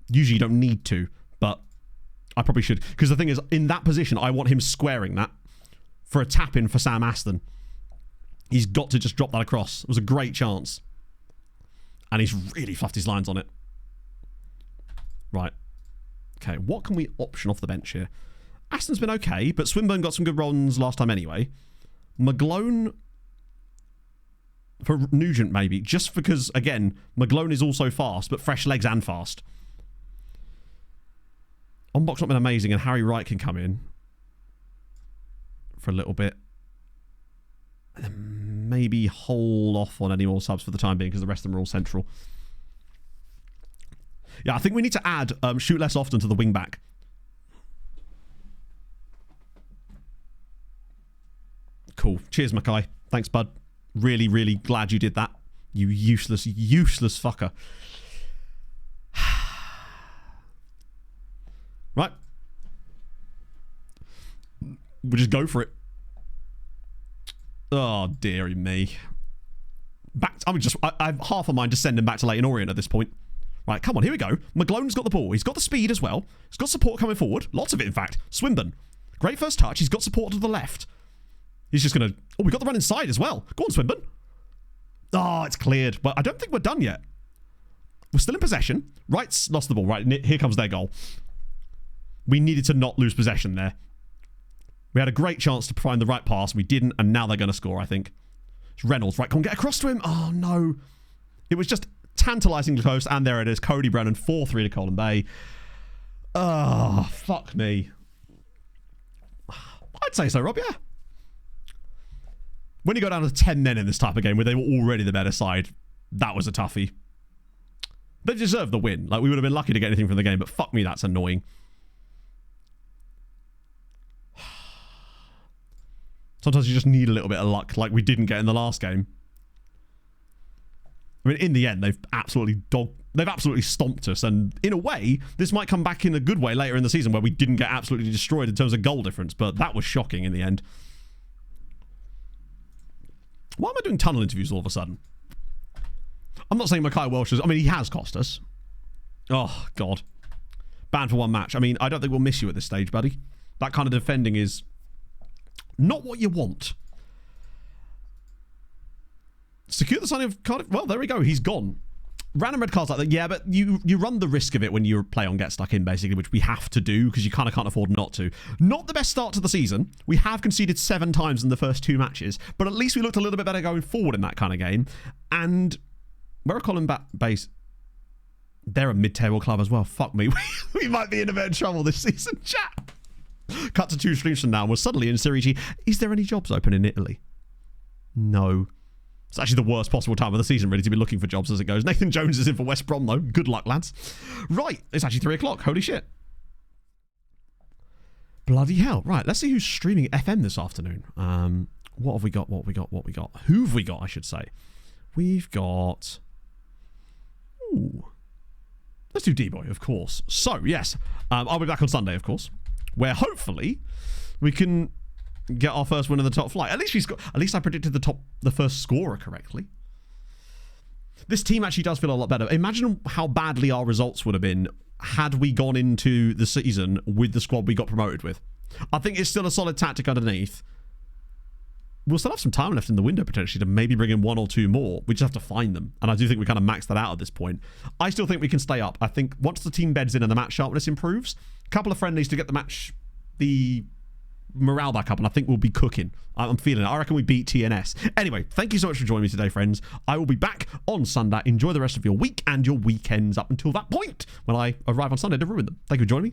Usually you don't need to, but I probably should. Because the thing is, in that position, I want him squaring that for a tap-in for Sam Aston. He's got to just drop that across. It was a great chance. And he's really fluffed his lines on it. Right. Okay, what can we option off the bench here? Aston's been okay, but Swinburne got some good runs last time anyway. McGlone for Nugent, maybe. Just because, again, McGlone is also fast, but fresh legs and fast. On-box not been amazing, and Harry Wright can come in for a little bit. And then maybe hold off on any more subs for the time being, because the rest of them are all central. Yeah, I think we need to add shoot less often to the wing-back. Cool. Cheers, Mackay. Thanks, bud. Really, really glad you did that. You useless, useless fucker. Right. We'll just go for it. Oh, dearie me. Back. I have half a mind to send him back to Leyton Orient at this point. Right, come on, here we go. McGlone's got the ball. He's got the speed as well. He's got support coming forward. Lots of it, in fact. Swinburne. Great first touch. He's got support to the left. He's just going to... Oh, we got the run inside as well. Go on, Swinburne. Oh, it's cleared. But I don't think we're done yet. We're still in possession. Wright's lost the ball. Right, here comes their goal. We needed to not lose possession there. We had a great chance to find the right pass. We didn't, and now they're going to score, I think. It's Reynolds. Right, come on, get across to him. Oh, no. It was just tantalising close, and there it is. Cody Brennan, 4-3 to Colin Bay. Oh, fuck me. I'd say so, Rob, yeah. When you go down to 10 men in this type of game where they were already the better side, that was a toughie. They deserved the win. Like, we would have been lucky to get anything from the game, but fuck me, that's annoying. Sometimes you just need a little bit of luck, like we didn't get in the last game. I mean, in the end, they've absolutely stomped us, and in a way, this might come back in a good way later in the season where we didn't get absolutely destroyed in terms of goal difference, but that was shocking in the end. Why am I doing tunnel interviews all of a sudden? I'm not saying Mackay Welsh is... I mean, he has cost us. Oh, God. Banned for one match. I mean, I don't think we'll miss you at this stage, buddy. That kind of defending is not what you want. Secure the signing of Cardiff. Well, there we go. He's gone. Random red cards like that. Yeah, but you run the risk of it when you play on Get Stuck In, basically, which we have to do because you kind of can't afford not to. Not the best start to the season. We have conceded 7 times in the first 2 matches, but at least we looked a little bit better going forward in that kind of game. And where are Colin base? They're a mid-table club as well. Fuck me. We might be in a bit of trouble this season, chat. Cut to 2 streams from now. We're suddenly in Serie G. Is there any jobs open in Italy? No. It's actually the worst possible time of the season, really, to be looking for jobs as it goes. Nathan Jones is in for West Brom, though. Good luck, lads. Right. It's actually 3 o'clock. Holy shit. Bloody hell. Right. Let's see who's streaming FM this afternoon. What have we got? Who have we got, I should say? We've got... Ooh. Let's do D-Boy, of course. So, yes. I'll be back on Sunday, of course, where hopefully we can get our first win in the top flight. At least I predicted the first scorer correctly. This team actually does feel a lot better. Imagine how badly our results would have been had we gone into the season with the squad we got promoted with. I think it's still a solid tactic underneath. We'll still have some time left in the window potentially to maybe bring in 1 or 2 more. We just have to find them. And I do think we kind of maxed that out at this point. I still think we can stay up. I think once the team beds in and the match sharpness improves, a couple of friendlies to get the morale back up, and I think we'll be cooking. I'm feeling it. I reckon we beat TNS. Anyway, thank you so much for joining me today, friends. I will be back on Sunday. Enjoy the rest of your week and your weekends up until that point when I arrive on Sunday to ruin them. Thank you for joining me.